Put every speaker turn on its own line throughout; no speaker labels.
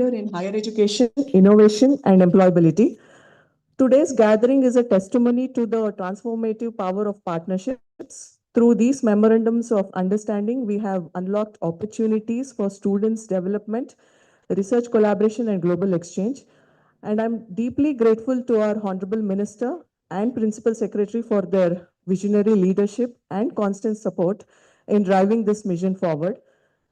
in higher education, innovation, and employability. Today's gathering is a testimony to the transformative power of partnerships. Through these memorandums of understanding, we have unlocked opportunities for students' development, research collaboration, and global exchange. And I'm deeply grateful to our Honorable Minister and Principal Secretary for their visionary leadership and constant support in driving this mission forward.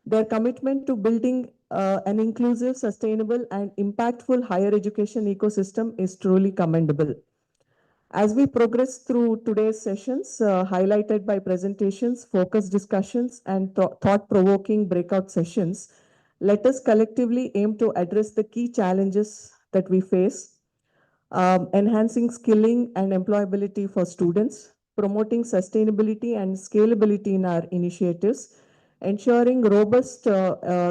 Their commitment to building an inclusive, sustainable, and impactful higher education ecosystem is truly commendable. As we progress through today's sessions, highlighted by presentations, focused discussions, and thought-provoking breakout sessions, let us collectively aim to address the key challenges that we face, enhancing skilling and employability for students, promoting sustainability and scalability in our initiatives, ensuring robust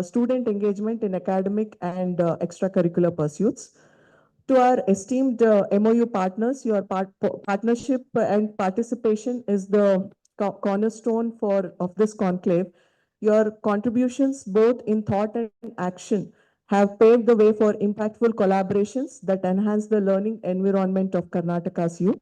student engagement in academic and extracurricular pursuits. To our esteemed MoU partners, your partnership and participation is the cornerstone of this conclave. Your contributions, both in thought and action, have paved the way for impactful collaborations that enhance the learning environment of Karnataka's youth.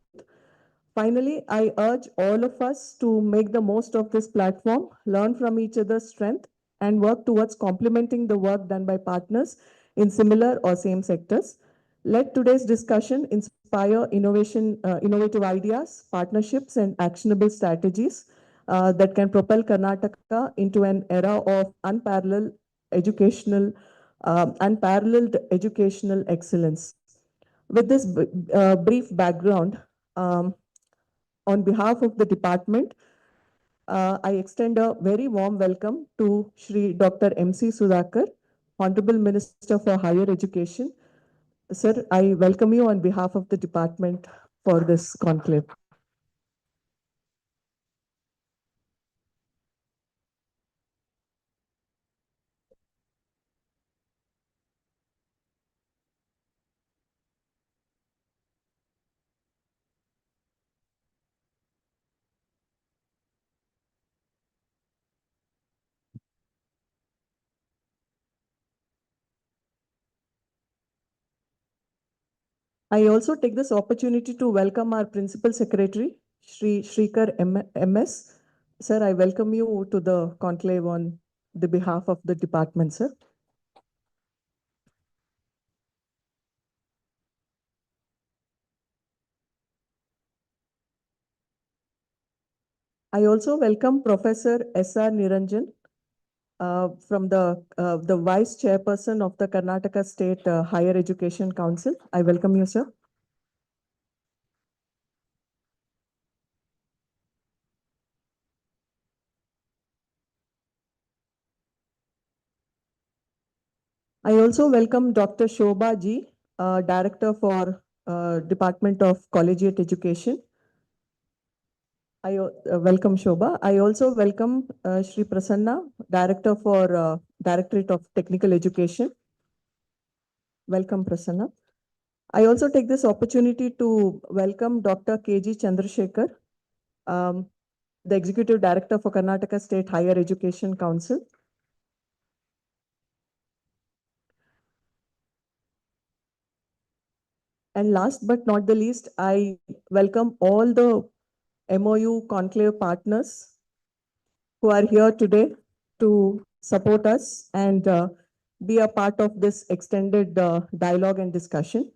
Finally, I urge all of us to make the most of this platform, learn from each other's strength, and work towards complementing the work done by partners in similar or same sectors. Let today's discussion inspire innovative ideas, partnerships, and actionable strategies that can propel Karnataka into an era of unparalleled educational excellence. With this brief background, um, on behalf of the department, I extend a very warm welcome to Shri Dr. M.C. Sudhakar, Honorable Minister for Higher Education. Sir, I welcome you on behalf of the department for this conclave. I also take this opportunity to welcome our Principal Secretary, Shri Shrikar MS. Sir, I welcome you to the conclave on the behalf of the department, sir. I also welcome Professor S.R. Niranjan, from the Vice Chairperson of the Karnataka State Higher Education Council. I welcome you, sir. I also welcome Dr. Shobha Ji, Director for Department of Collegiate Education. I welcome Shobha. I also welcome Shri Prasanna, Director for Directorate of Technical Education. Welcome, Prasanna. I also take this opportunity to welcome Dr. K.G. Chandrasekhar, the Executive Director for Karnataka State Higher Education Council. And last but not the least, I welcome all the MoU conclave partners who are here today to support us and be a part of this extended dialogue and discussion.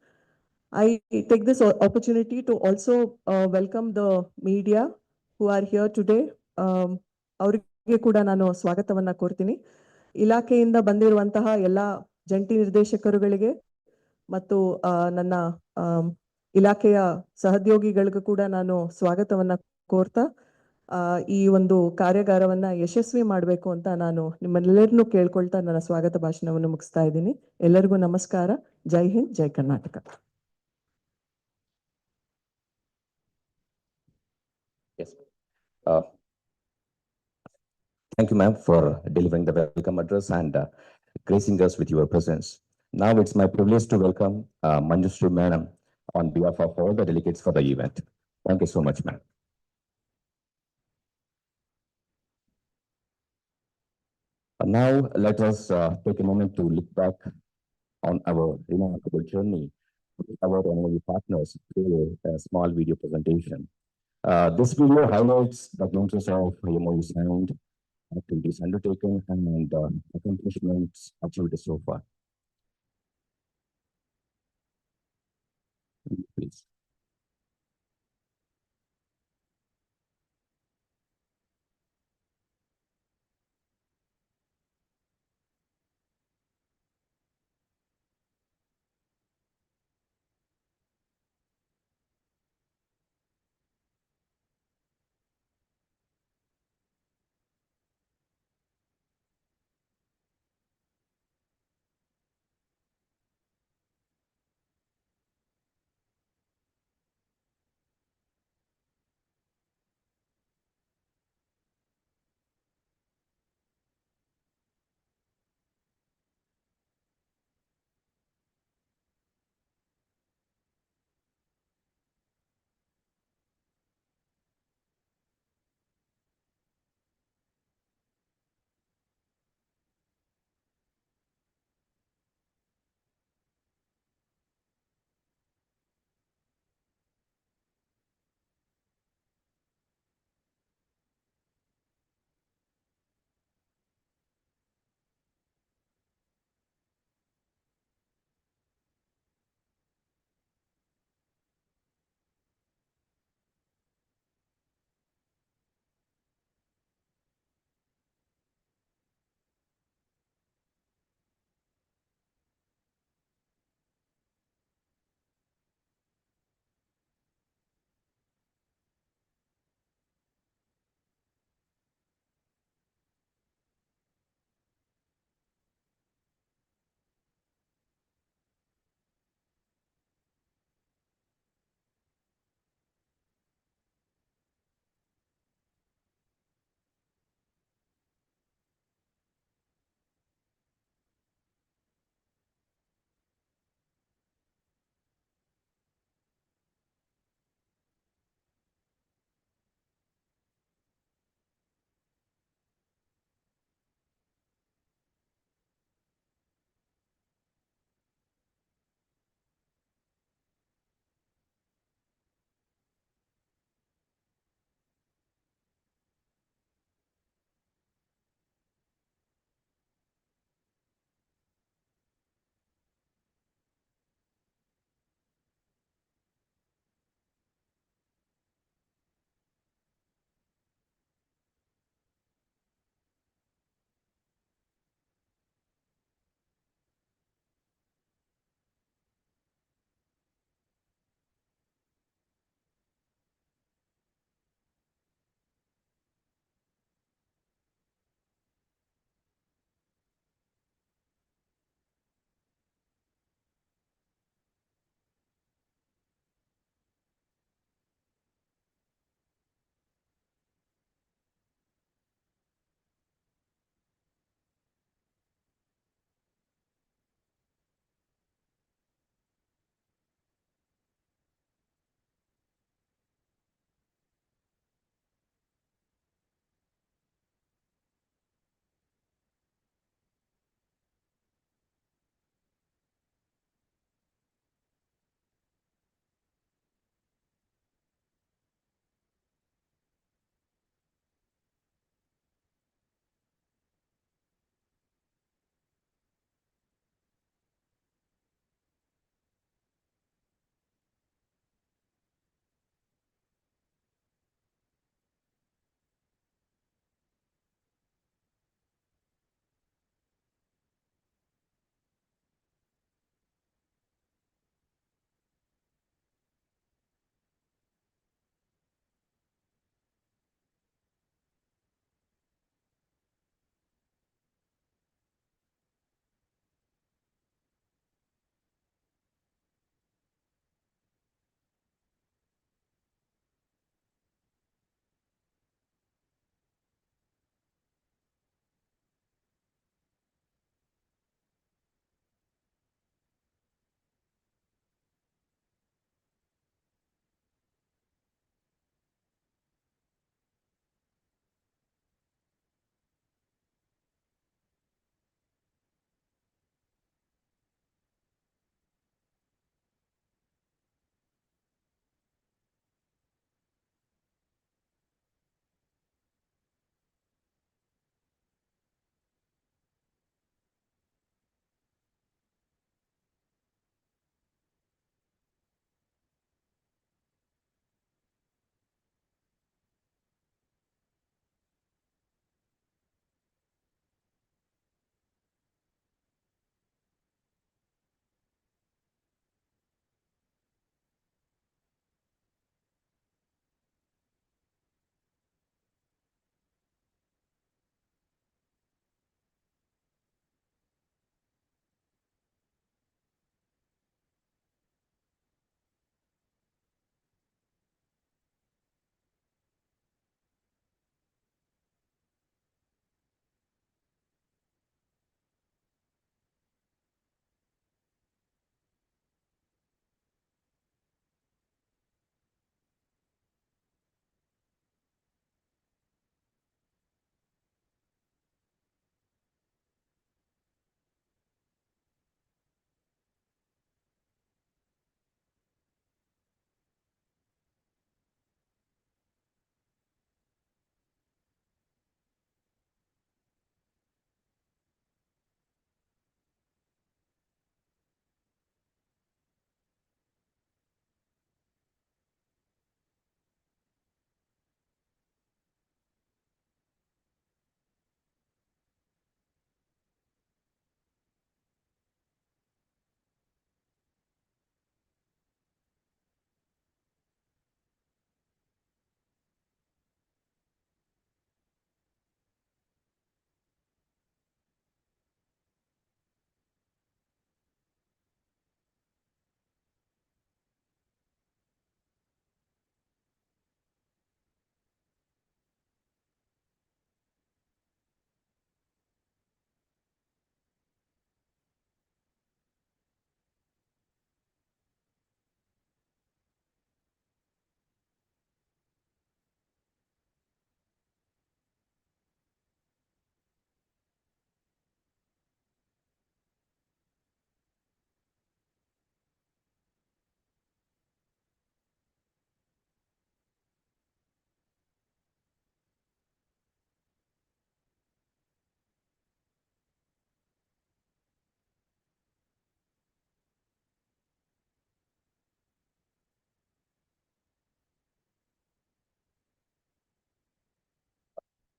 I take this opportunity to also welcome the media who are here today. ಅವರಿಗೆ ಕೂಡ ನಾನು ಸ್ವಾಗತವನ್ನ ಕೋರ್ತೀನಿ. ಇಲಾಖೆಯಿಂದ ಬಂದಿರುವಂತಹ ಎಲ್ಲ ಜಂಟಿ ನಿರ್ದೇಶಕರುಗಳಿಗೆ ಮತ್ತು ನನ್ನ ಇಲಾಖೆಯ ಸಹೋದ್ಯೋಗಿಗಳಿಗೂ ಕೂಡ ನಾನು ಸ್ವಾಗತವನ್ನ ಕೋರ್ತಾ ಈ ಒಂದು ಕಾರ್ಯಾಗಾರವನ್ನ ಯಶಸ್ವಿ ಮಾಡಬೇಕು ಅಂತ ನಾನು ನಿಮ್ಮೆಲ್ಲರನ್ನೂ ಕೇಳ್ಕೊಳ್ತಾ ನನ್ನ ಸ್ವಾಗತ ಭಾಷಣವನ್ನು ಮುಗಿಸ್ತಾ ಇದ್ದೀನಿ. ಎಲ್ಲರಿಗೂ ನಮಸ್ಕಾರ. ಜೈ ಹಿಂದ್, ಜೈ Karnataka.
Yes. Thank you, ma'am, for delivering the welcome address and gracing us with your presence. Now it's my privilege to welcome Manjushri Madam on behalf of all the delegates for the event. Thank you so much, ma'am. Now let us take a moment to look back our remarkable journey with our MoU partners through a small video presentation. This video highlights the glimpses of MoU signed, activities undertaken, and accomplishments achieved so far. Please.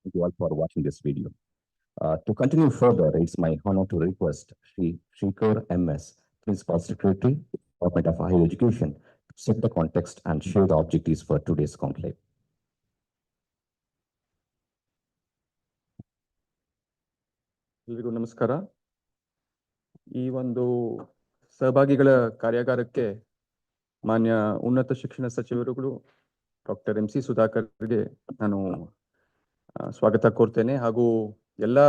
Thank you all for watching this video. To continue further, it's my honor to request Shri Shrikar MS, Principal Secretary, Department of Higher Education, to set the context and share the objectives for today's conclave.
ಎಲ್ರಿಗೂ ನಮಸ್ಕಾರ. ಈ ಒಂದು ಸಹಭಾಗಿಗಳ ಕಾರ್ಯಾಗಾರಕ್ಕೆ ಮಾನ್ಯ ಉನ್ನತ ಶಿಕ್ಷಣ ಸಚಿವರುಗಳು doctor M C ಸುಧಾಕರ್ಗೆ ನಾನು ಸ್ವಾಗತ ಕೋರ್ತೇನೆ. ಹಾಗೂ ಎಲ್ಲ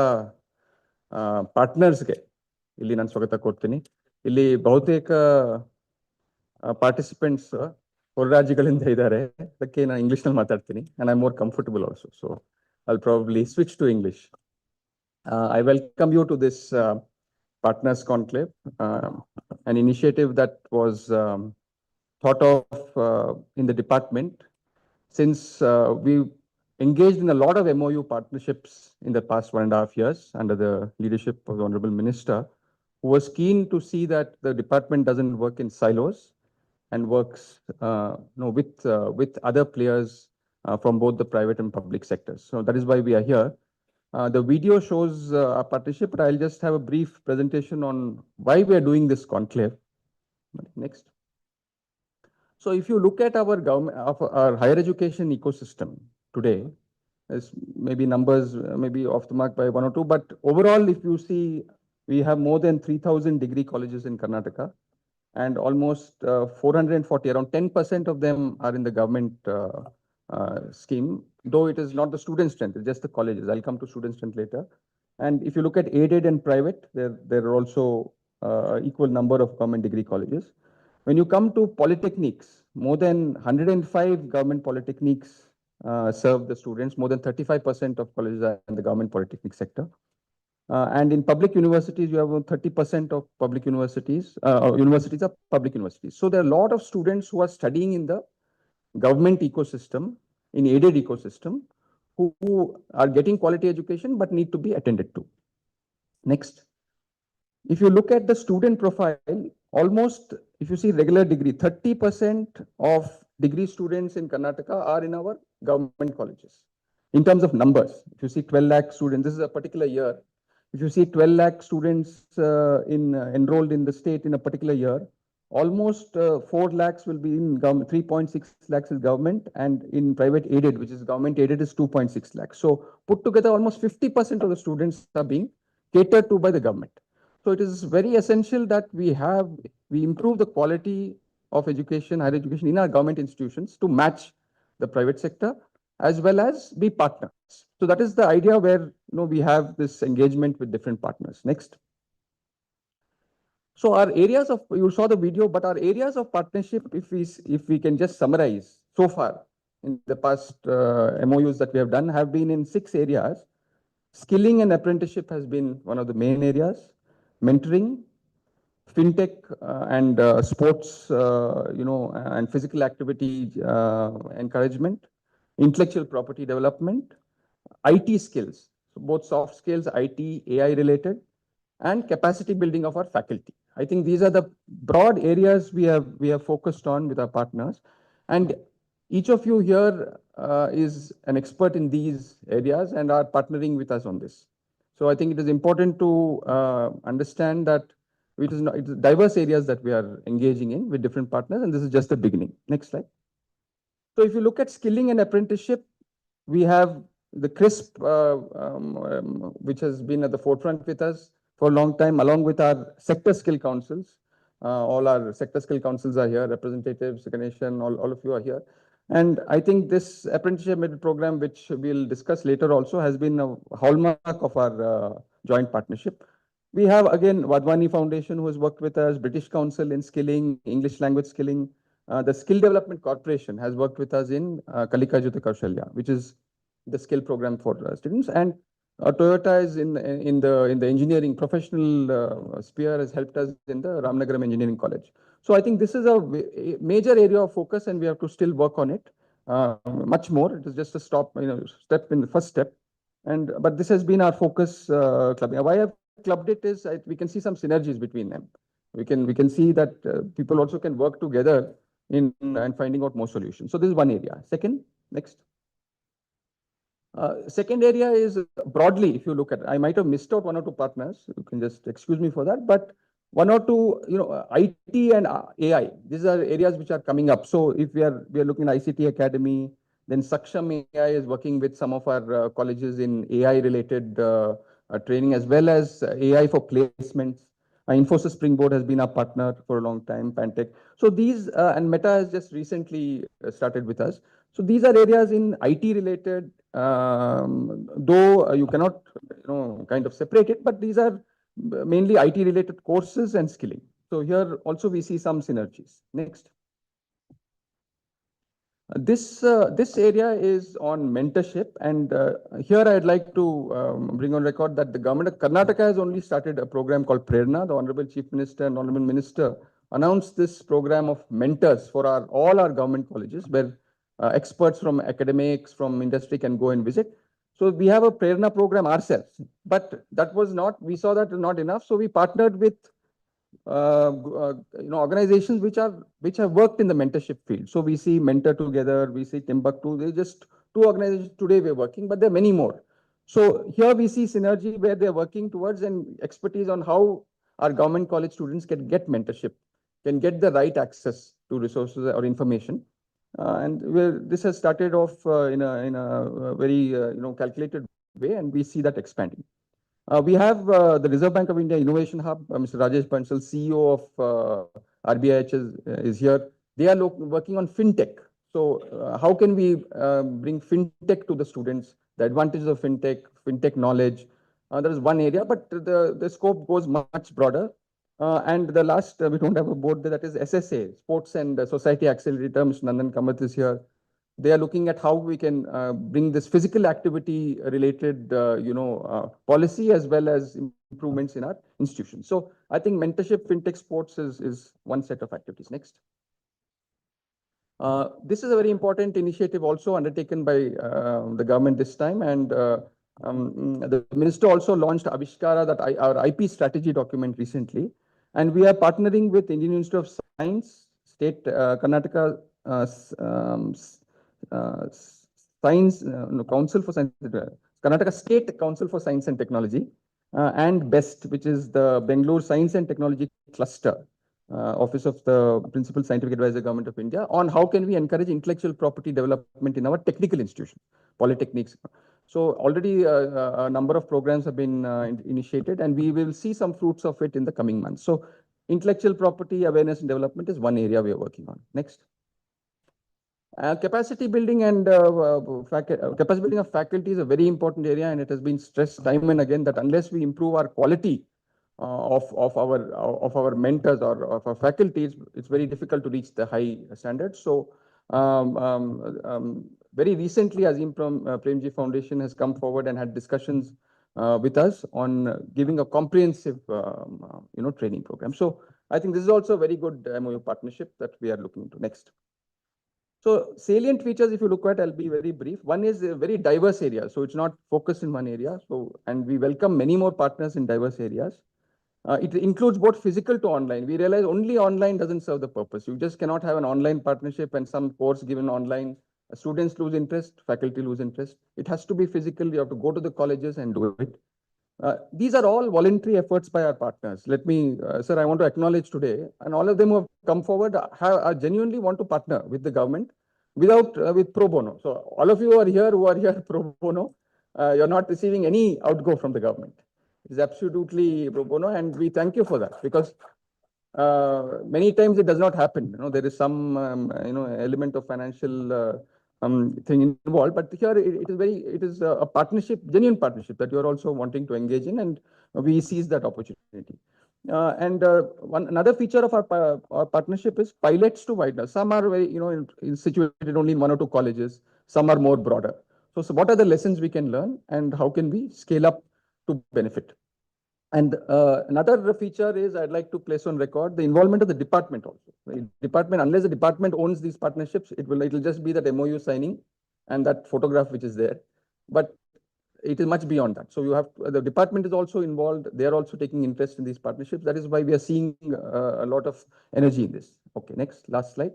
ಪಾರ್ಟ್ನರ್ಸ್ಗೆ ಇಲ್ಲಿ ನಾನು ಸ್ವಾಗತ ಕೋರ್ತೀನಿ. ಇಲ್ಲಿ ಬಹುತೇಕ ಪಾರ್ಟಿಸಿಪೆಂಟ್ಸ್ ಹೊರ ರಾಜ್ಯಗಳಿಂದ ಇದ್ದಾರೆ. ಅದಕ್ಕೆ ನಾನು ಇಂಗ್ಲಿಷ್ನಲ್ಲಿ ಮಾತಾಡ್ತೀನಿ. And I am more comfortable also. So I'll probably switch to English. I welcome you to this Partners Conclave, an initiative that was thought of in the department since we engaged in a lot of MoU partnerships in the past 1.5 years under the leadership of the Honorable Minister, who was keen to see that the department doesn't work in silos and works with other players from both the private and public sectors. So that is why we are here. The video shows our partnership, but I'll just have a brief presentation on why we are doing this conclave. Next. So if you look at our government, our higher education ecosystem today, there's maybe numbers, maybe off the mark by 1 or 2, but overall, if you see, we have more than 3,000 degree colleges in Karnataka, and almost 440, around 10% of them are in the government scheme, though it is not the student strength, it's just the colleges. I'll come to student strength later. And if you look at aided and private, there are also equal number of government degree colleges. When you come to polytechnics, more than 105 government polytechnics serve the students. More than 35% of colleges are in the government polytechnic sector. And in public universities, you have 30% of public universities. Universities are public universities. So there are a lot of students who are studying in the government ecosystem, in aided ecosystem, who are getting quality education but need to be attended to. Next. If you look at the student profile, almost, if you see regular degree, 30% of degree students in Karnataka are in our government colleges. In terms of numbers, if you see 12 lakh students, this is a particular year. If you see 12 lakh students enrolled in the state in a particular year, almost 4 lakhs will be in government, 3.6 lakhs is government, and in private aided, which is government aided, is 2.6 lakhs. So put together, almost 50% of the students are being catered to by the government. So it is very essential that we improve the quality of education, higher education in our government institutions to match the private sector as well as be partners. So that is the idea where we have this engagement with different partners. Next. So our areas of, you saw the video, but our areas of partnership, if we can just summarize so far in the past MOUs that we have done, have been in 6 areas. Skilling and apprenticeship has been one of the main areas. Mentoring, Fintech and sports, and physical activity encouragement, intellectual property development, IT skills, so both soft skills, IT, AI related, and capacity building of our faculty. I think these are the broad areas we have focused on with our partners, and each of you here is an expert in these areas and are partnering with us on this. So I think it is important to understand that it is diverse areas that we are engaging in with different partners, and this is just the beginning. Next slide. So if you look at skilling and apprenticeship, we have the CRISP, which has been at the forefront with us for a long time, along with our sector skill councils. All our sector skill councils are here, representatives, Ganeshan, all of you are here. And I think this apprenticeship program, which we'll discuss later also, has been a hallmark of our joint partnership. We have, again, Wadhwani Foundation, who has worked with us, British Council in skilling, English language skilling. The Skill Development Corporation has worked with us in Kalika Jyoti Koushalya, which is the skill program for students. And Toyota is in the engineering professional sphere, has helped us in the Ramnagaram Engineering College. So I think this is a major area of focus, and we have to still work on it much more. It is just a step in the first step. But this has been our focus clubbing. Why I've clubbed it is we can see some synergies between them. We can see that people also can work together in and finding out more solutions. So this is one area. Second, next. Second area is broadly, if you look at, I might have missed out one or two partners. You can just excuse me for that. But one or two, IT and AI, these are areas which are coming up. So if we are looking at ICT Academy, then Saksham AI is working with some of our colleges in AI related training, as well as AI for placements. Infosys Springboard has been our partner for a long time, Pantech. So these, and Meta has just recently started with us. So these are areas in IT related, though you cannot, kind of separate it, but these are mainly IT related courses and skilling. So here also we see some synergies. Next. This area is on mentorship, and here I'd like to bring on record that the government of Karnataka has only started a program called Prerna. The Honorable Chief Minister and Honorable Minister announced this program of mentors for all our government colleges, where experts from academics, from industry can go and visit. So we have a Prerna program ourselves, but that was not, we saw that not enough. So we partnered with organizations which have worked in the mentorship field. So we see Mentor Together, we see Timbuktu. They just two organizations today we're working, but there are many more. So here we see synergy where they're working towards and expertise on how our government college students can get mentorship, can get the right access to resources or information. And this has started off in a very calculated way, and we see that expanding. We have the Reserve Bank of India Innovation Hub. Mr. Rajesh Bansal, CEO of RBIH, is here. They are working on Fintech. So how can we bring Fintech to the students, the advantages of Fintech knowledge? That is one area, but the scope goes much broader. And the last, we don't have a board there, that is SSA, Sports and Society Accelerator. Mr. Nandan Kamath is here. They are looking at how we can bring this physical activity related, policy as well as improvements in our institutions. So I think mentorship, fintech, sports is one set of activities. Next. This is a very important initiative also undertaken by the government this time, and the minister also launched Avishkara, that our IP strategy document recently, and we are partnering with Indian Institute of Science, State Karnataka Science Council for Science, Karnataka State Council for Science and Technology, and BEST, which is the Bangalore Science and Technology Cluster, Office of the Principal Scientific Advisor, Government of India, on how can we encourage intellectual property development in our technical institutions, polytechnics. So already a number of programs have been initiated, and we will see some fruits of it in the coming months. So intellectual property awareness and development is one area we are working on. Next. Capacity building and capacity building of faculty is a very important area, and it has been stressed time and again that unless we improve our quality of our mentors or of our faculties, it's very difficult to reach the high standards. So very recently, Azim Premji Foundation has come forward and had discussions with us on giving a comprehensive training program. So I think this is also a very good MoU partnership that we are looking into. Next. So salient features, if you look at, I'll be very brief. One is a very diverse area. So it's not focused in one area. So, and we welcome many more partners in diverse areas. It includes both physical to online. We realize only online doesn't serve the purpose. You just cannot have an online partnership and some course given online. Students lose interest, faculty lose interest. It has to be physical. You have to go to the colleges and do it. These are all voluntary efforts by our partners. Let me, sir, I want to acknowledge today, and all of them who have come forward genuinely want to partner with the government with pro bono. So all of you who are here pro bono, you're not receiving any outgo from the government. It is absolutely pro bono, and we thank you for that, because many times it does not happen. There is some element of financial thing involved, but here it is a partnership, genuine partnership that you are also wanting to engage in, and we seize that opportunity. Another feature of our partnership is pilots to wider. Some are very, situated only in one or two colleges. Some are more broader. So what are the lessons we can learn, and how can we scale up to benefit? And another feature is, I'd like to place on record the involvement of the department also. The department, unless the department owns these partnerships, it will just be that MoU signing and that photograph which is there. But it is much beyond that. So you have the department is also involved. They are also taking interest in these partnerships. That is why we are seeing a lot of energy in this. Okay, next, last slide.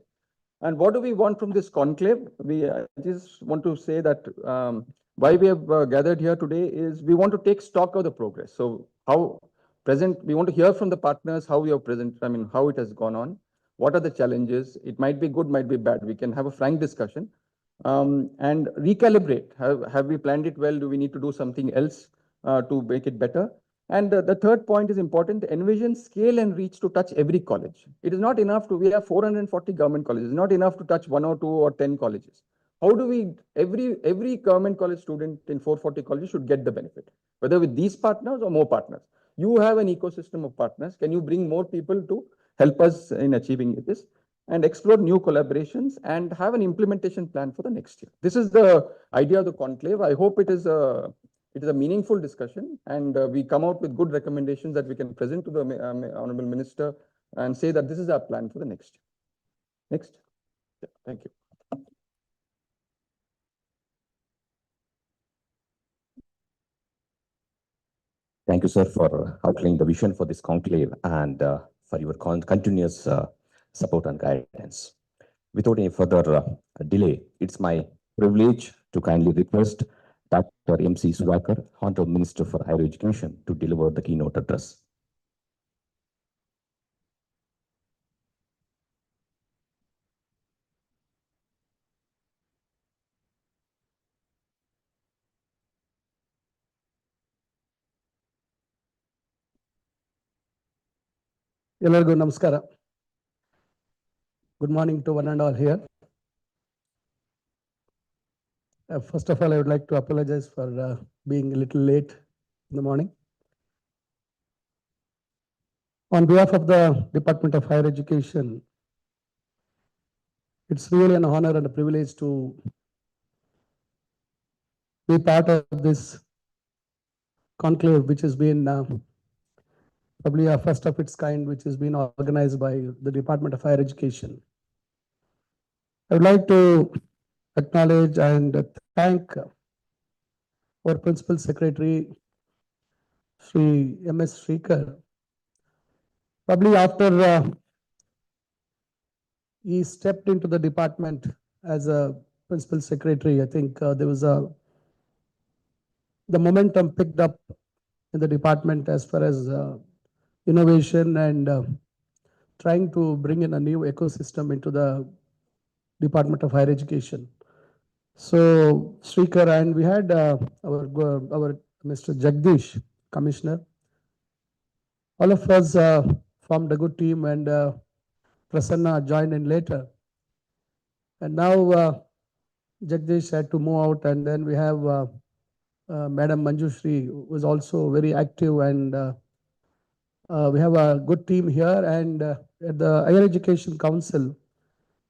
And what do we want from this conclave? We just want to say that Why we have gathered here today is we want to take stock of the progress. So how present, we want to hear from the partners how we are present, I mean, how it has gone on, what are the challenges. It might be good, might be bad. We can have a frank discussion and recalibrate. Have we planned it well? Do we need to do something else to make it better? And the third point is important, envision scale and reach to touch every college. It is not enough to, we have 440 government colleges, it's not enough to touch 1 or 2 or 10 colleges. How do we, every government college student in 440 colleges should get the benefit, whether with these partners or more partners. You have an ecosystem of partners. Can you bring more people to help us in achieving this? And explore new collaborations and have an implementation plan for the next year. This is the idea of the conclave. I hope it is a meaningful discussion, and we come out with good recommendations that we can present to the Honorable Minister and say that this is our plan for the next year. Next. Yeah, thank you.
Thank you, sir, for outlining the vision for this conclave and for your continuous support and guidance. Without any further delay, it's my privilege to kindly request Dr. M.C. Sudhakar, Honorable Minister for Higher Education, to deliver the keynote address.
ಎಲ್ಲರಿಗೂ ನಮಸ್ಕಾರ. Good morning to one and all here. First of all, I would like to apologize for being a little late in the morning. On behalf of the Department of Higher Education, it's really an honor and a privilege to be part of this conclave, which has been probably a first of its kind, which has been organized by the Department of Higher Education. I would like to acknowledge and thank our Principal Secretary, Sri M.S. Shrikar. Probably after he stepped into the department as a Principal Secretary, I think there was the momentum picked up in the department as far as innovation and trying to bring in a new ecosystem into the Department of Higher Education. So Shrikar, and we had our Mr. Jagdish, Commissioner. All of us formed a good team, and Prasanna joined in later. And now Jagdish had to move out, and then we have Madam Manjushri, who was also very active, and we have a good team here. And at the Higher Education Council,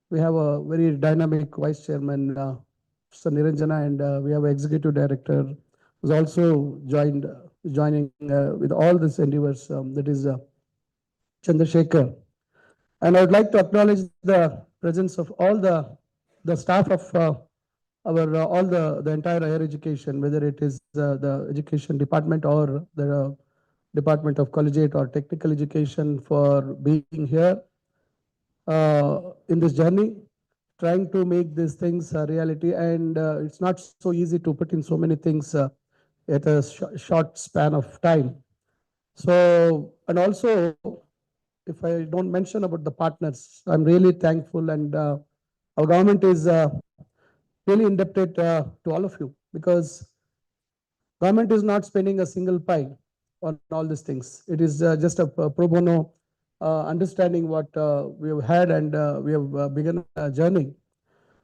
we have a very dynamic Vice Chairman, Mr. Niranjana, and we have an Executive Director who's also joining with all these endeavors, that is Chandrasekhar. And I would like to acknowledge the presence of all the staff of all the entire higher education, whether it is the education department or the Department of Collegiate or Technical Education, for being here in this journey, trying to make these things a reality. And it's not so easy to put in so many things at a short span of time. So, and also, if I don't mention about the partners, I'm really thankful, and our government is really indebted to all of you, because government is not spending a single pie on all these things. It is just a pro bono understanding what we have had, and we have begun a journey.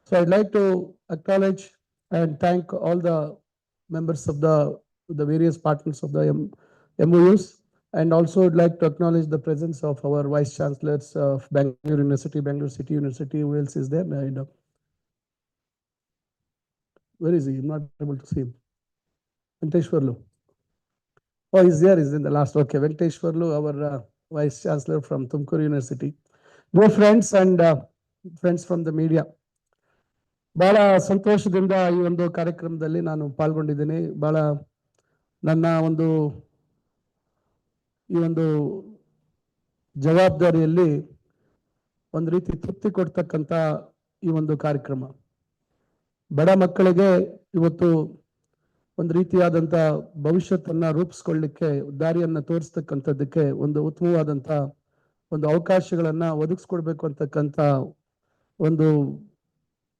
So I'd like to acknowledge and thank all the members of the various partners of the MoUs, and also would like to acknowledge the presence of our Vice Chancellors of Bangalore University, Bangalore City University. Who else is there? Where is he? I'm not able to see him. Venkateshwarlu. Oh, he's there. He's in the last. Okay, Venkateshwarlu, our Vice Chancellor from Tumkur University. Dear friends and friends from the media, ಬಹಳ ಸಂತೋಷದಿಂದ ಈ ಒಂದು ಕಾರ್ಯಕ್ರಮದಲ್ಲಿ ನಾನು ಪಾಲ್ಗೊಂಡಿದ್ದೀನಿ. ಬಹಳ ನನ್ನ ಈ ಒಂದು ಜವಾಬ್ದಾರಿಯಲ್ಲಿ ಒಂದು ರೀತಿ ತೃಪ್ತಿ ಕೊಡ್ತಕ್ಕಂಥ ಈ ಒಂದು ಕಾರ್ಯಕ್ರಮ. ಬಡ ಮಕ್ಕಳಿಗೆ ಇವತ್ತು ಒಂದು ರೀತಿಯಾದಂಥ ಭವಿಷ್ಯತ್ತನ್ನ ರೂಪಿಸ್ಕೊಳ್ಳಿಕ್ಕೆ ದಾರಿಯನ್ನ ತೋರಿಸ್ತಕ್ಕಂಥದ್ದಕ್ಕೆ ಒಂದು ಉತ್ತಮವಾದಂಥ ಒಂದು ಅವಕಾಶಗಳನ್ನ ಒದಗಿಸ್ಕೊಡ್ಬೇಕು ಅಂತಕ್ಕಂಥ ಒಂದು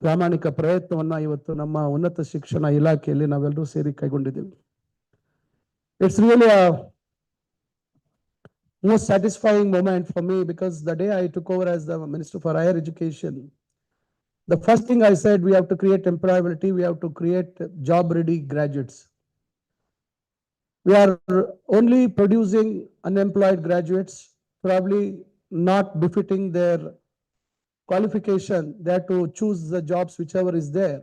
ಪ್ರಾಮಾಣಿಕ ಪ್ರಯತ್ನವನ್ನ ಇವತ್ತು ನಮ್ಮ ಉನ್ನತ ಶಿಕ್ಷಣ ಇಲಾಖೆಯಲ್ಲಿ ನಾವೆಲ್ಲರೂ ಸೇರಿ ಕೈಗೊಂಡಿದ್ದೀವಿ. It's really a most satisfying moment for me because the day I took over as the Minister for Higher Education, the first thing I said, we have to create employability, we have to create job-ready graduates. We are only producing unemployed graduates, probably not befitting their qualification. They have to choose the jobs whichever is there.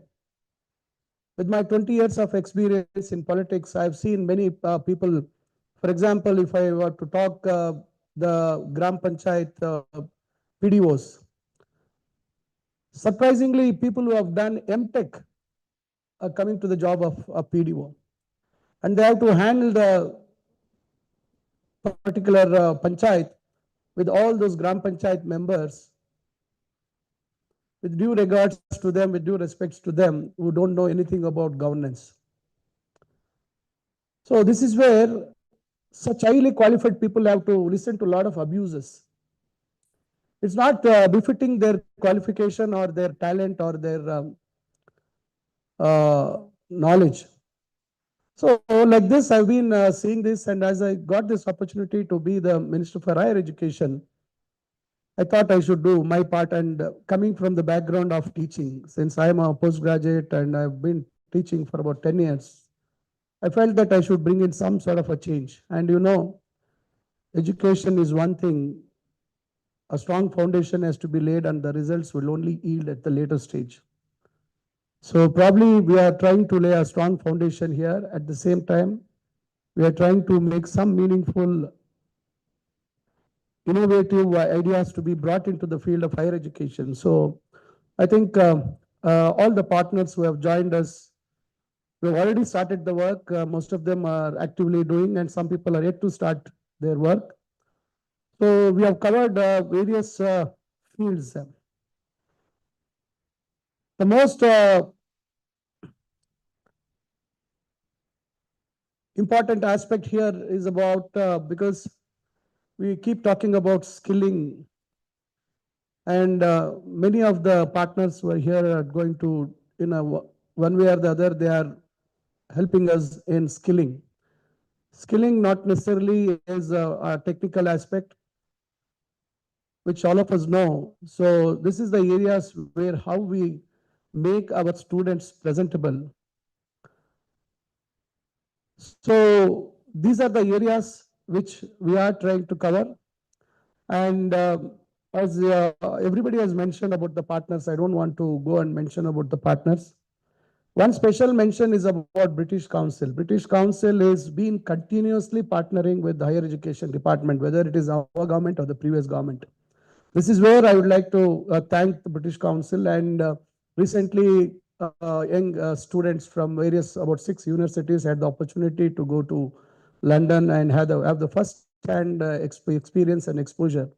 With my 20 years of experience in politics, I've seen many people. For example, if I were to talk the Gram Panchayat PDOs, surprisingly, people who have done MTech are coming to the job of a PDO. And they have to handle the particular Panchayat with all those Gram Panchayat members, with due regards to them, with due respects to them, who don't know anything about governance. So this is where such highly qualified people have to listen to a lot of abuses. It's not befitting their qualification or their talent or their knowledge. So like this, I've been seeing this, and as I got this opportunity to be the Minister for Higher Education, I thought I should do my part. And coming from the background of teaching, since I'm a postgraduate and I've been teaching for about 10 years, I felt that I should bring in some sort of a change. And you know, education is one thing, a strong foundation has to be laid, and the results will only yield at the later stage. So probably we are trying to lay a strong foundation here. At the same time, we are trying to make some meaningful, innovative ideas to be brought into the field of higher education. So I think all the partners who have joined us, we have already started the work. Most of them are actively doing, and some people are yet to start their work. So we have covered various fields. The most important aspect here is about, because we keep talking about skilling, and many of the partners who are here are going to, one way or the other, they are helping us in skilling. Skilling not necessarily is a technical aspect, which all of us know. So this is the areas where how we make our students presentable. So these are the areas which we are trying to cover. And as everybody has mentioned about the partners, I don't want to go and mention about the partners. One special mention is about British Council. British Council is been continuously partnering with the higher education department, whether it is our government or the previous government. This is where I would like to thank the British Council. And recently, young students from various, about 6 universities, had the opportunity to go to London and have the first-hand experience and exposure.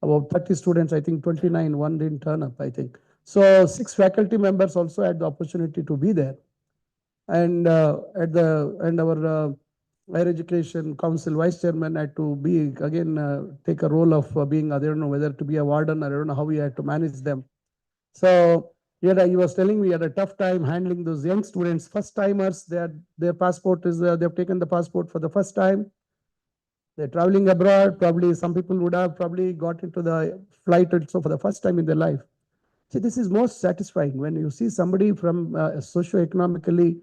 About 30 students, I think 29, one didn't turn up, I think. So 6 faculty members also had the opportunity to be there. And our Higher Education Council Vice Chairman had to be, again, take a role of being, I don't know whether to be a warden, I don't know how he had to manage them. So he was telling me he had a tough time handling those young students, first timers. Their passport is, they've taken the passport for the first time. They're traveling abroad. Probably some people would have probably got into the flight also for the first time in their life. See, this is most satisfying when you see somebody from socio-economically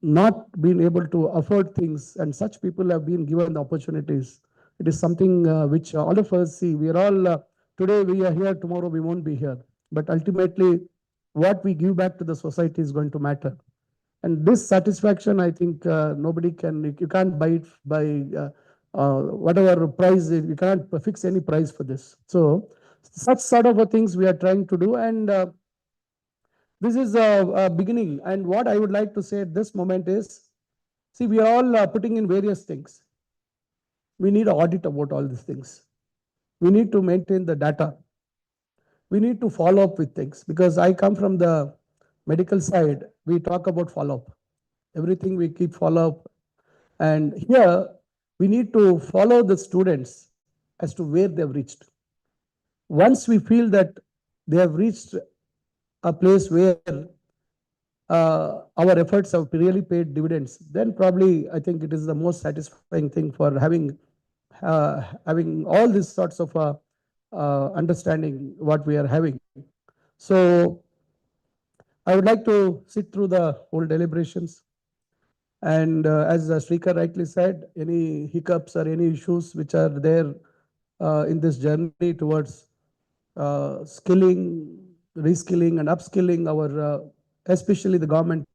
not being able to afford things, and such people have been given the opportunities. It is something which all of us see. We are all, today we are here, tomorrow we won't be here. But ultimately, what we give back to the society is going to matter. And this satisfaction, I think nobody can, you can't buy it by whatever price, you can't fix any price for this. So such sort of things we are trying to do. And this is a beginning. And what I would like to say at this moment is, see, we are all putting in various things. We need an audit about all these things. We need to maintain the data. We need to follow up with things, because I come from the medical side, we talk about follow-up. Everything we keep follow-up. And here, we need to follow the students as to where they've reached. Once we feel that they have reached a place where our efforts have really paid dividends, then probably I think it is the most satisfying thing for having all these sorts of understanding what we are having. So I would like to sit through the whole deliberations. And as Srikar rightly said, any hiccups or any issues which are there in this journey towards skilling, reskilling and upskilling our, especially the government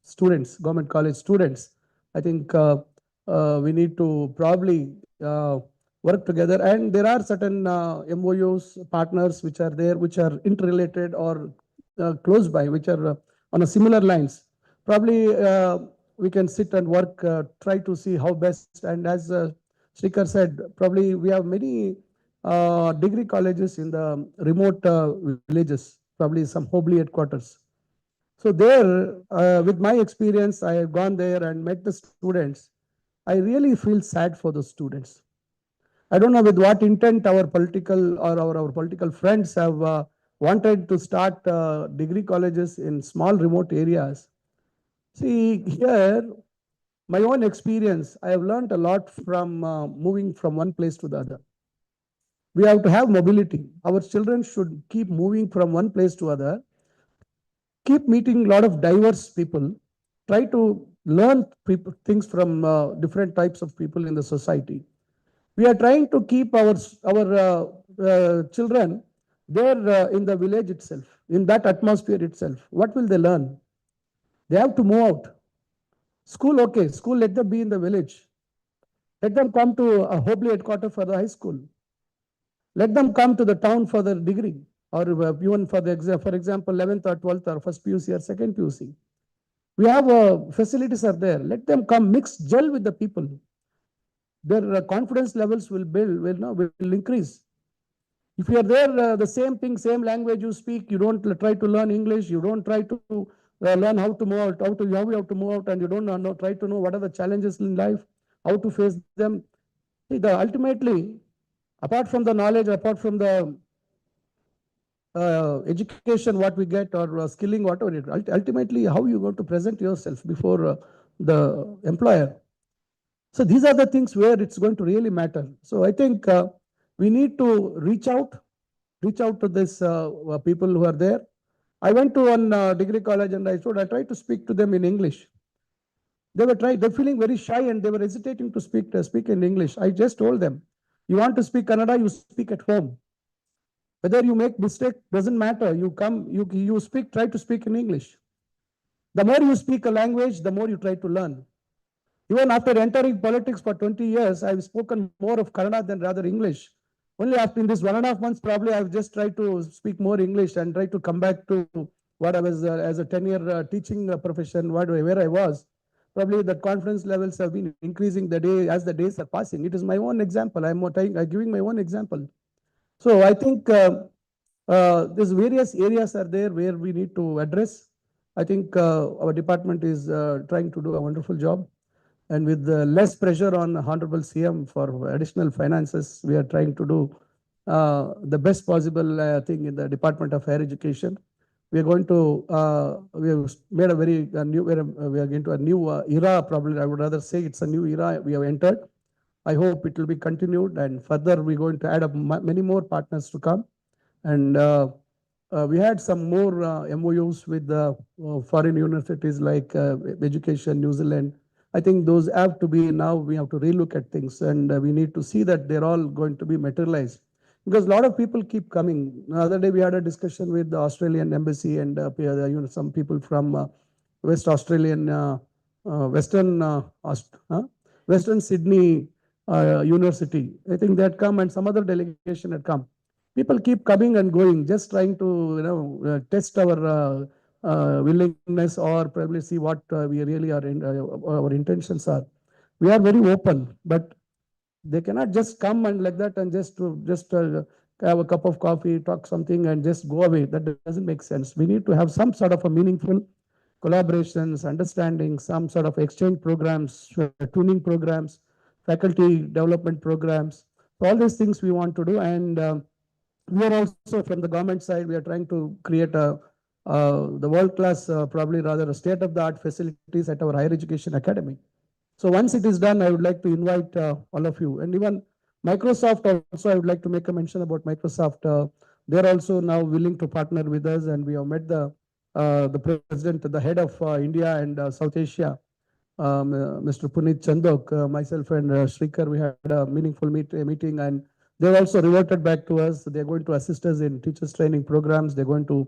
students, government college students, I think we need to probably work together. And there are certain MOUs, partners which are there, which are interrelated or close by, which are on a similar lines. Probably we can sit and work, try to see how best. And as Srikar said, probably we have many degree colleges in the remote villages, probably some Hobli headquarters. So there, with my experience, I have gone there and met the students. I really feel sad for the students. I don't know with what intent our political or our political friends have wanted to start degree colleges in small remote areas. See, here, my own experience, I have learned a lot from moving from one place to the other. We have to have mobility. Our children should keep moving from one place to other, keep meeting a lot of diverse people, try to learn things from different types of people in the society. We are trying to keep our children there in the village itself, in that atmosphere itself. What will they learn? They have to move out. School, okay, school, let them be in the village. Let them come to a Hobli headquarters for the high school. Let them come to the town for the degree, or even for the exam, for example, 11th or 12th or first PUC or second PUC. We have facilities are there. Let them come, mix, gel with the people. Their confidence levels will build, will increase. If you are there, the same thing, same language you speak, you don't try to learn English, you don't try to learn how to move out, how you have to move out, and you don't try to know what are the challenges in life, how to face them. See, ultimately, apart from the knowledge, apart from the education, what we get, or skilling, whatever it, ultimately, how you going to present yourself before the employer. So these are the things where it's going to really matter. So I think we need to reach out to this people who are there. I went to one degree college and I tried to speak to them in English. They're feeling very shy and they were hesitating to speak in English. I just told them, you want to speak Kannada, you speak at home. Whether you make mistake doesn't matter. You come, you speak, try to speak in English. The more you speak a language, the more you try to learn. Even after entering politics for 20 years, I've spoken more of Kannada than rather English. Only after in this 1.5 months, probably I've just tried to speak more English and try to come back to what I was as a 10-year teaching profession, where I was. Probably the confidence levels have been increasing as the days are passing. It is my own example. I'm giving my own example. So I think there's various areas are there where we need to address. I think our department is trying to do a wonderful job. And with less pressure on Honorable CM for additional finances, we are trying to do the best possible thing in the Department of Higher Education. We are going to, we have made a very new, we are into a new era, probably I would rather say it's a new era we have entered. I hope it will be continued and further we're going to add up many more partners to come. And we had some more MOUs with foreign universities like Education, New Zealand. I think those have to be now, we have to relook at things and we need to see that they're all going to be materialized. Because a lot of people keep coming. The other day we had a discussion with the Australian embassy and some people from West Australian, Western Sydney University. I think they had come and some other delegation had come. People keep coming and going, just trying to test our willingness or probably see what we really are our intentions are. We are very open, but they cannot just come and like that and just have a cup of coffee, talk something, and just go away. That doesn't make sense. We need to have some sort of a meaningful collaborations, understanding, some sort of exchange programs, tuning programs, faculty development programs. All these things we want to do. And we are also, from the government side, we are trying to create the world-class, probably rather a state-of-the-art facilities at our higher education academy. So once it is done, I would like to invite all of you. And even Microsoft also, I would like to make a mention about Microsoft. They're also now willing to partner with us, and we have met the president, the head of India and South Asia, Mr. Puneet Chandok, myself and Shrikar. We had a meaningful meeting, and they also reverted back to us. They're going to assist us in teachers training programs. They're going to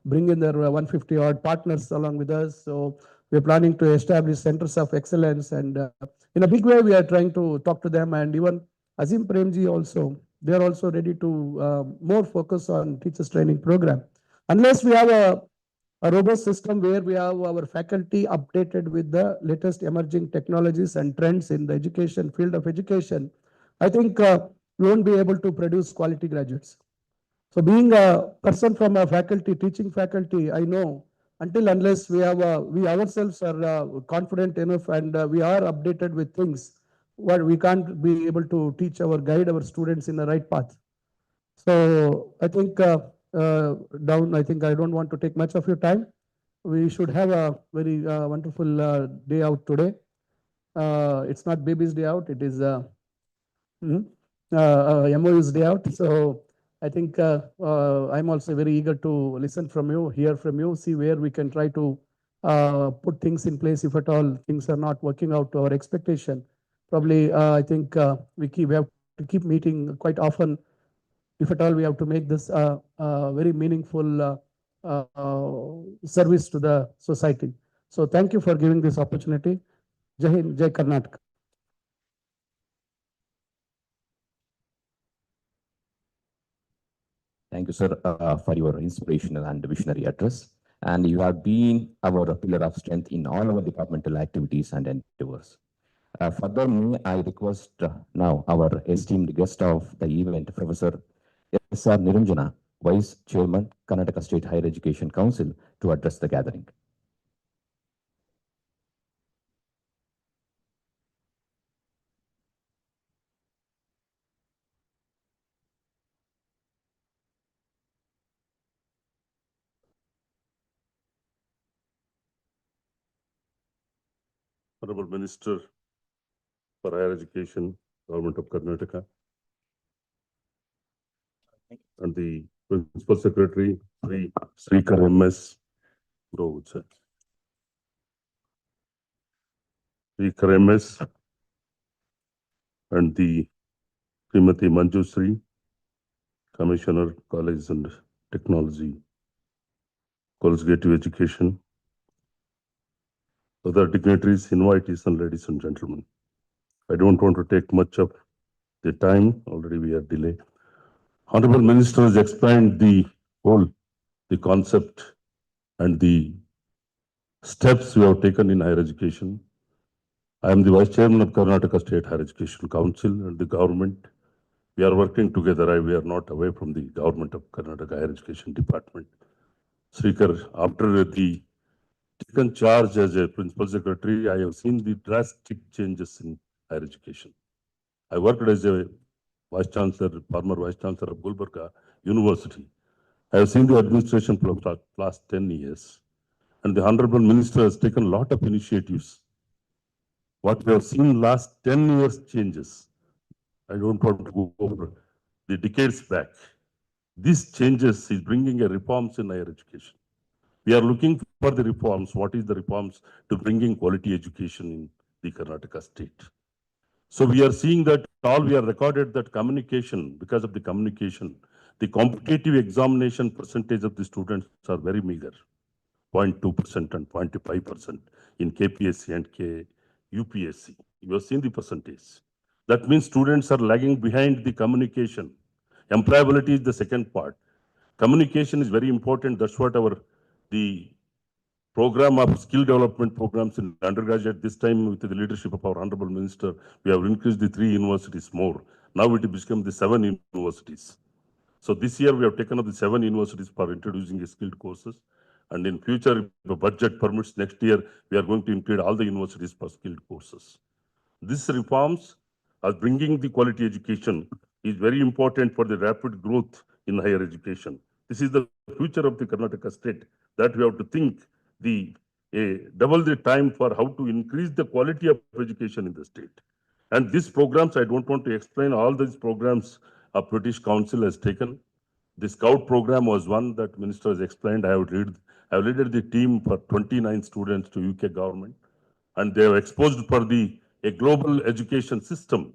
bring in their 150 odd partners along with us. So we're planning to establish centers of excellence, and in a big way, we are trying to talk to them. And even Azim Premji also, they're also ready to more focus on teachers training program. Unless we have a robust system where we have our faculty updated with the latest emerging technologies and trends in the education field of education, I think we won't be able to produce quality graduates. So being a person from a faculty, teaching faculty, I know until unless we have we ourselves are confident enough and we are updated with things, what we can't be able to teach guide our students in the right path. So I think I think I don't want to take much of your time. We should have a very wonderful day out today. It's not baby's day out, it is MoU's day out. So I think I'm also very eager to listen from you, hear from you, see where we can try to put things in place if at all things are not working out to our expectation. Probably, I think we have to keep meeting quite often. If at all we have to make this a very meaningful service to the society. So thank you for giving this opportunity. Jai Hind, Jai Karnataka.
Thank you, sir, for your inspirational and visionary address. And you have been our pillar of strength in all our departmental activities and endeavors. Further, may I request now our esteemed guest of the event, Professor S.R. Niranjana, Vice Chairman, Karnataka State Higher Education Council, to address the gathering.
Honorable Minister for Higher Education, Government of Karnataka, and the Principal Secretary, Srikar MS, Srikar MS, and the Srimati Manjusri, Commissioner, College and Technology, Qualitative Education, other dignitaries, invitees, and ladies and gentlemen. I don't want to take much of the time, already we are delayed. Honorable Minister has explained the concept and the steps we have taken in higher education. I am the Vice Chairman of Karnataka State Higher Education Council and the government. We are working together. We are not away from the government of Karnataka Higher Education Department. Srikar, after the taken charge as a Principal Secretary, I have seen the drastic changes in higher education. I worked as a Vice Chancellor, former Vice Chancellor of Gulbarga University. I have seen the administration for the last 10 years. And the Honorable Minister has taken a lot of initiatives. What we have seen last 10 years changes. I don't want to go over the decades back. These changes is bringing a reforms in higher education. We are looking for the reforms. What is the reforms to bringing quality education in the Karnataka state? So we are seeing that all we are recorded that communication, because of the communication, the competitive examination percentage of the students are very meager, 0.2% and 0.5% in KPSC and UPSC. You have seen the percentage. That means students are lagging behind the communication. Employability is the second part. Communication is very important. That's what the program of skill development programs in undergraduate, this time with the leadership of our Honorable Minister, we have increased the 3 universities more. Now it has become the 7 universities. So this year we have taken up the 7 universities for introducing skilled courses. And in future, if the budget permits, next year, we are going to include all the universities for skilled courses. These reforms are bringing the quality education is very important for the rapid growth in higher education. This is the future of the Karnataka state that we have to think double the time for how to increase the quality of education in the state. And these programs, I don't want to explain all these programs a British Council has taken. The Scout program was one that Minister has explained. I have led the team for 29 students to UK government, and they have exposed for a global education system,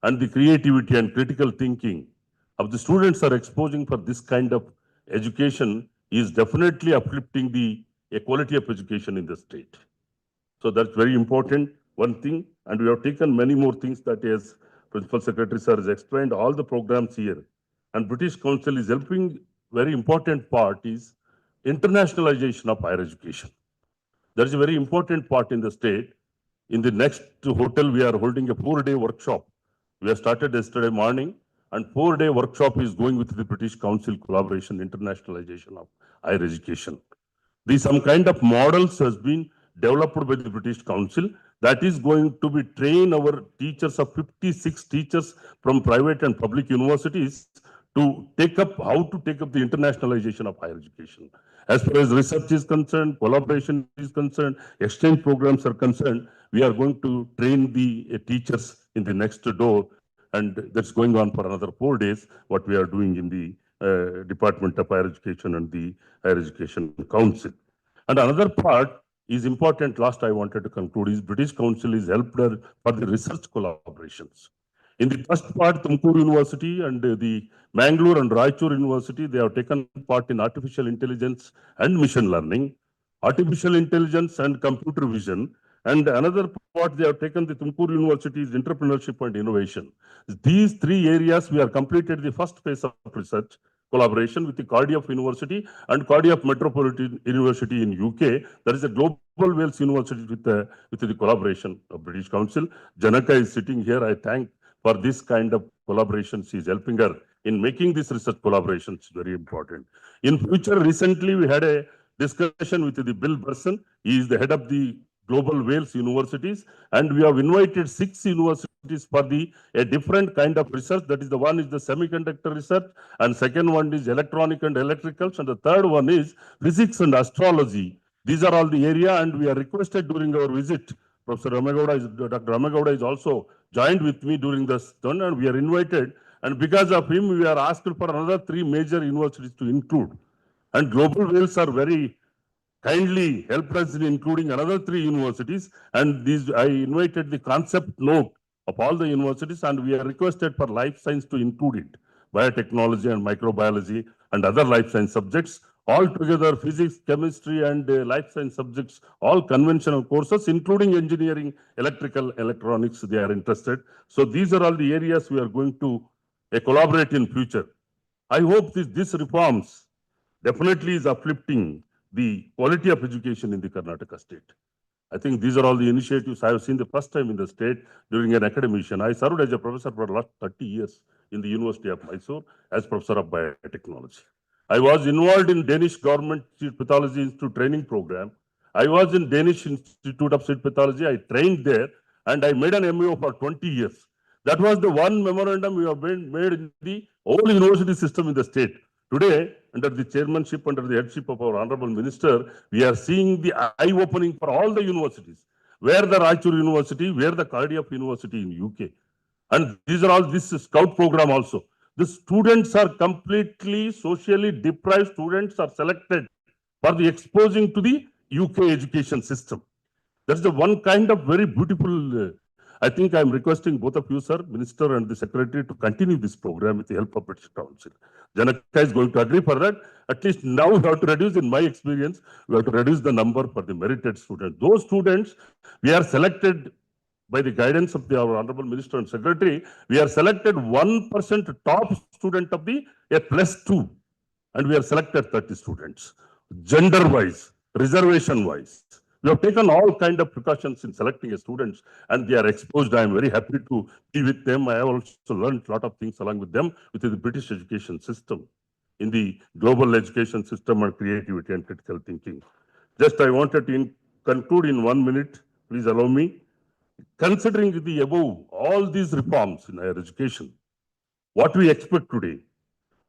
and the creativity and critical thinking of the students are exposing for this kind of education is definitely uplifting the quality of education in the state. So that's very important, one thing, and we have taken many more things that as Principal Secretary Sir has explained, all the programs here. And British Council is helping, very important part is internationalization of higher education. There is a very important part in the state. In the next hotel, we are holding a 4-day workshop. We have started yesterday morning, and 4-day workshop is going with the British Council collaboration, internationalization of higher education. Some kind of models has been developed by the British Council that is going to be train our teachers of 56 teachers from private and public universities to how to take up the internationalization of higher education. As far as research is concerned, collaboration is concerned, exchange programs are concerned, we are going to train the teachers in the next door, and that's going on for another 4 days, what we are doing in the Department of Higher Education and the Higher Education Council. And another part is important, last I wanted to conclude, is British Council is helped for the research collaborations. In the first part, Tumakuru University and the Mangalore and Raichur University, they have taken part in artificial intelligence and machine learning, artificial intelligence and computer vision, and another part they have taken the Tumakuru University is entrepreneurship and innovation. These 3 areas we have completed the first phase of research collaboration with the Cardiff University and Cardiff Metropolitan University in UK. There is a Global Wales University with the collaboration of British Council. Janaka is sitting here. I thank for this kind of collaboration. She is helping her in making this research collaboration. It's very important. In future, recently we had a discussion with the Bill Burson. He is the head of the Global Wales Universities, and we have invited 6 universities for a different kind of research. That is, the one is the semiconductor research, and second one is electronic and electricals, and the third one is physics and astrology. These are all the area, and we are requested during our visit. Dr. Ramagowda is also joined with me during this turn, and we are invited. And because of him, we are asked for another 3 major universities to include. And Global Wales are very kindly helped us in including another 3 universities. And I invited the concept note of all the universities, and we are requested for life science to include it. Biotechnology and microbiology and other life science subjects. All together, physics, chemistry, and life science subjects, all conventional courses, including engineering, electrical, electronics, they are interested. So these are all the areas we are going to collaborate in future. I hope these reforms definitely is uplifting the quality of education in the Karnataka state. I think these are all the initiatives I have seen the first time in the state during an academician. I served as a professor for the last 30 years in the University of Mysore as professor of biotechnology. I was involved in Danish Government Seed Pathology Institute training program. I was in Danish Institute of Seed Pathology. I trained there, and I made an MoU for 20 years. That was the one memorandum we have made in the whole university system in the state. Today, under the chairmanship, under the headship of our Honorable Minister, we are seeing the eye-opening for all the universities. Where the Raichur University, where the Cardiff University in UK. And these are all this Scout program also. The students are completely socially deprived students are selected for the exposing to the UK education system. That's the one kind of very beautiful. I think I'm requesting both of you, sir, Minister and the Secretary, to continue this program with the help of British Council. Janaka is going to agree for that. At least now we have to reduce, in my experience, we have to reduce the number for the merited students. Those students, we are selected by the guidance of our Honorable Minister and Secretary, we are selected 1% top student of the +2, and we are selected 30 students. Gender-wise, reservation-wise, We have taken all kind of precautions in selecting a students, and they are exposed. I am very happy to be with them. I have also learned a lot of things along with them within the British education system, in the global education system and creativity and critical thinking. Just I wanted to conclude in 1 minute. Please allow me. Considering the above, all these reforms in higher education, what we expect today,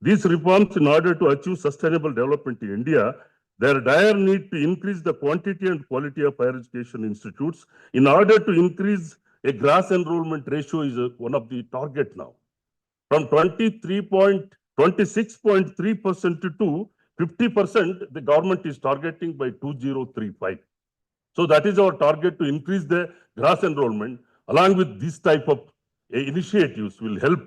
these reforms, in order to achieve sustainable development in India, there dire need to increase the quantity and quality of higher education institutes. In order to increase a gross enrollment ratio is one of the target now. From 26.3% to 50%, the government is targeting by 2035. So that is our target, to increase the gross enrollment. Along with this type of initiatives will help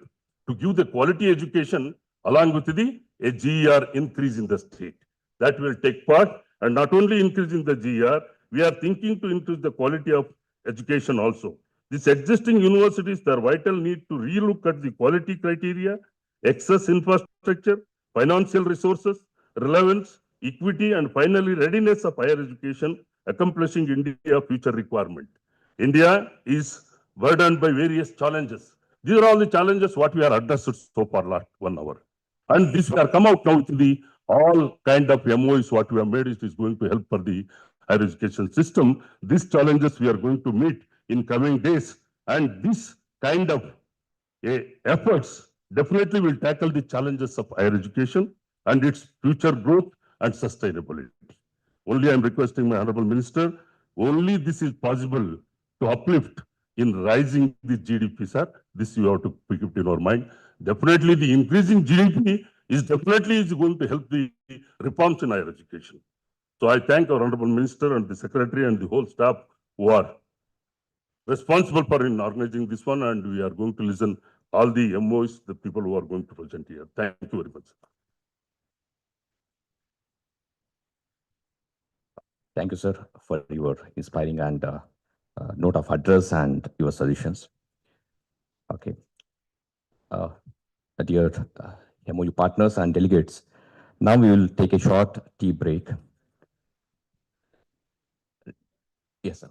to give the quality education along with the GER increase in the state. That will take part, and not only increasing the GER, we are thinking to increase the quality of education also. These existing universities, their vital need to relook at the quality criteria, access infrastructure, financial resources, relevance, equity, and finally readiness of higher education, accomplishing India's future requirement. India is burdened by various challenges. These are all the challenges what we are addressed so far last 1 hour. And this we are come out now with the all kind of MOUs what we have made is going to help for the higher education system. These challenges we are going to meet in coming days, and this kind of efforts definitely will tackle the challenges of higher education and its future growth and sustainability. Only I am requesting my Honorable Minister, only this is possible to uplift in rising the GDP, sir. This you have to pick up in our mind. Definitely the increasing GDP is definitely going to help the reforms in higher education. So I thank our Honorable Minister and the Secretary and the whole staff who are responsible for in organizing this one, and we are going to listen all the MOs, the people who are going to present here. Thank you very much.
Thank you, sir, for your inspiring and note of address and your suggestions. Okay. Dear MOU partners and delegates, now we will take a short tea break. Yes, sir.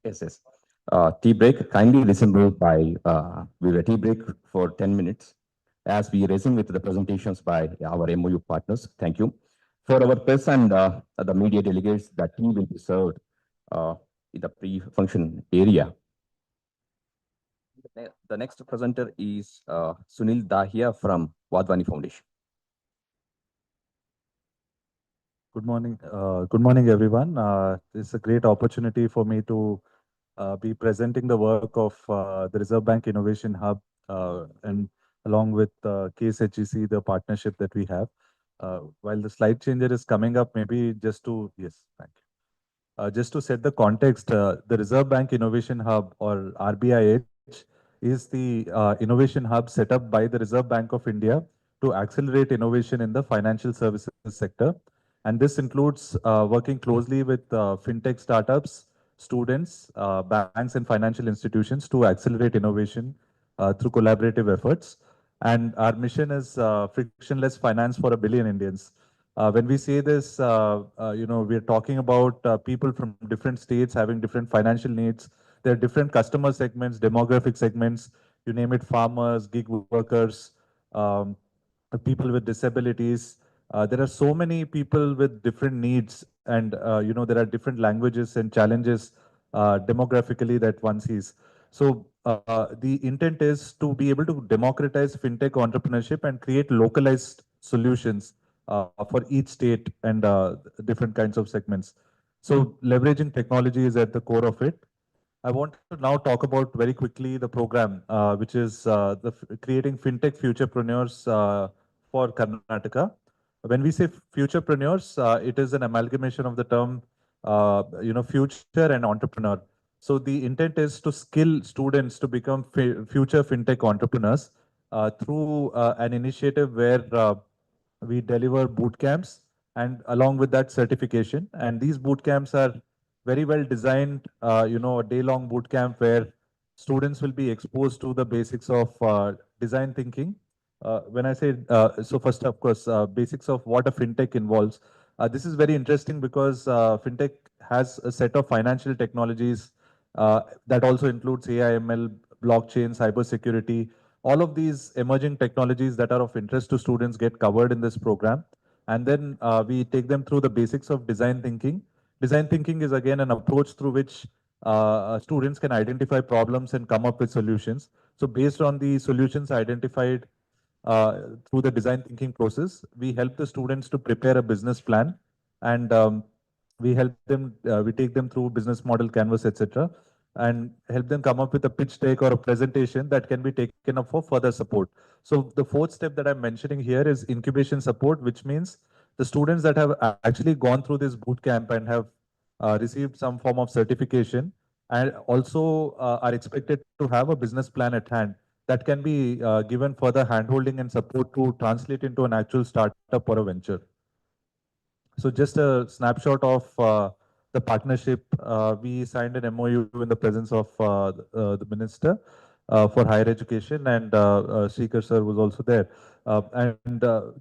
Yes. Tea break, kindly resemble by, we will tea break for 10 minutes as we resume with the presentations by our MOU partners. Thank you. For our press and the media delegates, the tea will be served in the pre-function area. The next presenter is Sunil Dahia from Wadhwani Foundation.
Good morning, everyone. It's a great opportunity for me to be presenting the work of the Reserve Bank Innovation Hub and along with KSHEC, the partnership that we have. While the slide changer is coming up, maybe just to, yes, thank you. Just to set the context, the Reserve Bank Innovation Hub, or RBIH, is the innovation hub set up by the Reserve Bank of India to accelerate innovation in the financial services sector. And this includes working closely with Fintech startups, students, banks and financial institutions to accelerate innovation through collaborative efforts. And our mission is frictionless finance for 1 billion Indians. When we say this, we're talking about people from different states having different financial needs. There are different customer segments, demographic segments, you name it, farmers, gig workers, people with disabilities. There are so many people with different needs, and there are different languages and challenges demographically that one sees. So the intent is to be able to democratize fintech entrepreneurship and create localized solutions for each state and different kinds of segments. So leveraging technology is at the core of it. I want to now talk about very quickly the program, which is creating fintech futurepreneurs for Karnataka. When we say futurepreneurs, it is an amalgamation of the term, future and entrepreneur. So the intent is to skill students to become future fintech entrepreneurs through an initiative where we deliver boot camps and along with that certification. And these boot camps are very well designed, a day-long boot camp where students will be exposed to the basics of design thinking. When I say, so first, of course, basics of what a fintech involves. This is very interesting because Fintech has a set of financial technologies that also includes AI, ML, blockchain, cybersecurity. All of these emerging technologies that are of interest to students get covered in this program. And then we take them through the basics of design thinking. Design thinking is again an approach through which students can identify problems and come up with solutions. So based on the solutions identified through the design thinking process, we help the students to prepare a business plan, and we help them, we take them through business model canvas, etc., and help them come up with a pitch deck or a presentation that can be taken up for further support. So the fourth step that I'm mentioning here is incubation support, which means the students that have actually gone through this boot camp and have received some form of certification and also are expected to have a business plan at hand that can be given further handholding and support to translate into an actual startup or a venture. So just a snapshot of the partnership. We signed an MoU in the presence of the Minister for Higher Education, and Srikhar sir was also there.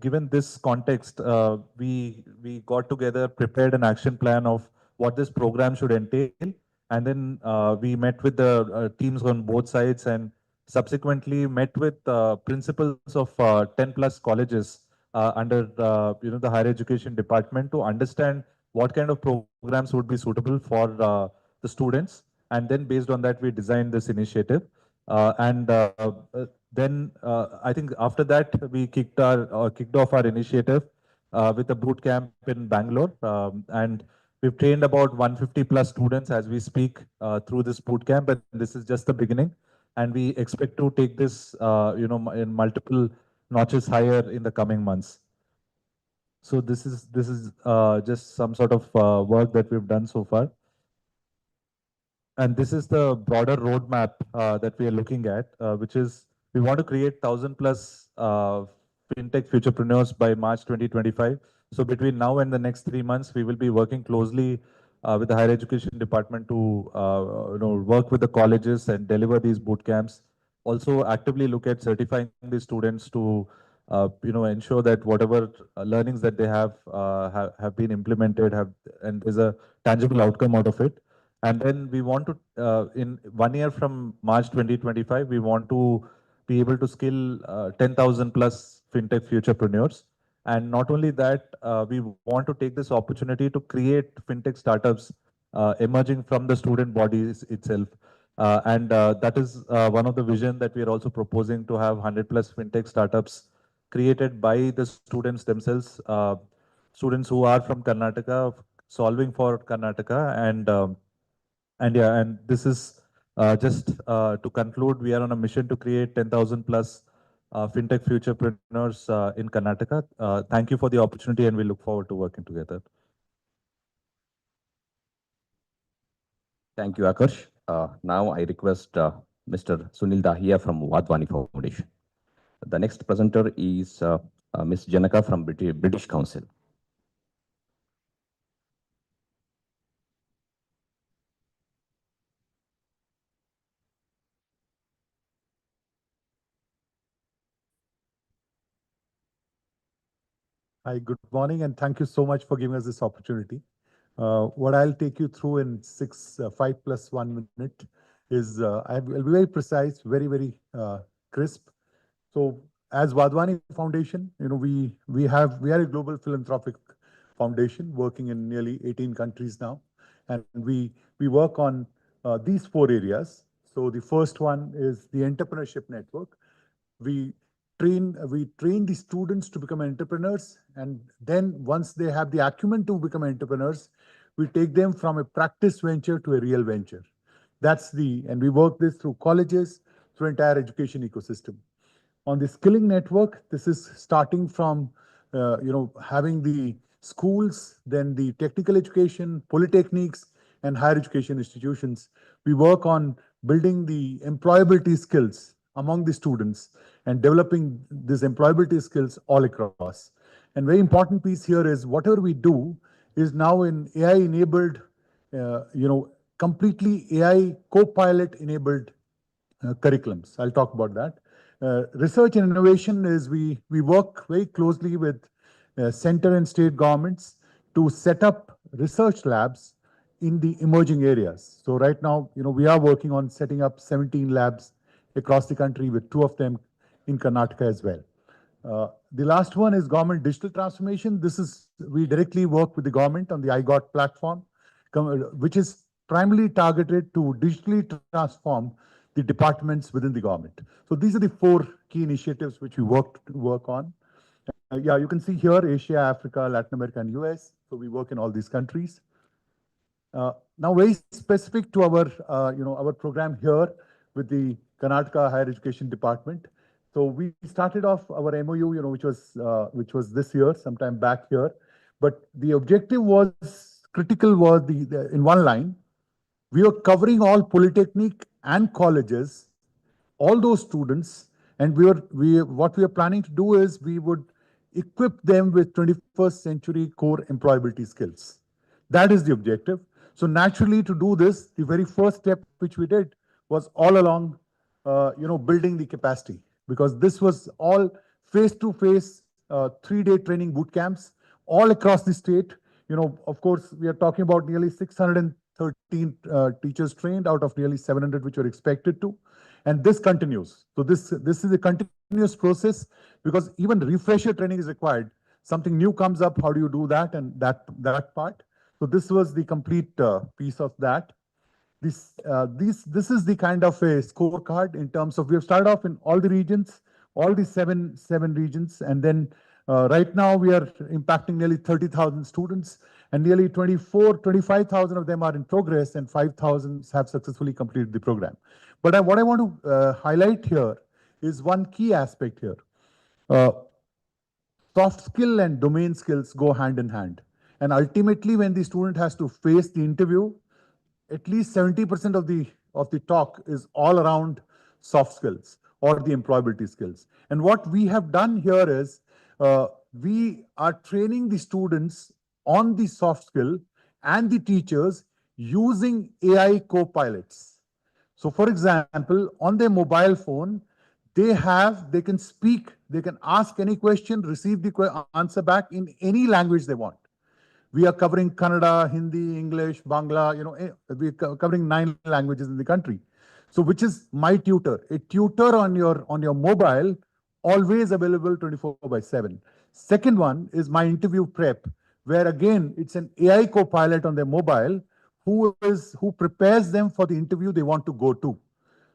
Given this context, we got together, prepared an action plan of what this program should entail, and then we met with the teams on both sides, and subsequently met with principals of 10 plus colleges under the higher education department to understand what kind of programs would be suitable for the students, and then based on that we designed this initiative. Then I think after that we kicked off our initiative with a boot camp in Bangalore, and we've trained about 150 plus students as we speak through this boot camp, and this is just the beginning. And we expect to take this, in multiple notches higher in the coming months. So this is just some sort of work that we've done so far. And this is the broader roadmap that we are looking at, which is we want to create 1,000 plus fintech futurepreneurs by March 2025. So between now and the next 3 months, we will be working closely with the higher education department to work with the colleges and deliver these boot camps. Also actively look at certifying the students to ensure that whatever learnings that they have been implemented, and there's a tangible outcome out of it. And then we want to, in 1 year from March 2025, we want to be able to skill 10,000 plus fintech futurepreneurs. And not only that, we want to take this opportunity to create fintech startups emerging from the student bodies itself. That is one of the vision that we are also proposing, to have 100 plus fintech startups created by the students themselves, students who are from Karnataka, solving for Karnataka. And this is just to conclude, we are on a mission to create 10,000 plus fintech futurepreneurs in Karnataka. Thank you for the opportunity, and we look forward to working together.
Thank you, Akash. Now I request Mr. Sunil Dahiya from Wadhwani Foundation. The next presenter is Ms. Janaka from British Council.
Hi, good morning, and thank you so much for giving us this opportunity. What I'll take you through in 5 plus 1 minute is, I'll be very precise, very crisp. So as Wadhwani Foundation, we are a global philanthropic foundation working in nearly 18 countries now. And we work on these 4 areas. So the first one is the entrepreneurship network. We train the students to become entrepreneurs, and then once they have the acumen to become entrepreneurs, we take them from a practice venture to a real venture. And we work this through colleges, through entire education ecosystem. On the skilling network, this is starting from having the schools, then the technical education, polytechnics, and higher education institutions. We work on building the employability skills among the students and developing these employability skills all across. And very important piece here is whatever we do is now in AI-enabled, completely AI co-pilot enabled curriculums. I'll talk about that. Research and innovation is we work very closely with center and state governments to set up research labs in the emerging areas. So right now, we are working on setting up 17 labs across the country, with 2 of them in Karnataka as well. The last one is government digital transformation. We directly work with the government on the iGOT platform, which is primarily targeted to digitally transform the departments within the government. So these are the 4 key initiatives which we work on. Yeah, you can see here Asia, Africa, Latin America, and US. So we work in all these countries. Now, very specific to our program here with the Karnataka Higher Education Department. So we started off our MoU, which was this year, sometime back here. But the objective was critical was in one line, we are covering all polytechnic and colleges, all those students, and what we are planning to do is we would equip them with 21st century core employability skills. That is the objective. So naturally, to do this, the very first step which we did was all along, building the capacity, because this was all face-to-face 3-day training boot camps all across the state. Of course, we are talking about nearly 613 teachers trained out of nearly 700 which were expected to, and this continues. So this is a continuous process, because even refresher training is required. Something new comes up, how do you do that, and that part. So this was the complete piece of that. This is the kind of a scorecard in terms of, we have started off in all the regions, all the seven regions, and then right now we are impacting nearly 30,000 students, and nearly 25,000 of them are in progress, and 5,000 have successfully completed the program. But what I want to highlight here is one key aspect here. Soft skill and domain skills go hand in hand. And ultimately, when the student has to face the interview, at least 70% of the talk is all around soft skills or the employability skills. And what we have done here is we are training the students on the soft skill and the teachers using AI co-pilots. So for example, on their mobile phone, they can speak, they can ask any question, receive the answer back in any language they want. We are covering Kannada, Hindi, English, Bangla, we're covering 9 languages in the country. So which is my tutor, a tutor on your mobile, always available 24/7. Second one is my interview prep, where again, it's an AI co-pilot on their mobile who prepares them for the interview they want to go to.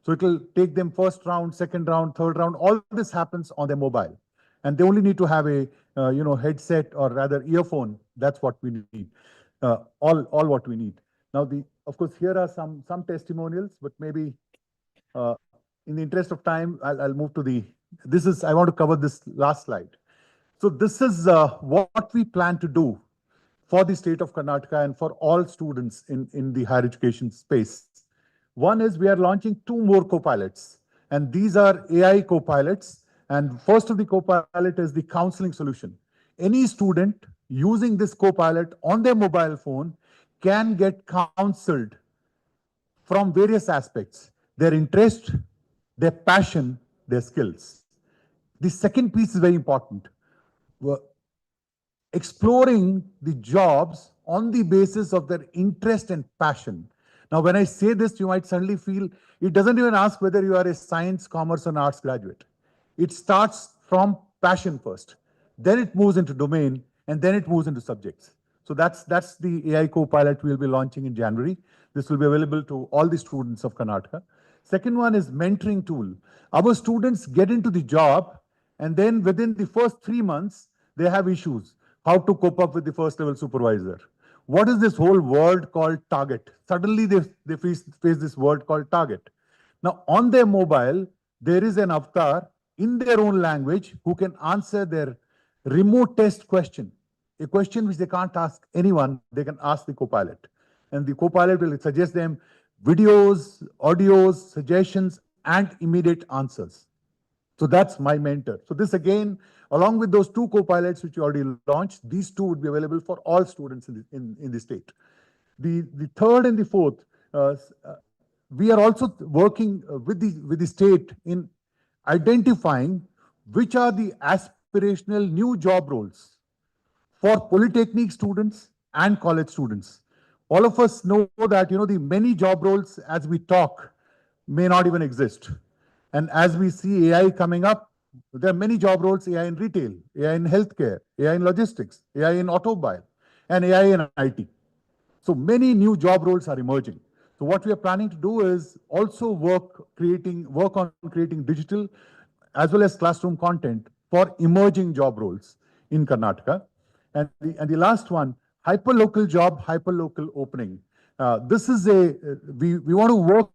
So it will take them first round, second round, third round. All this happens on their mobile. And they only need to have a headset, or rather earphone. That's what we need. All what we need. Now, of course, here are some testimonials, but maybe in the interest of time, I'll move to I want to cover this last slide. So this is what we plan to do for the state of Karnataka and for all students in the higher education space. One is we are launching 2 more co-pilots, and these are AI co-pilots. And first of the co-pilot is the counseling solution. Any student using this co-pilot on their mobile phone can get counseled from various aspects: their interest, their passion, their skills. The second piece is very important. Exploring the jobs on the basis of their interest and passion. Now, when I say this, you might suddenly feel it doesn't even ask whether you are a science, commerce, or arts graduate. It starts from passion first, then it moves into domain, and then it moves into subjects. So that's the AI co-pilot we'll be launching in January. This will be available to all the students of Karnataka. Second one is mentoring tool. Our students get into the job, and then within the first 3 months, they have issues. How to cope up with the first level supervisor. What is this whole word called target? Suddenly they face this word called target. Now on their mobile, there is an avatar in their own language who can answer their remote test question. A question which they can't ask anyone, they can ask the co-pilot. And the co-pilot will suggest them videos, audios, suggestions, and immediate answers. So that's my mentor. So this again, along with those 2 co-pilots which you already launched, these 2 would be available for all students in the state. The third and the fourth, we are also working with the state in identifying which are the aspirational new job roles for polytechnic students and college students. All of us know that, the many job roles as we talk may not even exist. And as we see AI coming up, there are many job roles: AI in retail, AI in healthcare, AI in logistics, AI in automobile, and AI in IT. So many new job roles are emerging. So what we are planning to do is also work on creating digital as well as classroom content for emerging job roles in Karnataka. And the last one, hyperlocal job, hyperlocal opening. This is we want to work,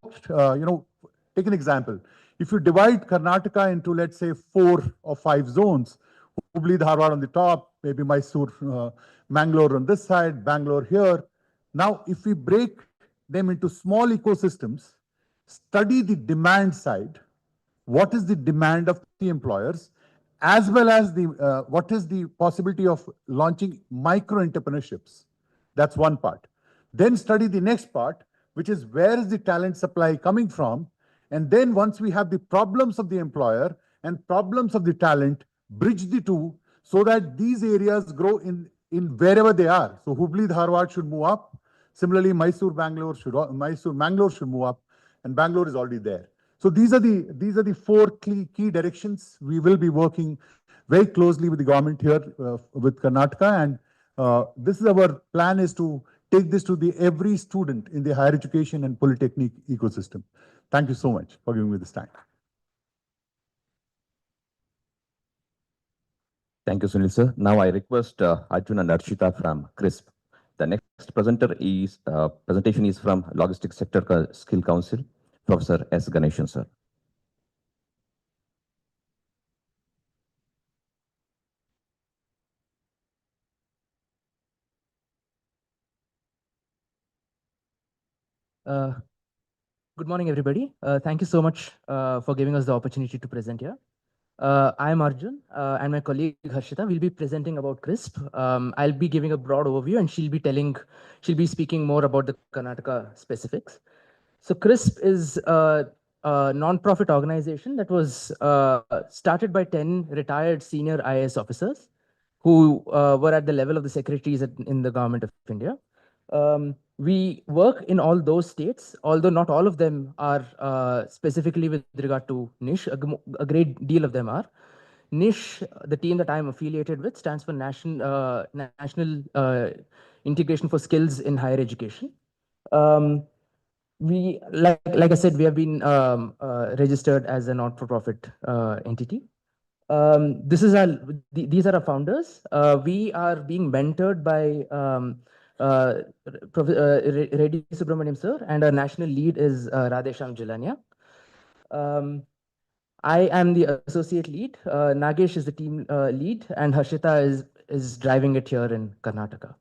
take an example. If you divide Karnataka into, let's say, 4 or 5 zones, Hubli, Dharwad on the top, maybe Mysore, Mangalore on this side, Bangalore here. Now, if we break them into small ecosystems, study the demand side, what is the demand of the employers, as well as what is the possibility of launching micro entrepreneurships. That's one part. Then study the next part, which is where is the talent supply coming from. And then once we have the problems of the employer and problems of the talent, bridge the two so that these areas grow in wherever they are. So Hubli, Dharwad should move up. Similarly, Mysore, Mangalore should move up, and Bangalore is already there. So these are the 4 key directions. We will be working very closely with the government here, with Karnataka, and this is our plan, is to take this to every student in the higher education and polytechnic ecosystem. Thank you so much for giving me this time.
Thank you, Sunil sir. Now I request Arjun and Arshita from CRISP. The next presentation is from Logistics Sector Skill Council, Professor S. Ganeshan sir.
Good morning, everybody. Thank you so much for giving us the opportunity to present here. I am Arjun, and my colleague Harshita will be presenting about CRISP. I'll be giving a broad overview, and she'll be speaking more about the Karnataka specifics. So CRISP is a non-profit organization that was started by 10 retired senior IAS officers who were at the level of the secretaries in the government of India. We work in all those states, although not all of them are specifically with regard to niche. A great deal of them are. Niche, the team that I'm affiliated with, stands for National Integration for Skills in Higher Education. We, like I said, we have been registered as a not-for-profit entity. These are our founders. We are being mentored by Reddy Subramaniam sir, and our national lead is Radhesham Jilania. I am the associate lead. Nagesh is the team lead, and Harshita is driving it here in Karnataka.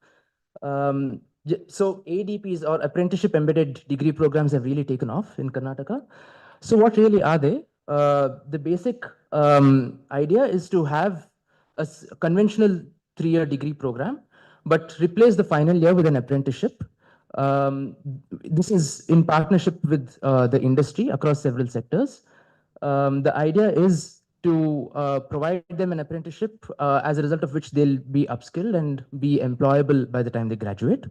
So ADPs, or apprenticeship embedded degree programs, have really taken off in Karnataka. So what really are they? The basic idea is to have a conventional 3-year degree program, but replace the final year with an apprenticeship. This is in partnership with the industry across several sectors. The idea is to provide them an apprenticeship, as a result of which they'll be upskilled and be employable by the time they graduate.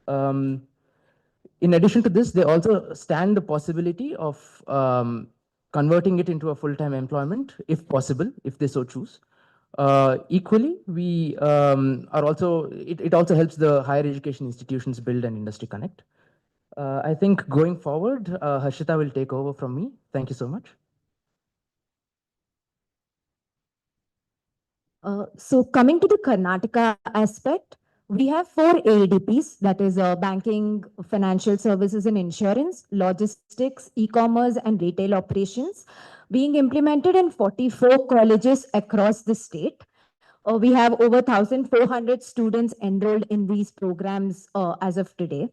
In addition to this, they also stand the possibility of converting it into a full-time employment, if possible, if they so choose. Equally, we are also, it also helps the higher education institutions build an industry connect. I think going forward, Harshita will take over from me. Thank you so much.
So coming to the Karnataka aspect, we have 4 ADPs, that is banking, financial services and insurance, logistics, e-commerce and retail operations, being implemented in 44 colleges across the state. We have over 1,400 students enrolled in these programs as of today.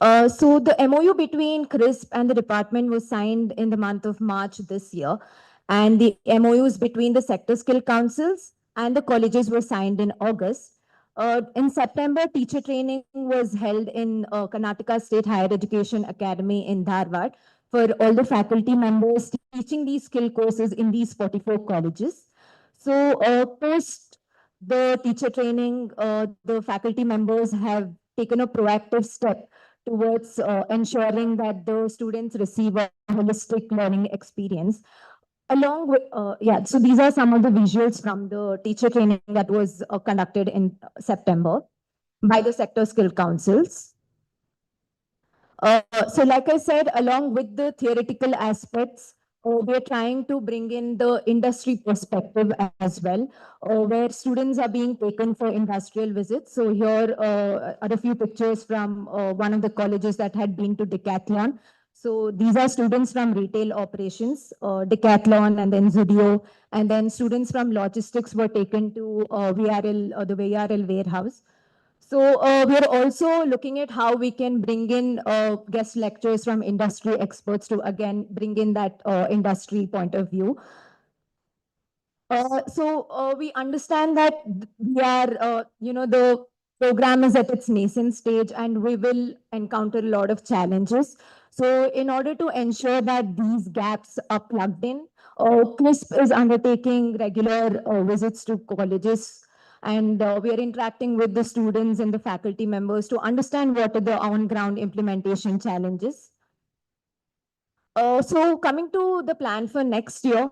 So the MoU between CRISP and the department was signed in the month of March this year, and the MoUs between the sector skill councils and the colleges were signed in August. In September, teacher training was held in Karnataka State Higher Education Academy in Dharwad for all the faculty members teaching these skill courses in these 44 colleges. So post the teacher training, the faculty members have taken a proactive step towards ensuring that the students receive a holistic learning experience. Along with, so these are some of the visuals from the teacher training that was conducted in September by the sector skill councils. So like I said, along with the theoretical aspects, we're trying to bring in the industry perspective as well, where students are being taken for industrial visits. So here are a few pictures from one of the colleges that had been to Decathlon. So these are students from retail operations, Decathlon and then Zudio, and then students from logistics were taken to the VRL warehouse. So we're also looking at how we can bring in guest lectures from industry experts to again bring in that industry point of view. So we understand that the program is at its nascent stage and we will encounter a lot of challenges. So in order to ensure that these gaps are plugged in, CRISP is undertaking regular visits to colleges, and we are interacting with the students and the faculty members to understand what are the on-ground implementation challenges. So coming to the plan for next year,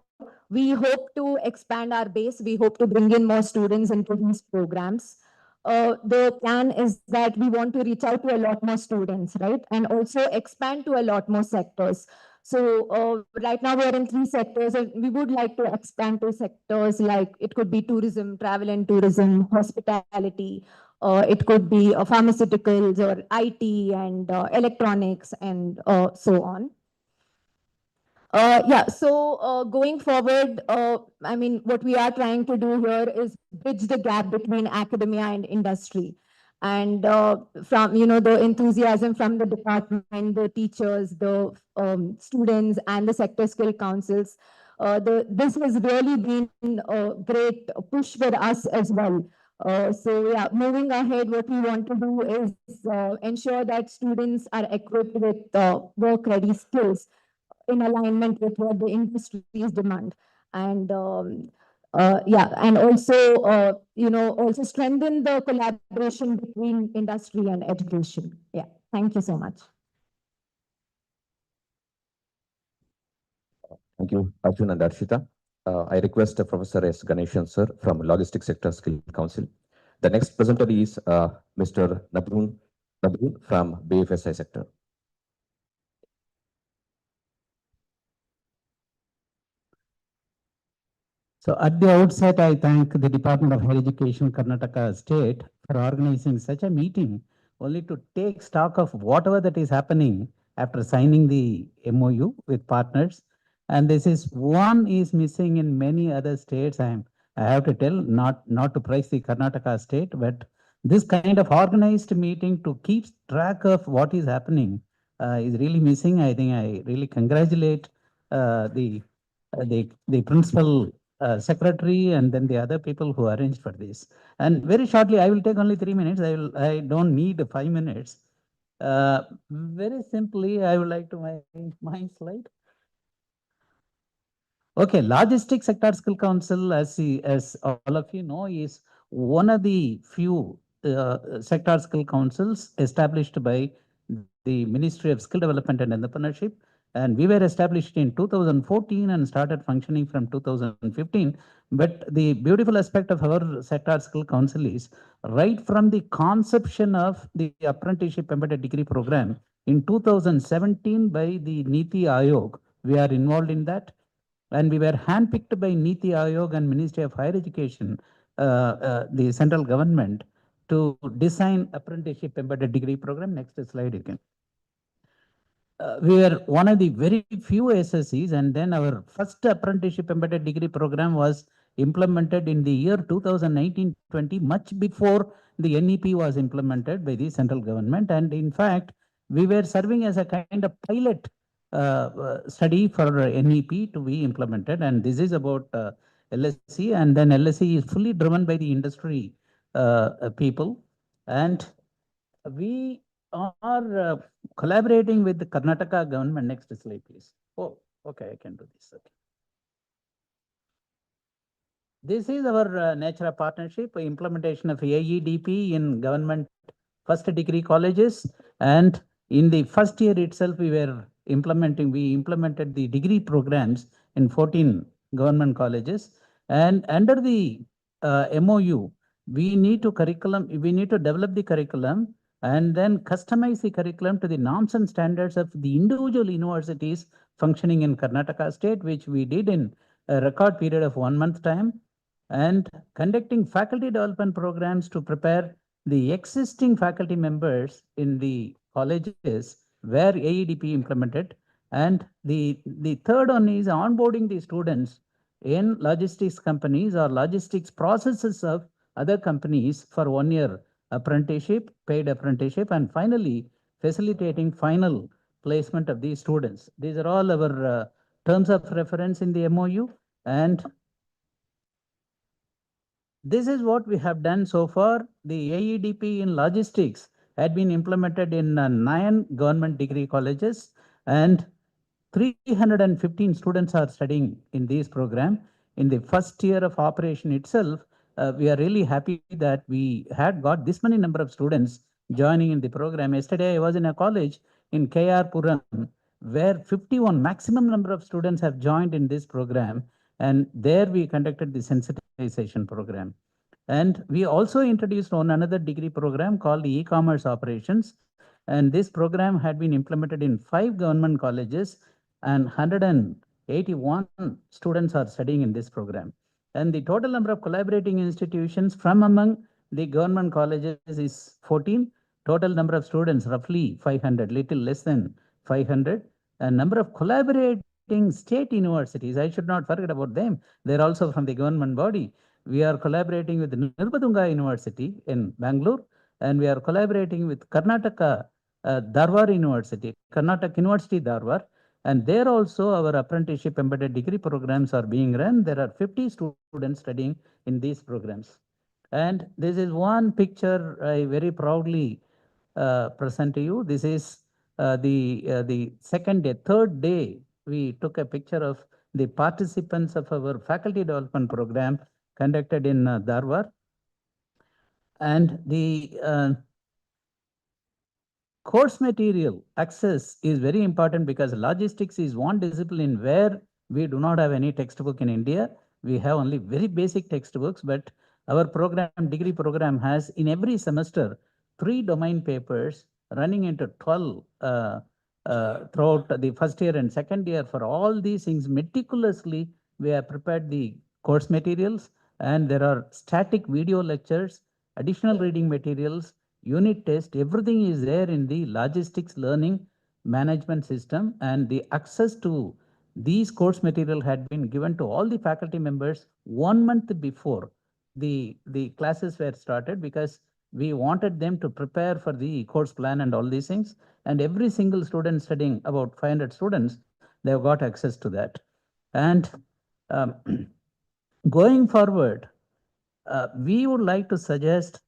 we hope to expand our base. We hope to bring in more students into these programs. The plan is that we want to reach out to a lot more students, right? And also expand to a lot more sectors. So right now we're in 3 sectors, and we would like to expand to sectors like it could be tourism, travel and tourism, hospitality. It could be pharmaceuticals or IT and electronics and so on. So going forward, I mean, what we are trying to do here is bridge the gap between academia and industry. And from, the enthusiasm from the department, the teachers, the students, and the sector skill councils, this has really been a great push for us as well. Moving ahead, what we want to do is ensure that students are equipped with work-ready skills in alignment with what the industries demand. And and also, also strengthen the collaboration between industry and education. Yeah, thank you so much.
Thank you, Arjun and Arshita. I request Professor S. Ganeshan, sir, from Logistics Sector Skill Council. The next presenter is Mr. Nabroon from BFSI sector.
So at the outset, I thank the Department of Higher Education, Karnataka State, for organizing such a meeting, only to take stock of whatever that is happening after signing the MoU with partners. And this is one is missing in many other states. I have to tell, not to praise the Karnataka state, but this kind of organized meeting to keep track of what is happening is really missing. I think I really congratulate the principal secretary and then the other people who arranged for this. And very shortly, I will take only 3 minutes. I don't need 5 minutes. Very simply, I would like to my slide. Okay, Logistics Sector Skill Council, as all of you know, is one of the few sector skill councils established by the Ministry of Skill Development and Entrepreneurship. And we were established in 2014 and started functioning from 2015. But the beautiful aspect of our sector skill council is right from the conception of the apprenticeship embedded degree program in 2017 by the Niti Aayog. We are involved in that. And we were handpicked by Niti Aayog and Ministry of Higher Education, the central government, to design apprenticeship embedded degree program. Next slide again. We were one of the very few SSCs, and then our first apprenticeship embedded degree program was implemented in the year 2019-20, much before the NEP was implemented by the central government. And in fact, we were serving as a kind of pilot study for NEP to be implemented. And this is about LSC, and then LSC is fully driven by the industry people. And we are collaborating with the Karnataka government. Next slide, please. Oh, okay, I can do this. Okay. This is our nature of partnership, implementation of AEDP in government first degree colleges. And in the first year itself, we implemented the degree programs in 14 government colleges. And under the MoU, we need to develop the curriculum and then customize the curriculum to the norms and standards of the individual universities functioning in Karnataka state, which we did in a record period of 1 month time, and conducting faculty development programs to prepare the existing faculty members in the colleges where AEDP implemented. And the third one is onboarding the students in logistics companies or logistics processes of other companies for 1 year apprenticeship, paid apprenticeship, and finally facilitating final placement of these students. These are all our terms of reference in the MoU, and this is what we have done so far. The AEDP in logistics had been implemented in 9 government degree colleges, and 315 students are studying in this program. In the first year of operation itself, we are really happy that we had got this many number of students joining in the program. Yesterday, I was in a college in KR Puram, where 51 maximum number of students have joined in this program. And there we conducted the sensitization program. And we also introduced another degree program called the e-commerce operations. And this program had been implemented in 5 government colleges, and 181 students are studying in this program. And the total number of collaborating institutions from among the government colleges is 14. Total number of students roughly 500, little less than 500. And number of collaborating state universities, I should not forget about them. They're also from the government body. We are collaborating with Nirbatunga University in Bangalore, and we are collaborating with Karnataka Dharwar University, Karnataka University Dharwar, and there also our apprenticeship embedded degree programs are being run. There are 50 students studying in these programs. And this is one picture I very proudly present to you. This is the third day, we took a picture of the participants of our faculty development program conducted in Dharwar. And the course material access is very important because logistics is one discipline where we do not have any textbook in India. We have only very basic textbooks, but our degree program has in every semester 3 domain papers running into 12 throughout the first year and second year. For all these things, meticulously, we have prepared the course materials, and there are static video lectures, additional reading materials, unit test, everything is there in the logistics learning management system. And the access to these course material had been given to all the faculty members 1 month before the classes were started, because we wanted them to prepare for the course plan and all these things. And every single student studying, about 500 students, they have got access to that. And going forward, we would like to suggest,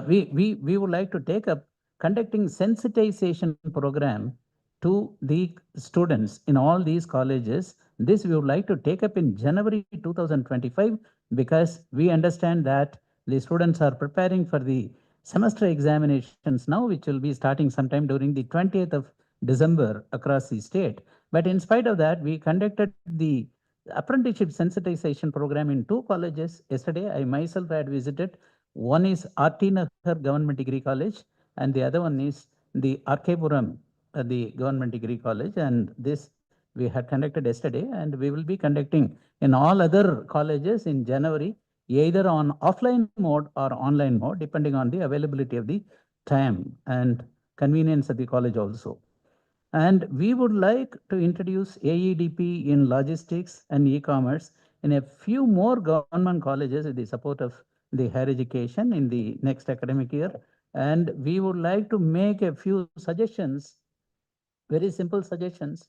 we would like to take up conducting sensitization program to the students in all these colleges. This we would like to take up in January 2025, because we understand that the students are preparing for the semester examinations now, which will be starting sometime during the 20th of December across the state. But in spite of that, we conducted the apprenticeship sensitization program in 2 colleges. Yesterday, I myself had visited. One is RT Nagar Government Degree College, and the other one is the RK Puram, the Government Degree College. And this we had conducted yesterday, and we will be conducting in all other colleges in January, either on offline mode or online mode, depending on the availability of the time and convenience of the college also. And we would like to introduce AEDP in logistics and e-commerce in a few more government colleges with the support of the higher education in the next academic year. And we would like to make a few suggestions, very simple suggestions.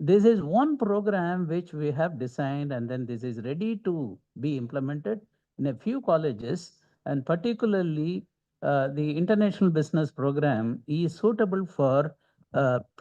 This is one program which we have designed, and then this is ready to be implemented in a few colleges, and particularly the international business program is suitable for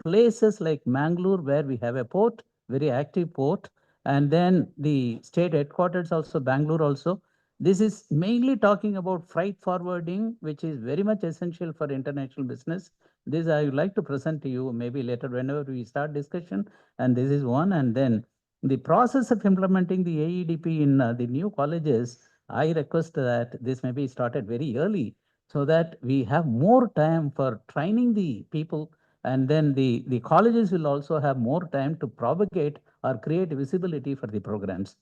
places like Mangalore, where we have a port, very active port, And then the state headquarters also, Bangalore also. This is mainly talking about freight forwarding, which is very much essential for international business. This I would like to present to you maybe later whenever we start discussion. And this is one. And then the process of implementing the AEDP in the new colleges, I request that this may be started very early so that we have more time for training the people. And then the colleges will also have more time to propagate or create visibility for the programs.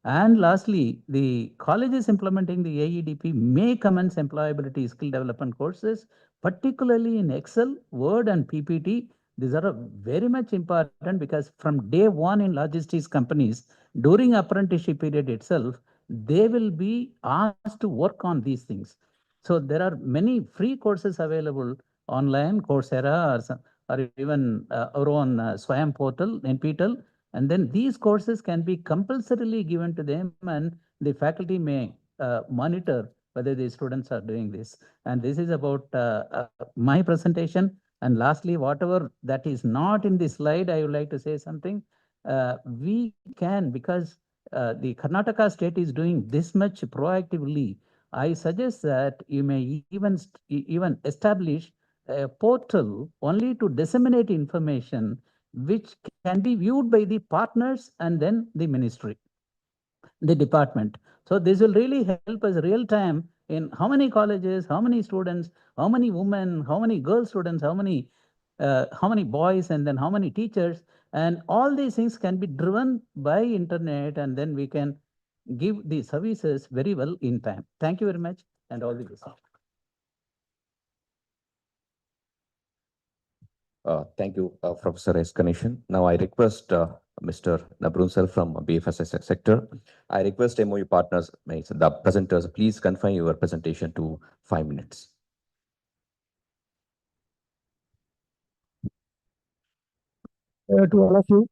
And lastly, the colleges implementing the AEDP may commence employability skill development courses, particularly in Excel, Word, and PPT. These are very much important because from day one in logistics companies, during apprenticeship period itself, they will be asked to work on these things. So there are many free courses available online, Coursera, or even our own Swayam portal, NPTEL. And then these courses can be compulsorily given to them, and the faculty may monitor whether the students are doing this. And this is about my presentation. And lastly, whatever that is not in this slide, I would like to say something. We can, because the Karnataka state is doing this much proactively, I suggest that you may even establish a portal only to disseminate information which can be viewed by the partners and then the ministry, the department. So this will really help us real time in how many colleges, how many students, how many women, how many girl students, how many boys, and then how many teachers. And all these things can be driven by internet, and then we can give the services very well in time. Thank you very much, and all the best.
Thank you, Professor S. Ganeshan. Now I request Mr. Nabrun sir from BFSI sector. I request MoU partners, the presenters, please confine your presentation to 5 minutes.
To all of you,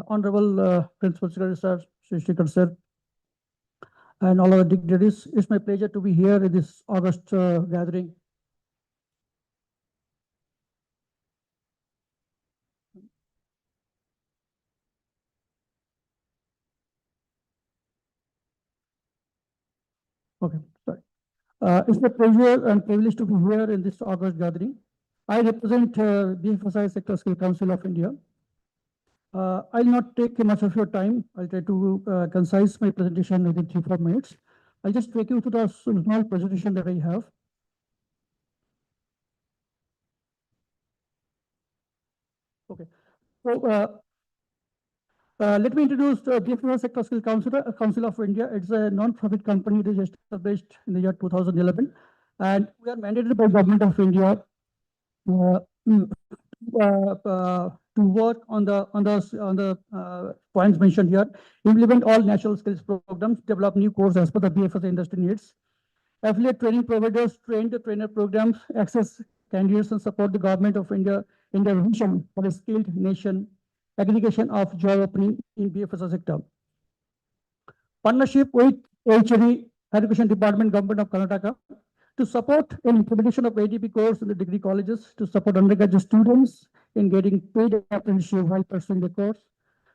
Honorable Principal Secretary Sir, Sri Srikhar sir, and all our dignitaries, it's my pleasure to be here in this August gathering. Okay, sorry. It's a pleasure and privilege to be here in this August gathering. I represent BFSI Sector Skill Council of India. I'll not take much of your time. I'll try to concise my presentation within 3-4 minutes. I'll just take you through the small presentation that I have. Okay. So let me introduce the BFSI Sector Skill Council of India. It's a non-profit company that is established in the year 2011, and we are mandated by Government of India to work on the points mentioned here, implement all national skills programs, develop new courses as per the BFSI industry needs, affiliate training providers, train the trainer programs, access candidates, and support the Government of India in their vision for a skilled nation, aggregation of job opening in BFSI sector. Partnership with HED, Education Department, Government of Karnataka, to support an implementation of ADP course in the degree colleges, to support undergraduate students in getting paid apprenticeship while pursuing the course,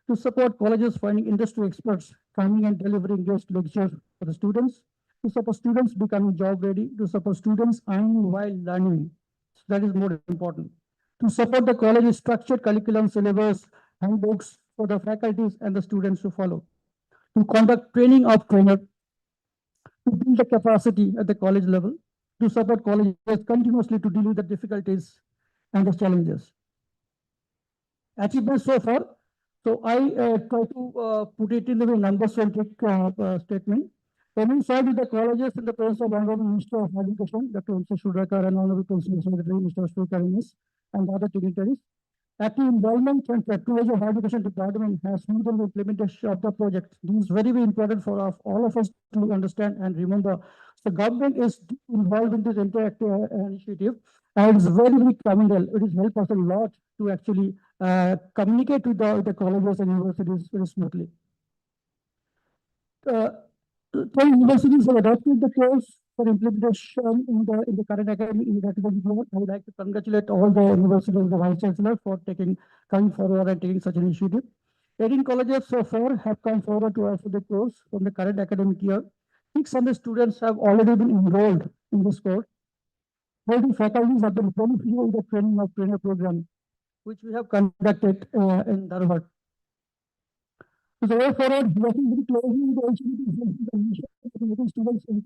to support colleges finding industry experts coming and delivering guest lectures for the students, to support students becoming job ready, to support students earning while learning. So that is more important. To support the college's structured curriculum syllabus, handbooks for the faculties and the students to follow. To conduct training of trainers, to build the capacity at the college level, to support colleges continuously to deal with the difficulties and the challenges. Achievements so far. So I try to put it in the number-centric statement. Coming side with the colleges in the presence of Honorable Minister of Education, Dr. M. Sudhakar, and Honorable Principal Secretary, Mr. Srikarinis, and other dignitaries. Active involvement and technology of education department has smoothed the implementation of the project. This is very, very important for all of us to understand and remember. The government is involved in this entire initiative, and it's very, very commendable. It has helped us a lot to actually communicate with the colleges and universities very smoothly. 12 universities have adopted the course for implementation in the current academic year. I would like to congratulate all the universities and the vice chancellor for coming forward and taking such an initiative. 18 colleges so far have come forward to offer the course from the current academic year. 600 students have already been enrolled in this course. 30 faculties have been benefited with the training of trainer program, which we have conducted in Dharwad. So the way forward, working very closely with the institute of students in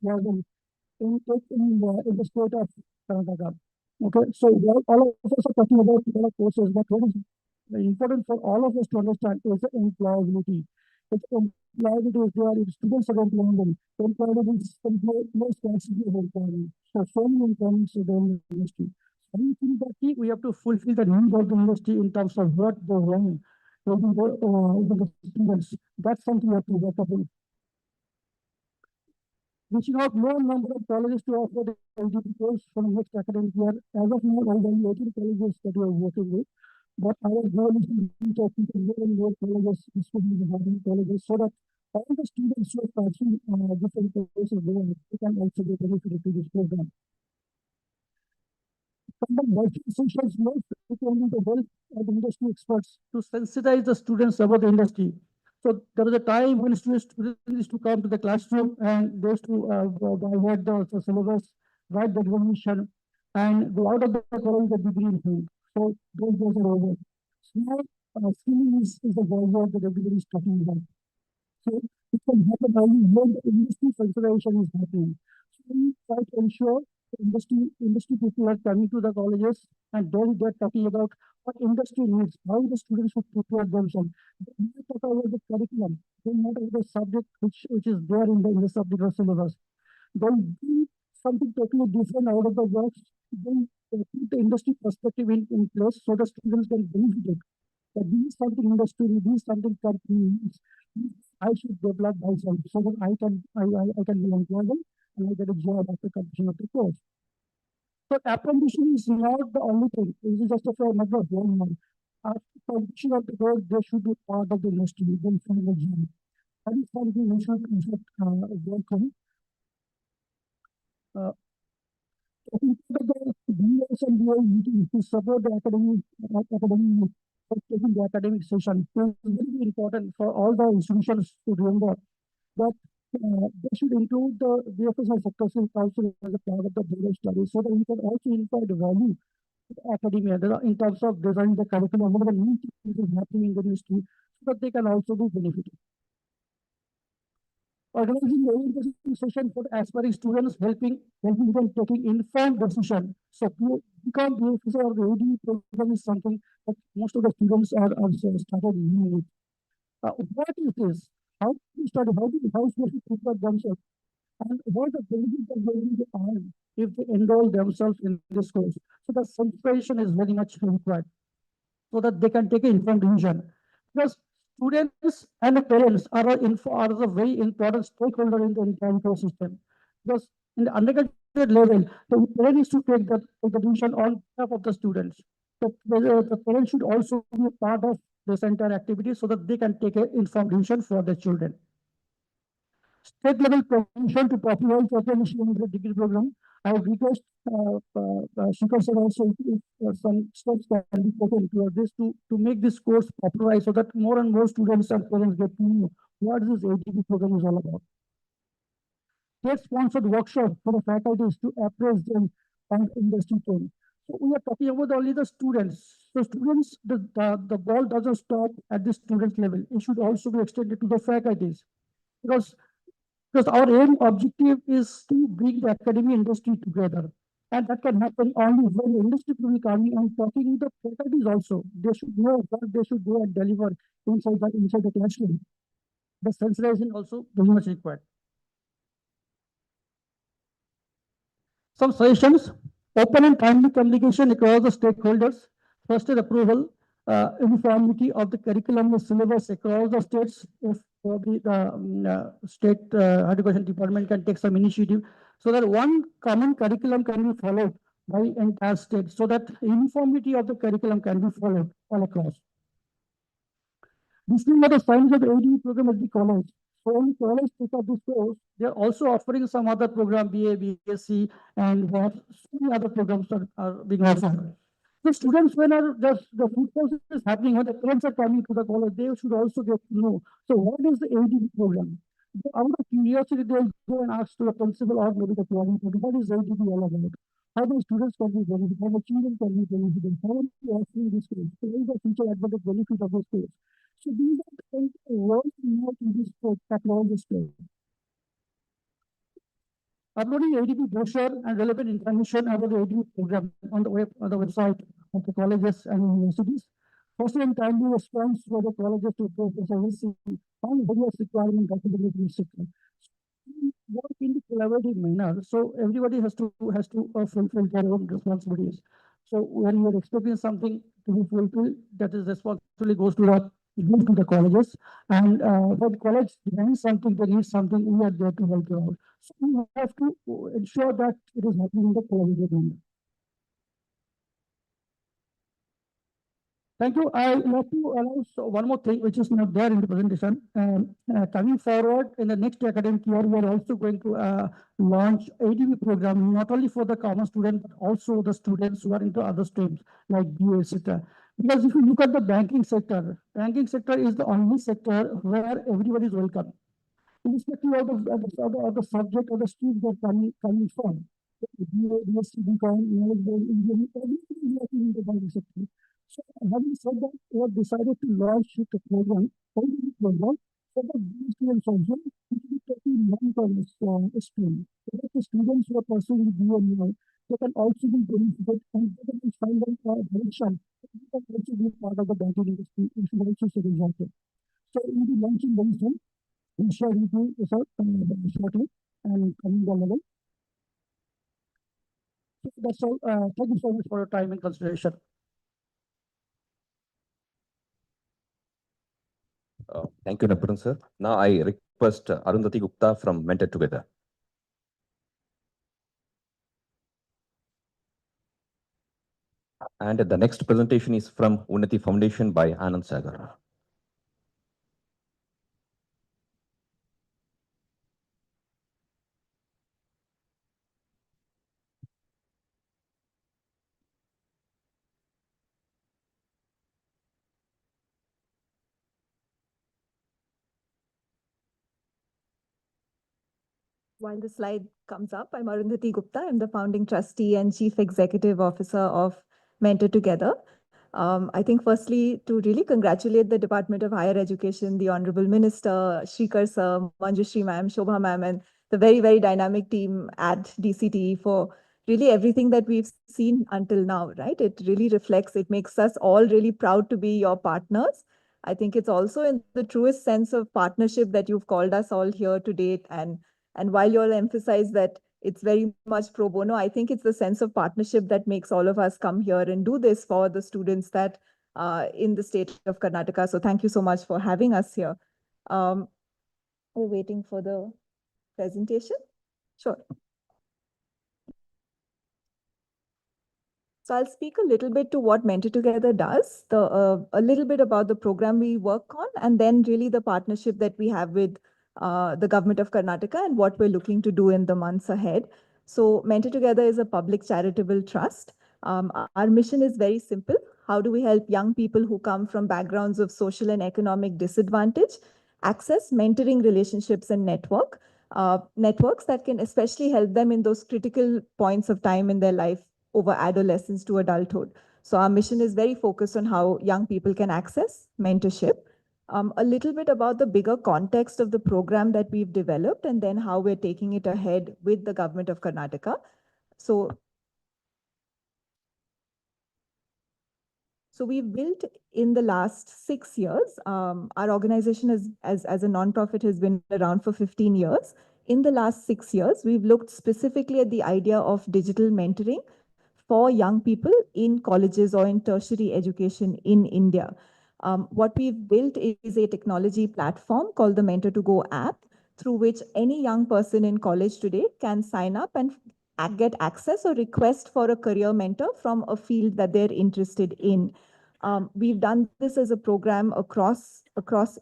the state of Karnataka. Okay, so all of us are talking about the courses, but what is important for all of us to understand is the employability. If employability is there, if students are employable, employability is more scarcity of employment. So many employments are there in the industry. So we think that we have to fulfill the need of the industry in terms of what they want. The students. That's something we have to work upon. Reaching out more number of colleges to offer the LGP course from next academic year. As of now, already 18 colleges that we are working with. But our goal is to reach out to more and more colleges, especially the colleges, so that all the students who are pursuing different courses they can also get benefited to this program. From the virtual sessions, it will be the help of industry experts to sensitize the students about the industry. So there is a time when students used to come to the classroom and those to write the syllabus, write the examination, and go out of the college with a degree in hand. So those days are over. So now skilling is the word that everybody is talking about. So it can happen only when the industry sensitization is happening. So we try to ensure industry people are coming to the colleges and then they're talking about what industry needs, how the students should prepare themselves. They not talk about the curriculum, they not about the subject which is there in the subject or syllabus. Then do something totally different out of the box, then put the industry perspective in place so the students can benefit it. That this is something industry, this is something company needs. I should develop myself so that I can be employable and I get a job after completion of the course. So apprenticeship is not the only thing. It is just a matter of one. After completion of the course, they should be part of the industry. Then find a job. That is something we should work on. Talking about the BS and BI meeting to support the academic taking the academic session. So it's very important for all the institutions to remember that they should include the BFSI sector council as a part of the broader study so that we can also impart value to academia in terms of designing the curriculum, what are the new things is happening in the industry, so that they can also be benefited. Organizing the orientation session for aspiring students, helping them taking informed decision. So because BFSI or the AD program is something that most of the students are started new with. What is this? How to study? How should they prepare themselves? And what the benefits are going to earn if they enroll themselves in this course? So the sensitization is very much required so that they can take an informed decision. Because students and the parents are a very important stakeholder in the entire ecosystem. Because in the undergraduate level, the parent is to take the decision on behalf of the students. The parents should also be a part of this entire activity so that they can take an informed decision for their children. State level promotion to popularize apprenticeship in the degree program. I would request Shikhar sir also if some steps can be taken toward this to make this course popularized so that more and more students and parents get to know what this ADP program is all about. State-sponsored workshop for the faculties to appraise them on industry training. So we are talking about only the students. So students, the ball doesn't stop at the student level. It should also be extended to the faculties. Because our aim objective is to bring the academic industry together. And that can happen only when the industry will come and talking with the faculties also. They should know what they should do and deliver inside the classroom. The sensitization also very much required. Some suggestions: open and timely communication across the stakeholders, trusted approval, uniformity of the curriculum and syllabus across the states. If probably the state education department can take some initiative so that one common curriculum can be followed by entire state, so that uniformity of the curriculum can be followed all across. This is what the science of the ADE program at the college. So when college take up this course, they are also offering some other program, BA, BSc, and what so many other programs are being offered. The students, when the food process is happening, when the parents are coming to the college, they should also get to know. So what is the ADB program? Out of curiosity, they'll go and ask to the principal or maybe the coordinator, what is ADB all about? How the students can be benefited, how the children can be benefited, how are we offering this course? So what is the future advantage benefit of this course? So these are the things that work more in this technology space. Uploading ADB brochure and relevant information about the ADB program on the website of the colleges and universities. First and timely response for the colleges to servicing on various requirements of the education sector. Work in the collaborative manner, so everybody has to fulfill their own responsibilities. So when you are expecting something to be fulfilled, that is responsibility goes to the colleges, and for the college demands something, they need something, we are there to help you out. So we have to ensure that it is happening in the collaborative manner. Thank you. I would like to announce one more thing, which is not there in the presentation. Coming forward in the next academic year, we are also going to launch ADB program, not only for the common student, but also the students who are into other streams like BA, etc. Because if you look at the banking sector is the only sector where everybody is welcome, irrespective of the subject or the stream they're coming from. BA, BSc, BCom, engineering, everything is working in the banking sector. So having said that, we have decided to launch the program, for the students also, which will be taking non-commerce stream. So that the students who are pursuing BA now, they can also be benefited and they can find them direction. They can also be part of the banking industry, if you also say example. So we will be launching very soon. We'll share with you shortly and coming down level. So that's all. Thank you so much for your time and consideration.
Thank you, Napuran sir. Now I request Arundhati Gupta from Mentor Together. And the next presentation is from Unnati Foundation by Anand Sagar.
While the slide comes up, I'm Arundhati Gupta. I'm the founding trustee and chief executive officer of Mentor Together. I think firstly, to really congratulate the Department of Higher Education, the Honorable Minister, Shrikar sir, Manjushri ma'am, Shobha ma'am, and the very, very dynamic team at DCTE for really everything that we've seen until now, right? It really reflects, it makes us all really proud to be your partners. I think it's also in the truest sense of partnership that you've called us all here to date. And while you all emphasize that it's very much pro bono, I think it's the sense of partnership that makes all of us come here and do this for the students that in the state of Karnataka. So thank you so much for having us here. We're waiting for the presentation. Sure. So I'll speak a little bit to what Mentor Together does, a little bit about the program we work on, and then really the partnership that we have with the government of Karnataka and what we're looking to do in the months ahead. So Mentor Together is a public charitable trust. Our mission is very simple. How do we help young people who come from backgrounds of social and economic disadvantage access mentoring relationships and networks that can especially help them in those critical points of time in their life over adolescence to adulthood. So our mission is very focused on how young people can access mentorship. A little bit about the bigger context of the program that we've developed and then how we're taking it ahead with the government of Karnataka. So we've built in the last 6 years. Our organization as a nonprofit has been around for 15 years. In the last 6 years, we've looked specifically at the idea of digital mentoring for young people in colleges or in tertiary education in India. What we've built is a technology platform called the Mentor to Go app, through which any young person in college today can sign up and get access or request for a career mentor from a field that they're interested in. We've done this as a program across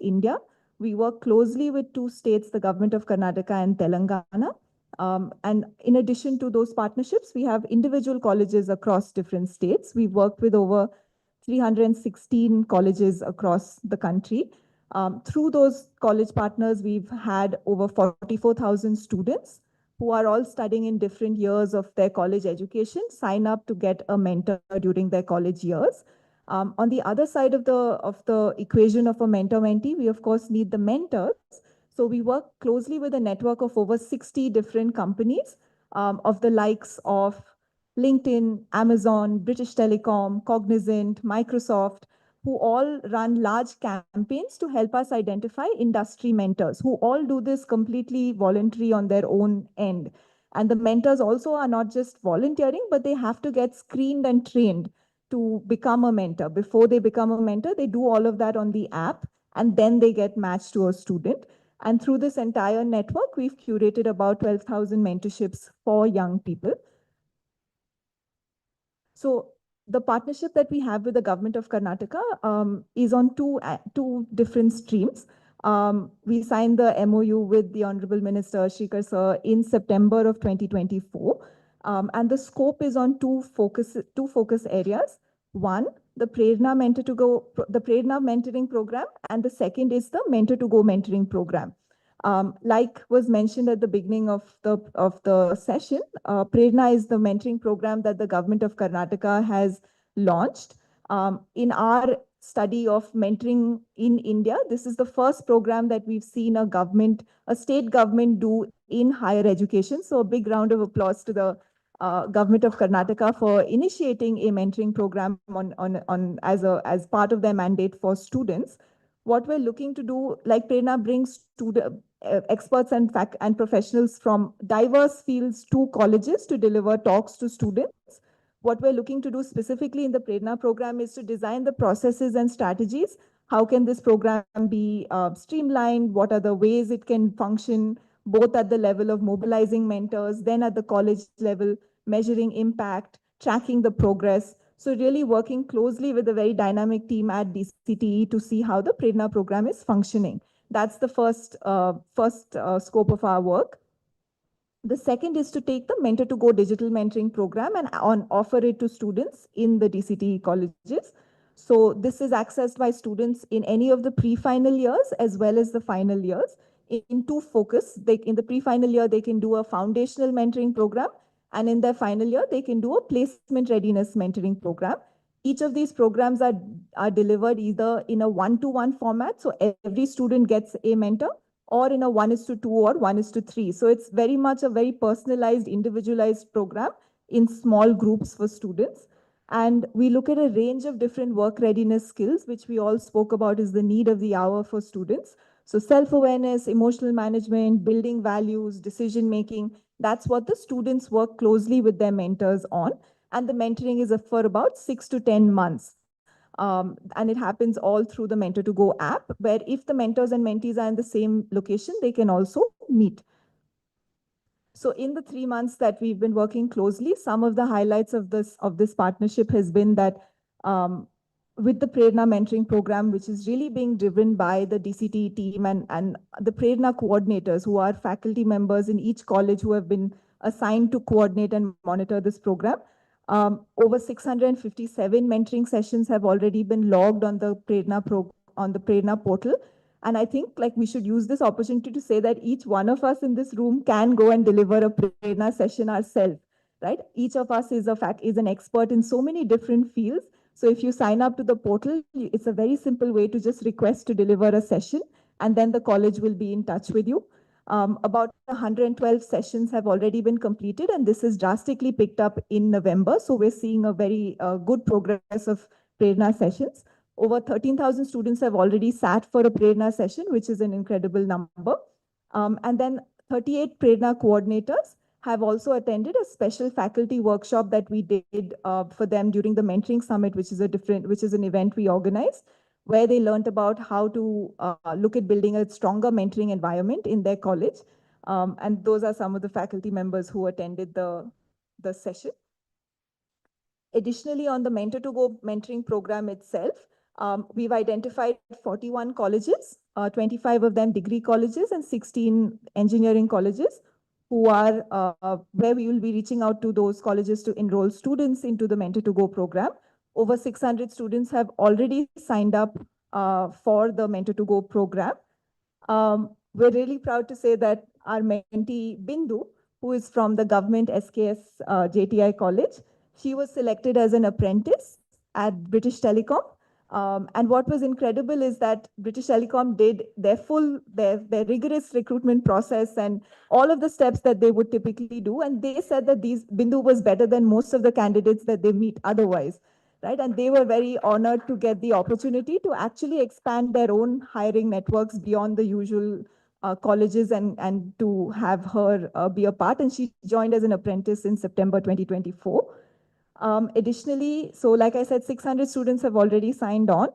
India. We work closely with 2 states, the government of Karnataka and Telangana. And in addition to those partnerships, we have individual colleges across different states. We've worked with over 316 colleges across the country. Through those college partners, we've had over 44,000 students who are all studying in different years of their college education, sign up to get a mentor during their college years. On the other side of the equation of a mentor-mentee, we of course need the mentors. So we work closely with a network of over 60 different companies of the likes of LinkedIn, Amazon, British Telecom, Cognizant, Microsoft, who all run large campaigns to help us identify industry mentors, who all do this completely voluntary on their own end. And the mentors also are not just volunteering, but they have to get screened and trained to become a mentor. Before they become a mentor, they do all of that on the app, and then they get matched to a student. And through this entire network, we've curated about 12,000 mentorships for young people. So the partnership that we have with the government of Karnataka is on two different streams. We signed the MoU with the Honorable Minister Shikar Sir in September of 2024. And the scope is on two focus areas. One, the Prerna mentoring program, and the second is the Mentor to Go mentoring program. Like was mentioned at the beginning of the session, Prerna is the mentoring program that the government of Karnataka has launched. In our study of mentoring in India, this is the first program that we've seen a state government do in higher education. So a big round of applause to the government of Karnataka for initiating a mentoring program as part of their mandate for students. What we're looking to do, like Prerna brings experts and professionals from diverse fields to colleges to deliver talks to students. What we're looking to do specifically in the Prerna program is to design the processes and strategies. How can this program be streamlined? What are the ways it can function, both at the level of mobilizing mentors, then at the college level, measuring impact, tracking the progress. So really working closely with a very dynamic team at DCTE to see how the Prerna program is functioning. That's the first scope of our work. The second is to take the Mentor to Go digital mentoring program and offer it to students in the DCTE colleges. So this is accessed by students in any of the pre-final years as well as the final years. In two focus, in the pre-final year, they can do a foundational mentoring program, and in their final year, they can do a placement readiness mentoring program. Each of these programs are delivered either in a one-to-one format, so every student gets a mentor, or in a 1:2 or 1:3. So it's very much a very personalized, individualized program in small groups for students. And we look at a range of different work readiness skills, which we all spoke about is the need of the hour for students. So self-awareness, emotional management, building values, decision-making, that's what the students work closely with their mentors on. And the mentoring is for about 6 to 10 months. And it happens all through the Mentor to Go app, where if the mentors and mentees are in the same location, they can also meet. So in the 3 months that we've been working closely, some of the highlights of this partnership has been that with the Prerna mentoring program, which is really being driven by the DCT team and the Prerna coordinators who are faculty members in each college who have been assigned to coordinate and monitor this program. Over 657 mentoring sessions have already been logged on the Prerna portal. And I think we should use this opportunity to say that each one of us in this room can go and deliver a Prerna session ourselves, right? Each of us is an expert in so many different fields. So if you sign up to the portal, it's a very simple way to just request to deliver a session, and then the college will be in touch with you. About 112 sessions have already been completed, and this is drastically picked up in November. So we're seeing a very good progress of Prerna sessions. Over 13,000 students have already sat for a Prerna session, which is an incredible number. And then 38 Prerna coordinators have also attended a special faculty workshop that we did for them during the Mentoring Summit, which is an event we organized, where they learned about how to look at building a stronger mentoring environment in their college. And those are some of the faculty members who attended the session. Additionally, on the Mentor to Go mentoring program itself, we've identified 41 colleges, 25 of them degree colleges and 16 engineering colleges, where we will be reaching out to those colleges to enroll students into the Mentor to Go program. Over 600 students have already signed up for the Mentor to Go program. We're really proud to say that our mentee Bindu, who is from the government SKS JTI college, she was selected as an apprentice at British Telecom. And what was incredible is that British Telecom did their rigorous recruitment process and all of the steps that they would typically do. And they said that Bindu was better than most of the candidates that they meet otherwise. Right? And they were very honored to get the opportunity to actually expand their own hiring networks beyond the usual colleges and to have her be a part. And she joined as an apprentice in September 2024. Additionally, so like I said, 600 students have already signed on.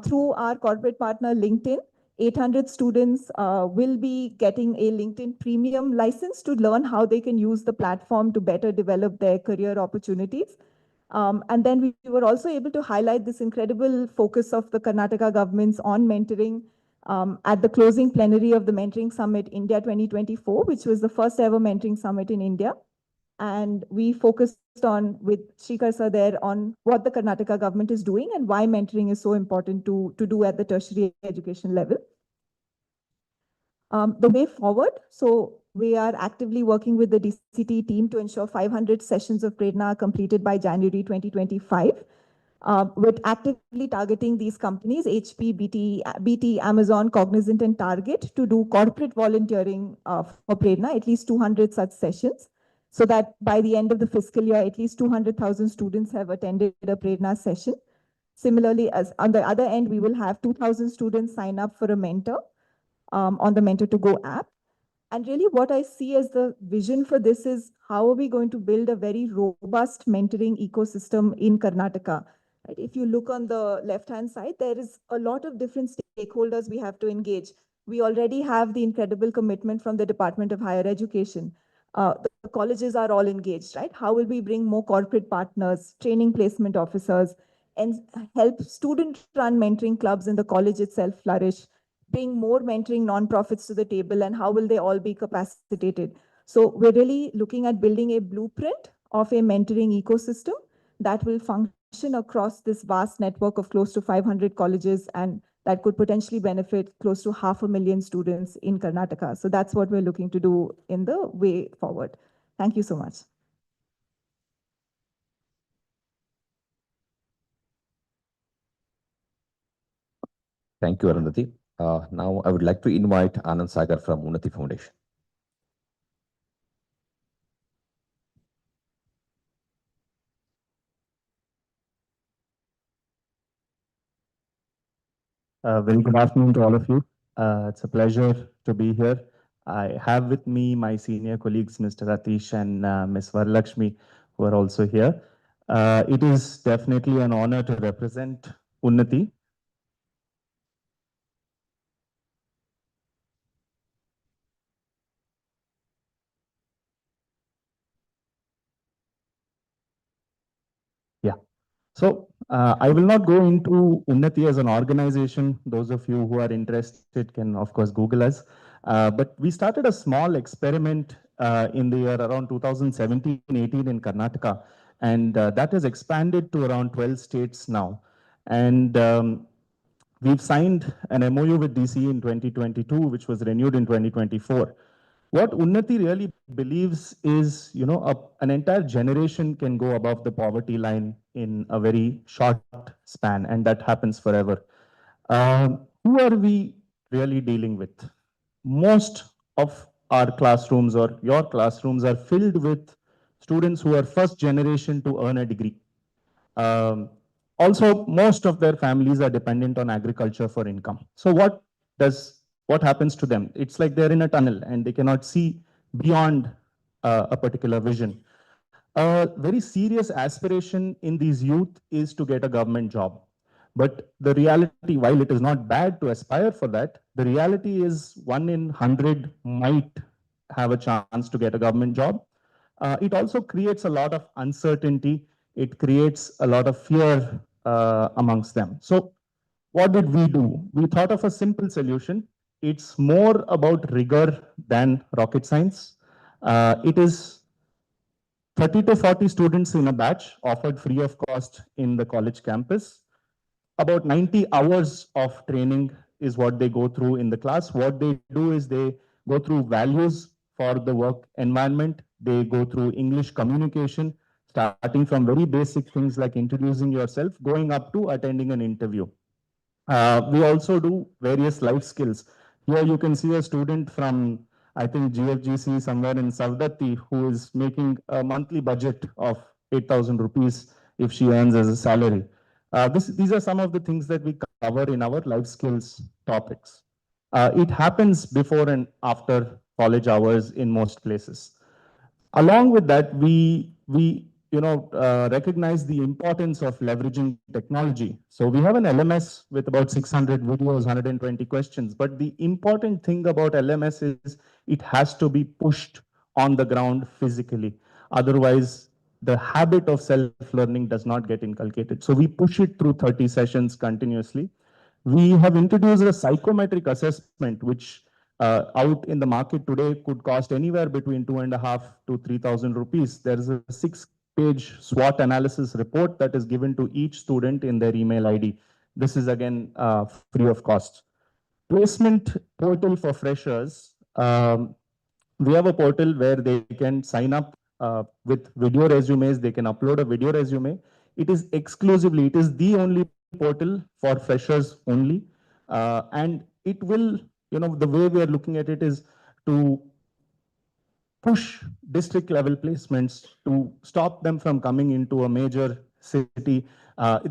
Through our corporate partner LinkedIn, 800 students will be getting a LinkedIn premium license to learn how they can use the platform to better develop their career opportunities. And then we were also able to highlight this incredible focus of the Karnataka governments on mentoring at the closing plenary of the Mentoring Summit India 2024, which was the first ever mentoring summit in India. And we focused on, with Shrikar sir there, on what the Karnataka government is doing and why mentoring is so important to do at the tertiary education level. The way forward, so we are actively working with the DCT team to ensure 500 sessions of Prerna are completed by January 2025. With actively targeting these companies, HP, BT, Amazon, Cognizant, and Target, to do corporate volunteering for Prerna, at least 200 such sessions, so that by the end of the fiscal year, at least 200,000 students have attended a Prerna session. Similarly, as on the other end, we will have 2,000 students sign up for a mentor on the Mentor to Go app. And really what I see as the vision for this is how are we going to build a very robust mentoring ecosystem in Karnataka. Right? If you look on the left-hand side, there is a lot of different stakeholders we have to engage. We already have the incredible commitment from the Department of Higher Education. The colleges are all engaged, right? How will we bring more corporate partners, training placement officers, and help student-run mentoring clubs in the college itself flourish? Bring more mentoring nonprofits to the table, and how will they all be capacitated? So we're really looking at building a blueprint of a mentoring ecosystem that will function across this vast network of close to 500 colleges, and that could potentially benefit close to 500,000 students in Karnataka. So that's what we're looking to do in the way forward. Thank you so much.
Thank you, Arundhati. Now I would like to invite Anand Sagar from Unnati Foundation.
Very good afternoon to all of you. It's a pleasure to be here. I have with me my senior colleagues, Mr. Atish and Ms. Varalakshmi, who are also here. It is definitely an honor to represent Unnati. Yeah. So I will not go into Unnati as an organization. Those of you who are interested can, of course, Google us. But we started a small experiment in the year around 2017-18 in Karnataka, and that has expanded to around 12 states now. And we've signed an MoU with DCE in 2022, which was renewed in 2024. What Unnati really believes is, an entire generation can go above the poverty line in a very short span, and that happens forever. Who are we really dealing with? Most of our classrooms or your classrooms are filled with students who are first generation to earn a degree. Also, most of their families are dependent on agriculture for income. So what happens to them? It's like they're in a tunnel and they cannot see beyond a particular vision. A very serious aspiration in these youth is to get a government job. But the reality, while it is not bad to aspire for that, the reality is 1 in 100 might have a chance to get a government job. It also creates a lot of uncertainty. It creates a lot of fear amongst them. So what did we do? We thought of a simple solution. It's more about rigor than rocket science. It is 30 to 40 students in a batch offered free of cost in the college campus. About 90 hours of training is what they go through in the class. What they do is they go through values for the work environment. They go through English communication, starting from very basic things like introducing yourself, going up to attending an interview. We also do various life skills. Here you can see a student from, I think, GFGC somewhere in Savdatti, who is making a monthly budget of 8,000 rupees if she earns as a salary. These are some of the things that we cover in our life skills topics. It happens before and after college hours in most places. Along with that, we recognize the importance of leveraging technology. So we have an LMS with about 600 videos, 120 questions. But the important thing about LMS is it has to be pushed on the ground physically. Otherwise, the habit of self-learning does not get inculcated. So we push it through 30 sessions continuously. We have introduced a psychometric assessment, which out in the market today could cost anywhere between 2,500 to 3,000 rupees. There is a 6-page SWOT analysis report that is given to each student in their email ID. This is again free of cost. Placement portal for freshers. We have a portal where they can sign up with video resumes. They can upload a video resume. It is exclusively, it is the only portal for freshers only. And it will, the way we are looking at it is to push district level placements to stop them from coming into a major city.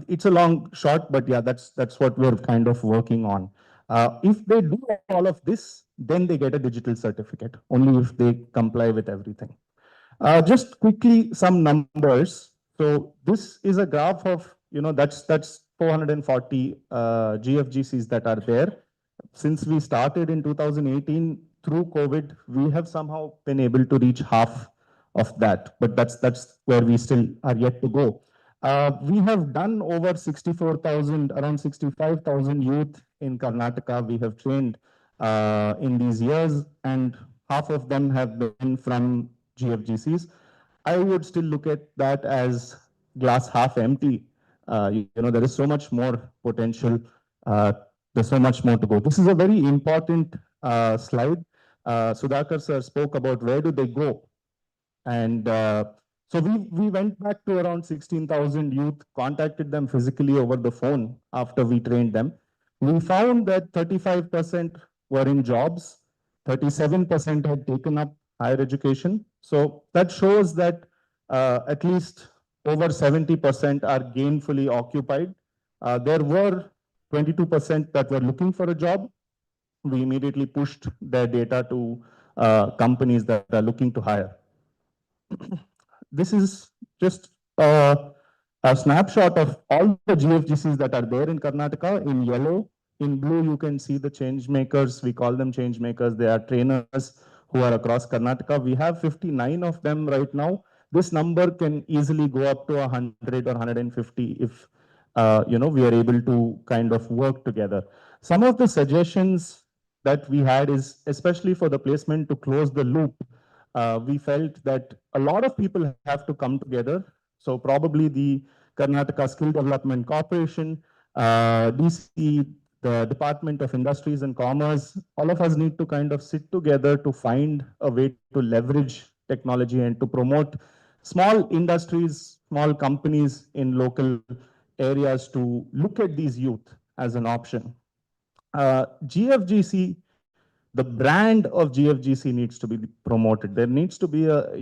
It's a long shot, but yeah, that's what we're kind of working on. If they do all of this, then they get a digital certificate, only if they comply with everything. Just quickly, some numbers. So this is a graph of, that's 440 GFGCs that are there. Since we started in 2018, through COVID, we have somehow been able to reach half of that, but that's where we still are yet to go. We have done over 64,000, around 65,000 youth in Karnataka. We have trained in these years, and half of them have been from GFGCs. I would still look at that as glass half empty. There is so much more potential. There's so much more to go. This is a very important slide. Sudhakar sir spoke about where do they go. And so we went back to around 16,000 youth, contacted them physically over the phone after we trained them. We found that 35% were in jobs, 37% had taken up higher education. So that shows that at least over 70% are gainfully occupied. There were 22% that were looking for a job. We immediately pushed their data to companies that are looking to hire. This is just a snapshot of all the GFGCs that are there in Karnataka. In yellow, in blue, you can see the change makers. We call them change makers. They are trainers who are across Karnataka. We have 59 of them right now. This number can easily go up to 100 or 150 if we are able to kind of work together. Some of the suggestions that we had is, especially for the placement, to close the loop. We felt that a lot of people have to come together. So probably the Karnataka Skill Development Corporation, DCE, the Department of Industries and Commerce, all of us need to kind of sit together to find a way to leverage technology and to promote small industries, small companies in local areas to look at these youth as an option. GFGC, the brand of GFGC needs to be promoted. There needs to be a,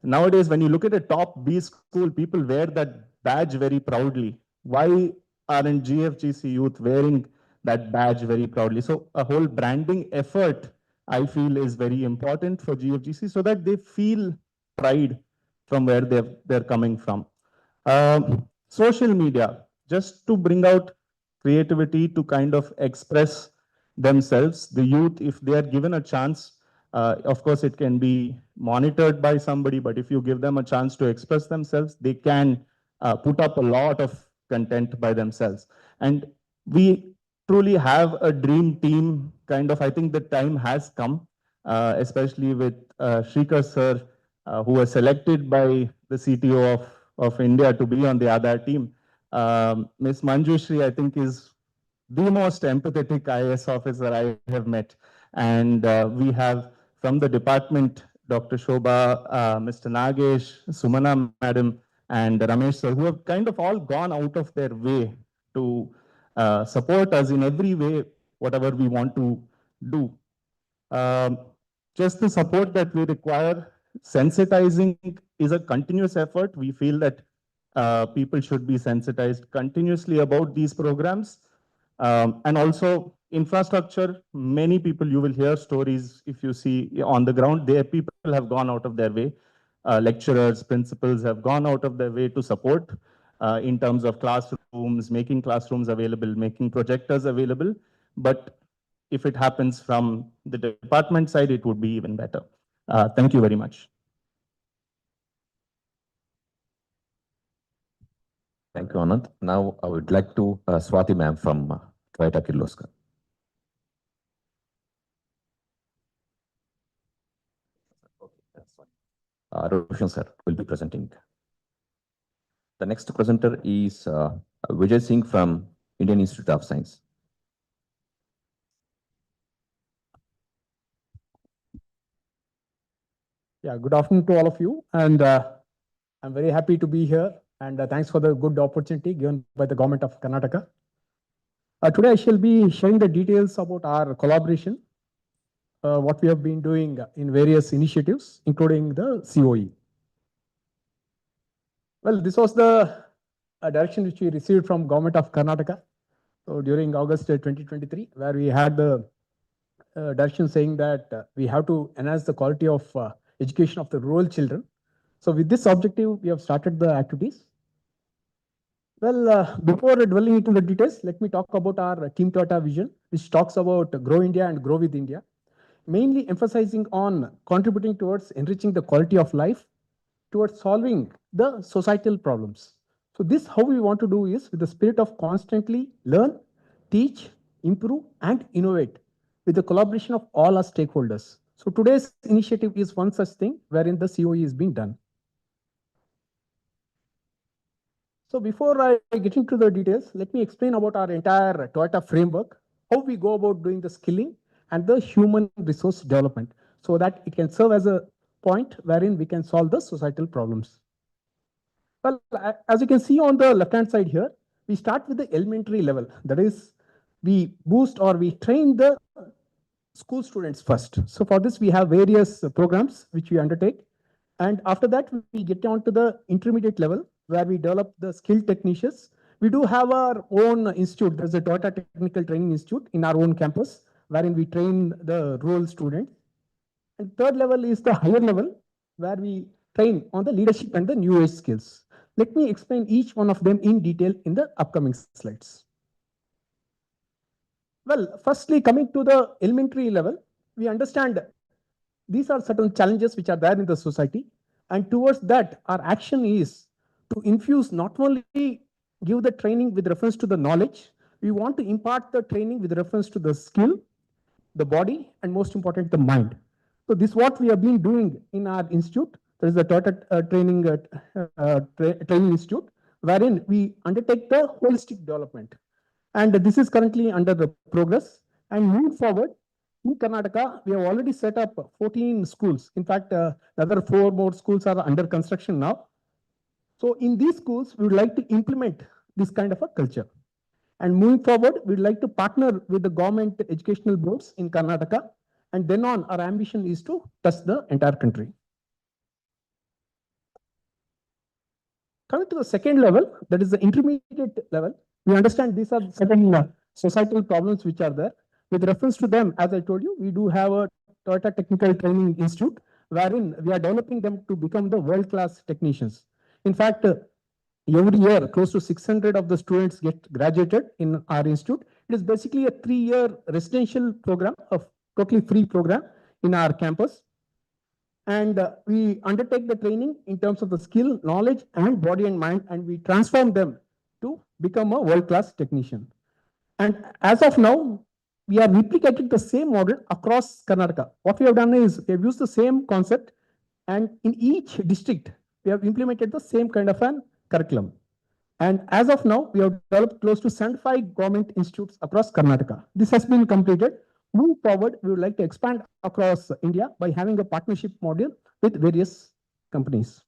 nowadays when you look at a top B school, people wear that badge very proudly. Why aren't GFGC youth wearing that badge very proudly? So a whole branding effort, I feel, is very important for GFGC so that they feel pride from where they're coming from. Social media, just to bring out creativity to kind of express themselves. The youth, if they are given a chance, of course, it can be monitored by somebody, but if you give them a chance to express themselves, they can put up a lot of content by themselves. And we truly have a dream team kind of, I think the time has come. especially with Shrikar sir, who was selected by the CTO of India to be on the Aadhaar team. Ms. Manjushri, I think, is the most empathetic IAS officer I have met. And we have from the department, Dr. Shobha, Mr. Nagesh, Sumana madam, and Ramesh sir, who have kind of all gone out of their way to support us in every way, whatever we want to do. Just the support that we require, sensitizing is a continuous effort. We feel that people should be sensitized continuously about these programs. And also infrastructure, many people, you will hear stories if you see on the ground, there people have gone out of their way. Lecturers, principals have gone out of their way to support in terms of classrooms, making classrooms available, making projectors available. But if it happens from the department side, it would be even better. Thank you very much.
Thank you, Anand. Now I would like to Swati ma'am from Toyota Kirloskar. Okay, that's fine. Roshan sir will be presenting. The next presenter is Vijayi Singh from Indian Institute of Science.
Yeah, good afternoon to all of you. And I'm very happy to be here. And thanks for the good opportunity given by the government of Karnataka. Today, I shall be sharing the details about our collaboration, what we have been doing in various initiatives, including the COE. Well, this was the direction which we received from government of Karnataka. So during August 2023, where we had the direction saying that we have to enhance the quality of education of the rural children. So with this objective, we have started the activities. Well, before dwelling into the details, let me talk about our Team Toyota vision, which talks about Grow India and Grow with India, mainly emphasizing on contributing towards enriching the quality of life, towards solving the societal problems. So this, how we want to do is with the spirit of constantly learn, teach, improve, and innovate with the collaboration of all our stakeholders. So today's initiative is one such thing wherein the COE is being done. So before I get into the details, let me explain about our entire Toyota framework, how we go about doing the skilling and the human resource development so that it can serve as a point wherein we can solve the societal problems. Well, as you can see on the left-hand side here, we start with the elementary level. That is, we boost or we train the school students first. So for this, we have various programs which we undertake. And after that, we get on to the intermediate level where we develop the skilled technicians. We do have our own institute. There's a Toyota Technical Training Institute in our own campus, wherein we train the rural students. And third level is the higher level, where we train on the leadership and the new age skills. Let me explain each one of them in detail in the upcoming slides. Well, firstly, coming to the elementary level, we understand these are certain challenges which are there in the society. And towards that, our action is to infuse not only give the training with reference to the knowledge, we want to impart the training with reference to the skill, the body, and most important, the mind. So this is what we have been doing in our institute. There is the Toyota Training Institute, wherein we undertake the holistic development. And this is currently under the progress. And moving forward, in Karnataka, we have already set up 14 schools. In fact, the other 4 more schools are under construction now. So in these schools, we would like to implement this kind of a culture. And moving forward, we'd like to partner with the government educational boards in Karnataka. And then on, our ambition is to touch the entire country. Coming to the second level, that is the intermediate level, we understand these are certain societal problems which are there. With reference to them, as I told you, we do have a Toyota Technical Training Institute, wherein we are developing them to become the world-class technicians. In fact, every year, close to 600 of the students get graduated in our institute. It is basically a 3-year residential program, a totally free program in our campus. And we undertake the training in terms of the skill, knowledge, and body and mind, and we transform them to become a world-class technician. And as of now, we are replicating the same model across Karnataka. What we have done is we have used the same concept, and in each district, we have implemented the same kind of an curriculum. And as of now, we have developed close to 75 government institutes across Karnataka. This has been completed. Moving forward, we would like to expand across India by having a partnership model with various companies.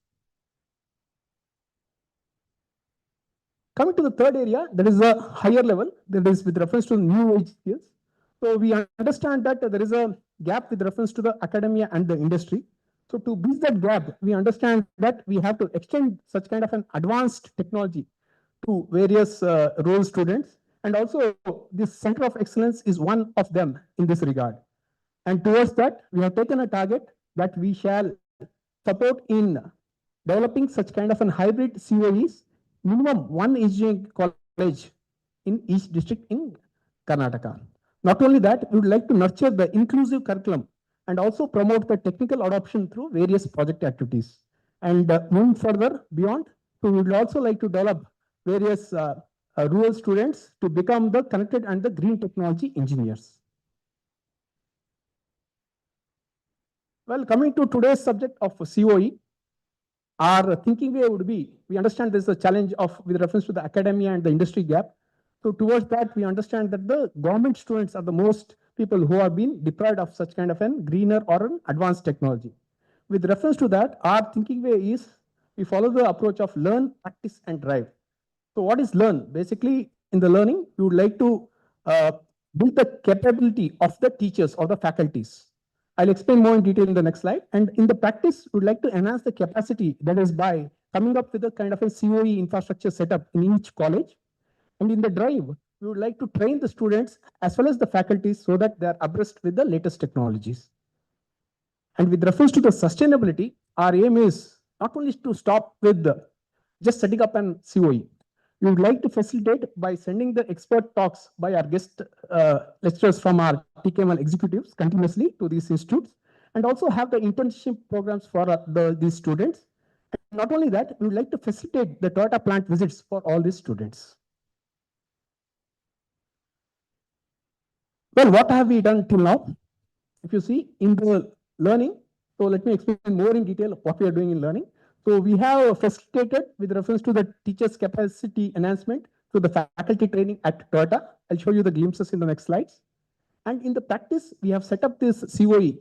Coming to the third area, that is a higher level, that is with reference to new age skills. So we understand that there is a gap with reference to the academia and the industry. So to bridge that gap, we understand that we have to extend such kind of an advanced technology to various role students. And also this center of excellence is one of them in this regard. And towards that, we have taken a target that we shall support in developing such kind of an hybrid COEs, minimum one engineering college in each district in Karnataka. Not only that, we would like to nurture the inclusive curriculum and also promote the technical adoption through various project activities. And moving further beyond, we would also like to develop various rural students to become the connected and the green technology engineers. Well, coming to today's subject of COE, our thinking way would be, we understand there's a challenge of with reference to the academia and the industry gap. So towards that, we understand that the government students are the most people who have been deprived of such kind of an greener or an advanced technology. With reference to that, our thinking way is we follow the approach of learn, practice, and drive. So what is learn? Basically, in the learning, we would like to build the capability of the teachers or the faculties. I'll explain more in detail in the next slide. And in the practice, we would like to enhance the capacity, that is by coming up with a kind of a COE infrastructure setup in each college. And in the drive, we would like to train the students as well as the faculties so that they are abreast with the latest technologies. And with reference to the sustainability, our aim is not only to stop with just setting up an COE. We would like to facilitate by sending the expert talks by our guest lecturers from our TKML executives continuously to these institutes, and also have the internship programs for these students. And not only that, we would like to facilitate the Toyota plant visits for all these students. Well, what have we done till now? If you see in the learning, so let me explain more in detail what we are doing in learning. So we have facilitated with reference to the teachers' capacity enhancement through the faculty training at Toyota. I'll show you the glimpses in the next slides. And in the practice, we have set up this COE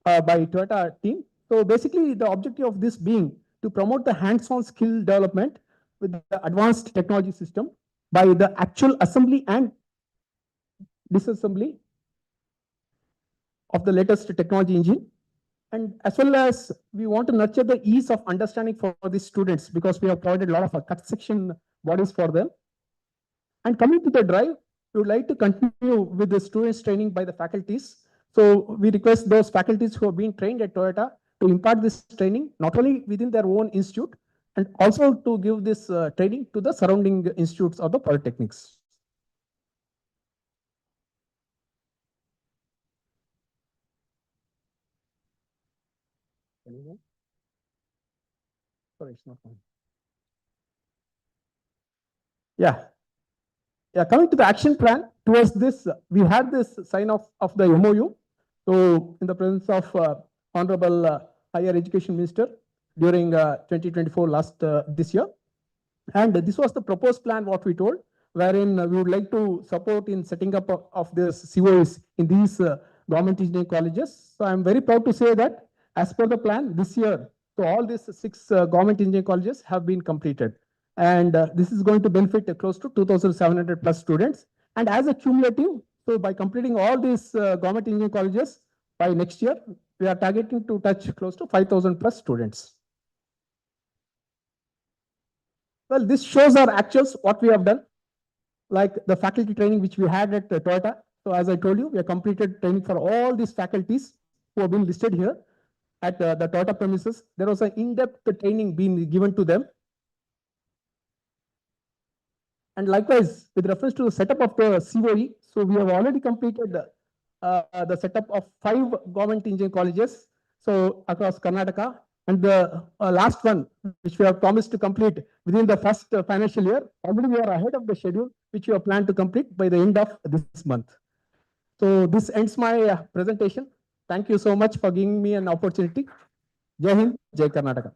by Toyota team. So basically, the objective of this being to promote the hands-on skill development with the advanced technology system by the actual assembly and disassembly of the latest technology engine. And as well as we want to nurture the ease of understanding for these students because we have provided a lot of cut section bodies for them. And coming to the drive, we would like to continue with the students training by the faculties. So we request those faculties who have been trained at Toyota to impart this training, not only within their own institute, and also to give this training to the surrounding institutes or the polytechnics. Sorry, it's not fine. Yeah. Coming to the action plan, towards this, we had this sign off of the MoU. So in the presence of Honorable Higher Education Minister during 2024 this year. And this was the proposed plan, what we told, wherein we would like to support in setting up of this COEs in these government engineering colleges. So I'm very proud to say that as per the plan this year, so all these 6 government engineering colleges have been completed. And this is going to benefit close to 2,700 plus students. And as a cumulative, so by completing all these government engineering colleges by next year, we are targeting to touch close to 5,000 plus students. Well, this shows our actuals, what we have done, like the faculty training which we had at Toyota. So as I told you, we have completed training for all these faculties who have been listed here at the Toyota premises. There was an in-depth training being given to them. And likewise, with reference to the setup of the COE, so we have already completed the setup of 5 government engineering colleges, so across Karnataka. And the last one, which we have promised to complete within the first financial year, already we are ahead of the schedule, which we have planned to complete by the end of this month. So this ends my presentation. Thank you so much for giving me an opportunity. Jai Hind, Jai Karnataka.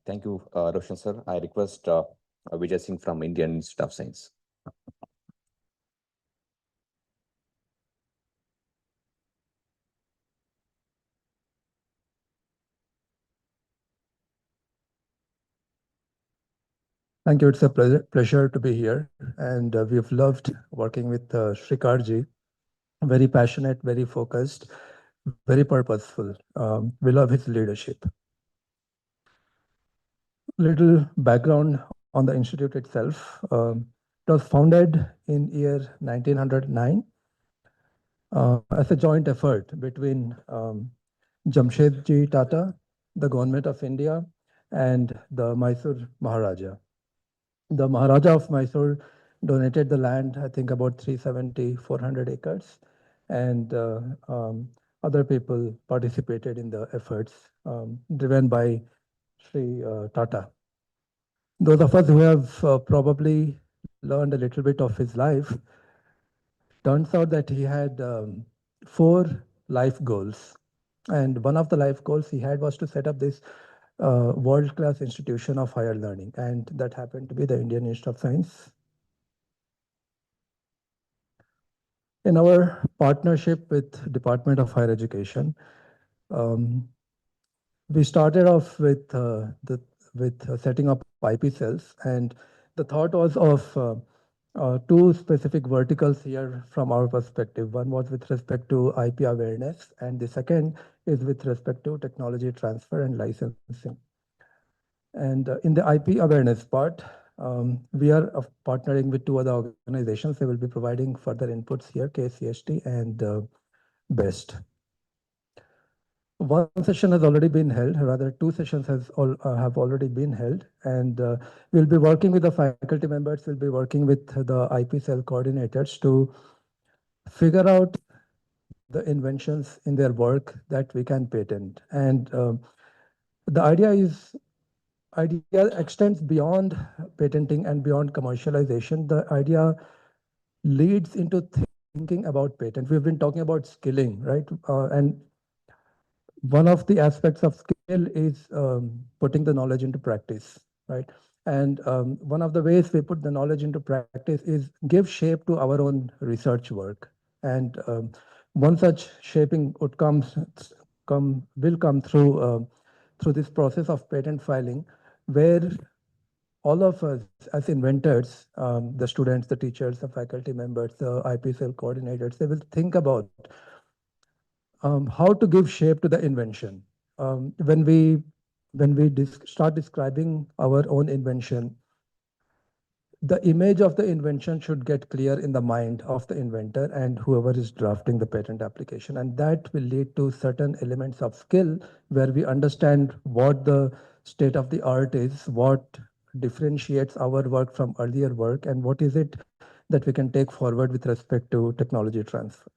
Thank you, Roshan sir. I request Vijay Singh from Indian Institute of Science.
Thank you. It's a pleasure to be here. And we've loved working with Srikarji. Very passionate, very focused, very purposeful. We love his leadership. Little background on the institute itself. It was founded in year 1909 as a joint effort between Jamshedji Tata, the government of India, and the Mysore Maharaja. The Maharaja of Mysore donated the land, I think about 370, 400 acres, and other people participated in the efforts driven by Sri Tata. Those of us who have probably learned a little bit of his life, turns out that he had 4 life goals. And one of the life goals he had was to set up this world-class institution of higher learning. And that happened to be the Indian Institute of Science. In our partnership with Department of Higher Education, we started off with setting up IP cells, and the thought was of 2 specific verticals here from our perspective. One was with respect to IP awareness, and the second is with respect to technology transfer and licensing. And in the IP awareness part, we are partnering with 2 other organizations. They will be providing further inputs here, KSHEC and BEST. One session has already been held, rather 2 sessions have already been held, and we'll be working with the faculty members, we'll be working with the IP cell coordinators to figure out the inventions in their work that we can patent. And the idea extends beyond patenting and beyond commercialization. The idea leads into thinking about patent. We've been talking about skilling, right? And one of the aspects of skill is putting the knowledge into practice, right? And one of the ways we put the knowledge into practice is give shape to our own research work. And one such shaping would will come through this process of patent filing, where all of us as inventors, the students, the teachers, the faculty members, the IP cell coordinators, they will think about how to give shape to the invention. When we start describing our own invention, the image of the invention should get clear in the mind of the inventor and whoever is drafting the patent application. And that will lead to certain elements of skill where we understand what the state of the art is, what differentiates our work from earlier work, and what is it that we can take forward with respect to technology transfer.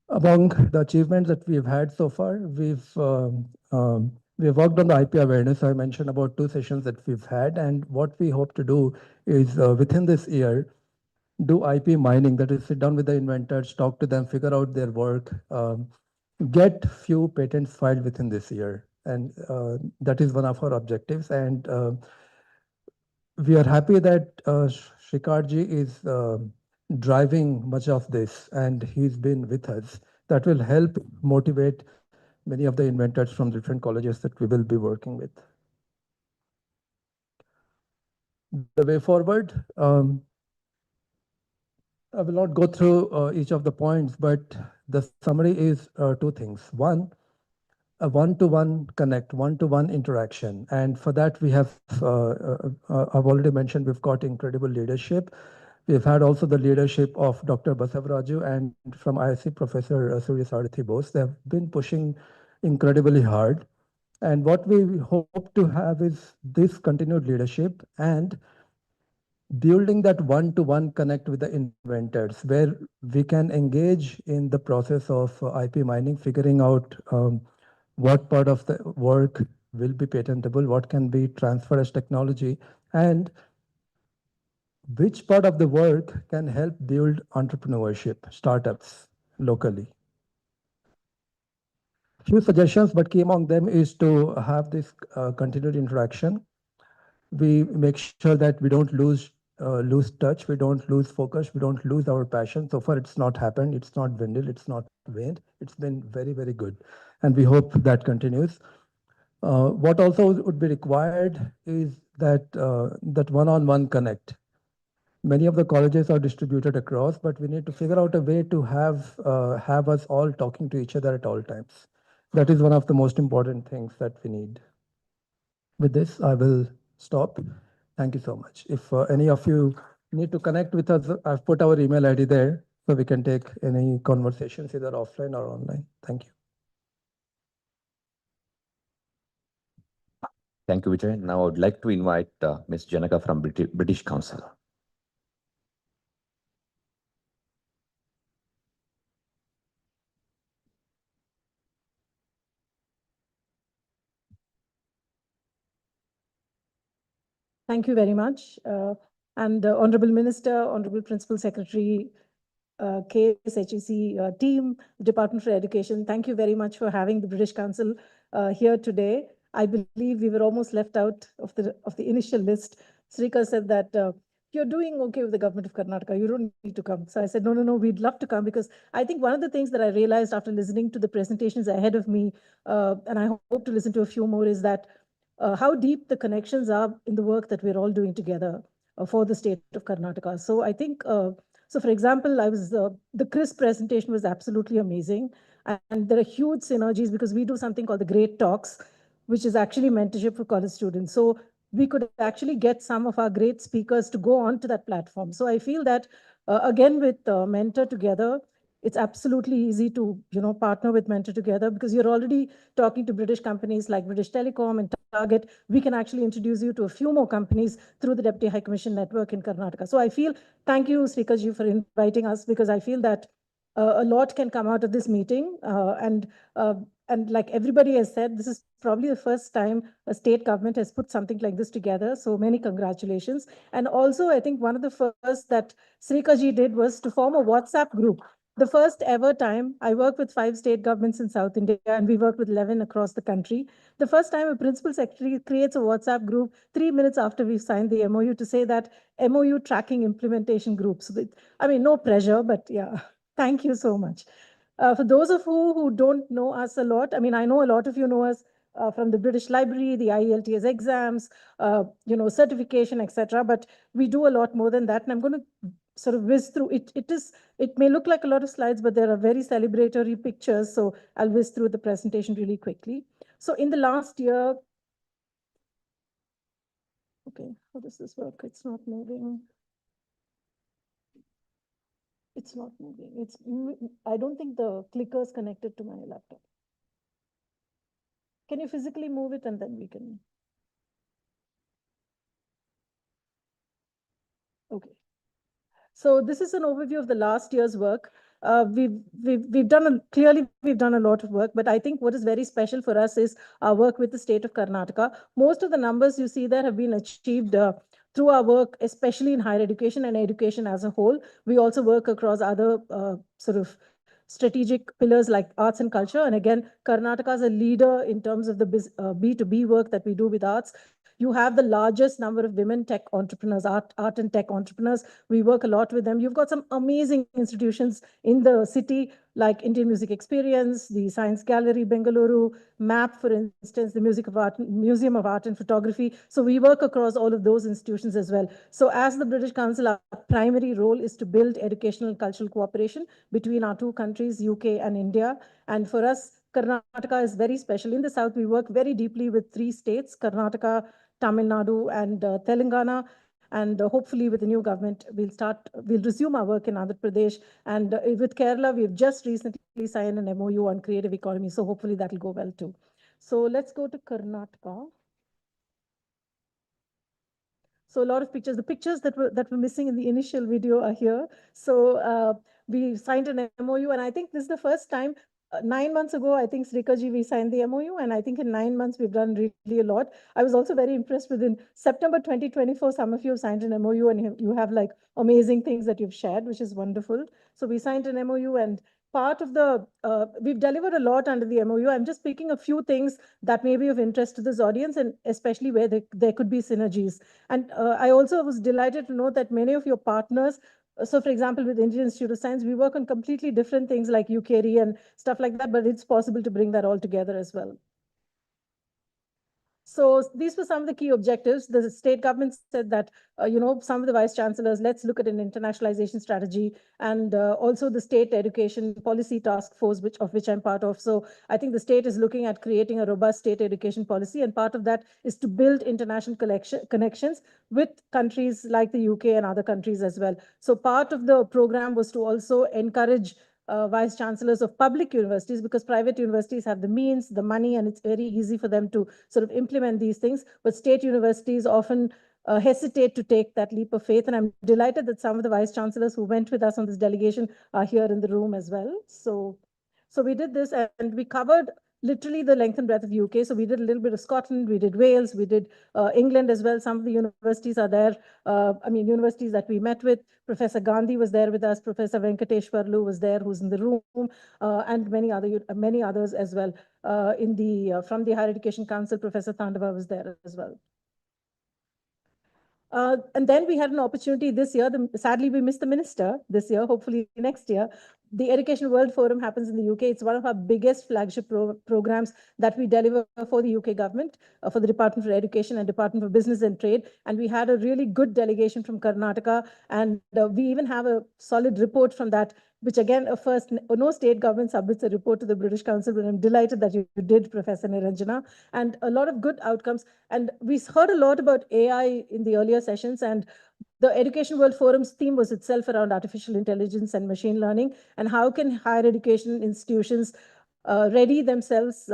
Among the achievements that we've had so far, we've worked on the IP awareness. I mentioned about 2 sessions that we've had, and what we hope to do is within this year, do IP mining, that is sit down with the inventors, talk to them, figure out their work, get few patents filed within this year. And that is one of our objectives. And we are happy that Srikarji is driving much of this, and he's been with us. That will help motivate many of the inventors from different colleges that we will be working with. The way forward, I will not go through each of the points, but the summary is 2 things. One, a one-to-one connect, one-to-one interaction. And for that, we have, I've already mentioned, we've got incredible leadership. We've had also the leadership of Dr. Basavaraju and from ISC Professor Surya Sarathi Bose. They have been pushing incredibly hard. And what we hope to have is this continued leadership and building that one-to-one connect with the inventors, where we can engage in the process of IP mining, figuring out what part of the work will be patentable, what can be transferred as technology, and which part of the work can help build entrepreneurship, startups locally. Few suggestions, but key among them is to have this continued interaction. We make sure that we don't lose touch, we don't lose focus, we don't lose our passion. So far, it's not happened, it's not dwindled, it's not waned. It's been very, very good, and we hope that continues. What also would be required is that that one-on-one connect. Many of the colleges are distributed across, but we need to figure out a way to have us all talking to each other at all times. That is one of the most important things that we need. With this, I will stop. Thank you so much. If any of you need to connect with us, I've put our email ID there so we can take any conversations either offline or online. Thank you.
Thank you, Vijay. Now I would like to invite Ms. Janaka from British Council.
Thank you very much. And Honorable Minister, Honorable Principal Secretary, KSHEC team, Department for Education, thank you very much for having the British Council here today. I believe we were almost left out of the initial list. Srikar said that you're doing okay with the government of Karnataka, you don't need to come. So I said, no, we'd love to come, because I think one of the things that I realized after listening to the presentations ahead of me, and I hope to listen to a few more, is that how deep the connections are in the work that we're all doing together for the state of Karnataka. So I think, so for example, the CRIS presentation was absolutely amazing. And there are huge synergies because we do something called the Great Talks, which is actually mentorship for college students. So we could actually get some of our great speakers to go on to that platform. So I feel that, again, with Mentor Together, it's absolutely easy to, partner with Mentor Together, because you're already talking to British companies like British Telecom and Target. We can actually introduce you to a few more companies through the Deputy High Commission network in Karnataka. So I feel, thank you, Srikarji, for inviting us, because I feel that a lot can come out of this meeting. And like everybody has said, this is probably the first time a state government has put something like this together. So many congratulations. And also, I think one of the first that Srikarji did was to form a WhatsApp group. The first ever time. I work with 5 state governments in South India, and we work with 11 across the country. The first time a principal secretary creates a WhatsApp group 3 minutes after we've signed the MoU to say that MoU tracking implementation group. So I mean, no pressure, but yeah, thank you so much. For those of you who don't know us a lot, I mean, I know a lot of you know us from the British Library, the IELTS exams, certification, etc. But we do a lot more than that, and I'm going to sort of whiz through it. It may look like a lot of slides, but there are very celebratory pictures. So I'll whiz through the presentation really quickly. So in the last year, okay, how does this work? It's not moving. It's not moving. I don't think the clicker is connected to my laptop. Can you physically move it and then we can? Okay. So this is an overview of the last year's work. We've done a lot of work, but I think what is very special for us is our work with the state of Karnataka. Most of the numbers you see there have been achieved through our work, especially in higher education and education as a whole. We also work across other sort of strategic pillars like arts and culture. And again, Karnataka is a leader in terms of the B2B work that we do with arts. You have the largest number of women tech entrepreneurs, art and tech entrepreneurs. We work a lot with them. You've got some amazing institutions in the city, like Indian Music Experience, the Science Gallery, Bengaluru, MAP, for instance, the Museum of Art and Photography. So we work across all of those institutions as well. So as the British Council, our primary role is to build educational and cultural cooperation between our 2 countries, UK and India. And for us, Karnataka is very special. In the South, we work very deeply with 3 states, Karnataka, Tamil Nadu and Telangana. And hopefully with the new government, we'll resume our work in Andhra Pradesh. And with Kerala, we've just recently signed an MoU on creative economy. So hopefully that'll go well too. So let's go to Karnataka. So a lot of pictures. The pictures that were missing in the initial video are here. So we signed an MoU, and I think this is the first time 9 months ago, I think, Srikaji, we signed the MoU, and I think in 9 months, we've done really a lot. I was also very impressed with in September 2024, some of you have signed an MoU and you have like amazing things that you've shared, which is wonderful. So we signed an MoU, and part of the, we've delivered a lot under the MoU. I'm just picking a few things that may be of interest to this audience, and especially where there could be synergies. And I also was delighted to know that many of your partners, so for example, with Indian Institute of Science, we work on completely different things like UKRE and stuff like that, but it's possible to bring that all together as well. So these were some of the key objectives. The state government said that, some of the vice chancellors, let's look at an internationalization strategy, and also the state education policy task force, of which I'm part of. So I think the state is looking at creating a robust state education policy, and part of that is to build international connections with countries like the UK and other countries as well. So part of the program was to also encourage vice chancellors of public universities, because private universities have the means, the money, and it's very easy for them to sort of implement these things. But state universities often hesitate to take that leap of faith. And I'm delighted that some of the vice chancellors who went with us on this delegation are here in the room as well. So we did this, and we covered literally the length and breadth of UK. So we did a little bit of Scotland, we did Wales, we did England as well. Some of the universities are there. Universities that we met with. Professor Gandhi was there with us. Professor Venkateshwarlu was there, who's in the room, and many others as well. From the Higher Education Council, Professor Thandava was there as well. And then we had an opportunity this year. Sadly, we missed the minister this year. Hopefully next year. The Education World Forum happens in the UK. It's one of our biggest flagship programs that we deliver for the UK government, for the Department for Education and Department for Business and Trade. And we had a really good delegation from Karnataka. And we even have a solid report from that, which again, first, no state government submits a report to the British Council, but I'm delighted that you did, Professor Niranjana, and a lot of good outcomes. And we heard a lot about AI in the earlier sessions, and the Education World Forum's theme was itself around artificial intelligence and machine learning, and how can higher education institutions ready themselves,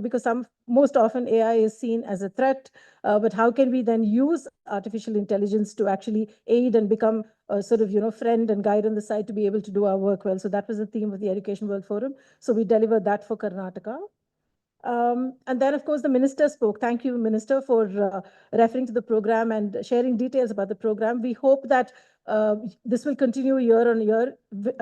because most often AI is seen as a threat, but how can we then use artificial intelligence to actually aid and become a sort of, friend and guide on the side to be able to do our work well. So that was the theme of the Education World Forum. So we delivered that for Karnataka. And then, of course, the minister spoke. Thank you, Minister, for referring to the program and sharing details about the program. We hope that this will continue year on year.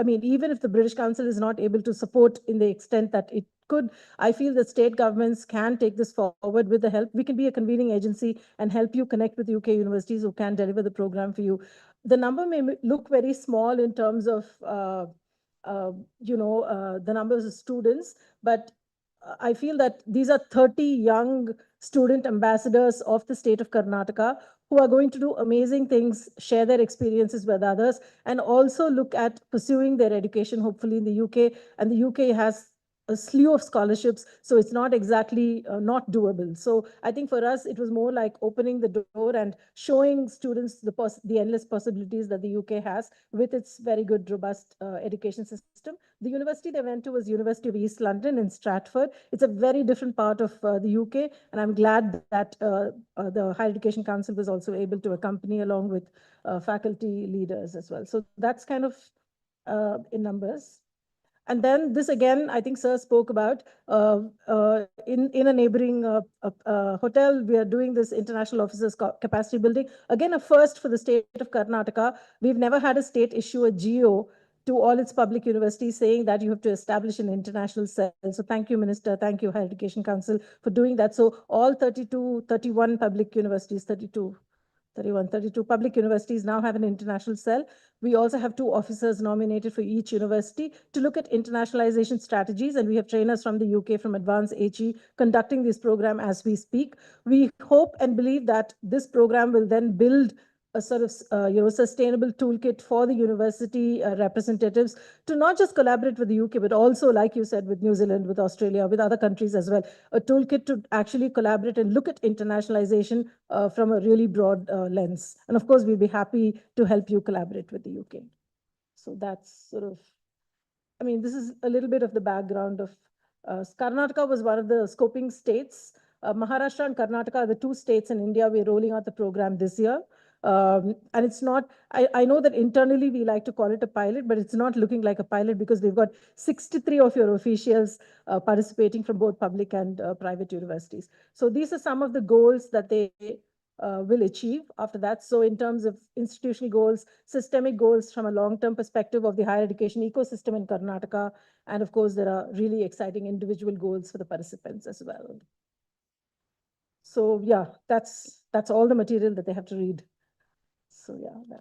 Even if the British Council is not able to support in the extent that it could, I feel that state governments can take this forward with the help. We can be a convening agency and help you connect with UK universities who can deliver the program for you. The number may look very small in terms of, the numbers of students, but I feel that these are 30 young student ambassadors of the state of Karnataka who are going to do amazing things, share their experiences with others, and also look at pursuing their education, hopefully in the UK. And the UK has a slew of scholarships, so it's not exactly not doable. So I think for us, it was more like opening the door and showing students the endless possibilities that the UK has with its very good, robust education system. The university they went to was University of East London in Stratford. It's a very different part of the UK, and I'm glad that the Higher Education Council was also able to accompany along with faculty leaders as well. So that's kind of in numbers. And then this again, I think Sir spoke about in a neighboring hotel, we are doing this international officers capacity building. Again, a first for the state of Karnataka. We've never had a state issue a GO to all its public universities saying that you have to establish an international cell. So thank you, Minister. Thank you, Higher Education Council, for doing that. So all 31 public universities, 32 public universities now have an international cell. We also have 2 officers nominated for each university to look at internationalization strategies. And we have trainers from the UK, from Advanced HE, conducting this program as we speak. We hope and believe that this program will then build a sort of sustainable toolkit for the university representatives to not just collaborate with the UK, but also, like you said, with New Zealand, with Australia, with other countries as well. A toolkit to actually collaborate and look at internationalization from a really broad lens. And of course, we'll be happy to help you collaborate with the UK. So that's sort of, this is a little bit of the background of Karnataka was one of the scoping states. Maharashtra and Karnataka are the 2 states in India we're rolling out the program this year. And it's not, I know that internally we like to call it a pilot, but it's not looking like a pilot because we've got 63 of your officials participating from both public and private universities. So these are some of the goals that they will achieve after that. So in terms of institutional goals, systemic goals from a long-term perspective of the higher education ecosystem in Karnataka, and of course, there are really exciting individual goals for the participants as well. So yeah, that's all the material that they have to read. So yeah,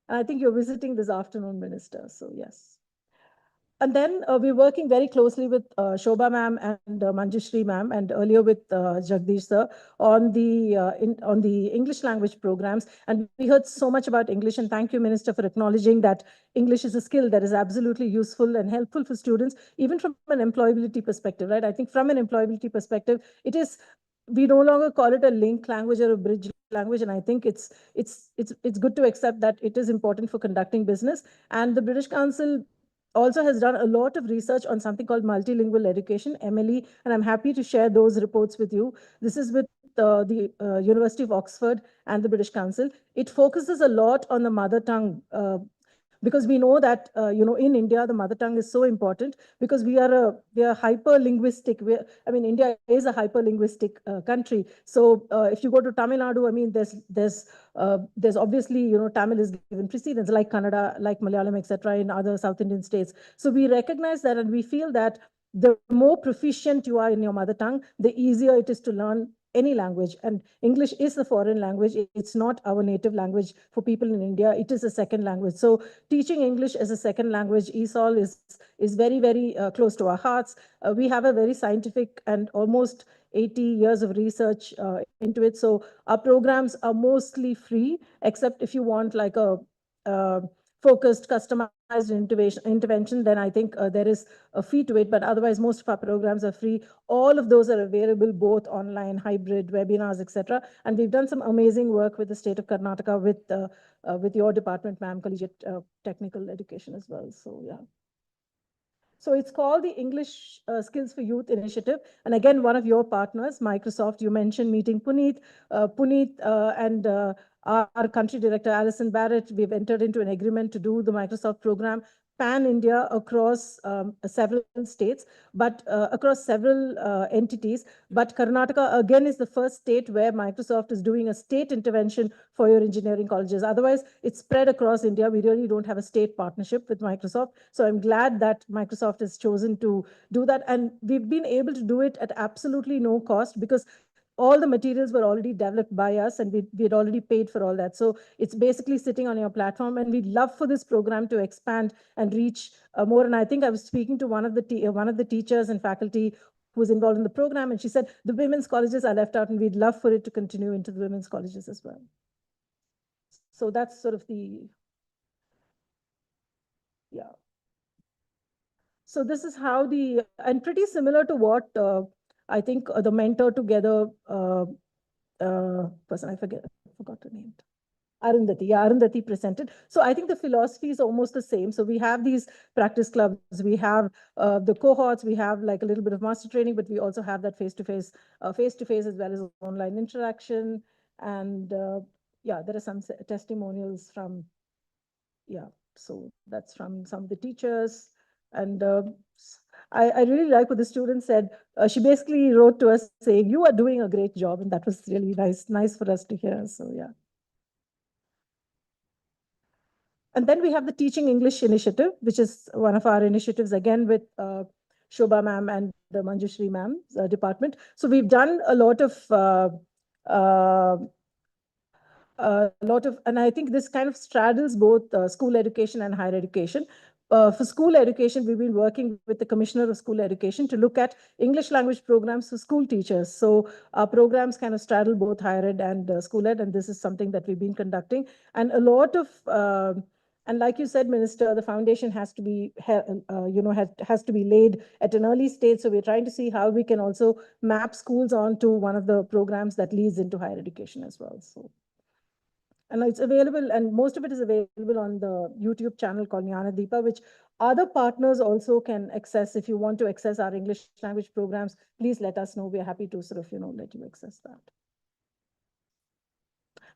and I think you're visiting this afternoon, Minister, so yes. And then we're working very closely with Shobha ma'am and Manjushri ma'am, and earlier with Jagdish sir on the English language programs. And we heard so much about English, and thank you, Minister, for acknowledging that English is a skill that is absolutely useful and helpful for students, even from an employability perspective, right? I think from an employability perspective, we no longer call it a link language or a bridge language, and I think it's good to accept that it is important for conducting business. And the British Council also has done a lot of research on something called multilingual education, MLE, and I'm happy to share those reports with you. This is with the University of Oxford and the British Council. It focuses a lot on the mother tongue because we know that in India the mother tongue is so important because we are hyper linguistic. India is a hyper linguistic country. So if you go to Tamil Nadu, I mean there's obviously Tamil is given precedence, like Kannada, like Malayalam, etc. in other South Indian states. So we recognize that, and we feel that the more proficient you are in your mother tongue, the easier it is to learn any language. And English is the foreign language. It's not our native language for people in India. It is a second language. So teaching English as a second language, ESOL, is very, very close to our hearts. We have a very scientific and almost 80 years of research into it. So our programs are mostly free, except if you want like a focused, customized intervention, then I think there is a fee to it, but otherwise most of our programs are free. All of those are available both online, hybrid, webinars, etc. And we've done some amazing work with the state of Karnataka with your department, ma'am, collegiate technical education as well. So yeah. So it's called the English Skills for Youth Initiative. And again, one of your partners, Microsoft, you mentioned meeting Puneet. And our country director, Alison Barrett, we've entered into an agreement to do the Microsoft program pan-India across several states, but across several entities. But Karnataka, again, is the first state where Microsoft is doing a state intervention for your engineering colleges. Otherwise, it's spread across India. We really don't have a state partnership with Microsoft. So I'm glad that Microsoft has chosen to do that. And we've been able to do it at absolutely no cost because all the materials were already developed by us and we had already paid for all that. So it's basically sitting on your platform, and we'd love for this program to expand and reach more. And I think I was speaking to one of the teachers and faculty who was involved in the program, and she said the women's colleges are left out and we'd love for it to continue into the women's colleges as well. So that's sort of So this is how and pretty similar to what I think the mentor together person, I forgot her name. Arundhati presented. So I think the philosophy is almost the same. So we have these practice clubs, we have the cohorts, we have like a little bit of master training, but we also have that face-to-face as well as online interaction. And yeah, there are some testimonials from, so that's from some of the teachers. And I really like what the student said. She basically wrote to us saying, you are doing a great job. And that was really nice for us to hear. So yeah. And then we have the Teaching English Initiative, which is one of our initiatives, again, with Shobha ma'am and the Manjushri ma'am's department. So we've done a lot of, and I think this kind of straddles both school education and higher education. For school education, we've been working with the Commissioner of School Education to look at English language programs for school teachers. So our programs kind of straddle both higher ed and school ed, and this is something that we've been conducting. And a lot of, and like you said, Minister, the foundation has to be, has to be laid at an early stage. So we're trying to see how we can also map schools onto one of the programs that leads into higher education as well. So. And it's available, and most of it is available on the YouTube channel called Jnana Deepa, which other partners also can access. If you want to access our English language programs, please let us know. We're happy to sort of, let you access that.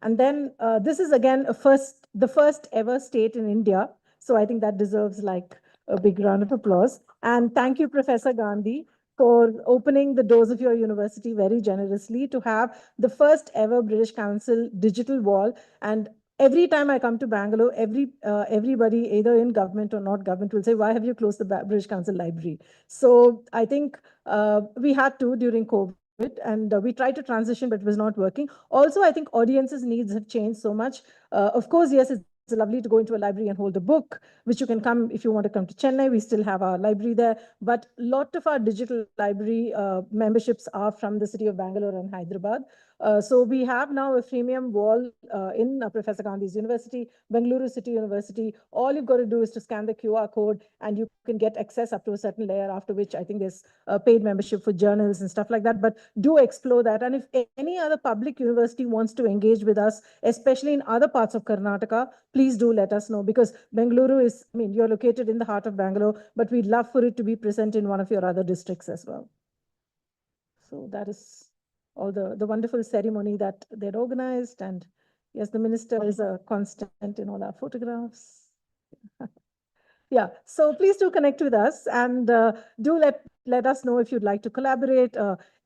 And then this is again the first ever state in India. So I think that deserves like a big round of applause. And thank you, Professor Gandhi, for opening the doors of your university very generously to have the first ever British Council digital wall. And every time I come to Bangalore, everybody, either in government or not government, will say, why have you closed the British Council library? So I think we had to during COVID. And we tried to transition, but it was not working. Also, I think audiences' needs have changed so much. Of course, yes, it's lovely to go into a library and hold a book, which you can come if you want to come to Chennai. We still have our library there. But a lot of our digital library memberships are from the city of Bangalore and Hyderabad. So we have now a freemium wall in Professor Gandhi's University, Bengaluru City University. All you've got to do is to scan the QR code and you can get access up to a certain layer, after which I think there's a paid membership for journals and stuff like that. But do explore that. And if any other public university wants to engage with us, especially in other parts of Karnataka, please do let us know, because Bengaluru is, I mean, you're located in the heart of Bangalore, but we'd love for it to be present in one of your other districts as well. So that is all the wonderful ceremony that they're organized. And yes, the minister is a constant in all our photographs. Yeah, so please do connect with us and do let us know if you'd like to collaborate.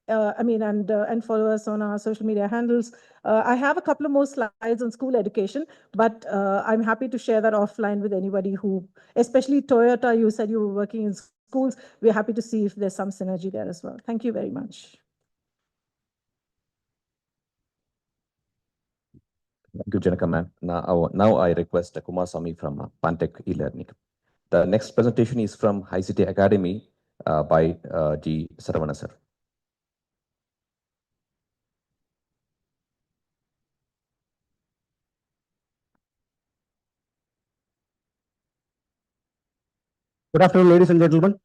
And follow us on our social media handles. I have a couple of more slides on school education, but I'm happy to share that offline with anybody who, especially Toyota, you said you were working in schools. We're happy to see if there's some synergy there as well. Thank you very much.
Thank you, Janaka ma'am. Now I request Kumar Swami from Fintech e-learning. The next presentation is from High City Academy by G. Saravana sir.
Good afternoon, ladies and gentlemen.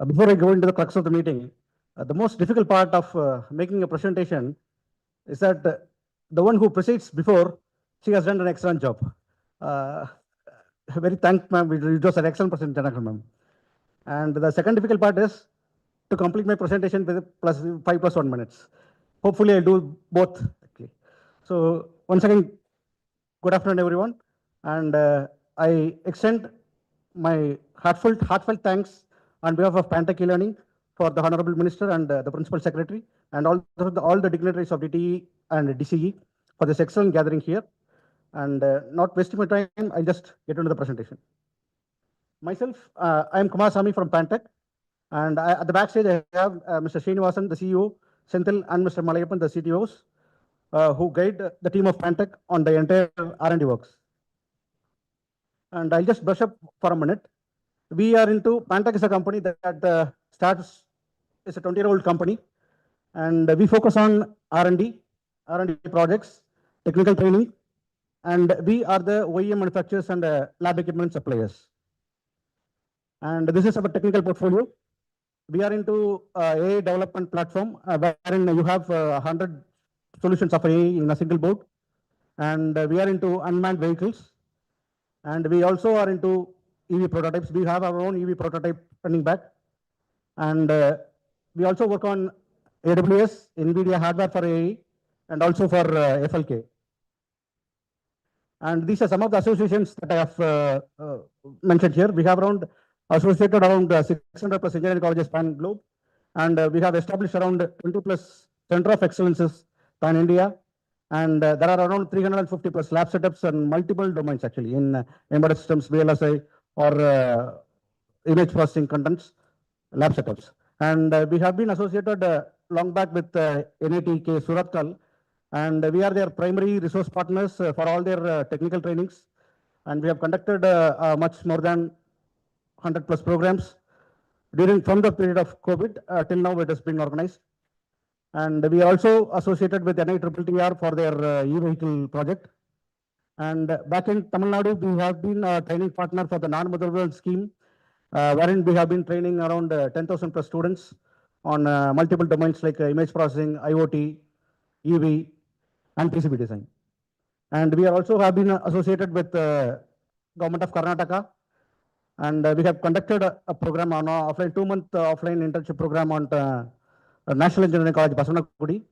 Before I go into the crux of the meeting, the most difficult part of making a presentation is that the one who precedes before, she has done an excellent job. Very thank ma'am, it was an excellent presentation, ma'am. And the second difficult part is to complete my presentation with 5+1 minutes. Hopefully I'll do both. Okay. So once again, good afternoon, everyone. And I extend my heartfelt thanks on behalf of Fintech e-learning for the Honorable Minister and the Principal Secretary and all the dignitaries of DTE and DCE for this excellent gathering here. And not wasting my time, I'll just get into the presentation. Myself, I am Kumar Swami from Fintech, and at the backstage I have Mr. Srinivasan, the CEO, Senthil, and Mr. Malayappan, the CTOs, who guide the team of Fintech on the entire R&D works. And I'll just brush up for a minute. We are into, Fintech is a company that starts, it's a 20-year-old company, and we focus on R&D projects, technical training, and we are the OEM manufacturers and lab equipment suppliers. And this is our technical portfolio. We are into AI development platform, wherein you have 100 solutions of AI in a single board. And we are into unmanned vehicles. And we also are into EV prototypes. We have our own EV prototype running back. And we also work on AWS, NVIDIA hardware for AI, and also for FLK. And these are some of the associations that I have mentioned here. We have associated around 600 plus engineering colleges pan globe. And we have established around 20 plus center of excellences pan India. And there are around 350 plus lab setups and multiple domains actually in embedded systems, VLSI, or image processing contents, lab setups. And we have been associated long back with NIT K Suratkal. And we are their primary resource partners for all their technical trainings. And we have conducted much more than 100 plus programs from the period of COVID till now it has been organized. And we are also associated with NITTTR for their e-vehicle project. And back in Tamil Nadu, we have been a training partner for the non-motherable scheme, wherein we have been training around 10,000 plus students on multiple domains like image processing, IoT, EV, and PCB design. And we are also have been associated with Government of Karnataka. And we have conducted a program on offline, 2-month offline internship program on National Engineering College, Basanakudi.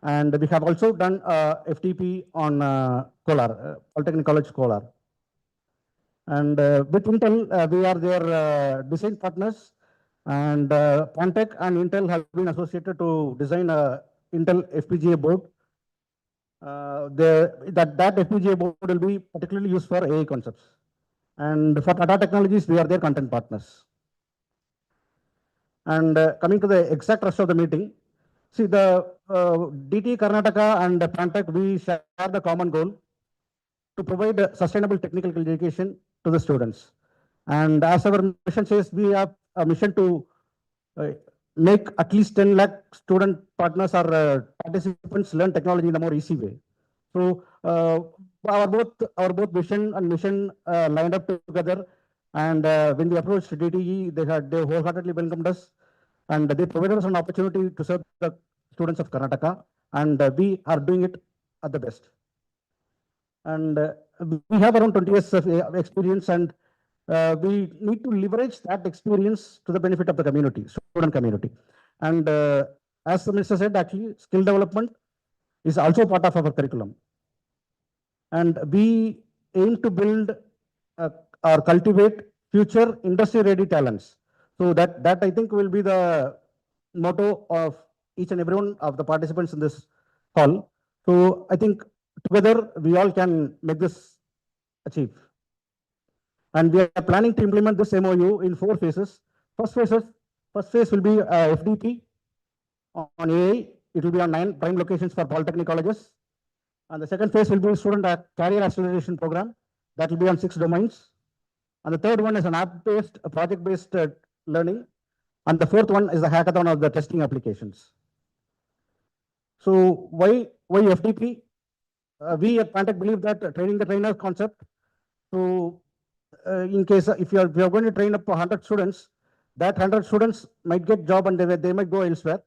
And we have also done FTP on Kolar, Polytechnic College Kolar. And with Intel, we are their design partners. And Fintech and Intel have been associated to design a Intel FPGA board. That FPGA board will be particularly used for AI concepts. And for Tata Technologies, we are their content partners. And coming to the exact rest of the meeting, see the DT Karnataka and Fintech, we share the common goal to provide sustainable technical education to the students. And as our mission says, we have a mission to make at least 10 lakh student partners or participants learn technology in a more easy way. So our both vision and mission lined up together. And when we approached DTE, they wholeheartedly welcomed us, and they provided us an opportunity to serve the students of Karnataka, and we are doing it at the best. And we have around 20 years of experience, and we need to leverage that experience to the benefit of the community, student community. And as the minister said, actually, skill development is also part of our curriculum. And we aim to build or cultivate future industry-ready talents. So that I think will be the motto of each and every one of the participants in this hall. So I think together we all can make this achieve. And we are planning to implement this MoU in 4 phases. First phase will be FDP on AI. It will be on 9 prime locations for polytechnic colleges. And the second phase will be student career acceleration program. That will be on 6 domains. And the third one is an app-based, project-based learning. And the fourth one is the hackathon of the testing applications. So why FDP? We at Fintech believe that training the trainer concept. So in case if you are going to train up 100 students, that 100 students might get job and they might go elsewhere.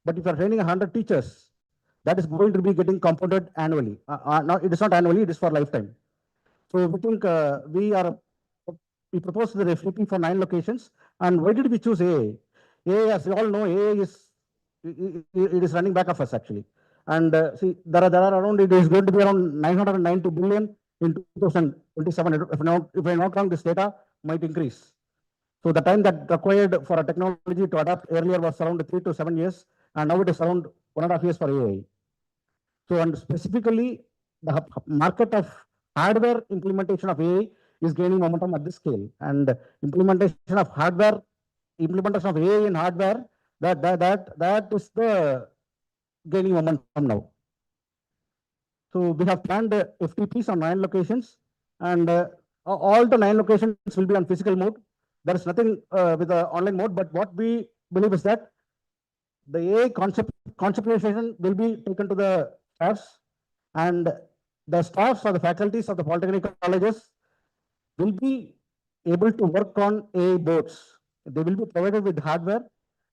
But if you are training 100 teachers, that is going to be getting compounded annually. It is not annually, it is for lifetime. So we think we proposed the FDP for 9 locations. And why did we choose AA? AA, as you all know, AA is running back of us actually. And see, there are around, it is going to be around 990 billion in 2027. If I'm not wrong, this data might increase. So the time that required for a technology to adapt earlier was around 3 to 7 years, and now it is around 1.5 years for AI. So, and specifically, the market of hardware implementation of AI is gaining momentum at this scale, and implementation of AI in hardware, that is the gaining momentum now. So we have planned FTPs on 9 locations, and all the 9 locations will be on physical mode. There is nothing with the online mode, but what we believe is that the AI conceptualization will be taken to the staffs, and the staffs or the faculties of the polytechnic colleges will be able to work on AI boards. They will be provided with hardware.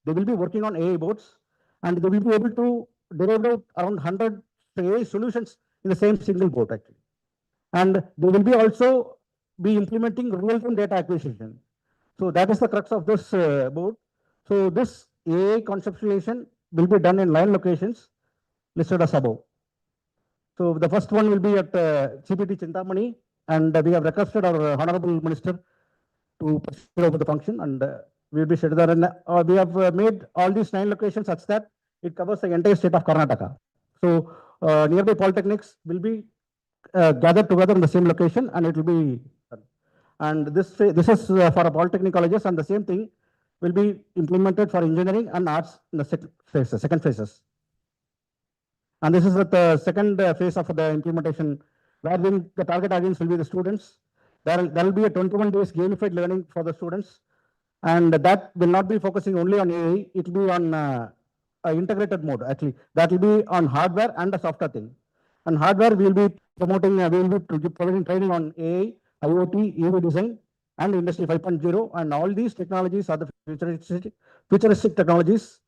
They will be working on AI boards, and they will be able to derive out around 100 AI solutions in the same single board actually. And they will be also be implementing real-time data acquisition. So that is the crux of this board. So this AI conceptualization will be done in 9 locations listed as above. So the first one will be at CPT Chintamani, and we have requested our Honorable Minister to proceed over the function, and we will be scheduled there. And we have made all these 9 locations such that it covers the entire state of Karnataka. So nearby polytechnics will be gathered together in the same location, and it will be done. And this is for polytechnic colleges, and the same thing will be implemented for engineering and arts in the second phases. And this is the second phase of the implementation, where the target audience will be the students. There will be a 21 days gamified learning for the students, and that will not be focusing only on AI. It will be on integrated mode actually. That will be on hardware and the software thing. And hardware we will be promoting, we will be providing training on AI, IoT, EV design, and Industry 5.0. And all these technologies are the futuristic technologies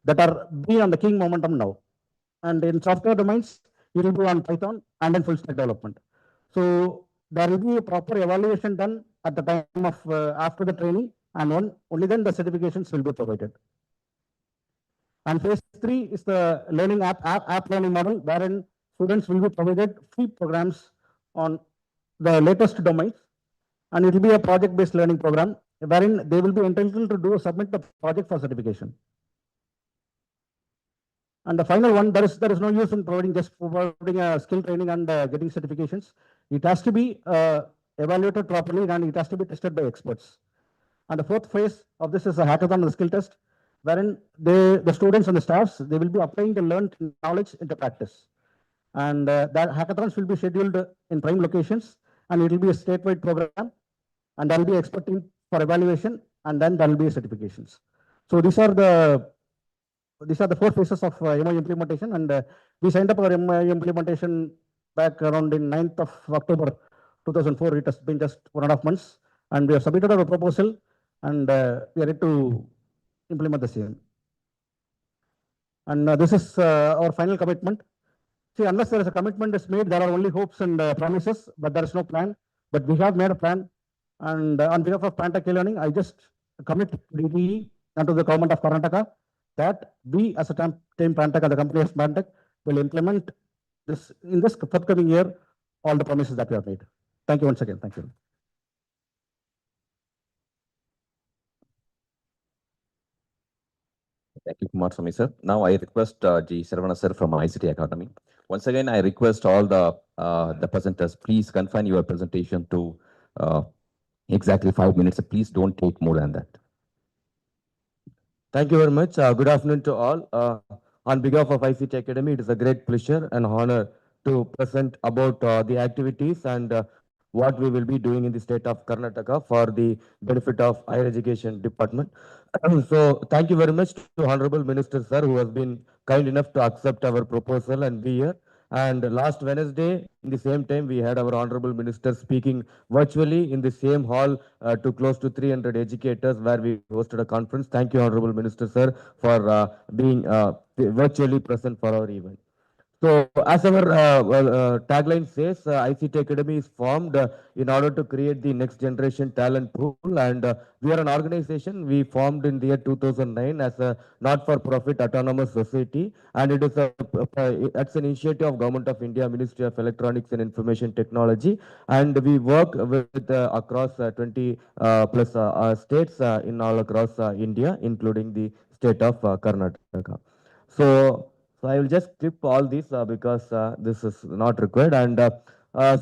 that are being on the king momentum now. And in software domains, it will be on Python and in full stack development. So there will be a proper evaluation done at the time of after the training, and only then the certifications will be provided. And phase 3 is the learning app learning model, wherein students will be provided free programs on the latest domains, and it will be a project-based learning program, wherein they will be entitled to submit the project for certification. And the final one, there is no use in providing a skill training and getting certifications. It has to be evaluated properly, and it has to be tested by experts. And the fourth phase of this is a hackathon and the skill test, wherein the students and the staffs, they will be applying the learned knowledge into practice. And that hackathons will be scheduled in prime locations, and it will be a statewide program, and there will be expert team for evaluation, and then there will be certifications. So these are the four phases of MoU implementation, and we signed up our MoU implementation back around in 9th of October 2004. It has been just 1.5 months, and we have submitted our proposal, and we are ready to implement the same. And this is our final commitment. See, unless there is a commitment is made, there are only hopes and promises, but there is no plan. But we have made a plan, and on behalf of Pantech e-learning, I just commit to DCE and to the government of Karnataka that we as a team Pantech and the company of Pantech will implement this in this forthcoming year, all the promises that we have made. Thank you once again. Thank you.
Thank you, Kumaraswamy sir. Now I request G. Saravana sir from ICT Academy. Once again, I request all the presenters, please confine your presentation to exactly 5 minutes. Please don't take more than that.
Thank you very much. Good afternoon to all. On behalf of ICT Academy, it is a great pleasure and honor to present about the activities and what we will be doing in the state of Karnataka for the benefit of higher education department. So thank you very much to Honorable Minister Sir, who has been kind enough to accept our proposal and be here. And last Wednesday, in the same time, we had our Honorable Minister speaking virtually in the same hall to close to 300 educators where we hosted a conference. Thank you, Honorable Minister Sir, for being virtually present for our event. So, as our tagline says, ICT Academy is formed in order to create the next generation talent pool, and we are an organization. We formed in the year 2009 as a not-for-profit autonomous society, and it is it's an initiative of Government of India, Ministry of Electronics and Information Technology, and we work with across 20 plus states in all across India, including the state of Karnataka. So I will just skip all these because this is not required. And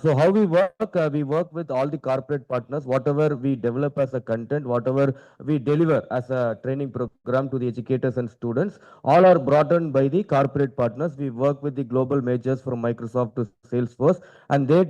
so how we work with all the corporate partners, whatever we develop as a content, whatever we deliver as a training program to the educators and students, all are brought in by the corporate partners. We work with the global majors from Microsoft to Salesforce, and they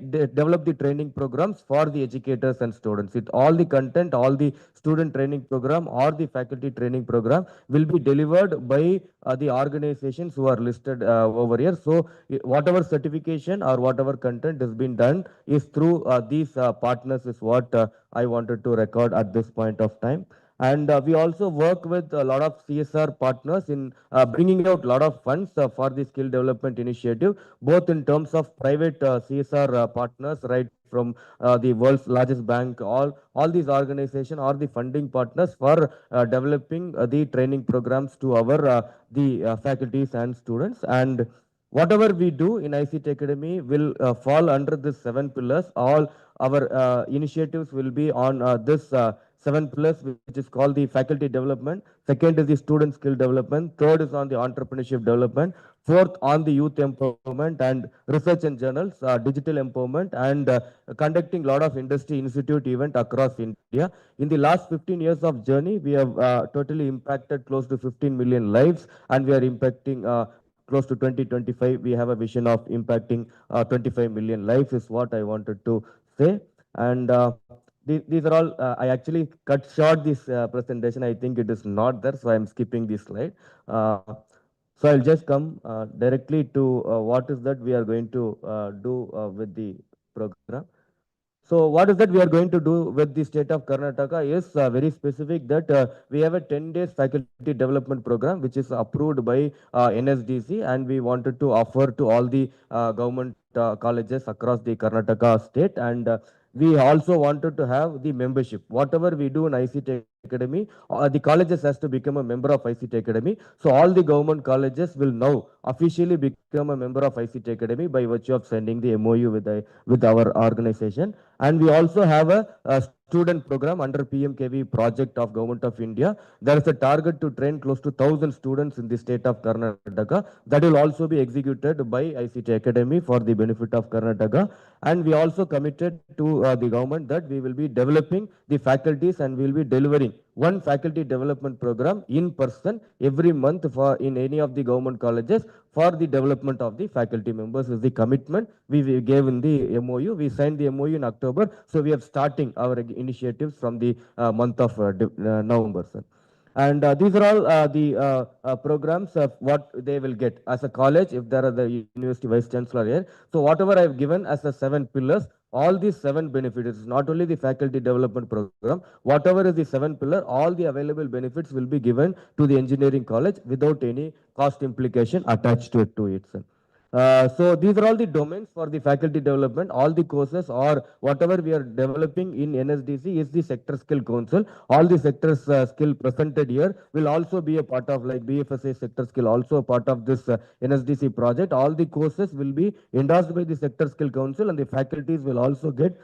develop the training programs for the educators and students. With all the content, all the student training program or the faculty training program will be delivered by the organizations who are listed over here. So whatever certification or whatever content has been done is through these partners is what I wanted to record at this point of time. And we also work with a lot of CSR partners in bringing out a lot of funds for the skill development initiative, both in terms of private CSR partners, right from the world's largest bank, all these organizations are the funding partners for developing the training programs to our the faculties and students. And whatever we do in ICT Academy will fall under this 7 pillars. All our initiatives will be on this 7 pillars, which is called the faculty development. Second is the student skill development. Third is on the entrepreneurship development. Fourth on the youth empowerment and research and journals, digital empowerment, and conducting a lot of industry institute event across India. In the last 15 years of journey, we have totally impacted close to 15 million lives, and we are impacting close to 2025. We have a vision of impacting 25 million lives is what I wanted to say. And these are all, I actually cut short this presentation. I think it is not there, so I'm skipping this slide. So I'll just come directly to what is that we are going to do with the program. So what is that we are going to do with the state of Karnataka is very specific that we have a 10 days faculty development program which is approved by NSDC, and we wanted to offer to all the government colleges across the Karnataka state, and we also wanted to have the membership. Whatever we do in ICT Academy, the colleges has to become a member of ICT Academy. So all the government colleges will now officially become a member of ICT Academy by virtue of sending the MoU with our organization. And we also have a student program under PMKV project of Government of India. There is a target to train close to 1,000 students in the state of Karnataka. That will also be executed by ICT Academy for the benefit of Karnataka. And we also committed to the government that we will be developing the faculties and we will be delivering one faculty development program in person every month for in any of the government colleges for the development of the faculty members is the commitment we gave in the MoU. We signed the MoU in October, so we are starting our initiatives from the month of November, sir. And these are all the programs of what they will get as a college if there are the university vice chancellor here. So whatever I have given as the 7 pillars, all these 7 benefits, not only the faculty development program, whatever is the 7 pillar, all the available benefits will be given to the engineering college without any cost implication attached to it, sir. So these are all the domains for the faculty development. All the courses or whatever we are developing in NSDC is the sector skill council. All the sectors skill presented here will also be a part of like BFSI sector skill, also a part of this NSDC project. All the courses will be endorsed by the sector skill council, and the faculties will also get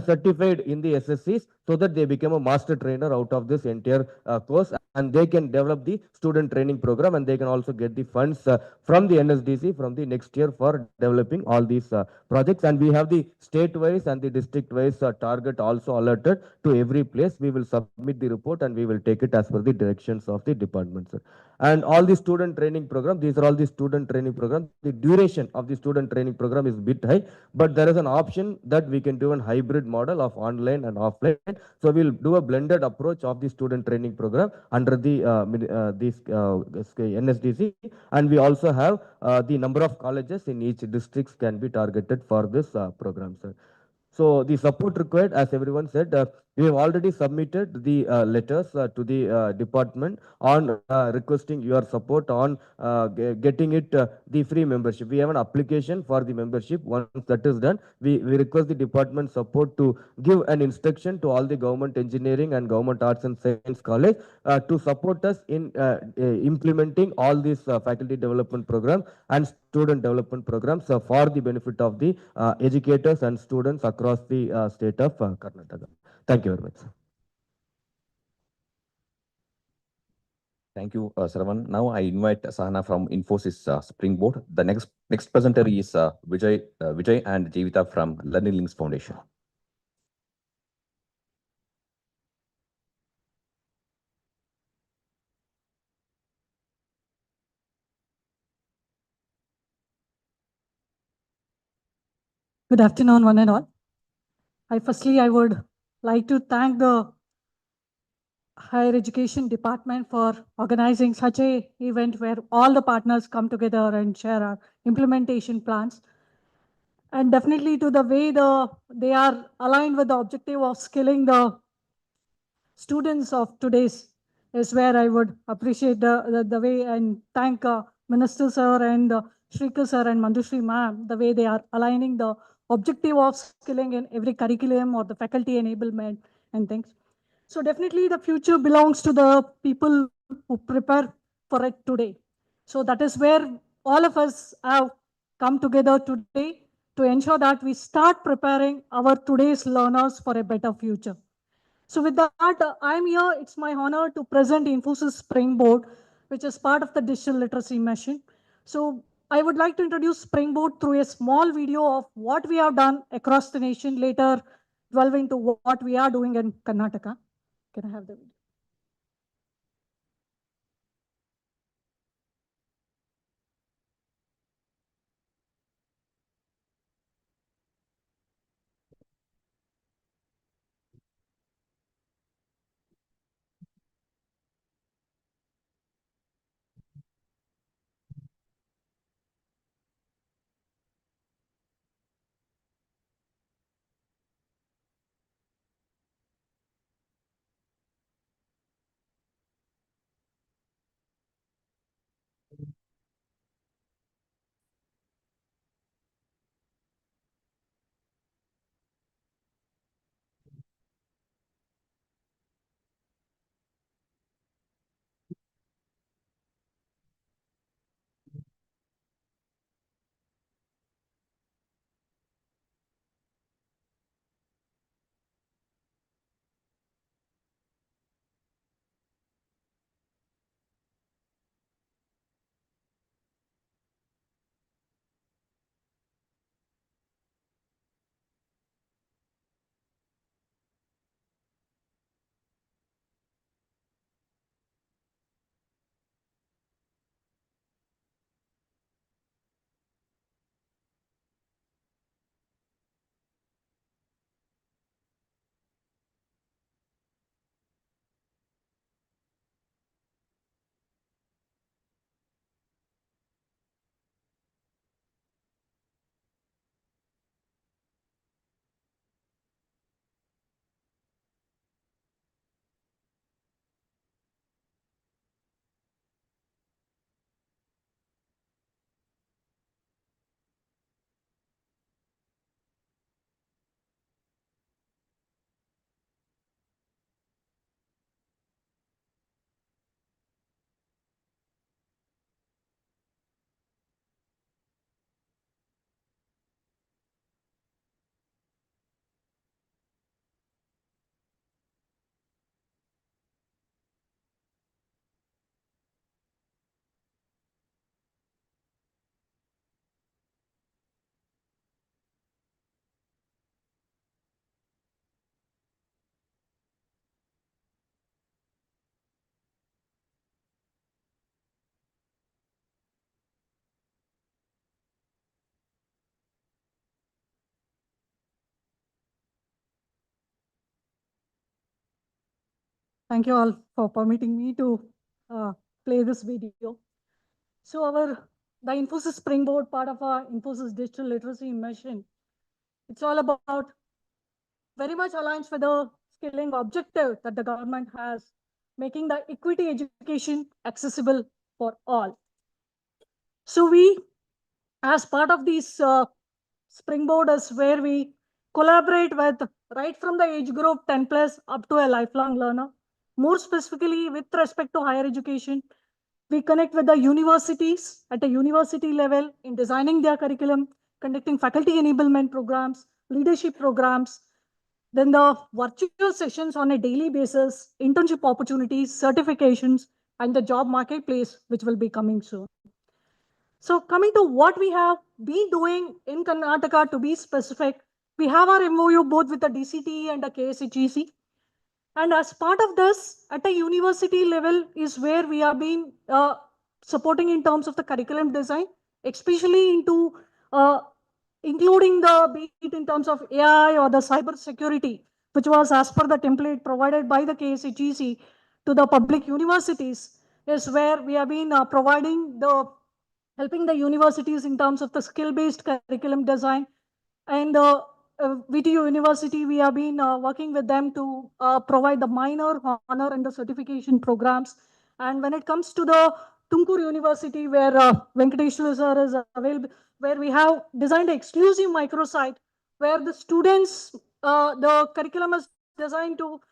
certified in the SSCs so that they become a master trainer out of this entire course, and they can develop the student training program, and they can also get the funds from the NSDC from the next year for developing all these projects. And we have the state-wise and the district-wise target also alerted to every place. We will submit the report and we will take it as per the directions of the department, sir. And all the student training program, these are all the student training program. The duration of the student training program is a bit high, but there is an option that we can do a hybrid model of online and offline. So we'll do a blended approach of the student training program under the NSDC, and we also have the number of colleges in each district can be targeted for this program, sir. So the support required, as everyone said, we have already submitted the letters to the department on requesting your support on getting it the free membership. We have an application for the membership. Once that is done, we request the department support to give an instruction to all the government engineering and government arts and science college to support us in implementing all these faculty development programs and student development programs for the benefit of the educators and students across the state of Karnataka. Thank you very much.
Thank you, Saravanan. Now I invite Sahana from Infosys Springboard. The next presenter is Vijayi and Jivita from Learning Links Foundation.
Good afternoon, one and all. I would like to thank the Higher Education Department for organizing such a event where all the partners come together and share our implementation plans. And definitely to the way they are aligned with the objective of skilling the students of today's is where I would appreciate the way and thank Minister Sir and Shrikar Sir and Manjushri Ma'am, the way they are aligning the objective of skilling in every curriculum or the faculty enablement and things. So definitely the future belongs to the people who prepare for it today. So that is where all of us have come together today to ensure that we start preparing our today's learners for a better future. So with that, I'm here. It's my honor to present Infosys Springboard, which is part of the digital literacy mission. So I would like to introduce Springboard through a small video of what we have done across the nation, later delve into what we are doing in Karnataka. Can I have the video? Thank you all for permitting me to play this video. So the Infosys Springboard, part of our Infosys Digital Literacy Mission, it's all about very much aligns with the skilling objective that the government has, making the equity education accessible for all. So we, as part of these Springboard, is where we collaborate with right from the age group 10 plus up to a lifelong learner. More specifically, with respect to higher education, we connect with the universities at a university level in designing their curriculum, conducting faculty enablement programs, leadership programs, then the virtual sessions on a daily basis, internship opportunities, certifications, and the job marketplace, which will be coming soon. So coming to what we have been doing in Karnataka, to be specific, we have our MoU both with the DCE and the KSHEC. And as part of this, at a university level is where we have been supporting in terms of the curriculum design, especially into including the be it in terms of AI or the cyber security, which was as per the template provided by the KSHEC to the public universities, is where we have been helping the universities in terms of the skill-based curriculum design. And VTU University, we have been working with them to provide the minor, honor, and the certification programs. And when it comes to the Tumkur University, where Venkateshwar sir is available, where we have designed an exclusive microsite where the students, the curriculum is designed to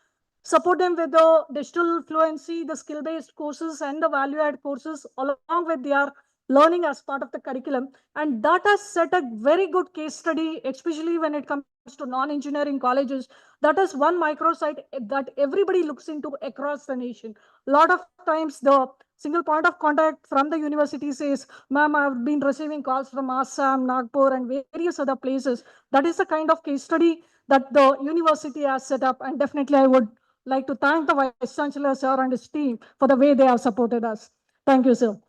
support them with the digital fluency, the skill-based courses, and the value-add courses along with their learning as part of the curriculum. And that has set a very good case study, especially when it comes to non-engineering colleges. That is one microsite that everybody looks into across the nation. A lot of times the single point of contact from the university says, ma'am, I've been receiving calls from Assam, Nagpur, and various other places. That is the kind of case study that the university has set up. And definitely I would like to thank the Vice Chancellor, sir, and his team for the way they have supported us. Thank you, sir.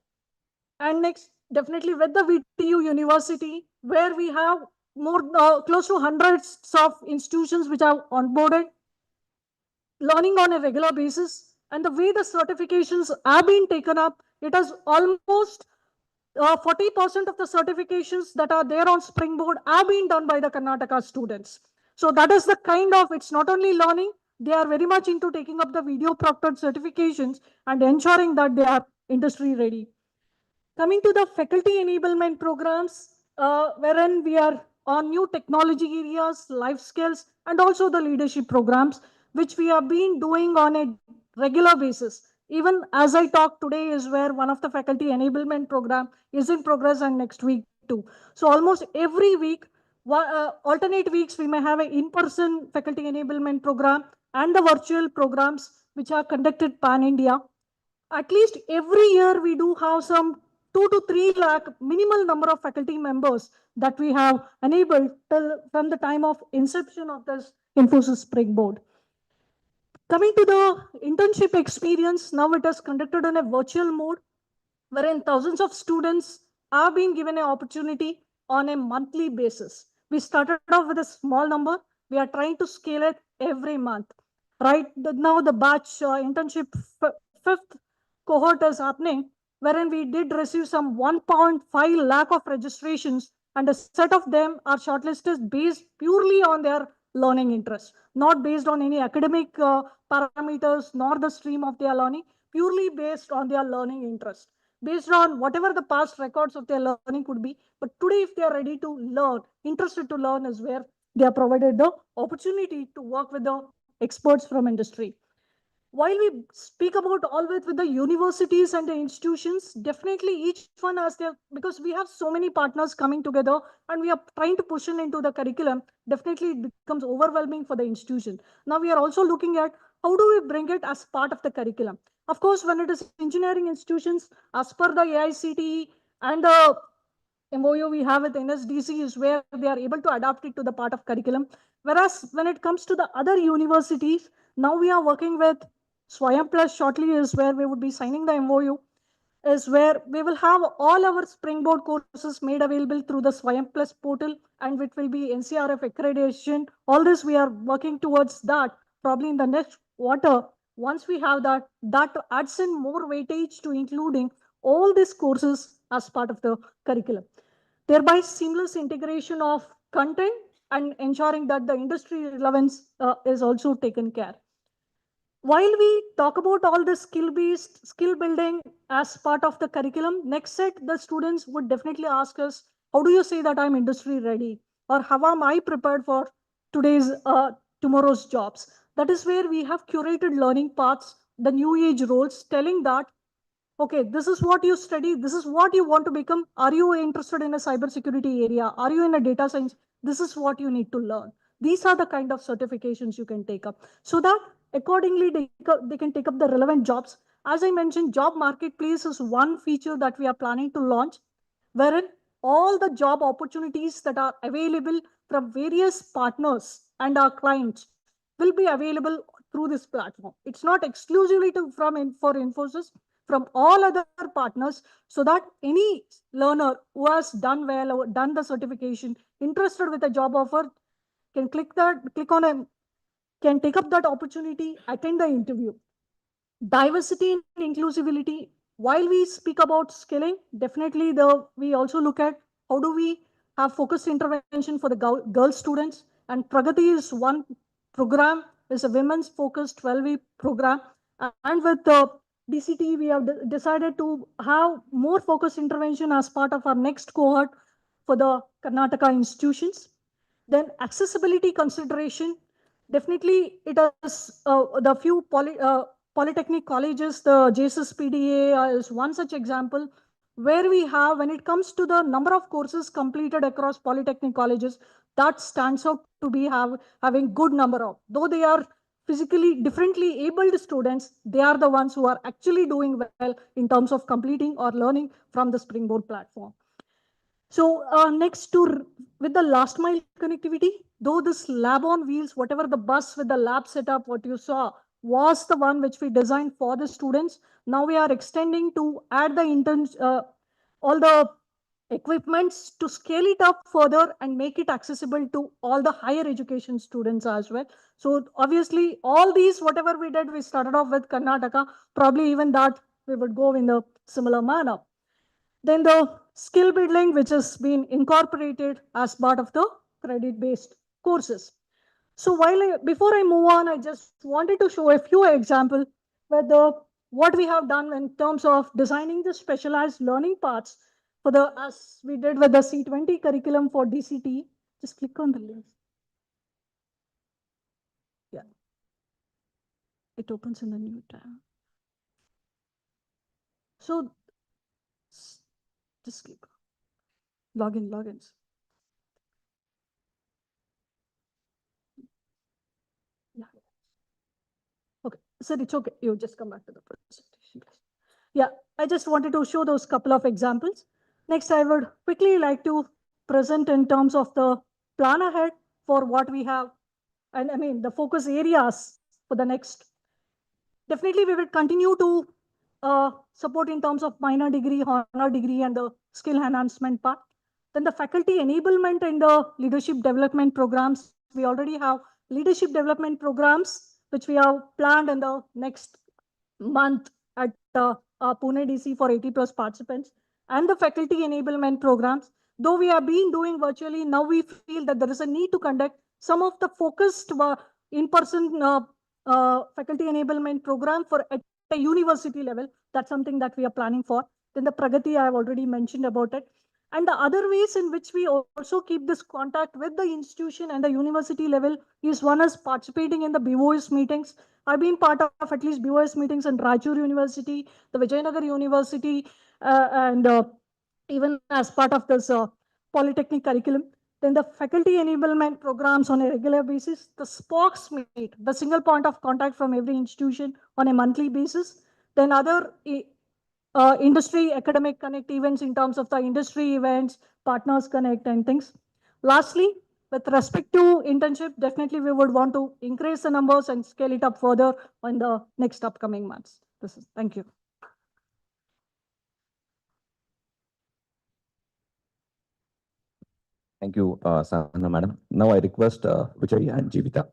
And next, definitely with the VTU University, where we have more close to hundreds of institutions which are onboarded, learning on a regular basis. And the way the certifications are being taken up, it has almost 40% of the certifications that are there on Springboard are being done by the Karnataka students. So that is the kind of, it's not only learning, they are very much into taking up the video proctored certifications and ensuring that they are industry ready. Coming to the faculty enablement programs, wherein we are on new technology areas, life skills, and also the leadership programs, which we have been doing on a regular basis. Even as I talk today is where one of the faculty enablement program is in progress, and next week too. So almost every week, alternate weeks, we may have an in-person faculty enablement program and the virtual programs which are conducted pan-India. At least every year we do have some 2 to 3 lakh minimal number of faculty members that we have enabled from the time of inception of this Infosys Springboard. Coming to the internship experience, now it is conducted in a virtual mode, wherein thousands of students are being given an opportunity on a monthly basis. We started off with a small number. We are trying to scale it every month. Right now, the batch internship fifth cohort is happening, wherein we did receive some 1.5 lakh of registrations, and a set of them are shortlisted based purely on their learning interest, not based on any academic parameters, nor the stream of their learning, purely based on their learning interest, based on whatever the past records of their learning could be. But today, if they are ready to learn, interested to learn, is where they are provided the opportunity to work with the experts from industry. While we speak about always with the universities and the institutions, definitely each one has their, because we have so many partners coming together and we are trying to push in into the curriculum, definitely it becomes overwhelming for the institution. Now we are also looking at how do we bring it as part of the curriculum. Of course, when it is engineering institutions, as per the AICTE and the MoU we have with NSDC is where they are able to adapt it to the part of curriculum. Whereas when it comes to the other universities, now we are working with Swayam Plus shortly is where we would be signing the MoU, is where we will have all our Springboard courses made available through the Swayam Plus portal, and it will be NCRF accreditation. All this we are working towards that. Probably in the next quarter, Once we have that, that adds in more weightage to including all these courses as part of the curriculum, thereby seamless integration of content and ensuring that the industry relevance is also taken care. While we talk about all the skill-based skill building as part of the curriculum, next set the students would definitely ask us, how do you say that I'm industry ready? Or how am I prepared for tomorrow's jobs? That is where we have curated learning paths, the new age roles, telling that, okay, this is what you study, this is what you want to become. Are you interested in a cybersecurity area? Are you in a data science? This is what you need to learn. These are the kind of certifications you can take up so that accordingly they can take up the relevant jobs. As I mentioned, job marketplace is one feature that we are planning to launch, wherein all the job opportunities that are available from various partners and our clients will be available through this platform. It's not exclusively for Infosys, from all other partners, so that any learner who has done well or done the certification, interested with a job offer, can click can take up that opportunity, attend the interview. Diversity and inclusivity. While we speak about skilling, definitely we also look at how do we have focused intervention for the girl students. And Pragati is one program, is a women's focused 12-week program. And with the DCT, we have decided to have more focused intervention as part of our next cohort for the Karnataka institutions. Then accessibility consideration. Definitely, it is the few polytechnic colleges, the JSS PDA is one such example, where we have, when it comes to the number of courses completed across polytechnic colleges, that stands out to be having good number of, though they are physically differently abled students, they are the ones who are actually doing well in terms of completing or learning from the Springboard platform. So next with the last mile connectivity, though this lab on wheels, whatever the bus with the lab setup, what you saw was the one which we designed for the students. Now we are extending to add the all the equipments to scale it up further and make it accessible to all the higher education students as well. So obviously all these, whatever we did, we started off with Karnataka, probably even that we would go in a similar manner. Then the skill building, which has been incorporated as part of the credit-based courses. So before I move on, I just wanted to show a few examples where what we have done in terms of designing the specialized learning paths for as we did with the C20 curriculum for DCT. Just click on the link. Yeah. It opens in the new tab. So just click logins. Yeah. Okay, sir, it's okay. You just come back to the presentation. Yeah, I just wanted to show those couple of examples. Next, I would quickly like to present in terms of the plan ahead for what we have, and I mean the focus areas for the next. Definitely, we will continue to support in terms of minor degree, honor degree, and the skill enhancement part. Then the faculty enablement and the leadership development programs. We already have leadership development programs, which we have planned in the next month at Pune DC for 80+ participants, and the faculty enablement programs. Though we have been doing virtually, now we feel that there is a need to conduct some of the focused in-person faculty enablement program at a university level. That's something that we are planning for. Then the Pragati, I have already mentioned about it. And the other ways in which we also keep this contact with the institution and the university level is one is participating in the BOS meetings. I've been part of at least BOS meetings in Rajur University, the Vijayanagar University, and even as part of this polytechnic curriculum. Then the faculty enablement programs on a regular basis, the SPOCS meet, the single point of contact from every institution on a monthly basis. Then other industry academic connect events in terms of the industry events, partners connect and things. Lastly, with respect to internship, definitely we would want to increase the numbers and scale it up further in the next upcoming months. Thank you.
Thank you, Sana Madam. Now I request Vijayi and Jeevita.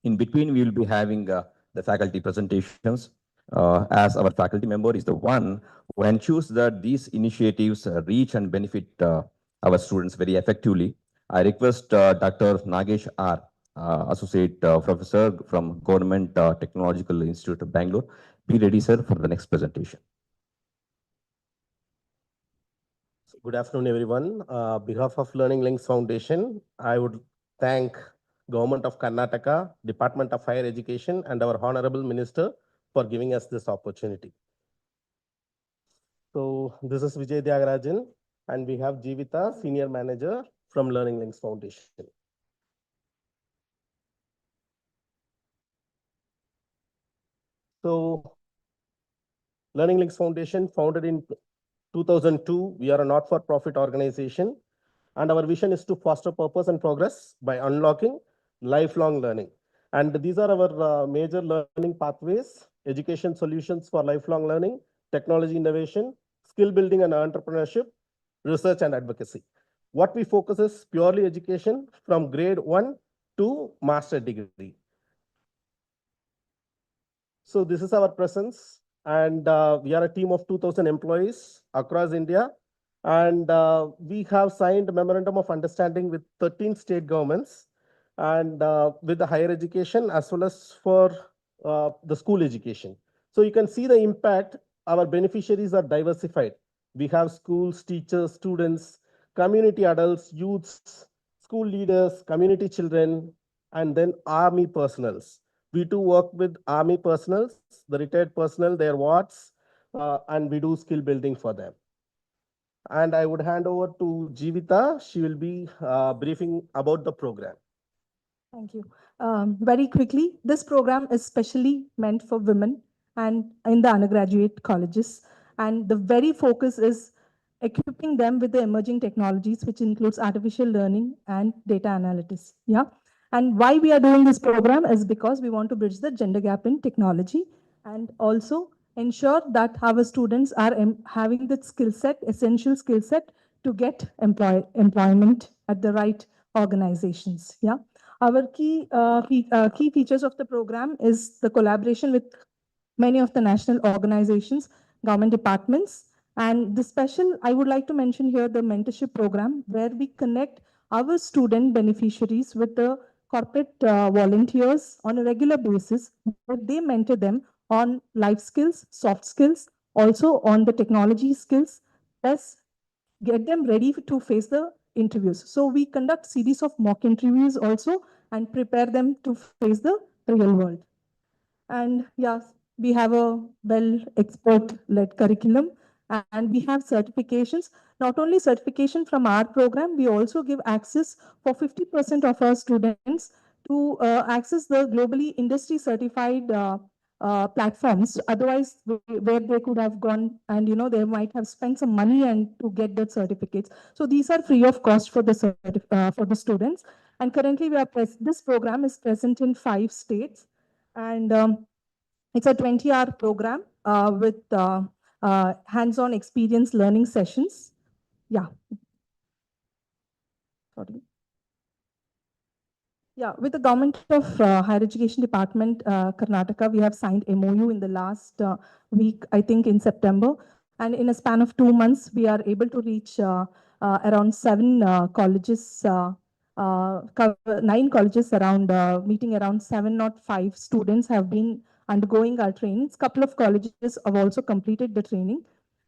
In between, we will be having the faculty presentations, as our faculty member is the one who ensures that these initiatives reach and benefit our students very effectively. I request Dr. Nagesh R., Associate Professor from Government Technological Institute of Bangalore. Be ready, sir, for the next presentation.
Good afternoon, everyone. On behalf of Learning Links Foundation, I would thank Government of Karnataka, Department of Higher Education, and our Honorable Minister for giving us this opportunity. So this is Vijayi, and we have Jeevita, Senior Manager from Learning Links Foundation. So Learning Links Foundation, founded in 2002, we are a not-for-profit organization, and our vision is to foster purpose and progress by unlocking lifelong learning. And these are our major learning pathways: education solutions for lifelong learning, technology innovation, skill building and entrepreneurship, research and advocacy. What we focus is purely education from grade 1 to master degree. So this is our presence, and we are a team of 2,000 employees across India. And we have signed a memorandum of understanding with 13 state governments and with the higher education as well as for the school education. So you can see the impact. Our beneficiaries are diversified. We have schools, teachers, students, community adults, youths, school leaders, community children, and then army personals. We do work with army personals, the retired personnel, their wards, and we do skill building for them. And I would hand over to Jeevita. She will be briefing about the program.
Thank you. Very quickly, this program is specially meant for women and in the undergraduate colleges. And the very focus is equipping them with the emerging technologies, which includes artificial learning and data analytics. Yeah. And why we are doing this program is because we want to bridge the gender gap in technology and also ensure that our students are having the skill set, essential skill set to get employment at the right organizations. Yeah. Our key features of the program is the collaboration with many of the national organizations, government departments, and the special, I would like to mention here the mentorship program, where we connect our student beneficiaries with the corporate volunteers on a regular basis, where they mentor them on life skills, soft skills, also on the technology skills, plus get them ready to face the interviews. So we conduct series of mock interviews also and prepare them to face the real world. And yes, we have a well expert-led curriculum and we have certifications. Not only certification from our program, we also give access for 50% of our students to access the globally industry certified platforms. Otherwise, where they could have gone and they might have spent some money and to get that certificates. So these are free of cost for the students. And currently, this program is present in 5 states, and it's a 20-hour program with hands-on experience learning sessions. Yeah. Sorry. Yeah, with the Government of Higher Education Department, Karnataka, we have signed MoU in the last week, I think in September. And in a span of 2 months, we are able to reach around 7 colleges, 9 colleges around, meeting around 705 students have been undergoing our trainings. Couple of colleges have also completed the training.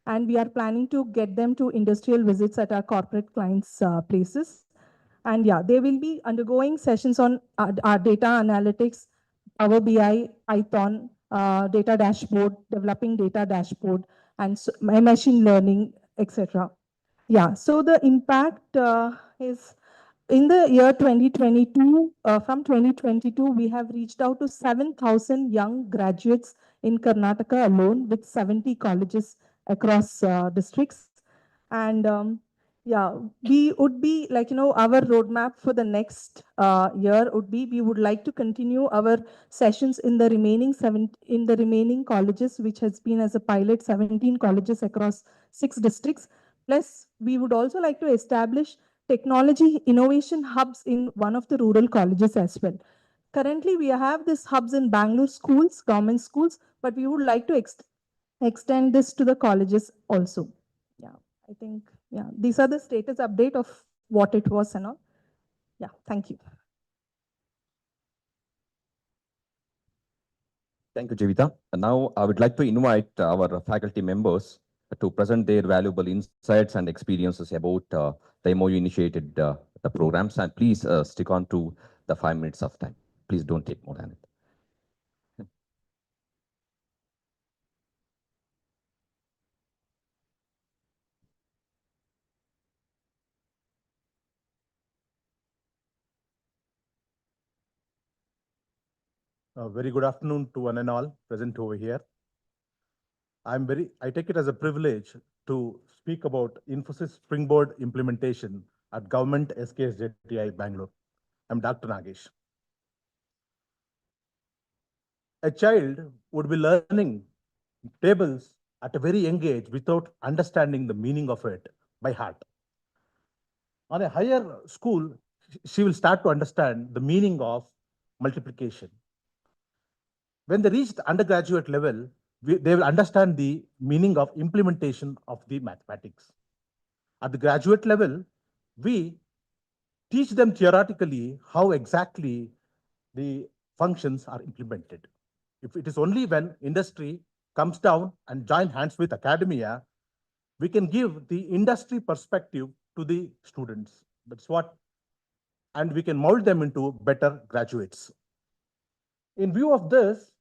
And we are planning to get them to industrial visits at our corporate clients' places. And yeah, they will be undergoing sessions on our data analytics, Power BI, Python, data dashboard, developing data dashboard, and machine learning, etc. Yeah, so the impact is in the year 2022, from 2022, we have reached out to 7,000 young graduates in Karnataka alone with 70 colleges across districts. And yeah, we would be like, our roadmap for the next year would be, we would like to continue our sessions in the remaining colleges, which has been as a pilot, 17 colleges across 6 districts. Plus, we would also like to establish technology innovation hubs in one of the rural colleges as well. Currently, we have these hubs in Bangalore schools, government schools, but we would like to extend this to the colleges also. Yeah, I think, yeah, these are the status update of what it was and all. Yeah, thank you.
Thank you, Jivita. And now I would like to invite our faculty members to present their valuable insights and experiences about the MoU initiated the programs. And please stick on to the 5 minutes of time. Please don't take more than it.
Very good afternoon to one and all present over here. I take it as a privilege to speak about Infosys Springboard implementation at Government SKSJTI Bangalore. I'm Dr. Nagesh. A child would be learning tables at a very young age without understanding the meaning of it by heart. On a higher school, she will start to understand the meaning of multiplication. When they reach the undergraduate level, they will understand the meaning of implementation of the mathematics. At the graduate level, we teach them theoretically how exactly the functions are implemented. If it is only when industry comes down and join hands with academia, we can give the industry perspective to the students. That's what, and we can mold them into better graduates. In view of this,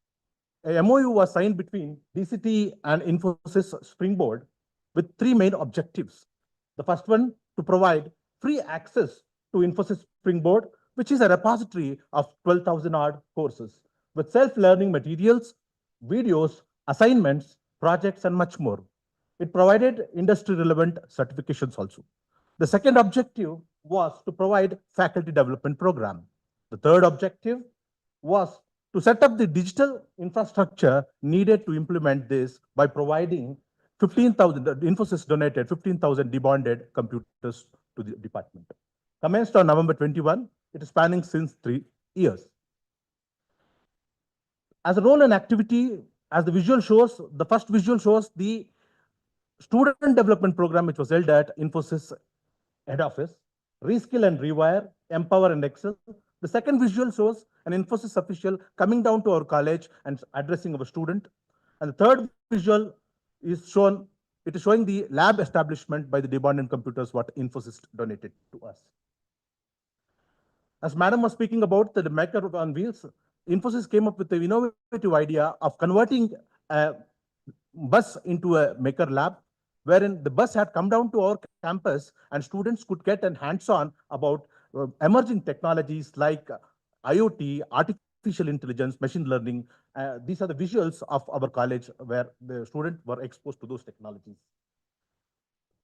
a MoU was signed between DCT and Infosys Springboard with 3 main objectives. The first one, to provide free access to Infosys Springboard, which is a repository of 12,000 odd courses with self-learning materials, videos, assignments, projects, and much more. It provided industry-relevant certifications also. The second objective was to provide faculty development program. The third objective was to set up the digital infrastructure needed to implement this by providing 15,000, Infosys donated 15,000 debonded computers to the department. Commenced on November 21, it is spanning since 3 years. As a role and activity, as the visual shows, the first visual shows the student development program, which was held at Infosys head office, reskill and rewire, empower and excel. The second visual shows an Infosys official coming down to our college and addressing our student. And the third visual is shown, it is showing the lab establishment by the debonded computers, what Infosys donated to us. As Madam was speaking about the maker on wheels, Infosys came up with the innovative idea of converting a bus into a maker lab, wherein the bus had come down to our campus and students could get an hands-on about emerging technologies like IoT, artificial intelligence, machine learning. These are the visuals of our college where the students were exposed to those technologies.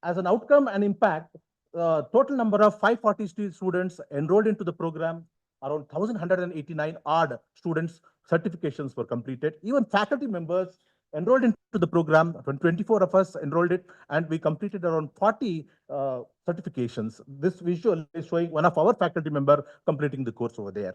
As an outcome and impact, total number of 540 students enrolled into the program, around 1,189 odd students certifications were completed. Even faculty members enrolled into the program, 24 of us enrolled it, and we completed around 40 certifications. This visual is showing one of our faculty member completing the course over there.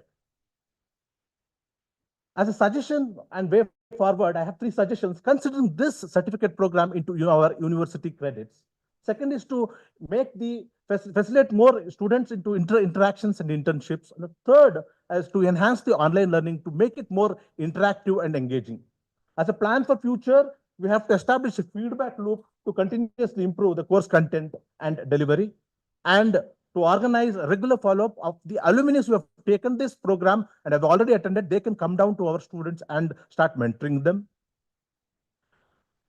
As a suggestion and way forward, I have 3 suggestions considering this certificate program into our university credits. Second is to make the facilitate more students into interactions and internships. And the third is to enhance the online learning to make it more interactive and engaging. As a plan for future, we have to establish a feedback loop to continuously improve the course content and delivery, and to organize a regular follow-up of the alumni who have taken this program and have already attended. They can come down to our students and start mentoring them.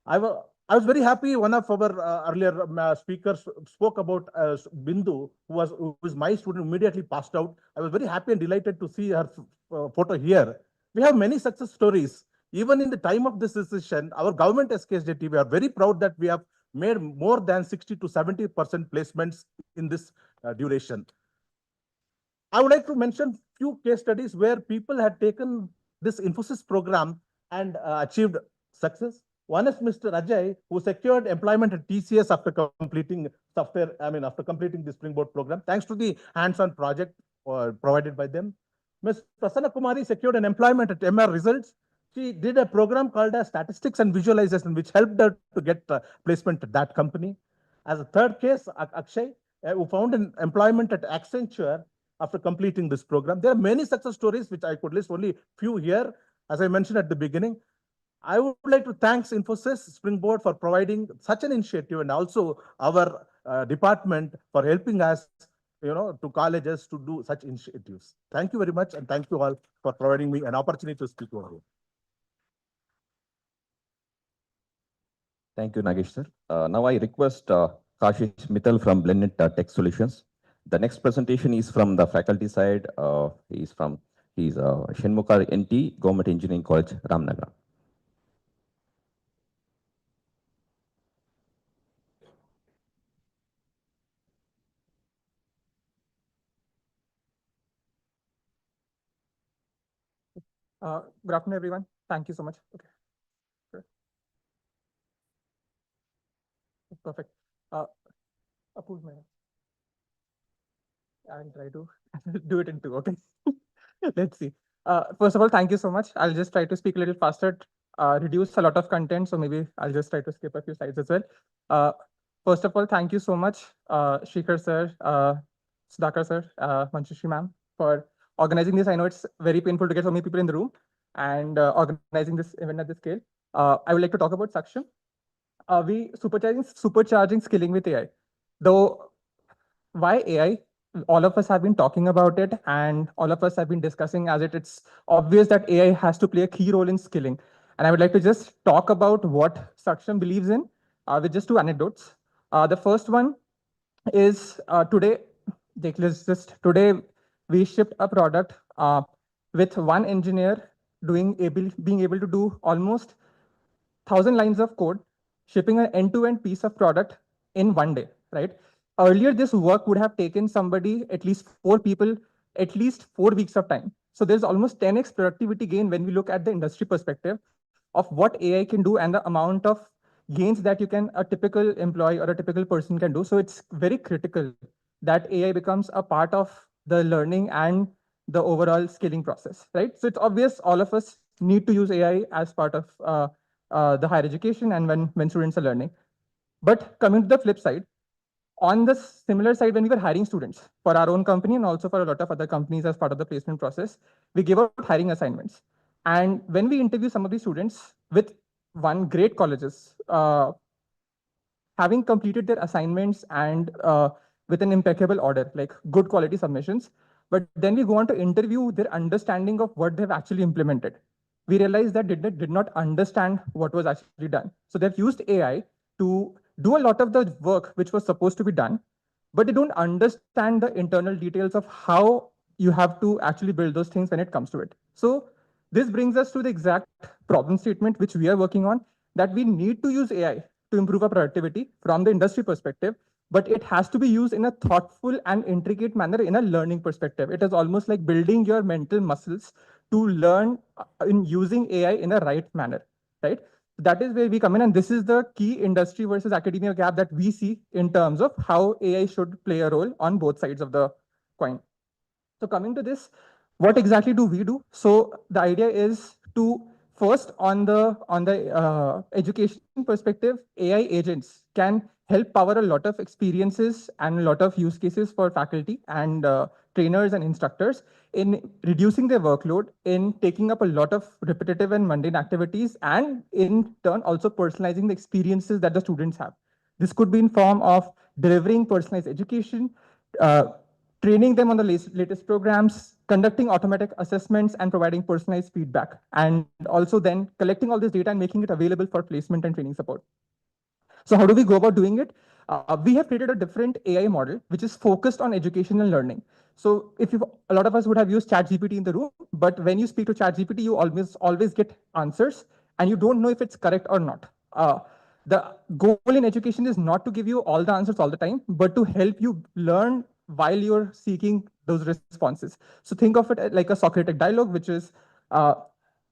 I was very happy. One of our earlier speakers spoke about Bindu, who is my student, immediately passed out. I was very happy and delighted to see her photo here. We have many success stories. Even in the time of this decision, our government SKSJT, we are very proud that we have made more than 60 to 70% placements in this duration. I would like to mention few case studies where people had taken this Infosys program and achieved success. One is Mr. Ajay, who secured employment at TCS after completing after completing the Springboard program, thanks to the hands-on project provided by them.
Ms. Prasanna Kumari secured an employment at MR Results. She did a program called as Statistics and Visualization, which helped her to get placement at that company. As a third case, Akshay, who found an employment at Accenture after completing this program. There are many success stories, which I could list only few here. As I mentioned at the beginning, I would like to thank Infosys Springboard for providing such an initiative, and also our department for helping us, to colleges to do such initiatives. Thank you very much, and thank you all for providing me an opportunity to speak over here.
Thank you, Nagesh sir. Now I request Kashish Mittal from Blended Tech Solutions. The next presentation is from the faculty side. He's Shenmukar NT, Government Engineering College, Ramnagar.
Good afternoon, everyone. Thank you so much. Okay. Good. Perfect. Approve my. I'll try to do it in two. Okay. Let's see. First of all, thank you so much. I'll just try to speak a little faster, reduce a lot of content. So maybe I'll just try to skip a few slides as well. First of all, thank you so much, Shikhar sir, Sudhakar sir, Manjushri ma'am, for organizing this. I know it's very painful to get so many people in the room and organizing this event at this scale. I would like to talk about Saksham. We supercharging skilling with AI. Though why AI? All of us have been talking about it, and all of us have been discussing as it's obvious that AI has to play a key role in skilling. And I would like to just talk about what Saksham believes in with just two anecdotes. The first one is today we shipped a product with one engineer being able to do almost 1,000 lines of code, shipping an end-to-end piece of product in one day, right? Earlier, this work would have taken somebody, at least 4 people, at least 4 weeks of time. So there's almost 10x productivity gain when we look at the industry perspective of what AI can do and the amount of gains that a typical employee or a typical person can do. So it's very critical that AI becomes a part of the learning and the overall skilling process, right? So it's obvious all of us need to use AI as part of the higher education and when students are learning. But coming to the flip side, on the similar side, when we were hiring students for our own company and also for a lot of other companies as part of the placement process, we give out hiring assignments. And when we interview some of these students with one great colleges, having completed their assignments and with an impeccable order, like good quality submissions, but then we go on to interview their understanding of what they've actually implemented. We realized that did not understand what was actually done. So they've used AI to do a lot of the work which was supposed to be done, but they don't understand the internal details of how you have to actually build those things when it comes to it. So this brings us to the exact problem statement which we are working on, that we need to use AI to improve our productivity from the industry perspective, but it has to be used in a thoughtful and intricate manner in a learning perspective. It is almost like building your mental muscles to learn in using AI in a right manner, right? That is where we come in, and this is the key industry versus academia gap that we see in terms of how AI should play a role on both sides of the coin. So coming to this, what exactly do we do? So the idea is to first on the education perspective, AI agents can help power a lot of experiences and a lot of use cases for faculty and trainers and instructors in reducing their workload, in taking up a lot of repetitive and mundane activities, and in turn also personalizing the experiences that the students have. This could be in form of delivering personalized education, training them on the latest programs, conducting automatic assessments, and providing personalized feedback, and also then collecting all this data and making it available for placement and training support. So how do we go about doing it? We have created a different AI model, which is focused on education and learning. So a lot of us would have used ChatGPT in the room, but when you speak to ChatGPT, you always get answers, and you don't know if it's correct or not. The goal in education is not to give you all the answers all the time, but to help you learn while you're seeking those responses. So think of it like a Socratic dialogue, which is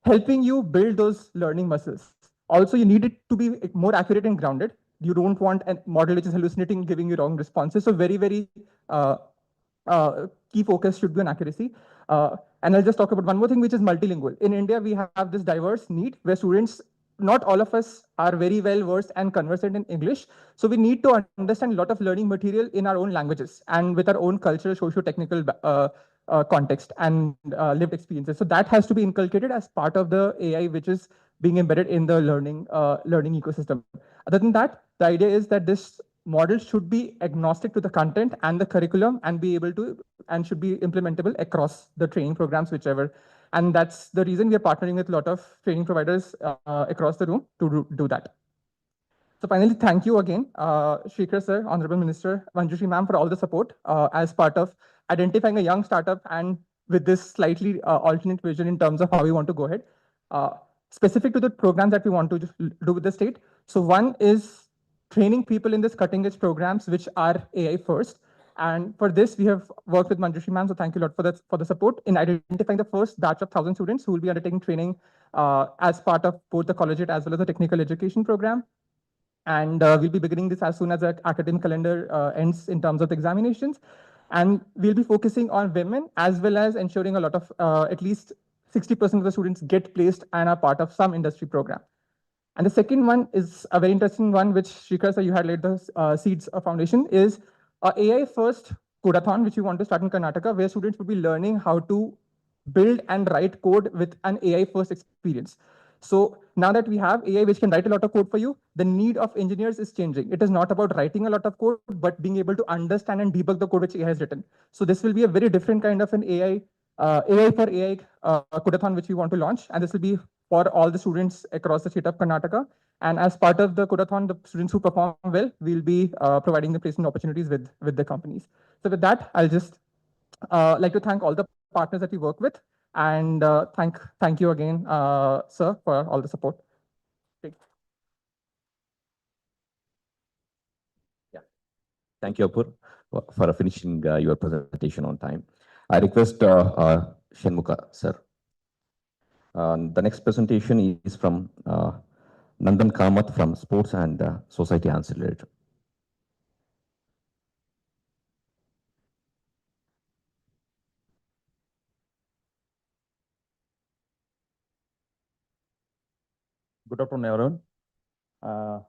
helping you build those learning muscles. Also, you need it to be more accurate and grounded. You don't want a model which is hallucinating, giving you wrong responses. So very, very key focus should be on accuracy. And I'll just talk about one more thing, which is multilingual. In India, we have this diverse need where students, not all of us are very well versed and conversant in English. So we need to understand a lot of learning material in our own languages and with our own cultural, socio-technical context and lived experiences. So that has to be inculcated as part of the AI, which is being embedded in the learning ecosystem. Other than that, the idea is that this model should be agnostic to the content and the curriculum and be able to and should be implementable across the training programs, whichever. And that's the reason we are partnering with a lot of training providers across the room to do that. So finally, thank you again, Shekhar sir, Honorable Minister, Manjushri ma'am, for all the support as part of identifying a young startup and with this slightly alternate vision in terms of how we want to go ahead. Specific to the programs that we want to do with the state. So one is training people in this cutting edge programs, which are AI first. And for this, we have worked with Manjushri ma'am. So thank you a lot for the support in identifying the first batch of 1,000 students who will be undertaking training as part of both the collegiate as well as the technical education program. And we'll be beginning this as soon as the academic calendar ends in terms of the examinations. And we'll be focusing on women as well as ensuring a lot of at least 60% of the students get placed and are part of some industry program. And the second one is a very interesting one, which Shekhar sir, you had laid the seeds of foundation, is AI first codathon, which we want to start in Karnataka, where students will be learning how to build and write code with an AI first experience. So now that we have AI, which can write a lot of code for you, the need of engineers is changing. It is not about writing a lot of code, but being able to understand and debug the code which AI has written. So this will be a very different kind of an AI for AI codathon, which we want to launch. And this will be for all the students across the state of Karnataka. And as part of the codathon, the students who perform well, we'll be providing the placement opportunities with the companies. So with that, I'll just like to thank all the partners that we work with. And thank you again, sir, for all the support.
Yeah. Thank you, Apur, for finishing your presentation on time. I request Shanmuka, sir. The next presentation is from Nandan Kamath from Sports and Society Ancillary.
Good afternoon, everyone.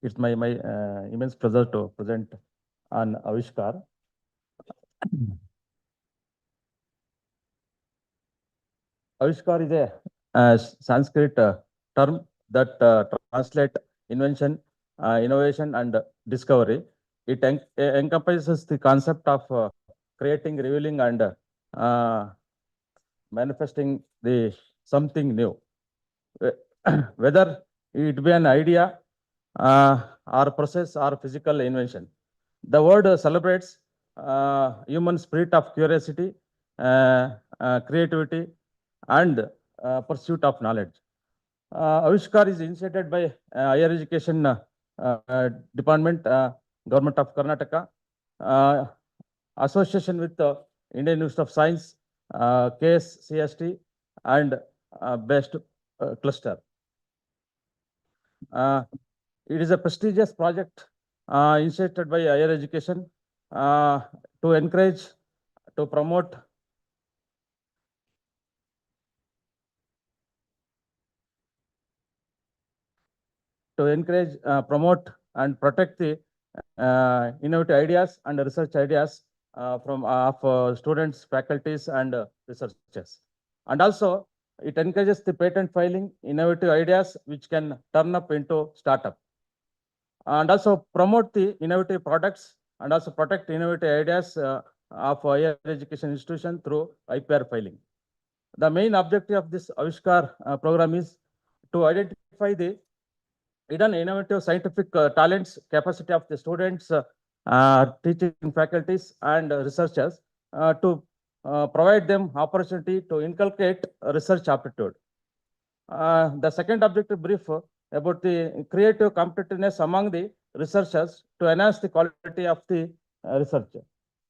It's my immense pleasure to present on Avishkar. Avishkar is a Sanskrit term that translates invention, innovation, and discovery. It encompasses the concept of creating, revealing, and manifesting the something new. Whether it be an idea or process or physical invention. The word celebrates human spirit of curiosity, creativity, and pursuit of knowledge. Avishkar is initiated by Higher Education Department, Government of Karnataka, association with the Indian Institute of Science, KSHEC, and BEST cluster. It is a prestigious project initiated by higher education to encourage, to promote, promote, and protect the innovative ideas and research ideas from students, faculties, and researchers. And also, it encourages the patent filing, innovative ideas which can turn up into startup. And also promote the innovative products and also protect innovative ideas of higher education institution through IPR filing. The main objective of this Avishkar program is to identify the hidden innovative scientific talents, capacity of the students, teaching faculties, and researchers to provide them opportunity to inculcate research aptitude. The second objective brief about the creative competitiveness among the researchers to enhance the quality of the research.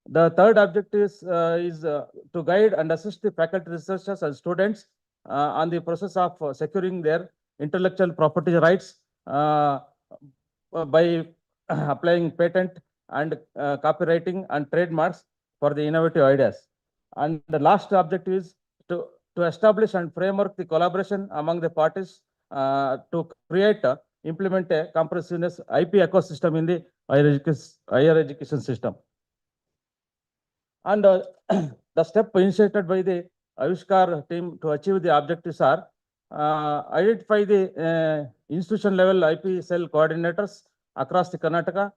The third objective is to guide and assist the faculty researchers and students on the process of securing their intellectual property rights by applying patent and copywriting and trademarks for the innovative ideas. And the last objective is to establish and framework the collaboration among the parties to create, implement a comprehensive IP ecosystem in the higher education system. And the step initiated by the Avishkar team to achieve the objectives are identify the institution level IP cell coordinators across the Karnataka.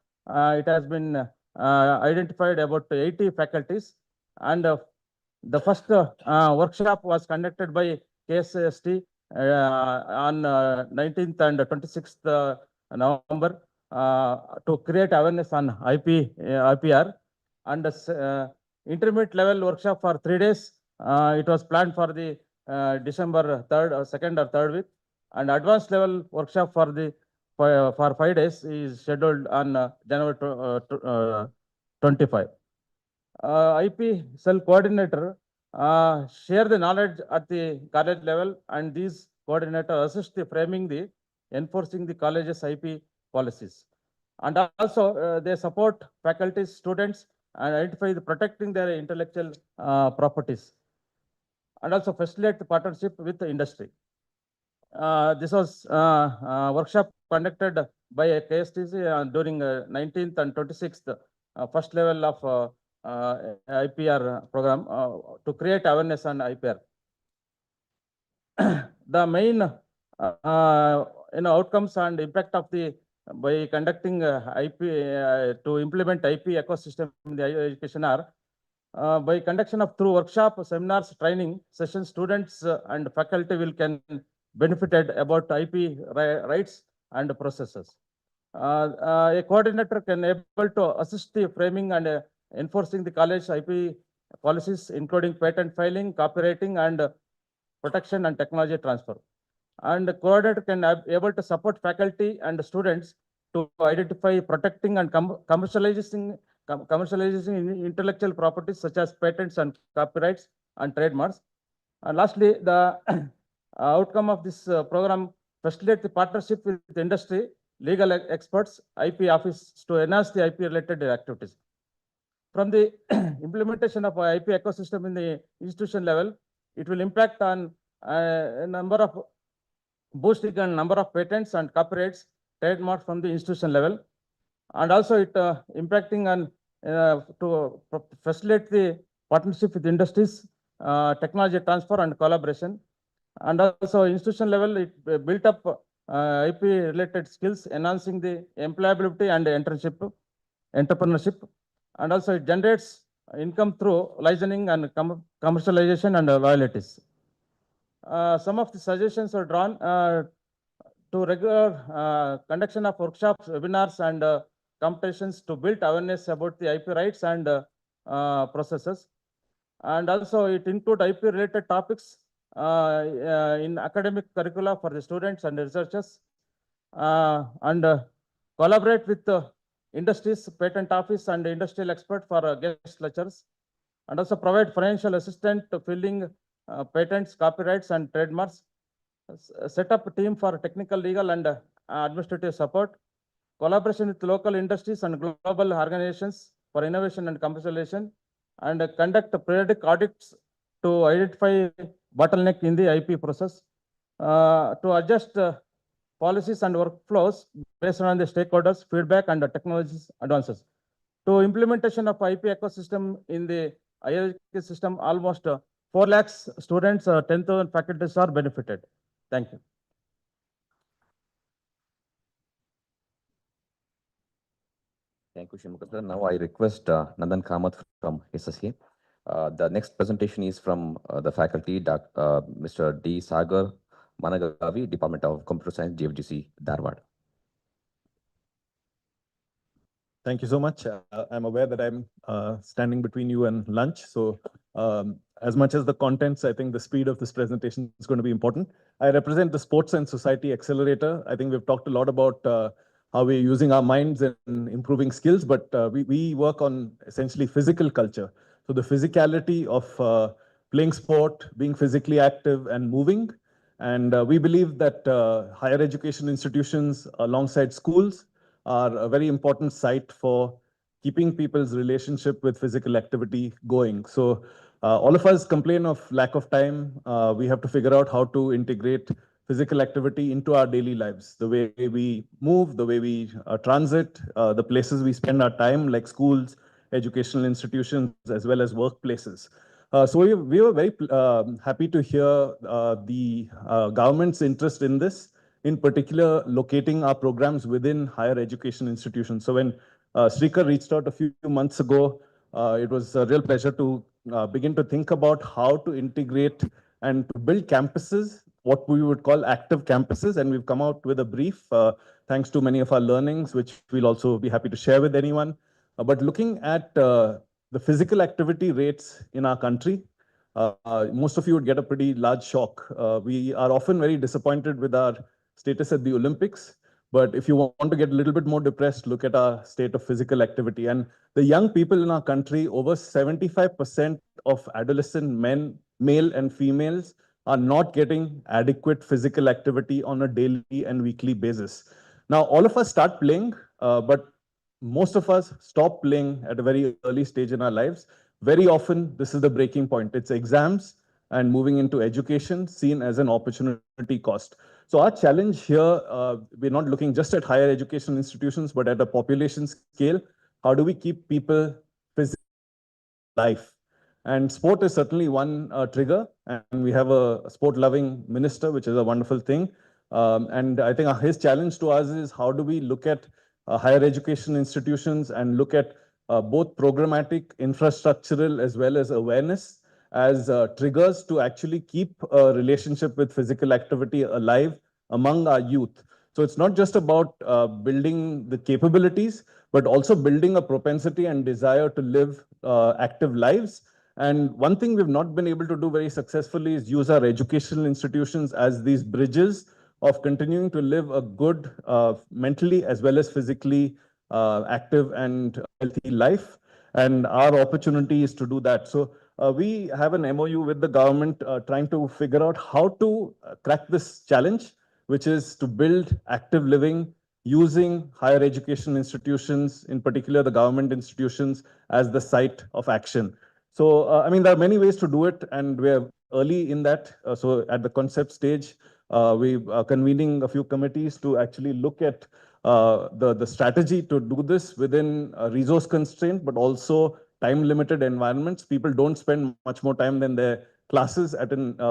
It has been identified about 80 faculties, and the first workshop was conducted by KSHEC on 19th and 26th November to create awareness on IPR, and intermediate level workshop for 3 days. It was planned for the December 3rd or 2nd or 3rd week, and advanced level workshop for the for 5 days is scheduled on January 25. IP cell coordinator share the knowledge at the college level, and these coordinators assist the framing the enforcing the college's IP policies. And also they support faculty, students, and identify the protecting their intellectual properties, and also facilitate the partnership with the industry. This was workshop conducted by KSTC during 19th and 26th first level of IPR program to create awareness on IPR. The main outcomes and impact of the by conducting IP to implement IP ecosystem in the higher education are by conduction of through workshop, seminars, training sessions, students and faculty will can benefited about IP rights and processes. A coordinator can able to assist the framing and enforcing the college IP policies, including patent filing, copywriting, and protection and technology transfer. And the coordinator can able to support faculty and students to identify, protecting, and commercializing intellectual properties such as patents and copyrights and trademarks. And lastly, the outcome of this program facilitate the partnership with industry, legal experts, IP office to enhance the IP related activities. From the implementation of IP ecosystem in the institution level, it will impact on a number of boosting and number of patents and copyrights, trademarks from the institution level, and also it impacting on to facilitate the partnership with industries, technology transfer and collaboration, and also institution level it built up IP related skills, enhancing the employability and entrepreneurship, and also it generates income through licensing and commercialization and royalties. Some of the suggestions are drawn to regular conduction of workshops, webinars, and competitions to build awareness about the IP rights and processes. And also it include IP related topics in academic curricula for the students and researchers, and collaborate with industries, patent office, and industrial expert for guest lectures, and also provide financial assistance to filling patents, copyrights, and trademarks. Set up a team for technical, legal, and administrative support. Collaboration with local industries and global organizations for innovation and commercialization, and conduct periodic audits to identify bottleneck in the IP process, to adjust policies and workflows based on the stakeholders' feedback and the technologies advances. To implementation of IP ecosystem in the higher education system, almost 4 lakhs students, 10,000 faculties are benefited. Thank you.
Thank you, Shimukar. Now I request Nandan Kamath from SSA. The next presentation is from the faculty, Mr. D. Sagar Managavi, Department of Computer Science, GFGC, Dharwad.
Thank you so much. I'm aware that I'm standing between you and lunch. So as much as the contents, I think the speed of this presentation is going to be important. I represent the Sports and Society Accelerator. I think we've talked a lot about how we're using our minds and improving skills, but we work on essentially physical culture. So the physicality of playing sport, being physically active and moving. And we believe that higher education institutions alongside schools are a very important site for keeping people's relationship with physical activity going. So All of us complain of lack of time. We have to figure out how to integrate physical activity into our daily lives, the way we move, the way we transit, the places we spend our time, like schools, educational institutions, as well as workplaces. So we were very happy to hear the government's interest in this, in particular, locating our programs within higher education institutions. So when Srikar reached out a few months ago, it was a real pleasure to begin to think about how to integrate and to build campuses, what we would call active campuses. And we've come out with a brief, thanks to many of our learnings, which we'll also be happy to share with anyone. But looking at the physical activity rates in our country, most of you would get a pretty large shock. We are often very disappointed with our status at the Olympics. But if you want to get a little bit more depressed, look at our state of physical activity. And the young people in our country, over 75% of adolescent men, male and females, are not getting adequate physical activity on a daily and weekly basis. Now, all of us start playing, but most of us stop playing at a very early stage in our lives. Very often, this is the breaking point. It's exams and moving into education seen as an opportunity cost. So our challenge here, we're not looking just at higher education institutions, but at a population scale. How do we keep people physically alive? And sport is certainly one trigger. And we have a sport-loving minister, which is a wonderful thing. And I think his challenge to us is how do we look at higher education institutions and look at both programmatic, infrastructural, as well as awareness as triggers to actually keep a relationship with physical activity alive among our youth. So it's not just about building the capabilities, but also building a propensity and desire to live active lives. And one thing we've not been able to do very successfully is use our educational institutions as these bridges of continuing to live a good mentally as well as physically active and healthy life. And our opportunity is to do that. So we have an MoU with the government trying to figure out how to crack this challenge, which is to build active living using higher education institutions, in particular the government institutions, as the site of action. So, I mean, there are many ways to do it, and we're early in that. So at the concept stage, we are convening a few committees to actually look at the strategy to do this within a resource constraint, but also time-limited environments. People don't spend much more time than their classes at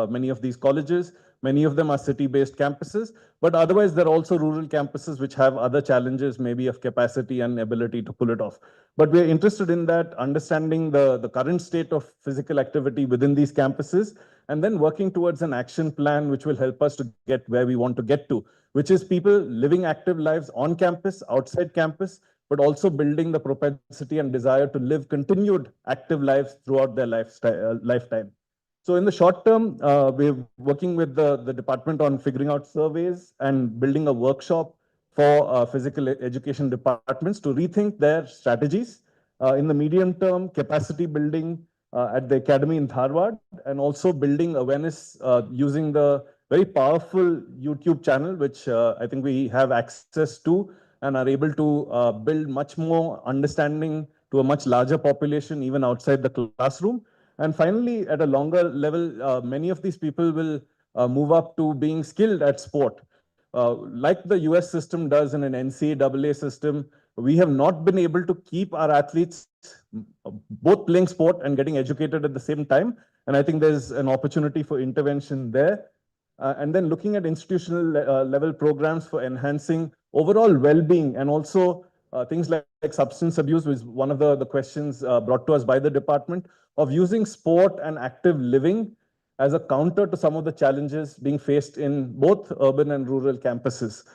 many of these colleges. Many of them are city-based campuses, but otherwise there are also rural campuses which have other challenges, maybe of capacity and ability to pull it off. But we're interested in that, understanding the current state of physical activity within these campuses, and then working towards an action plan which will help us to get where we want to get to, which is people living active lives on campus, outside campus, but also building the propensity and desire to live continued active lives throughout their lifetime. So in the short term, we're working with the department on figuring out surveys and building a workshop for physical education departments to rethink their strategies. In the medium term, capacity building at the academy in Dharwad, and also building awareness using the very powerful YouTube channel, which I think we have access to and are able to build much more understanding to a much larger population, even outside the classroom. And finally, at a longer level, many of these people will move up to being skilled at sport. Like the US system does in an NCAA system, we have not been able to keep our athletes both playing sport and getting educated at the same time. And I think there's an opportunity for intervention there. And then looking at institutional level programs for enhancing overall well-being, and also things like substance abuse was one of the questions brought to us by the department, of using sport and active living as a counter to some of the challenges being faced in both urban and rural campuses.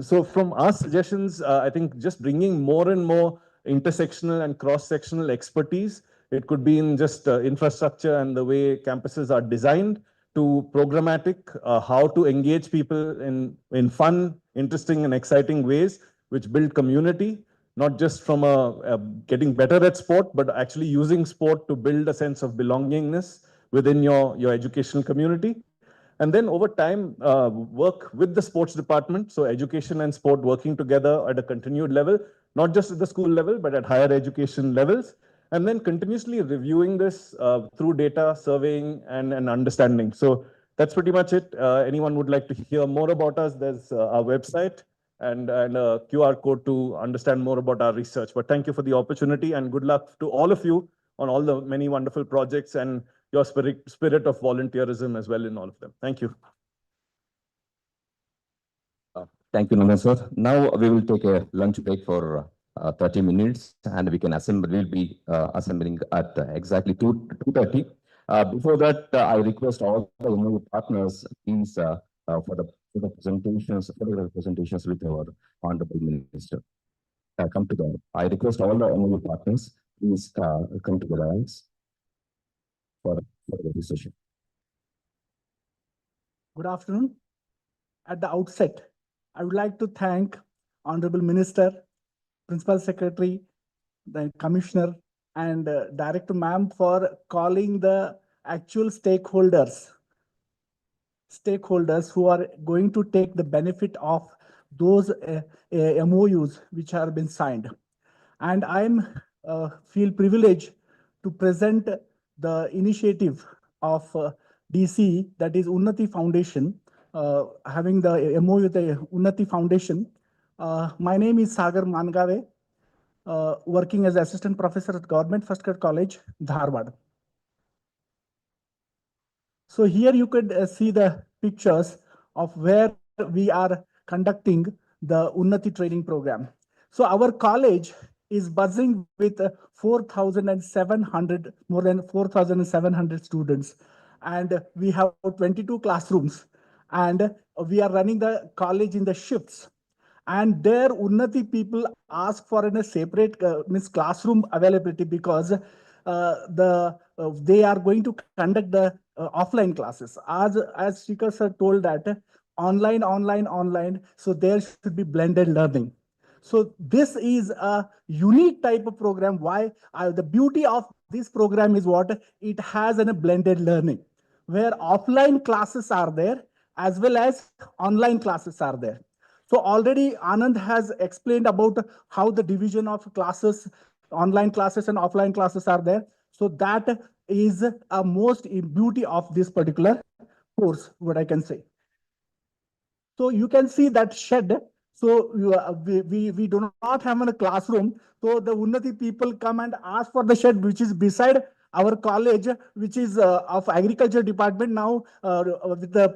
So from our suggestions, I think just bringing more and more intersectional and cross-sectional expertise, it could be in just infrastructure and the way campuses are designed, to programmatic, how to engage people in fun, interesting and exciting ways, which build community, not just from getting better at sport, but actually using sport to build a sense of belongingness within your educational community. And then over time, work with the sports department. So education and sport working together at a continued level, not just at the school level, but at higher education levels. and then continuously reviewing this through data, surveying, and understanding. So that's pretty much it. Anyone would like to hear more about us, there's our website and a QR code to understand more about our research. But thank you for the opportunity, and good luck to all of you on all the many wonderful projects and your spirit of volunteerism as well in all of them. Thank you.
Thank you, Naman sir. Now we will take a lunch break for 30 minutes, and we can assemble. We'll be assembling at exactly 2:30. Before that, I request all the MoU partners, please, for the presentations with our Honorable Minister. Come together. I request all the MoU partners, please come to the lines for the session.
Good afternoon. At the outset, I would like to thank Honorable Minister, Principal Secretary, the Commissioner, and Director Ma'am for calling the actual stakeholders who are going to take the benefit of those MOUs which have been signed. And I'm feel privileged to present the initiative of DCE, that is Unnati Foundation, having the MOU with the Unnati Foundation. My name is Sagar Mangave, working as Assistant Professor at Government First Grade College, Dharwad. So here you could see the pictures of where we are conducting the Unnati training program. So our college is buzzing with 4,700, more than 4,700 students. And we have 22 classrooms. And we are running the college in the shifts. And there Unnati people ask for a separate classroom availability because they are going to conduct the offline classes. As Shrikar sir told that online. So there should be blended learning. So this is a unique type of program. Why? The beauty of this program is what? It has a blended learning where offline classes are there as well as online classes are there. So already Anand has explained about how the division of classes, online classes and offline classes are there. So that is a most beauty of this particular course, what I can say. So you can see that shed. So we do not have a classroom. So the Unnati people come and ask for the shed, which is beside our college, which is of Agriculture Department. Now with the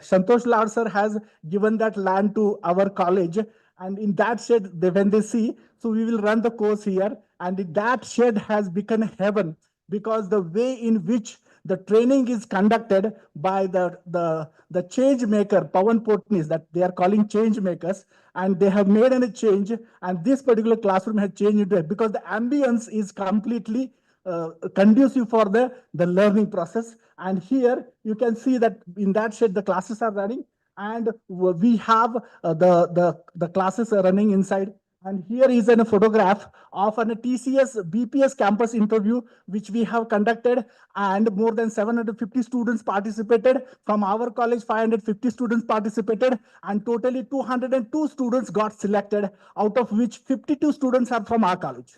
Santosh Lal sir has given that land to our college. And in that shed, when they see, so we will run the course here. And that shed has become heaven because the way in which the training is conducted by the change maker, Pawan Potnis, that they are calling change makers, and they have made a change, and this particular classroom has changed into it because the ambience is completely conducive for the learning process. And here you can see that in that shed the classes are running, and we have the classes are running inside. And here is a photograph of a TCS BPS campus interview, which we have conducted, and more than 750 students participated. From our college, 550 students participated, and totally 202 students got selected, out of which 52 students are from our college.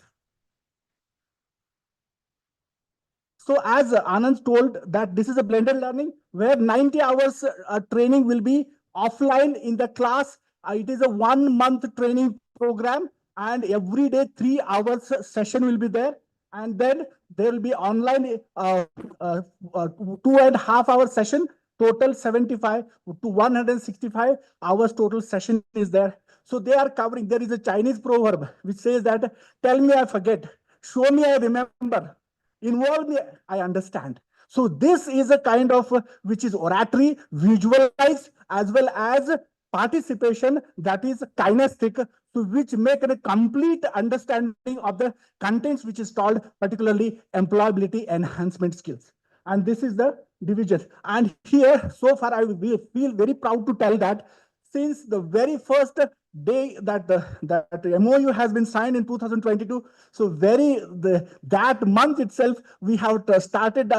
So as Anand told that this is a blended learning where 90 hours training will be offline in the class. It is a 1 month training program, and every day 3 hours session will be there. And then there will be online 2.5 hour session, total 75 to 165 hours total session is there. So they are covering, there is a Chinese proverb which says that, tell me I forget, show me I remember, involve me, I understand. So this is a kind of which is oratory, visualized, as well as participation that is kinesthetic, so which make a complete understanding of the contents which is called particularly employability enhancement skills. And this is the division. And here, so far, I feel very proud to tell that since the very first day that the MOU has been signed in 2022, so that month itself, we have started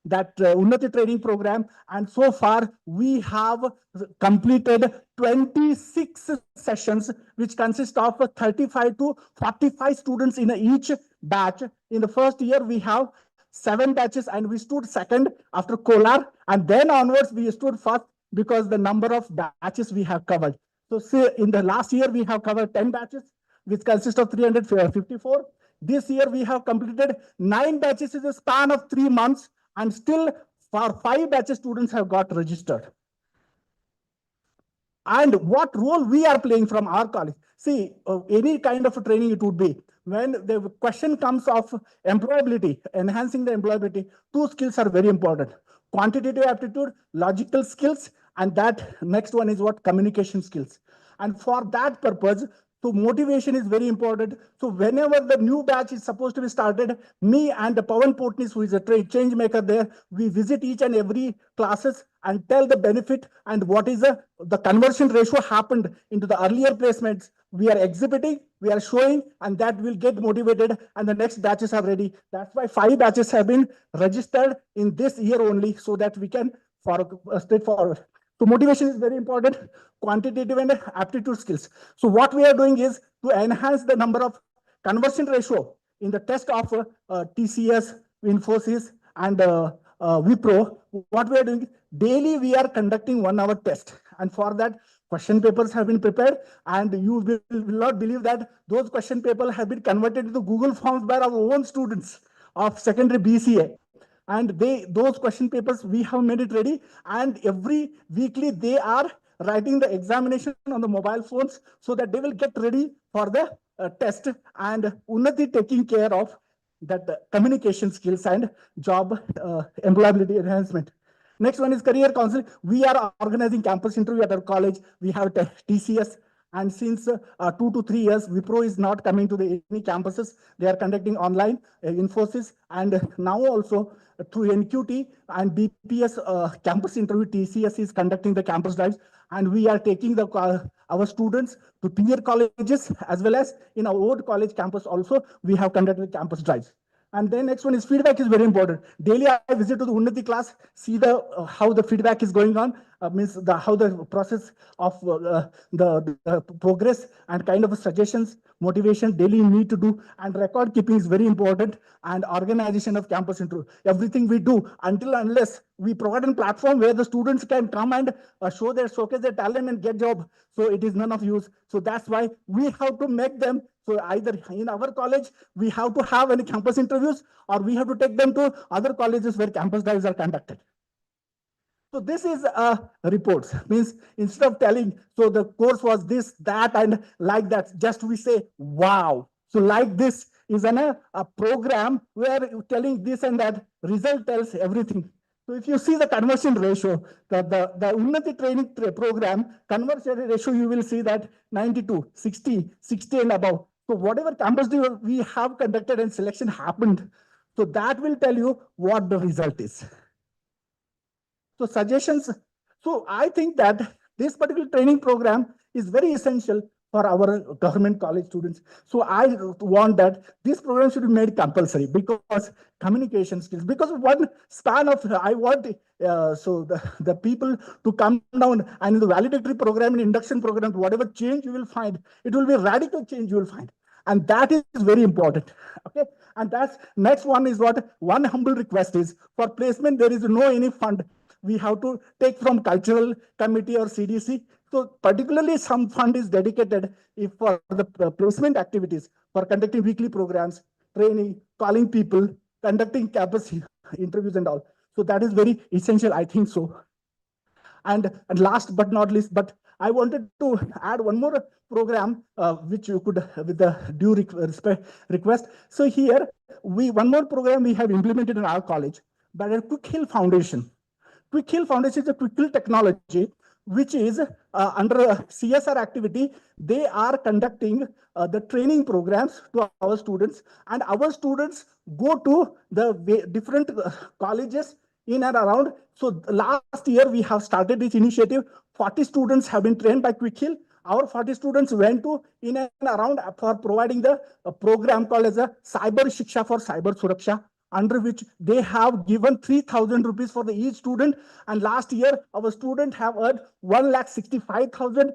that Unnati training program. And so far, we have completed 26 sessions, which consist of 35 to 45 students in each batch. In the first year, we have 7 batches and we stood second after Kolar. And then onwards, we stood first because the number of batches we have covered. So say in the last year, we have covered 10 batches, which consist of 354. This year, we have completed 9 batches in the span of 3 months, and still for 5 batches, students have got registered. And what role we are playing from our college? See, any kind of a training it would be. When the question comes of employability, enhancing the employability, 2 skills are very important. Quantitative aptitude, logical skills, and that next one is what? Communication skills. And for that purpose, so motivation is very important. So whenever the new batch is supposed to be started, me and Pawan Potnis, who is a change maker there, we visit each and every classes and tell the benefit and what is the conversion ratio happened into the earlier placements. We are exhibiting, we are showing, and that will get motivated, and the next batches are ready. That's why 5 batches have been registered in this year only, so that we can straight forward. So motivation is very important, quantitative and aptitude skills. So what we are doing is to enhance the number of conversion ratio in the test of TCS, Infosys, and Wipro. What we are doing, daily we are conducting 1 hour test. And for that, question papers have been prepared, and you will not believe that those question papers have been converted into Google Forms by our own students of secondary BCA. And those question papers, we have made it ready, and every weekly they are writing the examination on the mobile phones so that they will get ready for the test, and Unnati taking care of that communication skills and job employability enhancement. Next one is career counseling. We are organizing campus interview at our college. We have TCS. And since 2 to 3 years, Wipro is not coming to any campuses. They are conducting online Infosys, and now also through NQT and BPS campus interview, TCS is conducting the campus drives, and we are taking our students to peer colleges as well as in our old college campus also. We have conducted campus drives. And then next one is feedback is very important. Daily I visit to the Unnati class, see how the feedback is going on, means how the process of the progress and kind of suggestions, motivation daily you need to do, and record keeping is very important, and organization of campus interview. Everything we do unless we provide a platform where the students can come and showcase their talent and get job. So it is none of use. So that's why we have to make them. So either in our college, we have to have any campus interviews, or we have to take them to other colleges where campus drives are conducted. So this is reports. Means instead of telling, so the course was this, that, and like that, just we say, wow. So like this is a program where telling this and that, result tells everything. So if you see the conversion ratio, the Unnati training program, conversion ratio, you will see that 92, 60, 60 and above. So whatever campus we have conducted and selection happened, so that will tell you what the result is. So suggestions. So I think that this particular training program is very essential for our government college students. So I want that this program should be made compulsory, because communication skills, because one span of, I want so the people to come down, and in the valedictory program and induction program, whatever change you will find, it will be radical change you will find. And that is very important. Okay. And that's next one is what one humble request is for placement. There is no any fund. We have to take from cultural committee or CDC. So particularly some fund is dedicated if for the placement activities, for conducting weekly programs, training, calling people, conducting campus interviews and all. So that is very essential, I think so. And last but not least, but I wanted to add one more program, which you could, with the due request. So here, one more program we have implemented in our college, but a Quick Hill Foundation. Quick Hill Foundation is a Quick Hill technology, which is under CSR activity. They are conducting the training programs to our students, and our students go to the different colleges in and around. So last year we have started this initiative. 40 students have been trained by Quick Hill. Our 40 students went to in and around for providing the program called as a Cyber Shiksha for Cyber Suraksha, under which they have given 3,000 rupees for each student. And last year, our students have earned 1,65,000.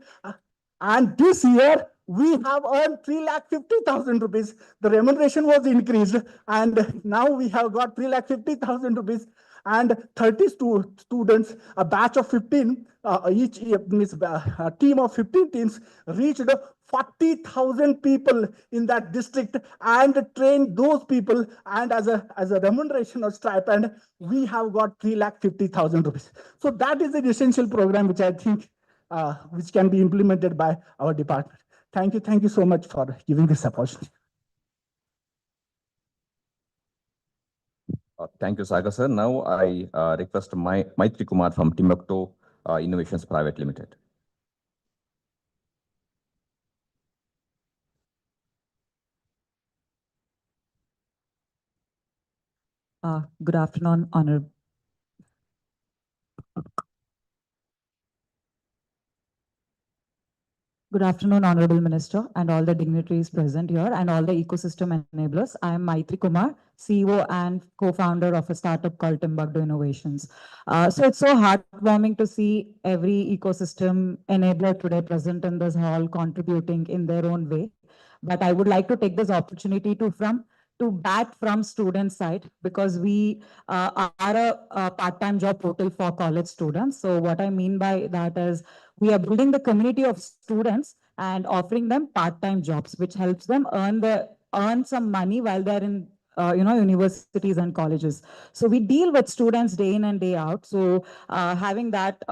And this year, we have earned 3,50,000 rupees. The remuneration was increased, and now we have got 3,50,000 rupees. And 30 students, a batch of 15, each means a team of 15 teams reached 40,000 people in that district and trained those people. And as a remuneration or stipend, we have got 3,50,000 rupees. So that is an essential program which I think which can be implemented by our department. Thank you so much for giving this opportunity.
Thank you, Sagar sir. Now I request Maitri Kumar from Timbuktu Innovations Private Limited.
Good afternoon, Honorable. Good afternoon, Honorable Minister, and all the dignitaries present here, and all the ecosystem enablers. I am Maitri Kumar, CEO and co-founder of a startup called Timbuktu Innovations. So it's so heartwarming to see every ecosystem enabler today present in this hall, contributing in their own way. But I would like to take this opportunity to bat from student side, because we are a part-time job portal for college students. So what I mean by that is we are building the community of students and offering them part-time jobs, which helps them earn some money while they're in universities and colleges. So we deal with students day in and day out. So having that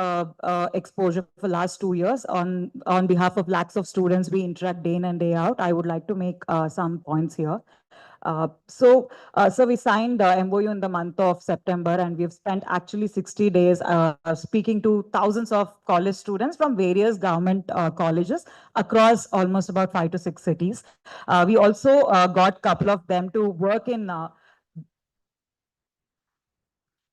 exposure for last 2 years on behalf of lakhs of students, we interact day in and day out. I would like to make some points here. So we signed the MoU in the month of September, and we've spent actually 60 days speaking to thousands of college students from various government colleges across almost about 5 to 6 cities. We also got a couple of them to work in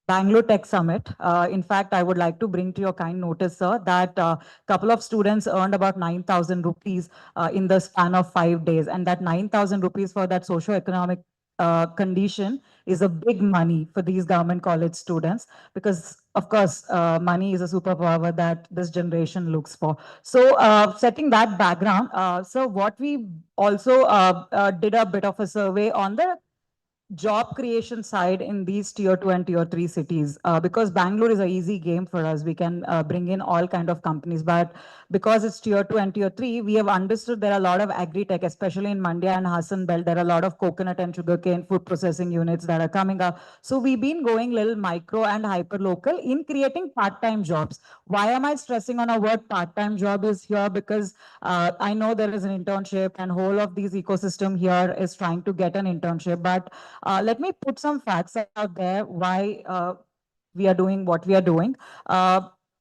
Bangalore Tech Summit. In fact, I would like to bring to your kind notice, sir, that a couple of students earned about 9,000 rupees in the span of 5 days. And that 9,000 rupees for that socio-economic condition is a big money for these government college students, because of course, money is a superpower that this generation looks for. So setting that background, so what we also did a bit of a survey on the job creation side in these tier 2 and tier 3 cities, because Bangalore is an easy game for us. We can bring in all kind of companies, but because it's tier 2 and tier 3, we have understood there are a lot of agri-tech, especially in Mandya and Hassan Belt. There are a lot of coconut and sugarcane food processing units that are coming up. So we've been going little micro and hyper local in creating part-time jobs. Why am I stressing on a word part-time job is here? Because I know there is an internship, and whole of these ecosystem here is trying to get an internship, but let me put some facts out there why we are doing what we are doing.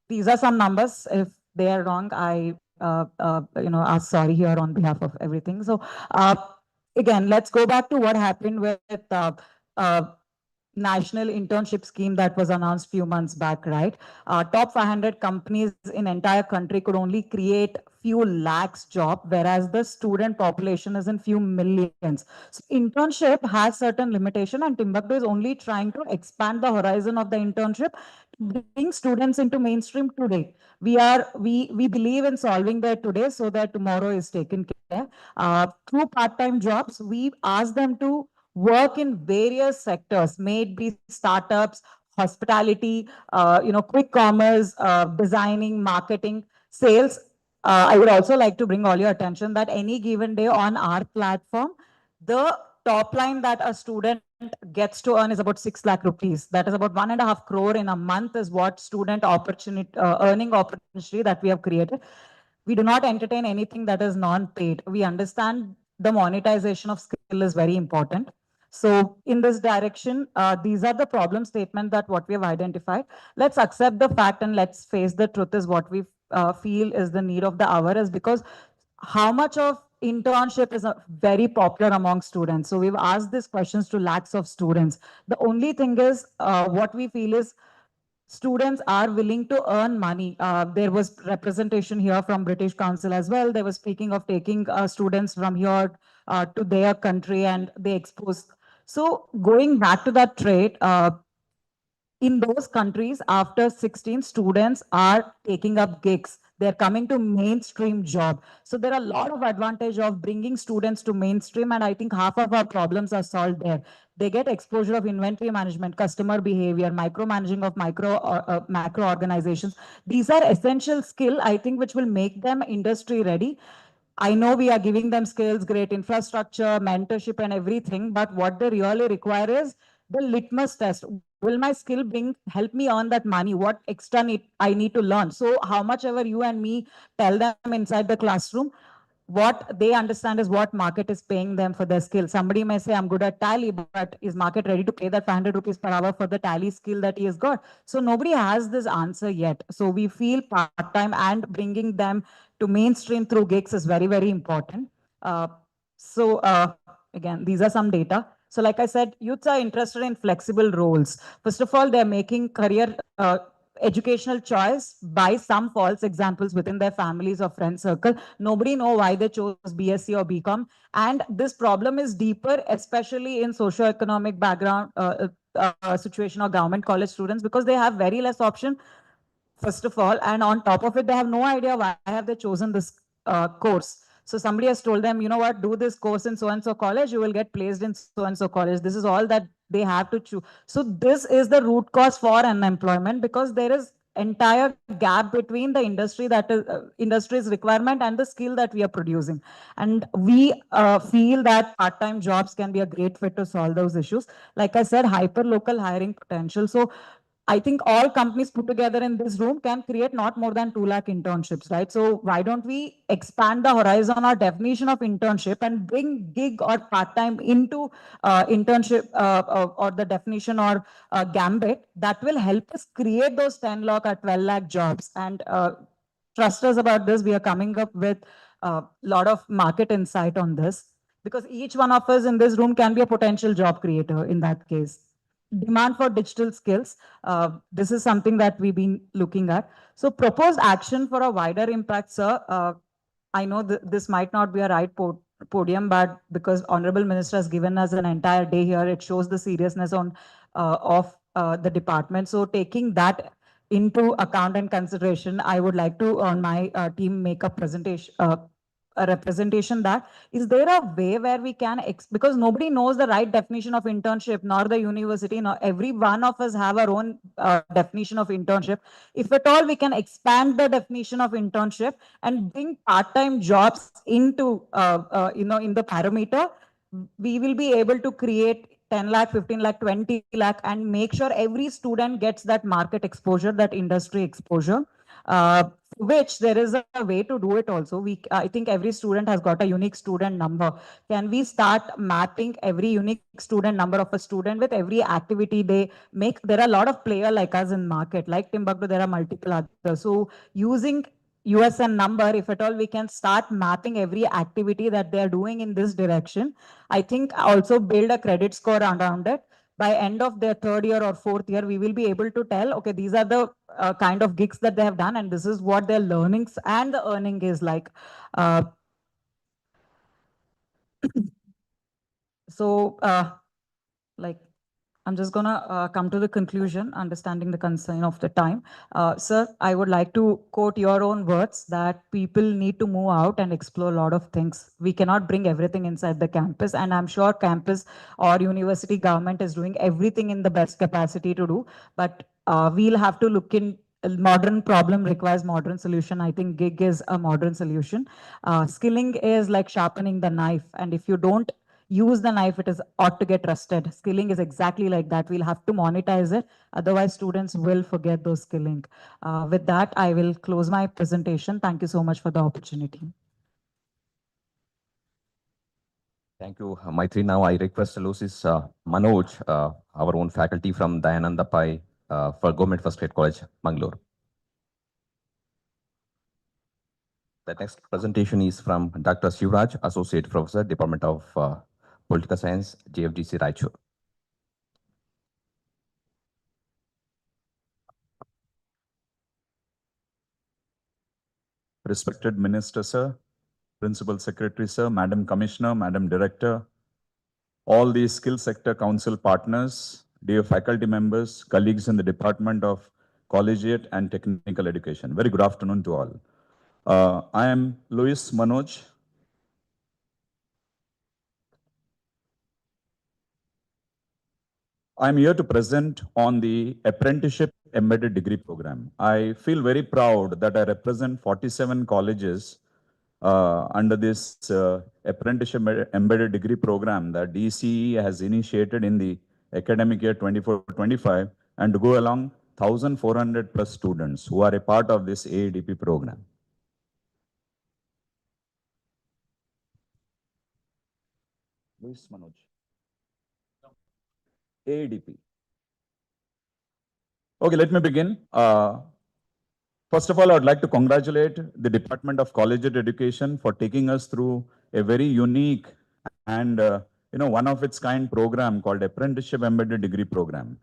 These are some numbers. If they are wrong, I ask sorry here on behalf of everything. So again, let's go back to what happened with national internship scheme that was announced few months back, right? Top 500 companies in entire country could only create few lakhs job, whereas the student population is in few millions. So internship has certain limitation, and Timbuktu is only trying to expand the horizon of the internship to bring students into mainstream today. We believe in solving that today so that tomorrow is taken care. Through part-time jobs, we ask them to work in various sectors, may it be startups, hospitality, quick commerce, designing, marketing, sales. I would also like to bring all your attention that any given day on our platform, the top line that a student gets to earn is about 6 lakh rupees. That is about 1.5 crore in a month is what student opportunity, earning opportunity that we have created. We do not entertain anything that is non-paid. We understand the monetization of skill is very important. So in this direction, these are the problem statement that what we have identified. Let's accept the fact and let's face the truth is what we feel is the need of the hour, is because how much of internship is very popular among students. So we've asked these questions to lakhs of students. The only thing is what we feel is students are willing to earn money. There was representation here from British Council as well. They were speaking of taking students from here to their country, and they exposed. So going back to that trade, in those countries, after 16, students are taking up gigs. They're coming to mainstream job. So there are a lot of advantage of bringing students to mainstream. And I think half of our problems are solved there. They get exposure of inventory management, customer behavior, micromanaging of macro organizations. These are essential skill, I think, which will make them industry ready. I know we are giving them skills, great infrastructure, mentorship and everything, but what they really require is the litmus test. Will my skill help me earn that money? What extra I need to learn? So how much ever you and me tell them inside the classroom, what they understand is what market is paying them for their skill. Somebody may say, I'm good at tally, but is market ready to pay that 500 rupees per hour for the tally skill that he has got? So nobody has this answer yet. So we feel part-time and bringing them to mainstream through gigs is very, very important. Again, these are some data. So like I said, youths are interested in flexible roles. First of all, they're making career educational choice by some false examples within their families or friend circle. Nobody know why they chose BSc or BCom. And this problem is deeper, especially in socio-economic background situation or government college students, because they have very less option, first of all. And on top of it, they have no idea why have they chosen this course. So somebody has told them, you know what, do this course in so-and-so college, you will get placed in so-and-so college. This is all that they have to choose. So this is the root cause for unemployment, because there is entire gap between the industry that is industry's requirement and the skill that we are producing. And we feel that part-time jobs can be a great fit to solve those issues. Like I said, hyper-local hiring potential. So I think all companies put together in this room can create not more than 2 lakh internships, right? So why don't we expand the horizon or definition of internship and bring gig or part-time into internship or the definition or gambit that will help us create those 10 lakh or 12 lakh jobs. And trust us about this, we are coming up with a lot of market insight on this, because each one of us in this room can be a potential job creator in that case. Demand for digital skills. This is something that we've been looking at. So proposed action for a wider impact, sir. I know this might not be a right podium, but because Honorable Minister has given us an entire day here, it shows the seriousness of the department. So taking that into account and consideration, I would like to, on my team, make a presentation, a representation that, is there a way where we can, because nobody knows the right definition of internship, nor the university, nor every one of us have our own definition of internship. If at all we can expand the definition of internship and bring part-time jobs into, in the parameter, we will be able to create 10 lakh, 15 lakh, 20 lakh, and make sure every student gets that market exposure, that industry exposure. Which there is a way to do it also. I think every student has got a unique student number. Can we start mapping every unique student number of a student with every activity they make? There are a lot of players like us in market, like Timbuktu, there are multiple others. So using USN number, if at all we can start mapping every activity that they are doing in this direction, I think also build a credit score around it. By end of their 3rd year or 4th year, we will be able to tell, okay, these are the kind of gigs that they have done, and this is what their learnings and the earning is like. I'm just gonna come to the conclusion, understanding the concern of the time. Sir, I would like to quote your own words that people need to move out and explore a lot of things. We cannot bring everything inside the campus, and I'm sure campus or university government is doing everything in the best capacity to do, but we'll have to look in. A modern problem requires modern solution. I think gig is a modern solution. Skilling is like sharpening the knife, and if you don't use the knife, it is ought to get rusted. Skilling is exactly like that. We'll have to monetize it. Otherwise, students will forget those skilling. With that, I will close my presentation. Thank you so much for the opportunity.
Thank you, Maitri. Now I request Lucis Manoj, our own faculty from Dayananda Pai for Government First Grade College, Mangalore. The next presentation is from Dr. Sivraj, Associate Professor, Department of Political Science, JFGC Raichur.
Respected Minister, sir, Principal Secretary, sir, Madam Commissioner, Madam Director, all the Skill Sector Council partners, dear faculty members, colleagues in the Department of Collegiate and Technical Education. Very good afternoon to all. I am Louis Manoj. I'm here to present on the Apprenticeship Embedded Degree Program. I feel very proud that I represent 47 colleges under this Apprenticeship Embedded Degree Program that DCE has initiated in the academic year 24-25 and to go along 1,400 plus students who are a part of this AEDP program. Luis Manoj. AEDP. Okay, let me begin. First of all, I would like to congratulate the Department of Collegiate Education for taking us through a very unique and one of its kind program called Apprenticeship Embedded Degree Program.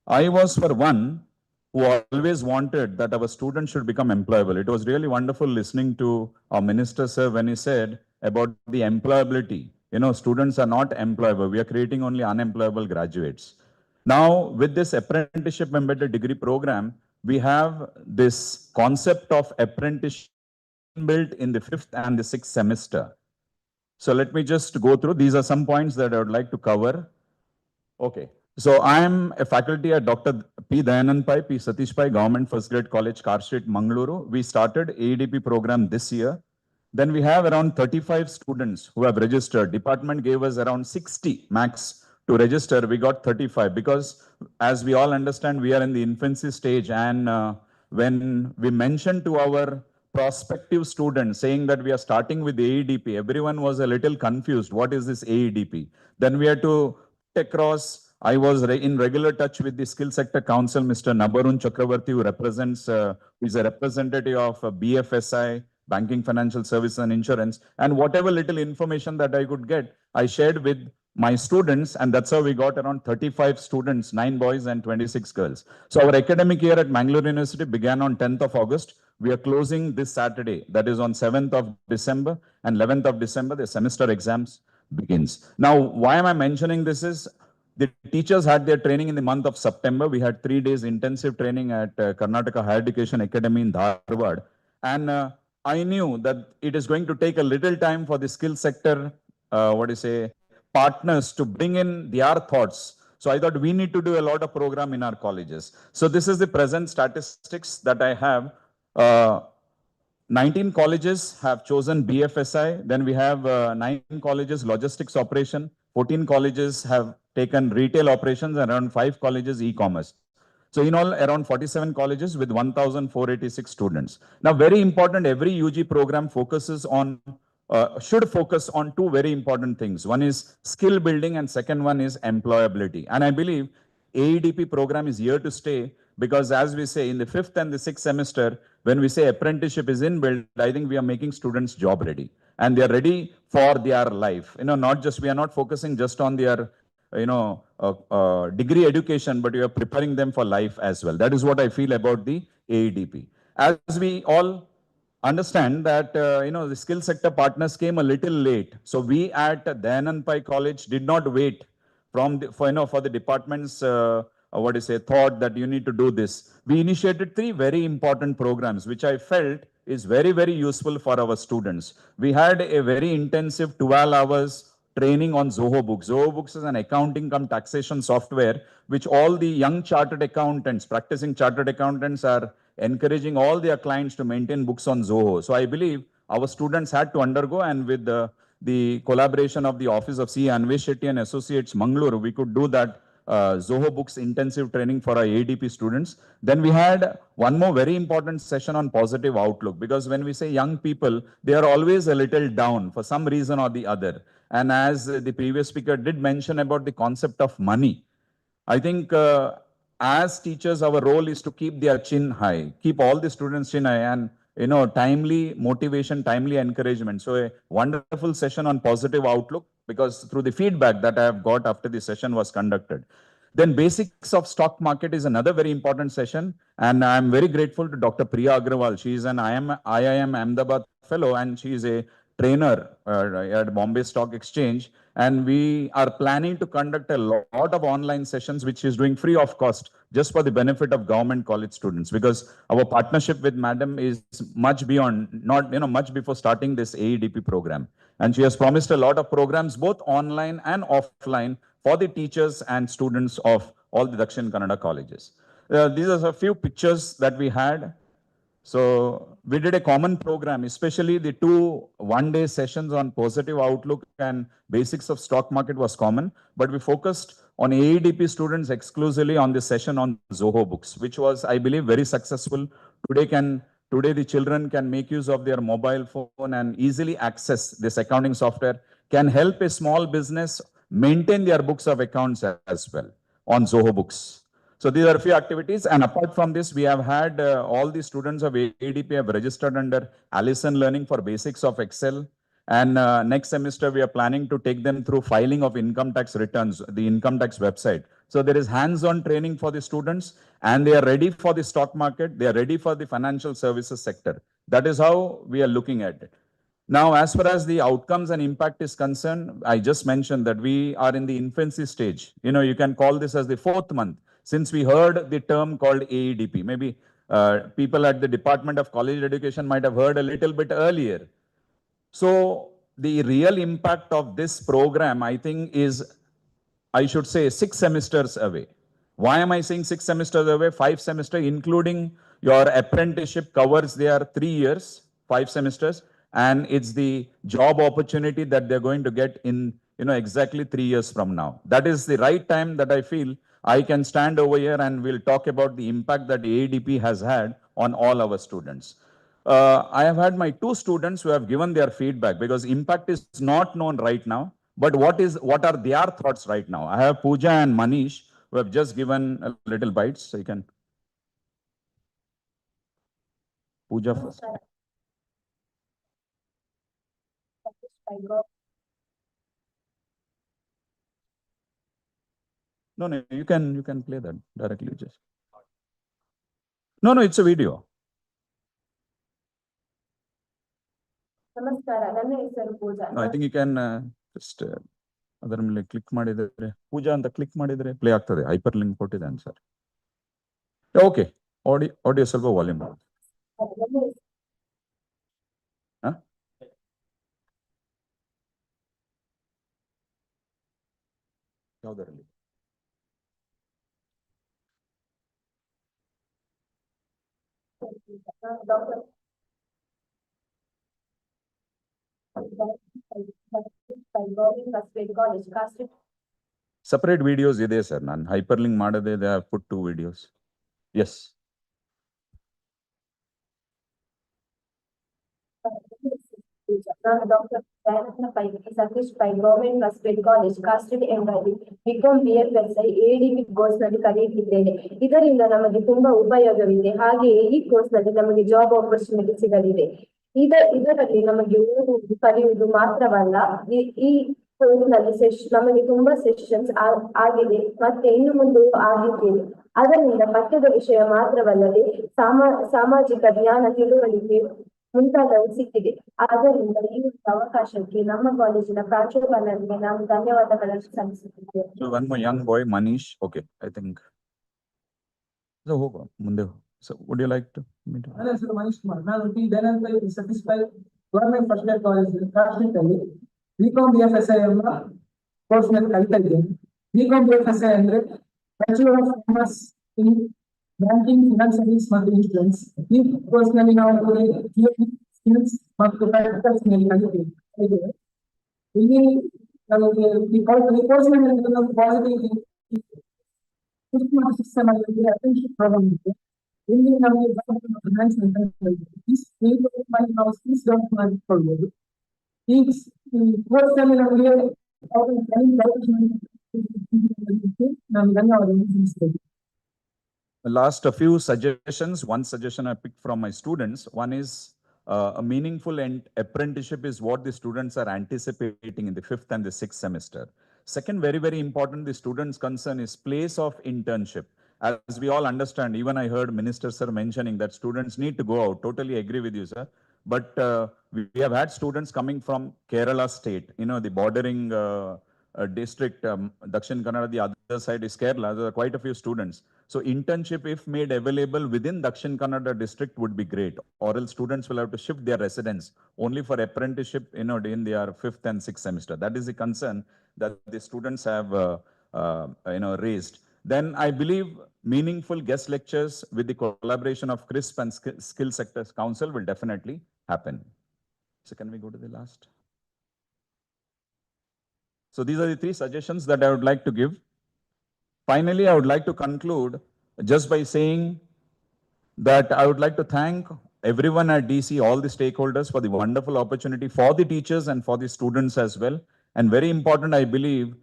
I was for one who always wanted that our students should become employable. It was really wonderful listening to our minister, sir, when he said about the employability. Students are not employable. We are creating only unemployable graduates. Now, with this Apprenticeship Embedded Degree Program, we have this concept of apprenticeship built in the 5th and the 6th semester. So let me just go through. These are some points that I would like to cover. Okay. So I am a faculty at Dr. P. Dayanand Pai, P. Satish Pai, Government First Grade College, Car Street, Mangaluru. We started AEDP program this year. Then we have around 35 students who have registered. Department gave us around 60 max to register. We got 35 because, as we all understand, we are in the infancy stage. And when we mentioned to our prospective students saying that we are starting with AEDP, everyone was a little confused. What is this AEDP? Then we had to put across. I was in regular touch with the Skill Sector Council, Mr. Nabarun Chakravarti, who is a representative of BFSI, Banking, Financial Services and Insurance. And whatever little information that I could get, I shared with my students, and that's how we got around 35 students, 9 boys and 26 girls. So our academic year at Mangalore University began on 10th of August. We are closing this Saturday, that is on 7th of December, and 11th of December, the semester exams begins. Now, why am I mentioning this is, the teachers had their training in the month of September. We had 3 days intensive training at Karnataka Higher Education Academy in Dharwad. And I knew that it is going to take a little time for the skill sector, partners to bring in their thoughts. So I thought we need to do a lot of program in our colleges. So this is the present statistics that I have. 19 colleges have chosen BFSI. Then we have 9 colleges logistics operation. 14 colleges have taken retail operations and around 5 colleges e-commerce. So in all, around 47 colleges with 1,486 students. Now, very important, every UG program focuses on, should focus on 2 very important things. One is skill building and second one is employability. And I believe AEDP program is here to stay because, as we say, in the 5th and the 6th semester, when we say apprenticeship is inbuilt, I think we are making students job ready. And they are ready for their life. Not just, we are not focusing just on their degree education, but we are preparing them for life as well. That is what I feel about the AEDP. As we all understand that, the skill sector partners came a little late. So we at Dayanand Pai College did not wait for the department's, thought that you need to do this. We initiated 3 very important programs, which I felt is very, very useful for our students. We had a very intensive 12 hours training on Zoho Books. Zoho Books is an accounting cum taxation software, which all the young chartered accountants, practicing chartered accountants are encouraging all their clients to maintain books on Zoho. So I believe our students had to undergo, and with the collaboration of the Office of C. Anvesh Shetty and Associates, Mangalore, we could do that Zoho Books intensive training for our ADP students. Then we had one more very important session on positive outlook, because when we say young people, they are always a little down for some reason or the other. And as the previous speaker did mention about the concept of money, I think as teachers, our role is to keep their chin high, keep all the students chin high, and timely motivation, timely encouragement. So a wonderful session on positive outlook, because through the feedback that I have got after the session was conducted. Then basics of stock market is another very important session. And I'm very grateful to Dr. Priya Agrawal. She is an IIM Ahmedabad fellow, and she is a trainer at Bombay Stock Exchange. And we are planning to conduct a lot of online sessions, which is doing free of cost, just for the benefit of government college students, because our partnership with Madam is much beyond, not, much before starting this AEDP program. And she has promised a lot of programs, both online and offline, for the teachers and students of all the Dakshin Kannada colleges. These are a few pictures that we had. So we did a common program, especially the 2 one-day sessions on positive outlook and basics of stock market was common, but we focused on AEDP students exclusively on the session on Zoho books, which was, I believe, very successful. Today the children can make use of their mobile phone and easily access this accounting software, can help a small business maintain their books of accounts as well on Zoho books. So these are a few activities, and apart from this, we have had all the students of AEDP have registered under Allison Learning for basics of Excel. And next semester, we are planning to take them through filing of income tax returns, the income tax website. So there is hands-on training for the students, and they are ready for the stock market. They are ready for the financial services sector. That is how we are looking at it. Now, as far as the outcomes and impact is concerned, I just mentioned that we are in the infancy stage. You can call this as the 4th month, since we heard the term called AEDP. Maybe people at the Department of College Education might have heard a little bit earlier. So the real impact of this program, I think, is, I should say, 6 semesters away. Why am I saying 6 semesters away? 5 semesters, including your apprenticeship, covers their 3 years, 5 semesters, and it's the job opportunity that they're going to get in, exactly 3 years from now. That is the right time that I feel I can stand over here and we'll talk about the impact that AEDP has had on all our students. I have had my 2 students who have given their feedback, because impact is not known right now, but what are their thoughts right now? I have Pooja and Manish who have just given a little bites, so you can. Pooja first. No, you can play that directly. Just. No, it's a video. No, I think you can just ಅದರ ಮೇಲೆ click ಮಾಡಿದ್ರೆ ಪೂಜಾ ಅಂತ click ಮಾಡಿದ್ರೆ play ಆಗ್ತದೆ. Hyperlink ಕೊಟ್ಟಿದ್ದಾನೆ sir. Okay, audio ಸ್ವಲ್ಪ volume ಮಾಡಿ. ಯಾವುದರಲ್ಲಿ? Separate videos ಇದೆ ಸರ್. ನಾನು ಹೈಪರ್ ಲಿಂಕ್ ಮಾಡದೆ they have put 2 videos. Yes.
ನಾನು doctor Dayananda Pai, Satish Pai, government first college, ಕಾಸ್ಟೆಡ್ ಎಂಬಲ್ಲಿ ಬಿಕಾಂ BFSI AEDP ಕೋರ್ಸ್ ನಲ್ಲಿ ಕಲಿಯುತ್ತಿದ್ದೇನೆ. ಇದರಿಂದ ನಮಗೆ ತುಂಬಾ ಉಪಯೋಗವಿದೆ. ಹಾಗೆಯೇ ಈ ಕೋರ್ಸ್ ನಲ್ಲಿ ನಮಗೆ ಜಾಬ್ ಆಪರ್ಚುನಿಟಿ ಸಿಗಲಿದೆ. ಇದರಲ್ಲಿ ನಮಗೆ ಓದುವುದು ಕಲಿಯುವುದು ಮಾತ್ರವಲ್ಲ, ಈ ಕೋರ್ಸ್ ನಲ್ಲಿ ನಮಗೆ ತುಂಬಾ ಸೆಷನ್ಸ್ ಆಗಿದೆ, ಮತ್ತೆ ಇನ್ನು ಮುಂದೆ ಆಗಿದ್ದೇವೆ. ಅದರಿಂದ ಪಠ್ಯದ ವಿಷಯ ಮಾತ್ರವಲ್ಲದೆ ಸಾಮಾಜಿಕ ಜ್ಞಾನ, ತಿಳುವಳಿಕೆ ಮುಂತಾದವು ಸಿಕ್ಕಿದೆ. ಆದ್ದರಿಂದ ಈ ಅವಕಾಶಕ್ಕೆ ನಮ್ಮ ಕಾಲೇಜಿನ ಪ್ರಾಂಶುಪಾಲರಿಗೆ ನಾನು ಧನ್ಯವಾದಗಳನ್ನು ಸಲ್ಲಿಸುತ್ತಿದ್ದೇನೆ.
So one more young boy, Manish. Okay, I think. So ಹೋಗು ಮುಂದೆ. So would you like to meet?
ನನ್ನ ಹೆಸರು ಮನೀಶ್ ಕುಮಾರ್. ನಾನು Dayananda Satish Pai government first year college ಕಾಶ್ಮೀರದಲ್ಲಿ ಬಿಕಾಂ BFSI ಎಂಬ ಕೋರ್ಸ್ ನಲ್ಲಿ ಕಲಿತಾ ಇದ್ದೇನೆ. ಬಿಕಾಂ BFSI ಅಂದ್ರೆ bachelor of commerce in banking, finance service ಮತ್ತು ಇನ್ಶೂರೆನ್ಸ್. ಈ ಕೋರ್ಸ್ ನಲ್ಲಿ ನಾವು ಸ್ಕಿಲ್ಸ್ ಮತ್ತು ಪ್ರಾಕ್ಟಿಕಲ್ಸ್ ನಲ್ಲಿ ಕಲಿತೇವೆ. ಇಲ್ಲಿ ನಮಗೆ ಈ ಕೋರ್ಸ್ ನಲ್ಲಿ ನಾವು ಪಾಸಿಟಿವ್ ಸಿಸ್ಟಮ್ ಅಲ್ಲಿ ಅಪ್ರೆಂಟಿಸ್ಶಿಪ್ ಪ್ರೋಗ್ರಾಮ್ ಇದೆ. ಇಲ್ಲಿ ನಮಗೆ ಫಿನಾನ್ಸ್ ನಾವು ಸ್ಕಿಲ್ಸ್ ಡೆವಲಪ್ ಮಾಡಿಕೊಳ್ಳಬಹುದು. ಈ ಕೋರ್ಸ್ ನಲ್ಲಿ ನಮಗೆ ನಾನು ಧನ್ಯವಾದಗಳನ್ನು ತಿಳಿಸ್ತೇನೆ.
Last a few suggestions. One suggestion I picked from my students. One is a meaningful apprenticeship is what the students are anticipating in the 5th and the 6th semester. Second, very, very important, the students' concern is place of internship. As we all understand, even I heard Minister Sir mentioning that students need to go out. Totally agree with you, sir. But we have had students coming from Kerala state, the bordering district, Dakshin Kannada, the other side is Kerala. There are quite a few students. So internship, if made available within Dakshin Kannada district, would be great. Or else students will have to shift their residence only for apprenticeship, in their 5th and 6th semester. That is the concern that the students have, raised. Then I believe meaningful guest lectures with the collaboration of CRISP and Skill Sectors Council will definitely happen. So can we go to the last? So these are the 3 suggestions that I would like to give. Finally, I would like to conclude just by saying that I would like to thank everyone at DC, all the stakeholders, for the wonderful opportunity, for the teachers and for the students as well. And very important, I believe,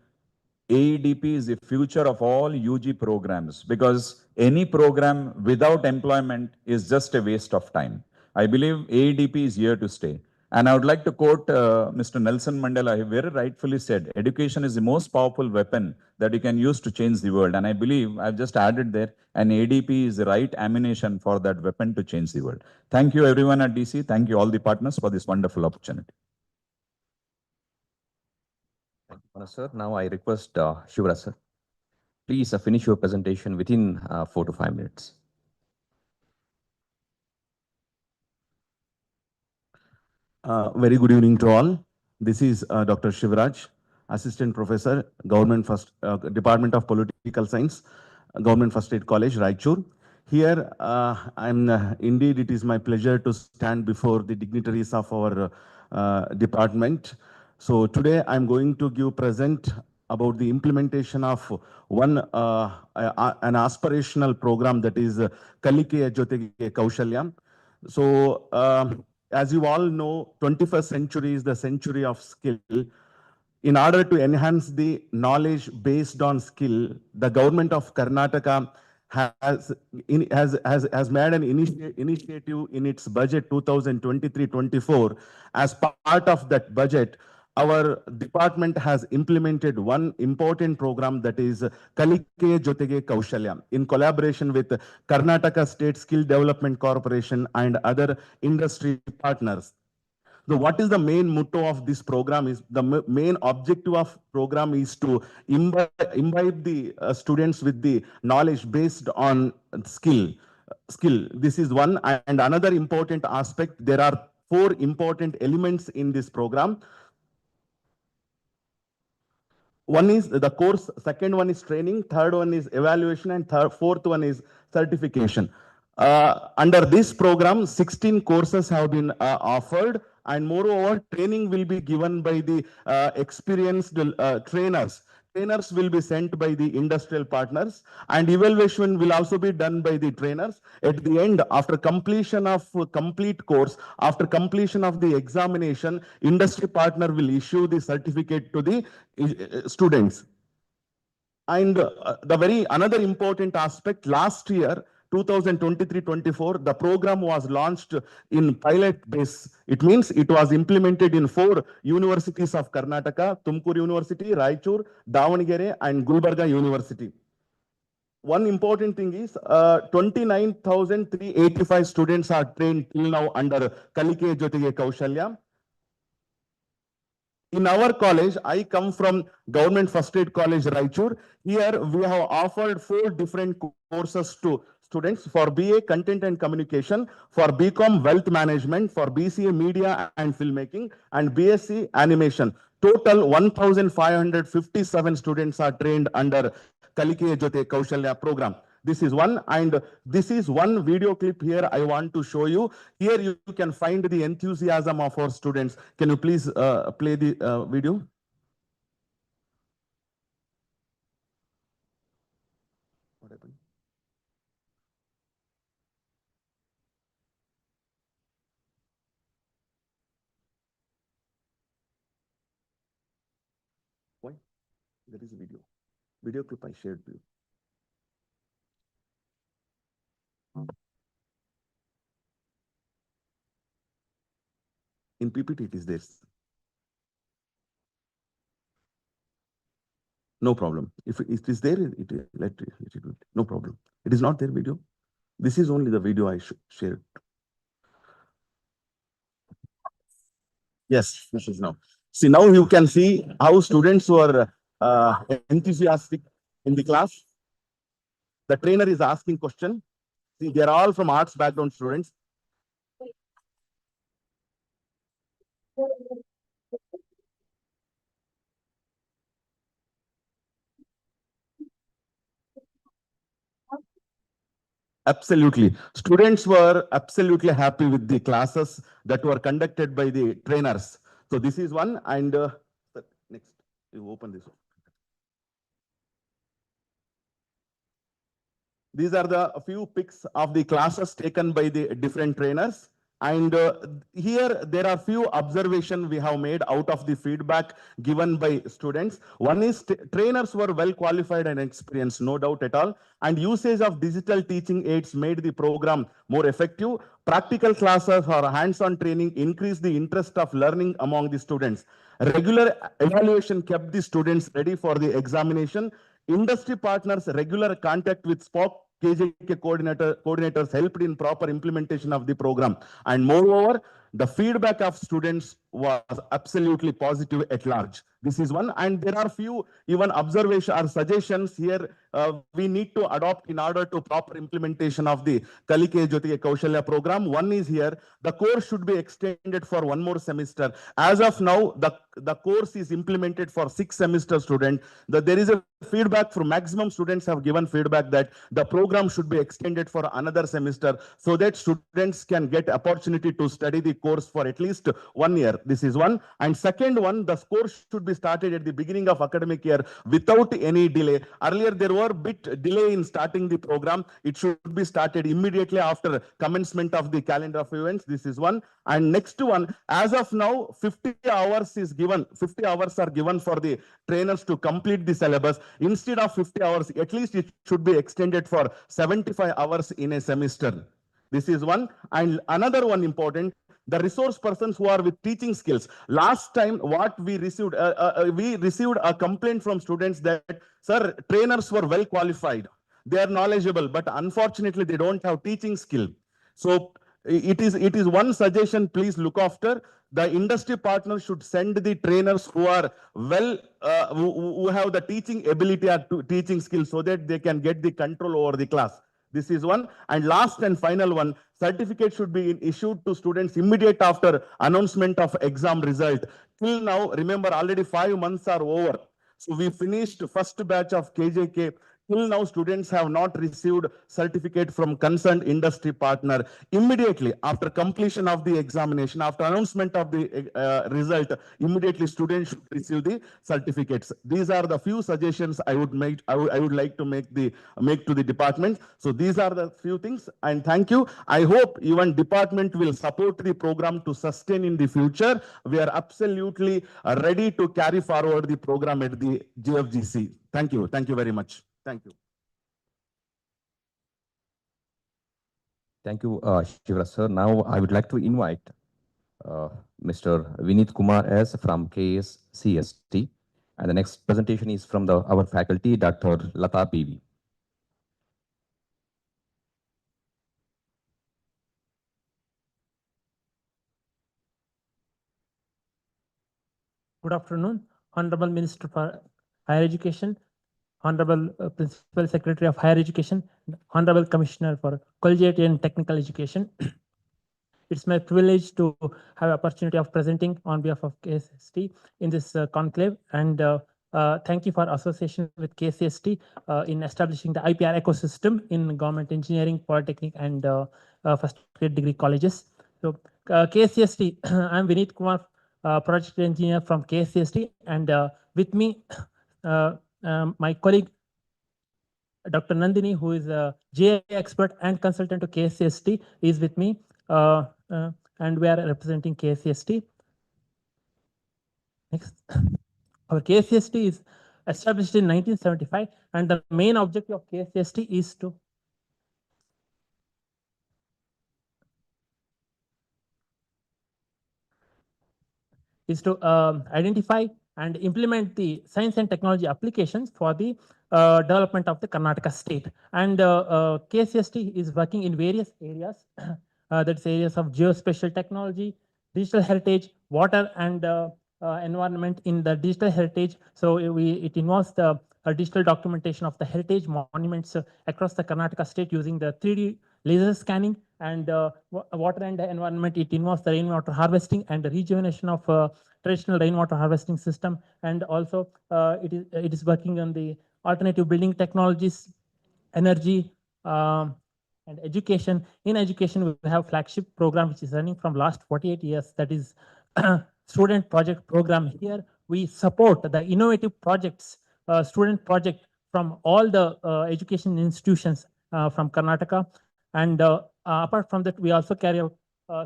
AEDP is the future of all UG programs, because any program without employment is just a waste of time. I believe AEDP is here to stay. And I would like to quote Mr. Nelson Mandela, who very rightfully said, education is the most powerful weapon that you can use to change the world. And I believe I've just added there, and AEDP is the right ammunition for that weapon to change the world. Thank you everyone at DC. Thank you all the partners for this wonderful opportunity.
Thank you, sir. Now I request Shivraj sir, please finish your presentation within 4 to 5 minutes.
Very good evening to all. This is Dr. Shivraj, Assistant Professor, Department of Political Science, Government First Aid College, Raichur. Here, indeed, it is my pleasure to stand before the dignitaries of our department. So today, I'm going to present about the implementation of an aspirational program, that is Kalike Jotege Koushalya. So, as you all know, 21st century is the century of skill. In order to enhance the knowledge based on skill, the government of Karnataka has made an initiative in its budget 2023-24. As part of that budget, our department has implemented one important program, that is Kalike Jotege Koushalya, in collaboration with Karnataka State Skill Development Corporation and other industry partners. So what is the main motto of this program? Is the main objective of program is to imbibe the students with the knowledge based on skill. This is one. And another important aspect, there are 4 important elements in this program. One is the course, second one is training, third one is evaluation, and fourth one is certification. Under this program, 16 courses have been offered, and moreover, training will be given by the experienced trainers. Trainers will be sent by the industrial partners, and evaluation will also be done by the trainers. At the end, after completion of complete course, after completion of the examination, industry partner will issue the certificate to the students. And another important aspect, last year, 2023-24, the program was launched in pilot base. It means it was implemented in 4 universities of Karnataka: Tumkur University, Raichur, Davangere, and Gulbarga University. One important thing is 29,385 students are trained till now under Kalike Jotege Koushalya. In our college, I come from Government First Aid College, Raichur. Here we have offered 4 different courses to students: for BA Content and Communication, for BCom Wealth Management, for BCA Media and Filmmaking, and BSc Animation. Total 1,557 students are trained under Kalike Jotege Koushalya program. This is one, and this is one video clip here I want to show you. Here you can find the enthusiasm of our students. Can you please play the video? What happened? Why? There is a video. Video clip I shared to you. In PPT, it is there. No problem. If it is there, no problem. It is not there video. This is only the video I shared. Yes, this is now. See, now you can see how students were enthusiastic in the class. The trainer is asking question. See, they're all from arts background students. Absolutely. Students were absolutely happy with the classes that were conducted by the trainers. So this is one. And next, you open this one. These are the few pics of the classes taken by the different trainers. And here there are few observations we have made out of the feedback given by students. One is trainers were well qualified and experienced, no doubt at all. And usage of digital teaching aids made the program more effective. Practical classes or hands-on training increased the interest of learning among the students. Regular evaluation kept the students ready for the examination. Industry partners' regular contact with SPOC KJK coordinators helped in proper implementation of the program. And moreover, the feedback of students was absolutely positive at large. This is one. And there are few even observations or suggestions here we need to adopt in order to proper implementation of the Kalike Koushalya program. One is here, the course should be extended for one more semester. As of now, the course is implemented for 6 semester student. There is a feedback from maximum students have given feedback that the program should be extended for another semester so that students can get opportunity to study the course for at least 1 year. This is one. And second one, the course should be started at the beginning of academic year without any delay. Earlier, there were bit delay in starting the program. It should be started immediately after commencement of the calendar of events. This is one. And next one, as of now, 50 hours is given. 50 hours are given for the trainers to complete the syllabus. Instead of 50 hours, at least it should be extended for 75 hours in a semester. This is one. And another one important, the resource persons who are with teaching skills. Last time, what we received a complaint from students that, sir, trainers were well qualified. They are knowledgeable, but unfortunately, they don't have teaching skill. So it is one suggestion, please look after. The industry partners should send the trainers who are well, who have the teaching ability or teaching skills so that they can get the control over the class. This is one. And last and final one, certificate should be issued to students immediate after announcement of exam result. Till now, remember, already 5 months are over. So we finished first batch of KJK. Till now, students have not received certificate from concerned industry partner. Immediately after completion of the examination, after announcement of the result, immediately students should receive the certificates. These are the few suggestions I would make. I would like to make to the department. So these are the few things. And thank you. I hope even department will support the program to sustain in the future. We are absolutely ready to carry forward the program at the GFGC. Thank you. Thank you very much. Thank you.
Thank you, Shivra sir. Now I would like to invite Mr. Vineet Kumar S. from KSCST. And the next presentation is from our faculty, Dr. Lata PV.
Good afternoon, Honorable Minister for Higher Education, Honorable Principal Secretary of Higher Education, Honorable Commissioner for Collegiate and Technical Education. It's my privilege to have opportunity of presenting on behalf of KSST in this conclave, and thank you for association with KCST in establishing the IPR ecosystem in government engineering, polytechnic, and first degree colleges. So KCST, I'm Vineet Kumar, project engineer from KCST, and with me, my colleague, Dr. Nandini, who is a GA expert and consultant to KCST, is with me, and we are representing KCST. Next. Our KCST is established in 1975, and the main objective of KCST is to identify and implement the science and technology applications for the development of the Karnataka state. And KCST is working in various areas, that's areas of geospatial technology, digital heritage, water and environment in the digital heritage. So it involves the digital documentation of the heritage monuments across the Karnataka state using the 3D laser scanning, and water and environment. It involves the rainwater harvesting and the rejuvenation of traditional rainwater harvesting system, and also it is working on the alternative building technologies, energy, and education. In education, we have flagship program which is running from last 48 years. That is student project program. Here we support the innovative projects, student project from all the education institutions from Karnataka. And apart from that, we also carry out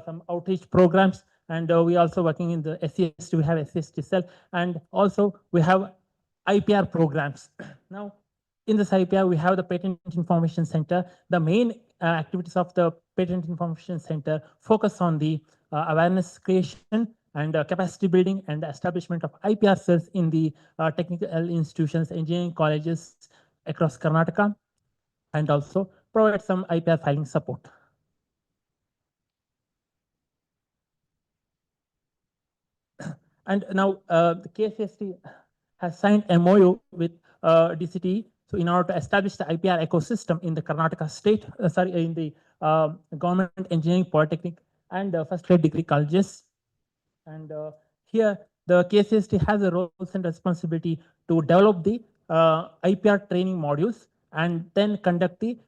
some outreach programs, and we also working in the SCST. We have SCST cell, and also we have IPR programs. Now, in this IPR, we have the Patent Information Center. The main activities of the Patent Information Center focus on the awareness creation and capacity building and the establishment of IPR cells in the technical institutions, engineering colleges across Karnataka, and also provide some IPR filing support. And now the KSHEC has signed a MoU with DCE. So in order to establish the IPR ecosystem in the Karnataka state, in the government engineering, polytechnic, and first grade degree colleges. And here the KSHEC has a role and responsibility to develop the IPR training modules and then conduct the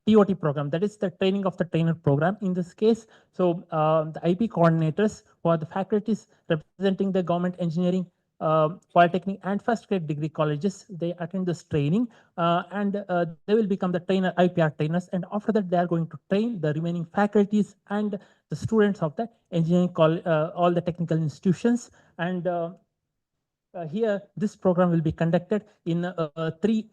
TOT program, that is the training of the trainer program in this case. So the IP coordinators, who are the faculties representing the government engineering, polytechnic, and first grade degree colleges, they attend this training and they will become the trainer, IPR trainers. And after that, they are going to train the remaining faculties and the students of the engineering, all the technical institutions. And here, this program will be conducted in 3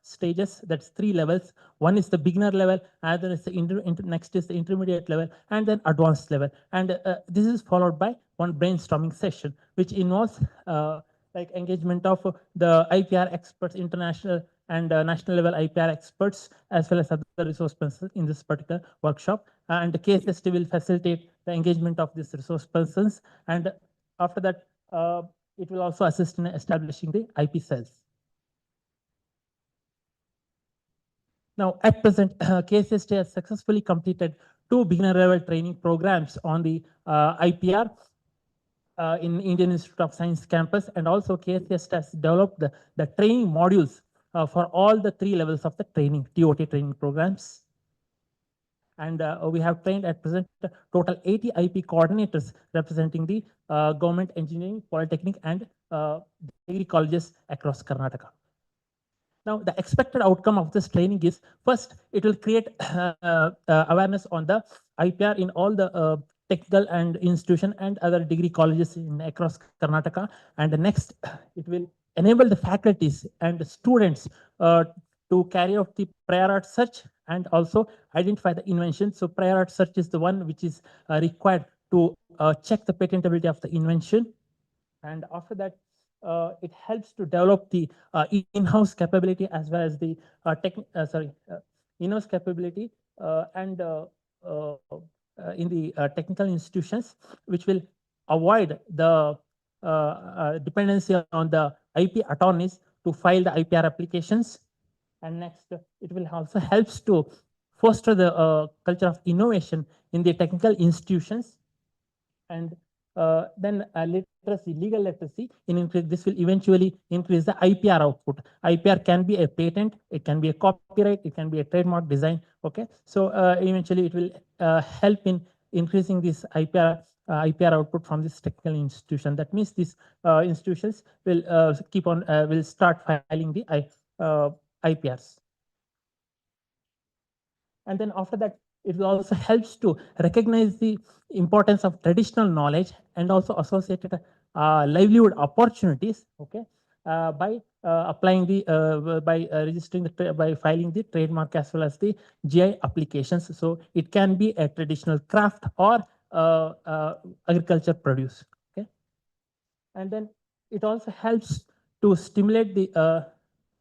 stages, that's 3 levels. One is the beginner level, other is the next is the intermediate level, and then advanced level. And this is followed by one brainstorming session, which involves like engagement of the IPR experts, international and national level IPR experts, as well as other resource persons in this particular workshop. And the KSHEC will facilitate the engagement of these resource persons. And after that, it will also assist in establishing the IP cells. Now, at present, KSHEC has successfully completed 2 beginner level training programs on the IPR in Indian Institute of Science campus, and also KSHEC has developed the training modules for all the 3 levels of the training, TOT training programs. And we have trained at present total 80 IP coordinators representing the government engineering, polytechnic, and degree colleges across Karnataka. Now, the expected outcome of this training is, first, it will create awareness on the IPR in all the technical and institution and other degree colleges across Karnataka. And the next, it will enable the faculties and the students to carry out the prior art search and also identify the invention. So prior art search is the one which is required to check the patentability of the invention. And after that, it helps to develop the in-house capability as well as the in-house capability and in the technical institutions, which will avoid the dependency on the IP attorneys to file the IPR applications. And next, it will also helps to foster the culture of innovation in the technical institutions. And then literacy, legal literacy, this will eventually increase the IPR output. IPR can be a patent, it can be a copyright, it can be a trademark design. Okay, so eventually it will help in increasing this IPR output from this technical institution. That means these institutions will will start filing the IPRs. And then after that, it will also helps to recognize the importance of traditional knowledge and also associated livelihood opportunities. Okay, by applying the registering by filing the trademark as well as the GI applications. So it can be a traditional craft or agriculture produce. Okay, and then it also helps to stimulate the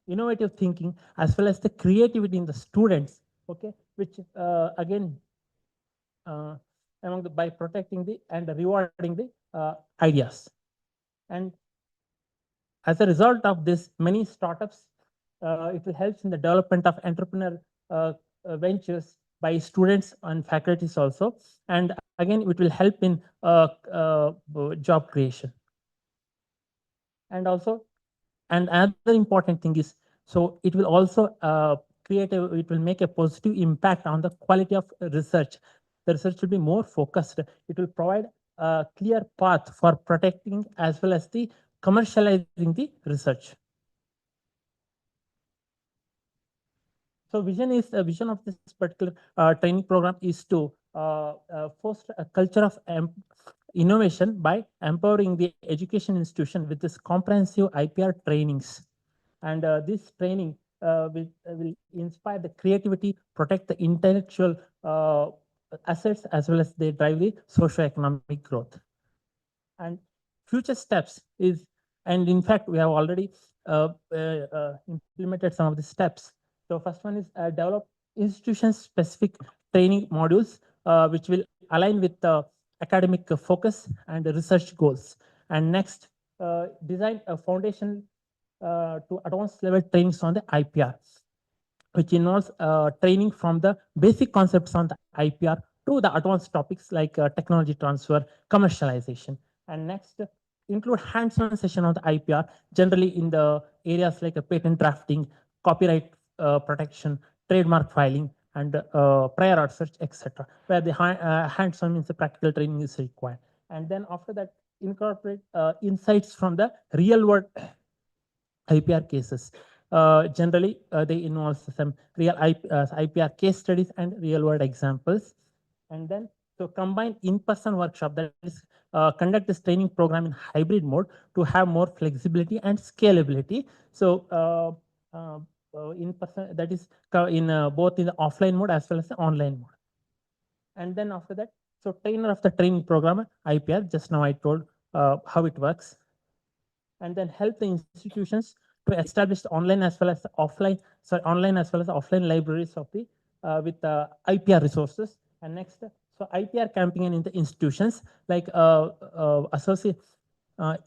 innovative thinking as well as the creativity in the students. Okay, which again by protecting the and rewarding the ideas. And as a result of this, many startups, it will help in the development of entrepreneur ventures by students and faculties also. And again, it will help in job creation. And also, and another important thing is, so it will also it will make a positive impact on the quality of research. The research will be more focused. It will provide a clear path for protecting as well as the commercializing the research. So vision of this particular training program is to foster a culture of innovation by empowering the education institution with this comprehensive IPR trainings. And this training will inspire the creativity, protect the intellectual assets, as well as they drive the socio-economic growth. And future steps is, and in fact, we have already implemented some of the steps. So first one is develop institution-specific training modules, which will align with the academic focus and the research goals. And next, design a foundation to advanced level trainings on the IPR, which involves training from the basic concepts on the IPR to the advanced topics like technology transfer, commercialization. And next, include hands-on session on the IPR, generally in the areas like patent drafting, copyright protection, trademark filing, and prior art search, etc., where the hands-on means the practical training is required. And then after that, incorporate insights from the real-world IPR cases. Generally, they involve some real IPR case studies and real-world examples. And then, so combine in-person workshop, that is, conduct this training program in hybrid mode to have more flexibility and scalability. So in person, that is in both in the offline mode as well as the online mode. And then after that, so trainer of the training program, IPR, just now I told how it works. And then help the institutions to establish online as well as offline, online as well as offline libraries of the with IPR resources. And next, so IPR campaign in the institutions, like associate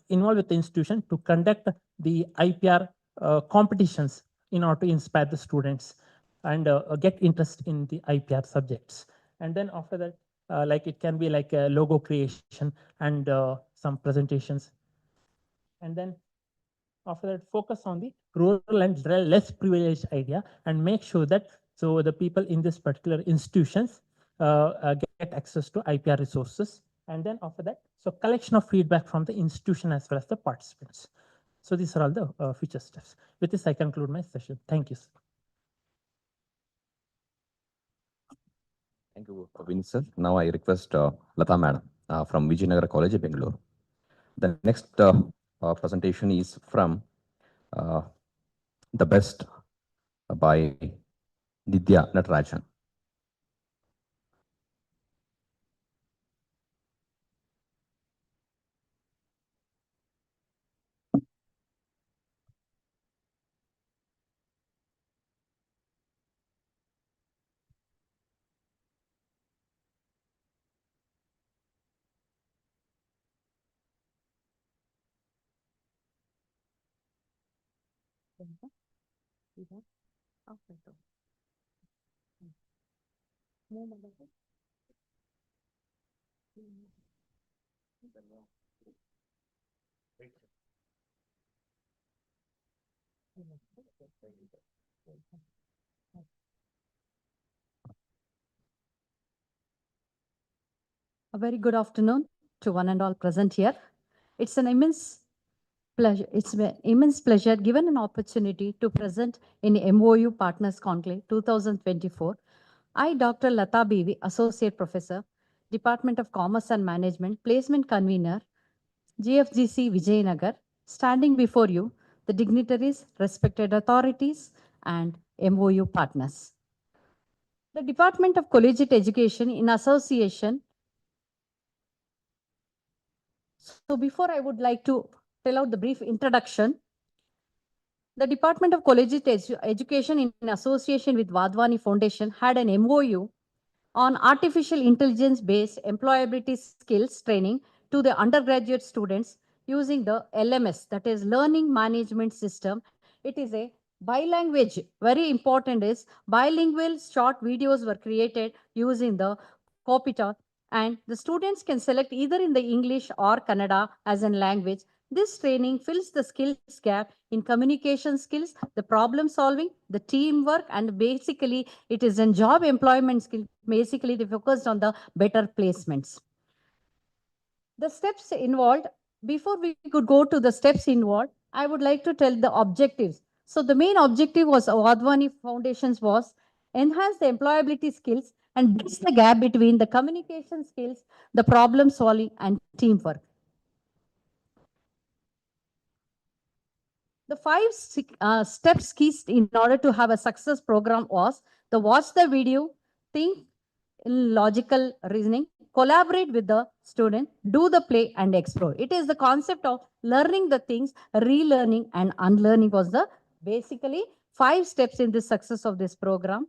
involved with the institution to conduct the IPR competitions in order to inspire the students and get interest in the IPR subjects. And then after that, like it can be like a logo creation and some presentations. And then after that, focus on the rural and less privileged idea and make sure that so the people in this particular institutions get access to IPR resources. And then after that, so collection of feedback from the institution as well as the participants. So these are all the future steps. With this, I conclude my session. Thank you, sir.
Thank you, Vinny sir. Now I request Lata Madam from Vijayanagara College, Bangalore. The next presentation is from The Best by Nidya Natarajan.
A very good afternoon to one and all present here. It's an immense pleasure. It's an immense pleasure given an opportunity to present in MoU Partners Conclave 2024. I, Dr. Lata BV, Associate Professor, Department of Commerce and Management, Placement Convener, GFGC Vijayanagar, standing before you, the dignitaries, respected authorities, and MoU partners. The Department of Collegiate Education in association. So before I would like to tell out the brief introduction, the Department of Collegiate Education in association with Wadhwani Foundation had an MoU on artificial intelligence-based employability skills training to the undergraduate students using the LMS, that is Learning Management System. It is a bilanguage. Very important is bilingual short videos were created using the Copita, and the students can select either in the English or Kannada as a language. This training fills the skills gap in communication skills, the problem solving, the teamwork, and basically it is in job employment skill. Basically, they focused on the better placements. The steps involved, before we could go to the steps involved, I would like to tell the objectives. So the main objective was Wadhwani Foundations was enhance the employability skills and bridge the gap between the communication skills, the problem solving, and teamwork. The five steps keys in order to have a success program was the watch the video, think in logical reasoning, collaborate with the student, do the play and explore. It is the concept of learning the things, relearning and unlearning was the basically 5 steps in the success of this program.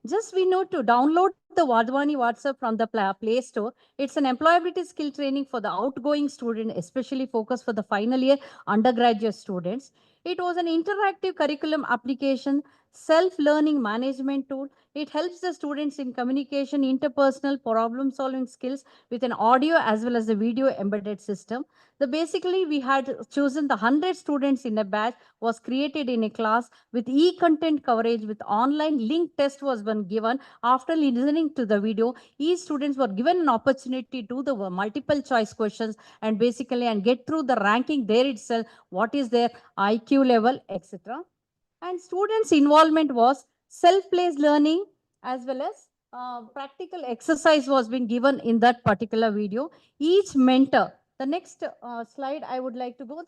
Just we know to download the Wadhwani WhatsApp from the Play Store. It's an employability skill training for the outgoing student, especially focused for the final year undergraduate students. It was an interactive curriculum application, self-learning management tool. It helps the students in communication, interpersonal problem-solving skills with an audio as well as a video embedded system. Basically, we had chosen the 100 students in a batch, was created in a class with e-content coverage with online link test was one given. After listening to the video, each students were given an opportunity to do the multiple choice questions and basically and get through the ranking there itself, what is their IQ level, etc. And students' involvement was self-paced learning as well as practical exercise was being given in that particular video. Each mentor, the next slide I would like to go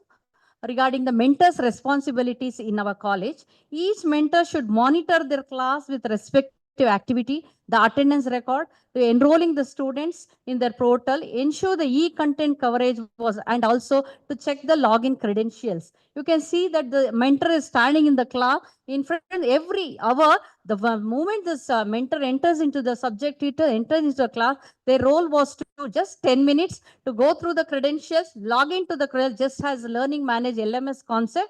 regarding the mentor's responsibilities in our college. Each mentor should monitor their class with respect to activity, the attendance record, to enrolling the students in their portal, ensure the e-content coverage was, and also to check the login credentials. You can see that the mentor is standing in the class in front every hour. The moment this mentor enters into the subject, enters into the class, their role was to just 10 minutes to go through the credentials, log into the credentials, just as learning manage LMS concept,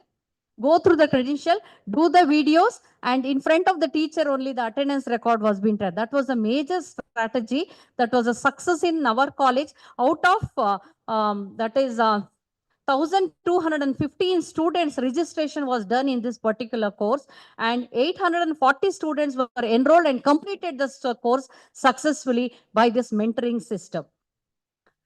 go through the credential, do the videos, and in front of the teacher only the attendance record was being tried. That was a major strategy. That was a success in our college. Out of 1,215 students registration was done in this particular course, and 840 students were enrolled and completed this course successfully by this mentoring system.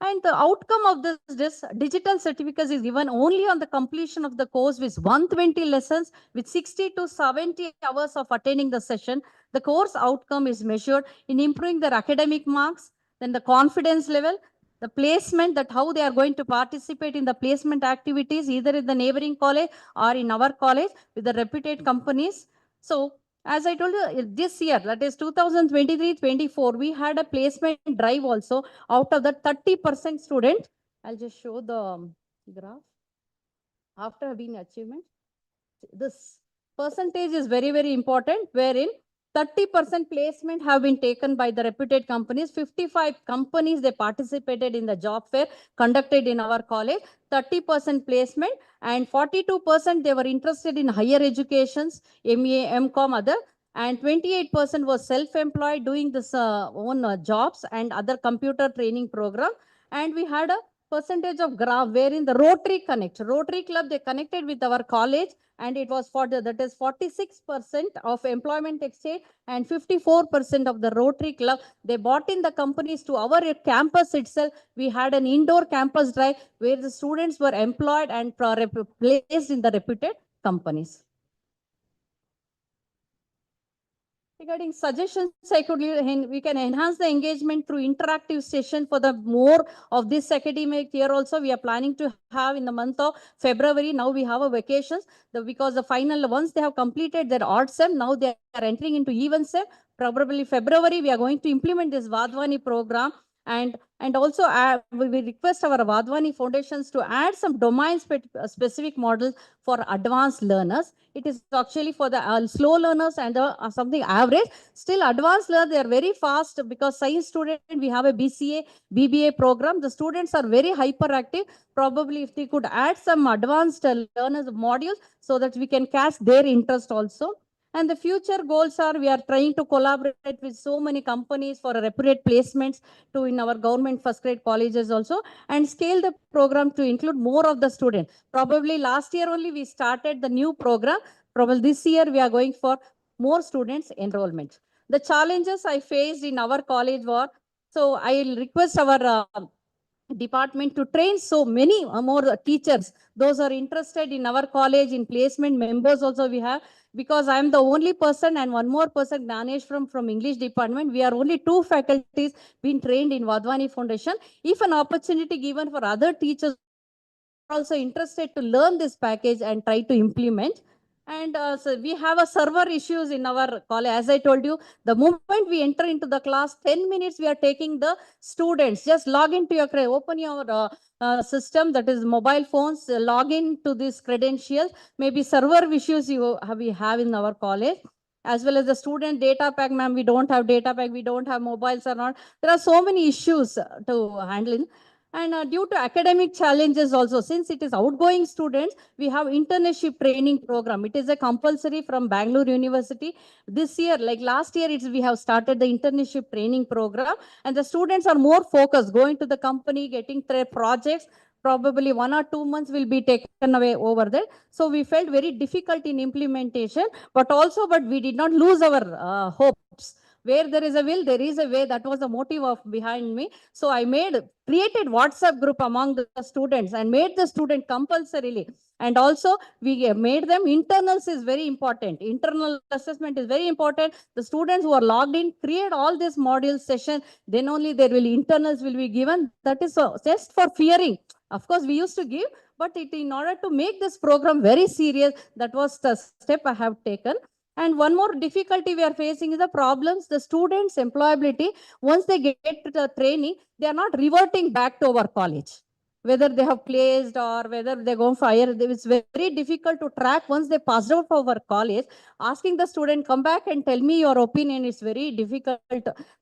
And the outcome of this digital certificate is given only on the completion of the course with 120 lessons with 60 to 70 hours of attending the session. The course outcome is measured in improving their academic marks, then the confidence level, the placement, that how they are going to participate in the placement activities either in the neighboring college or in our college with the reputed companies. So as I told you, this year, that is 2023-24, we had a placement drive also. Out of that 30% student, I'll just show the graph. After being achievement, this percentage is very, very important, wherein 30% placement have been taken by the reputed companies. 55 companies, they participated in the job fair conducted in our college. 30% placement and 42% they were interested in higher educations, MA, MCom, other. And 28% was self-employed doing this own jobs and other computer training program. And we had a percentage of graph wherein the Rotary Club, they connected with our college, and it was for that is 46% of employment exchange and 54% of the Rotary Club. They brought in the companies to our campus itself. We had an indoor campus drive where the students were employed and placed in the reputed companies. Regarding suggestions, we can enhance the engagement through interactive session for the more of this academic year. Also, we are planning to have in the month of February. Now we have a vacations because the final, once they have completed their odd sem, now they are entering into even sem. Probably February, we are going to implement this Wadhwani program.
And also we request our Wadhwani foundations to add some domain specific models for advanced learners. It is actually for the slow learners and something average. Still advanced learners, they are very fast because science student, we have a BCA, BBA program. The students are very hyperactive. Probably if they could add some advanced learners modules so that we can catch their interest also. And the future goals are we are trying to collaborate with so many companies for appropriate placements to in our government first grade colleges also, and scale the program to include more of the students. Probably last year only we started the new program. Probably this year we are going for more students enrollment. The challenges I faced in our college were, so I will request our department to train so many more teachers. Those are interested in our college in placement members also we have, because I am the only person and one more person, Ganesh from English department. We are only 2 faculties being trained in Wadhwani Foundation. If an opportunity given for other teachers also interested to learn this package and try to implement. And so we have a server issues in our college. As I told you, the moment we enter into the class, 10 minutes we are taking the students. Just log into your, open your system, that is mobile phones, log in to these credentials. Maybe server issues we have in our college. As well as the student data pack, ma'am, we don't have data pack, we don't have mobiles or not. There are so many issues to handle. And due to academic challenges also, since it is outgoing students, we have internship training program. It is a compulsory from Bangalore University. This year, like last year, we have started the internship training program, and the students are more focused, going to the company, getting their projects. Probably 1 or 2 months will be taken away over there. So we felt very difficult in implementation, but we did not lose our hopes. Where there is a will, there is a way. That was the motive of behind me. So I created WhatsApp group among the students and made the student compulsorily. And also we made them, internals is very important. Internal assessment is very important. The students who are logged in, create all this module session, then only internals will be given. That is just for fearing. Of course, we used to give, but in order to make this program very serious, that was the step I have taken. And one more difficulty we are facing is the problems, the students' employability. Once they get to the training, they are not reverting back to our college. Whether they have placed or whether they go fire, it's very difficult to track once they passed out of our college. Asking the student, come back and tell me your opinion, is very difficult.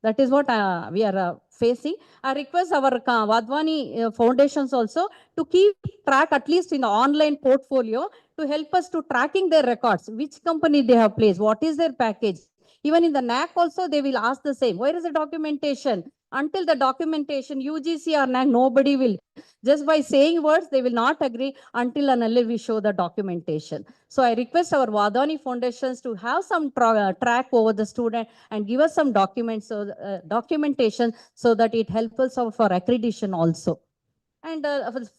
That is what we are facing. I request our Wadhwani foundations also to keep track, at least in the online portfolio, to help us to tracking their records, which company they have placed, what is their package. Even in the NAC also, they will ask the same. Where is the documentation? Until the documentation, UGC or NAC, nobody will. Just by saying words, they will not agree until and unless we show the documentation. So I request our Wadhwani foundations to have some track over the student and give us some documents, documentation, so that it helps us for accreditation also. And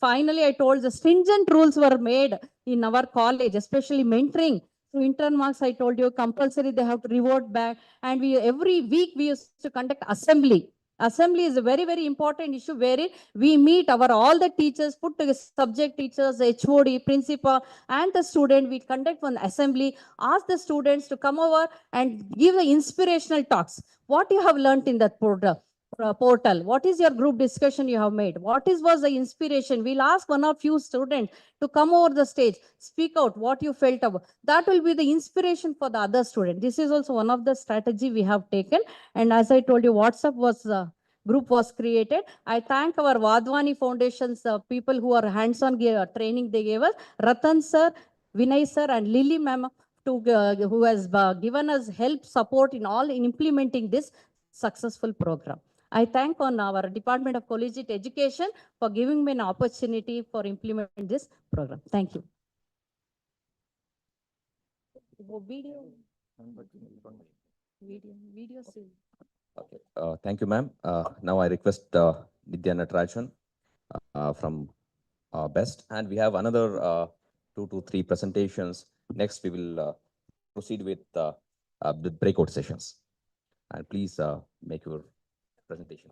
finally, I told the stringent rules were made in our college, especially mentoring. So intern marks, I told you, compulsory, they have to revert back. And every week we used to conduct assembly. Assembly is a very, very important issue wherein we meet all the teachers, put together subject teachers, HOD, principal, and the student. We conduct one assembly, ask the students to come over and give the inspirational talks. What you have learned in that portal? What is your group discussion you have made? What was the inspiration? We'll ask one of few students to come over the stage, speak out what you felt about. That will be the inspiration for the other student. This is also one of the strategy we have taken. And as I told you, WhatsApp group was created. I thank our Wadhwani Foundation's people who are hands-on training they gave us. Ratan sir, Vinay sir, and Lily ma'am, who has given us help, support in implementing this successful program. I thank on our Department of Collegiate Education for giving me an opportunity for implementing this program. Thank you.
Okay. Thank you, ma'am. Now I request Nidya Natarajan from BEST, and we have another 2 to 3 presentations. Next, we will proceed with the breakout sessions. And please make your presentation.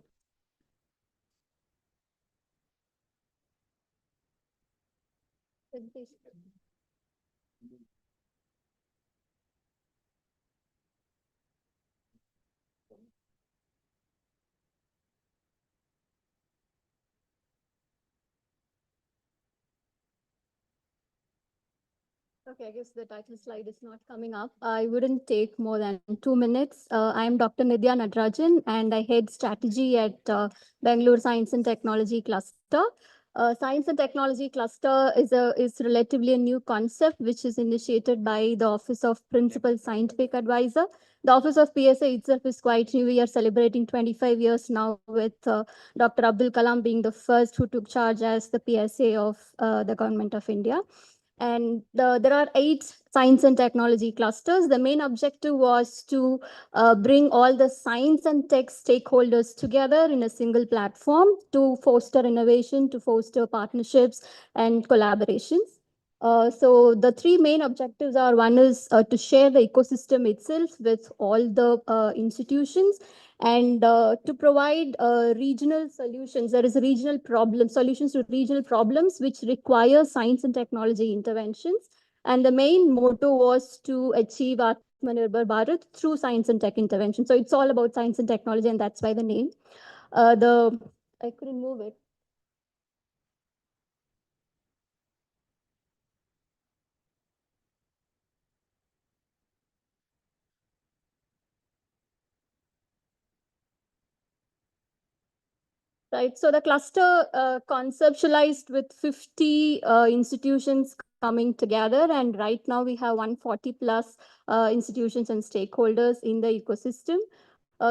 Okay, I guess the title slide is not coming up. I wouldn't take more than 2 minutes. I'm Dr. Nidya Natarajan, and I head strategy at Bangalore Science and Technology Cluster. Science and Technology Cluster is relatively a new concept which is initiated by the Office of Principal Scientific Advisor. The Office of PSA itself is quite new. We are celebrating 25 years now with Dr. Abdul Kalam being the first who took charge as the PSA of the Government of India. And there are 8 science and technology clusters. The main objective was to bring all the science and tech stakeholders together in a single platform to foster innovation, to foster partnerships and collaborations. So the 3 main objectives are, one is to share the ecosystem itself with all the institutions, and to provide regional solutions. There is a regional problem, solutions to regional problems which require science and technology interventions. And the main motto was to achieve Atmanirbhar Bharat through science and tech intervention. So it's all about science and technology, and that's why the name. I couldn't move it. Right, so the cluster conceptualized with 50 institutions coming together, and right now we have 140 plus institutions and stakeholders in the ecosystem.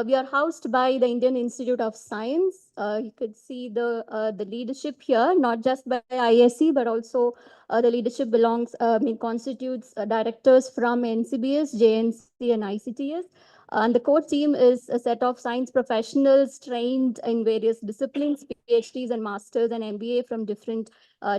We are housed by the Indian Institute of Science. You could see the leadership here, not just by ISC, but also the leadership constitutes directors from NCBS, JNC, and ICTS. And the core team is a set of science professionals trained in various disciplines, PhDs and masters and MBA from different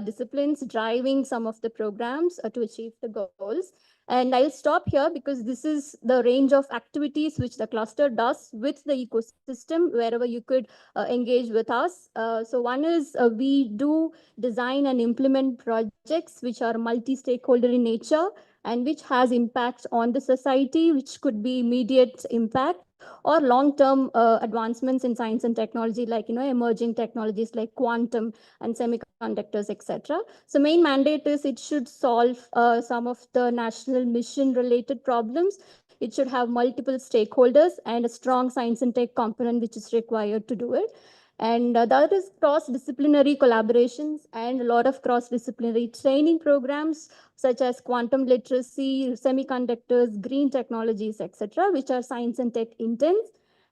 disciplines, driving some of the programs to achieve the goals. And I'll stop here because this is the range of activities which the cluster does with the ecosystem, wherever you could engage with us. So one is we do design and implement projects which are multi-stakeholder in nature and which has impact on the society, which could be immediate impact or long-term advancements in science and technology, like emerging technologies like quantum and semiconductors, etc. So main mandate is it should solve some of the national mission related problems. It should have multiple stakeholders and a strong science and tech component which is required to do it. And the other is cross-disciplinary collaborations and a lot of cross-disciplinary training programs such as quantum literacy, semiconductors, green technologies, etc., which are science and tech intense.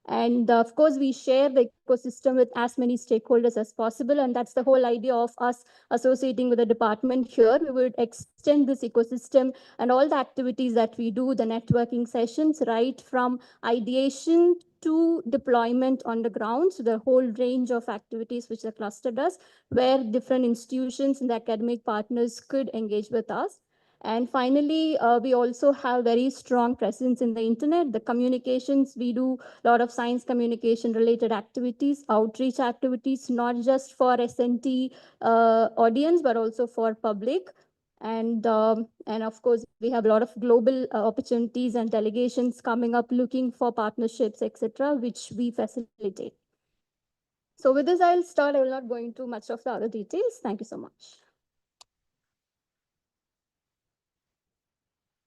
And of course, we share the ecosystem with as many stakeholders as possible. And that's the whole idea of us associating with the department here. We would extend this ecosystem and all the activities that we do, the networking sessions, right from ideation to deployment on the ground. So the whole range of activities which the cluster does, where different institutions and the academic partners could engage with us. And finally, we also have very strong presence in the internet. The communications, we do a lot of science communication related activities, outreach activities, not just for SNT audience, but also for public. And of course, we have a lot of global opportunities and delegations coming up looking for partnerships, etc., which we facilitate. So with this, I'll start. I will not go into much of the other details. Thank you so much.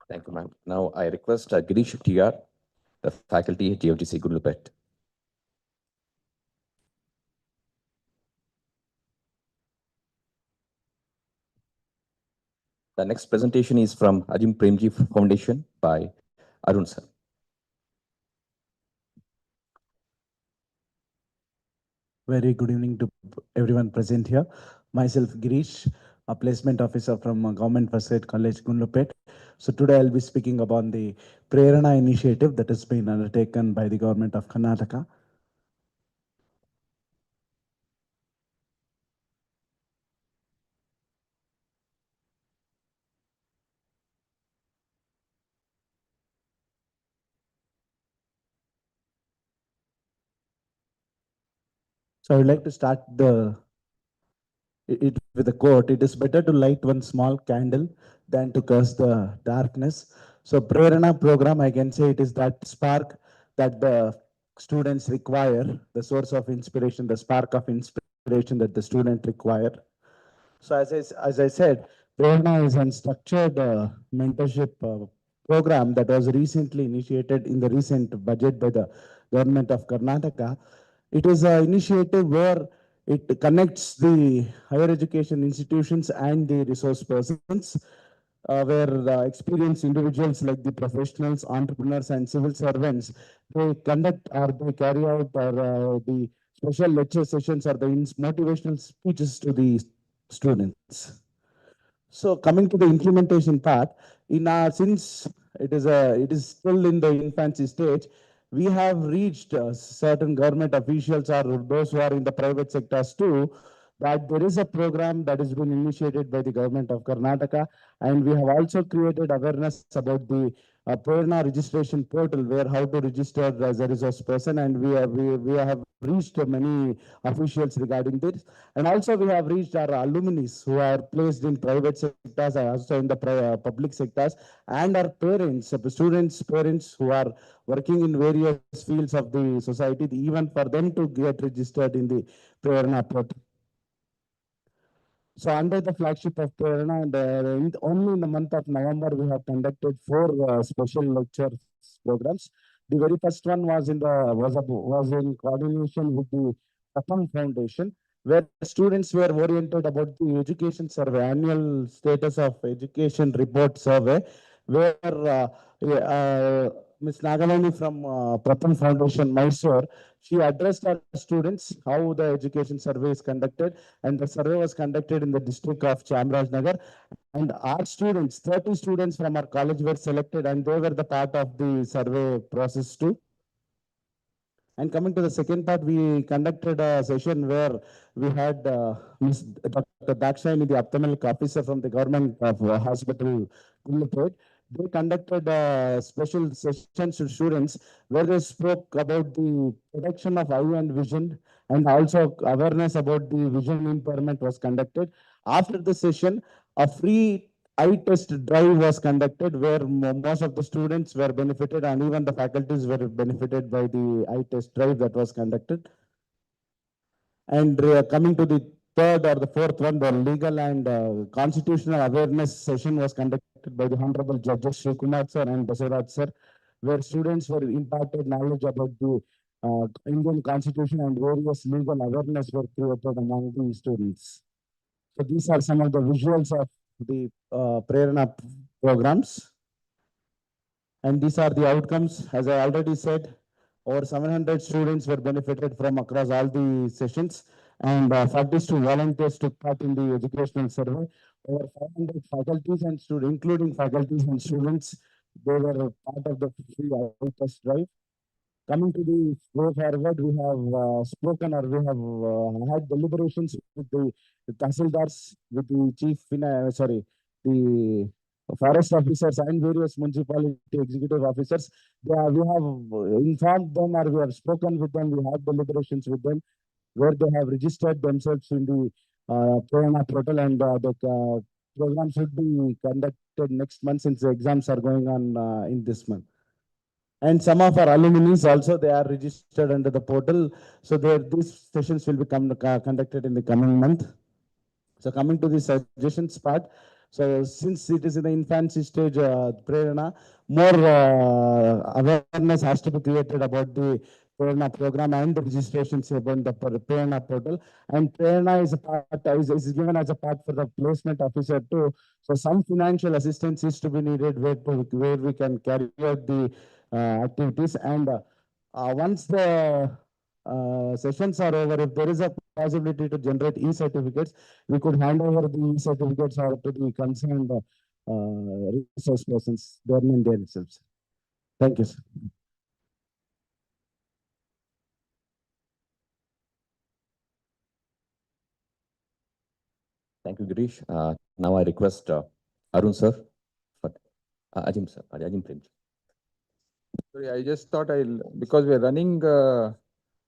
Thank you, ma'am. Now I request Girish TR, the faculty at GFGC Gundlupet. The next presentation is from Ajim Premji Foundation by Arun sir.
Very good evening to everyone present here. Myself, Girish, a placement officer from Government First Aid College, Gundlupet. So today I'll be speaking about the Prerana initiative that has been undertaken by the Government of Karnataka. So I would like to start it with a quote. It is better to light one small candle than to curse the darkness. So Prerana program, I can say it is that spark that the students require, the source of inspiration, the spark of inspiration that the student require. So as I said, Prerna is a structured mentorship program that was recently initiated in the recent budget by the government of Karnataka. It is an initiative where it connects the higher education institutions and the resource persons, where the experienced individuals like the professionals, entrepreneurs, and civil servants, they conduct or they carry out the special lecture sessions or the motivational speeches to the students. So coming to the implementation part, since it is still in the infancy stage, we have reached certain government officials or those who are in the private sectors too, that there is a program that has been initiated by the government of Karnataka, and we have also created awareness about the Prerna registration portal, where how to register as a resource person, and we have reached many officials regarding this, and also we have reached our alumni who are placed in private sectors and also in the public sectors, and our parents, students' parents who are working in various fields of the society, even for them to get registered in the Prerna portal. So under the flagship of Prerna, and only in the month of November, we have conducted 4 special lecture programs. The very first one was in coordination with the Pratham Foundation, where students were oriented about the education survey, annual status of education report survey, where Ms. Nagalani from Pratham Foundation, Mysore, she addressed our students how the education survey is conducted, and the survey was conducted in the district of Chamarajanagar. And our students, 30 students from our college were selected, and they were the part of the survey process too. And coming to the second part, we conducted a session where we had Ms. Dr. Dakshayani, the ophthalmic officer from the government of hospital, Koushalya. They conducted special sessions to students where they spoke about the protection of eye and vision, and also awareness about the vision impairment was conducted. After the session, a free eye test drive was conducted where most of the students were benefited, and even the faculties were benefited by the eye test drive that was conducted. And coming to the third or the fourth one, the legal and constitutional awareness session was conducted by the Honorable Judges Sri Kumar sir and Basiraj sir, where students were imparted knowledge about the Indian Constitution, and various legal awareness were created among the students. So these are some of the visuals of the Prerna programs. And these are the outcomes. As I already said, over 700 students were benefited from across all the sessions, and 42 volunteers took part in the educational survey. Over 500 faculties and students, including faculties and students, they were part of the free eye test drive. Coming to the way forward, we have spoken, or we have had deliberations with the tahsildars, with the the forest officers and various municipality executive officers. We have informed them, or we have spoken with them, we have deliberations with them, where they have registered themselves in the Prerna portal, and the program should be conducted next month, since the exams are going on in this month. And some of our alumni also, they are registered under the portal. So these sessions will be conducted in the coming month. So coming to the suggestions part. So since it is in the infancy stage, Prerna, more awareness has to be created about the Prerna program and the registrations about the Prerna portal. And Prerna is a part, is given as a part for the placement officer too. So some financial assistance is to be needed where we can carry out the activities. And once the sessions are over, if there is a possibility to generate e-certificates, we could hand over the e-certificates to the concerned resource persons, government themselves. Thank you, sir.
Thank you, Girish. Now I request Arun sir, for Ajim sir, Ajim Premji.
Sorry, I just thought because we are running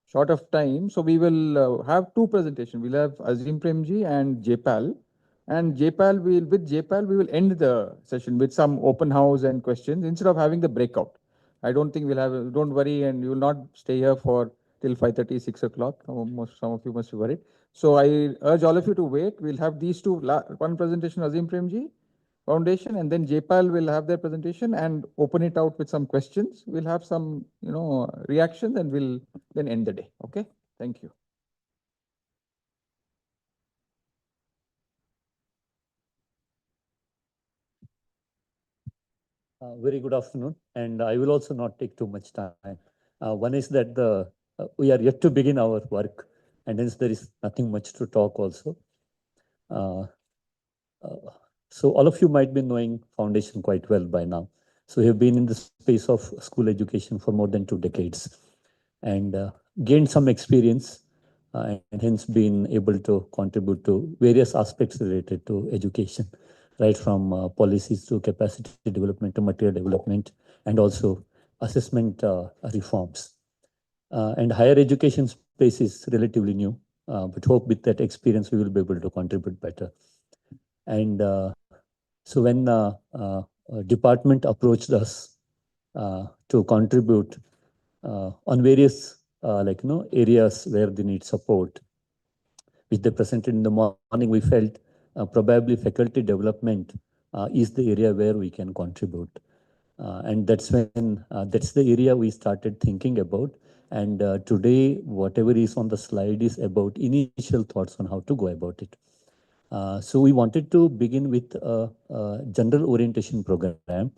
short of time, so we will have 2 presentations. We'll have Azim Premji and Jpal. And with Jpal, we will end the session with some open house and questions instead of having the breakout. I don't think don't worry, and you will not stay here for till 5:30, 6 o'clock. Some of you must be worried. So I urge all of you to wait. We'll have these two, one presentation, Azim Premji Foundation, and then Jpal will have their presentation and open it out with some questions. We'll have some, reactions, and we'll then end the day. Okay. Thank you.
Very good afternoon, and I will also not take too much time. One is that we are yet to begin our work, and hence there is nothing much to talk also. So all of you might be knowing Foundation quite well by now. So we have been in the space of school education for more than 2 decades, and gained some experience, and hence been able to contribute to various aspects related to education, right from policies to capacity development to material development, and also assessment reforms. And higher education space is relatively new, but hope with that experience we will be able to contribute better. And so when department approached us to contribute on various areas where they need support, which they presented in the morning, we felt probably faculty development is the area where we can contribute. And that's when, that's the area we started thinking about. And today, whatever is on the slide is about initial thoughts on how to go about it. So we wanted to begin with a general orientation program,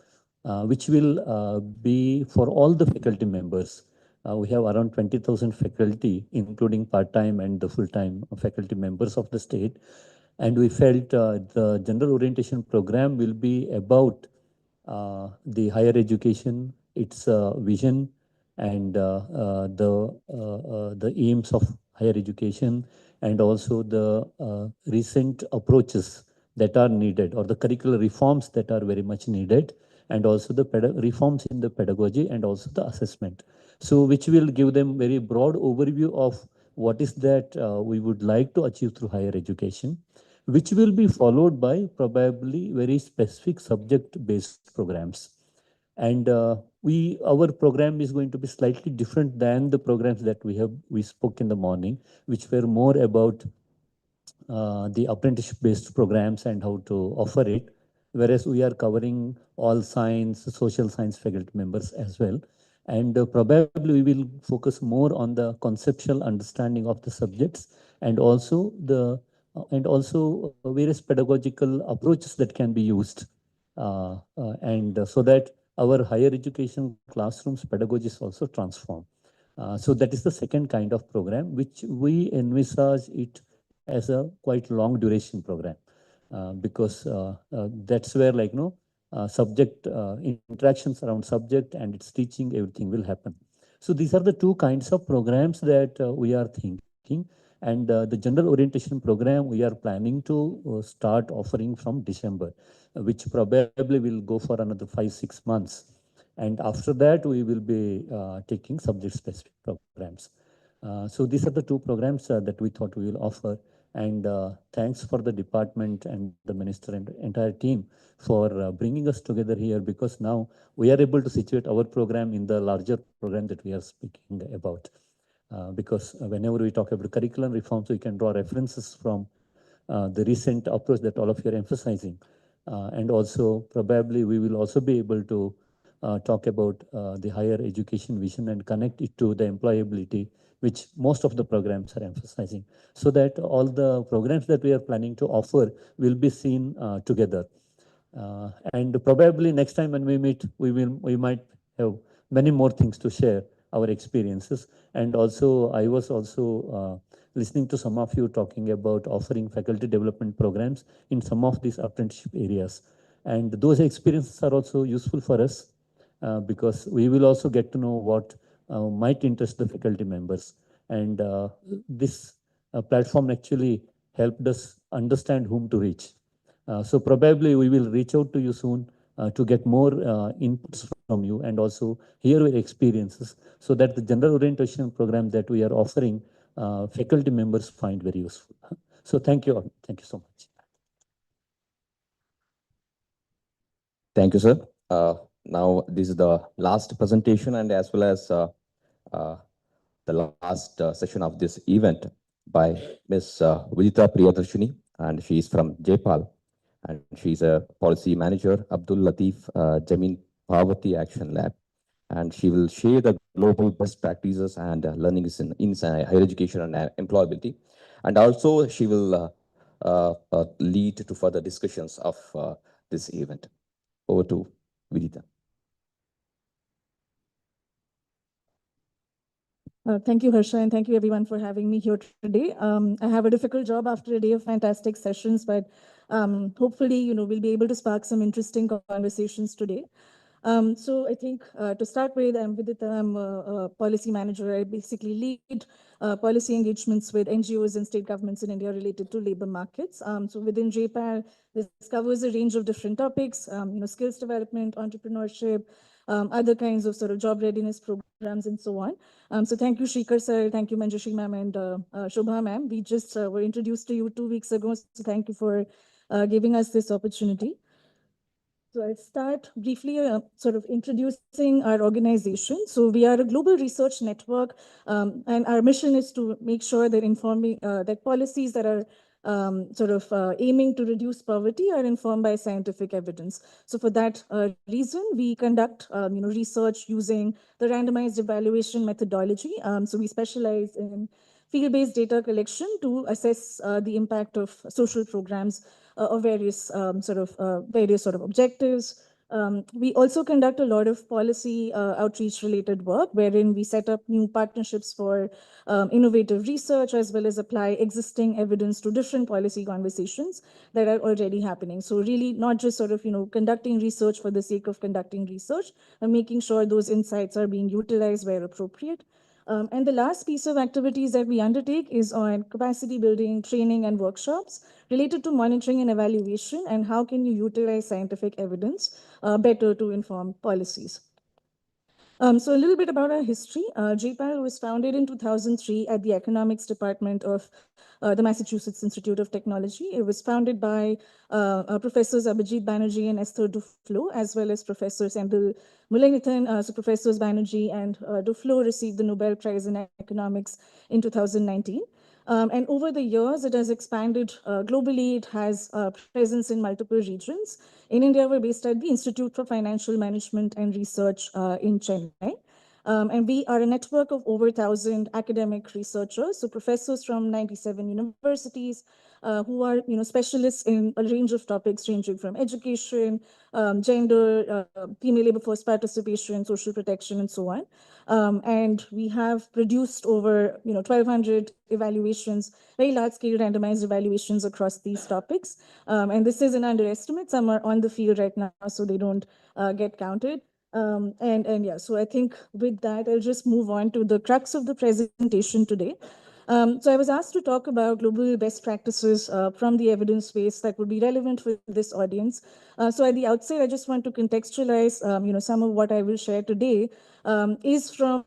which will be for all the faculty members. We have around 20,000 faculty, including part-time and the full-time faculty members of the state. And we felt the general orientation program will be about the higher education, its vision, and the aims of higher education, and also the recent approaches that are needed, or the curricular reforms that are very much needed, and also the reforms in the pedagogy and also the assessment. So which will give them very broad overview of what is that we would like to achieve through higher education, which will be followed by probably very specific subject-based programs. And our program is going to be slightly different than the programs that we spoke in the morning, which were more about the apprenticeship-based programs and how to offer it, whereas we are covering all science, social science faculty members as well. And probably we will focus more on the conceptual understanding of the subjects, and also various pedagogical approaches that can be used, and so that our higher education classrooms pedagogy is also transformed. So that is the second kind of program, which we envisage it as a quite long duration program, because that's where subject interactions around subject and its teaching, everything will happen. So these are the two kinds of programs that we are thinking. And the general orientation program we are planning to start offering from December, which probably will go for another 5-6 months. And after that, we will be taking subject-specific programs. So these are the two programs that we thought we will offer. And thanks for the department and the minister and the entire team for bringing us together here, because now we are able to situate our program in the larger program that we are speaking about. Because whenever we talk about curriculum reforms, we can draw references from the recent approach that all of you are emphasizing. And also probably we will also be able to talk about the higher education vision and connect it to the employability, which most of the programs are emphasizing, so that all the programs that we are planning to offer will be seen together. And probably next time when we meet, we might have many more things to share, our experiences. And also, I was also listening to some of you talking about offering faculty development programs in some of these apprenticeship areas. And those experiences are also useful for us, because we will also get to know what might interest the faculty members. And this platform actually helped us understand whom to reach. So probably we will reach out to you soon to get more inputs from you, and also hear your experiences, so that the general orientation program that we are offering, faculty members find very useful. So thank you all. Thank you so much.
Thank you, sir. Now, this is the last presentation and as well as the last session of this event. by Ms. Vidita Priyadarshini, and she is from Jaypal, and she's a policy manager, Abdul Latif Jamin Poverty Action Lab, and she will share the global best practices and learnings in higher education and employability. And also she will lead to further discussions of this event. Over to Vidita.
Thank you, Harsha, and thank you everyone for having me here today. I have a difficult job after a day of fantastic sessions, but hopefully, we'll be able to spark some interesting conversations today. So I think to start with, I'm Vidita. I'm a policy manager. I basically lead policy engagements with NGOs and state governments in India related to labor markets. So within JPAL, this covers a range of different topics, skills development, entrepreneurship, other kinds of sort of job readiness programs and so on. So thank you, Shrikar sir, thank you, Manjushri ma'am, and Shobha ma'am. We just were introduced to you 2 weeks ago, so thank you for giving us this opportunity. So I'll start briefly sort of introducing our organization. So we are a global research network, and our mission is to make sure that that policies that are aiming to reduce poverty are informed by scientific evidence. So for that reason, we conduct research using the randomized evaluation methodology. So we specialize in field-based data collection to assess the impact of social programs of various objectives. We also conduct a lot of policy outreach related work, wherein we set up new partnerships for innovative research, as well as apply existing evidence to different policy conversations that are already happening. So really not just conducting research for the sake of conducting research, and making sure those insights are being utilized where appropriate. And the last piece of activities that we undertake is on capacity building, training, and workshops related to monitoring and evaluation, and how can you utilize scientific evidence better to inform policies. So a little bit about our history. JPAL was founded in 2003 at the Economics Department of the Massachusetts Institute of Technology. It was founded by Professors Abhijit Banerjee and Esther Duflo, as well as Professor Senthil Mullainathan. So Professors Banerjee and Duflo received the Nobel Prize in Economics in 2019. And over the years, it has expanded globally. It has presence in multiple regions. In India, we're based at the Institute for Financial Management and Research in Chennai. And we are a network of over 1,000 academic researchers, so professors from 97 universities who are specialists in a range of topics ranging from education, gender, female labor force participation, social protection, and so on. And we have produced over 1,200 evaluations, very large-scale randomized evaluations across these topics. And this is an underestimate. Some are on the field right now, so they don't get counted. Yeah, so I think with that, I'll just move on to the crux of the presentation today. So I was asked to talk about global best practices from the evidence base that would be relevant for this audience. So at the outset, I just want to contextualize, some of what I will share today is from,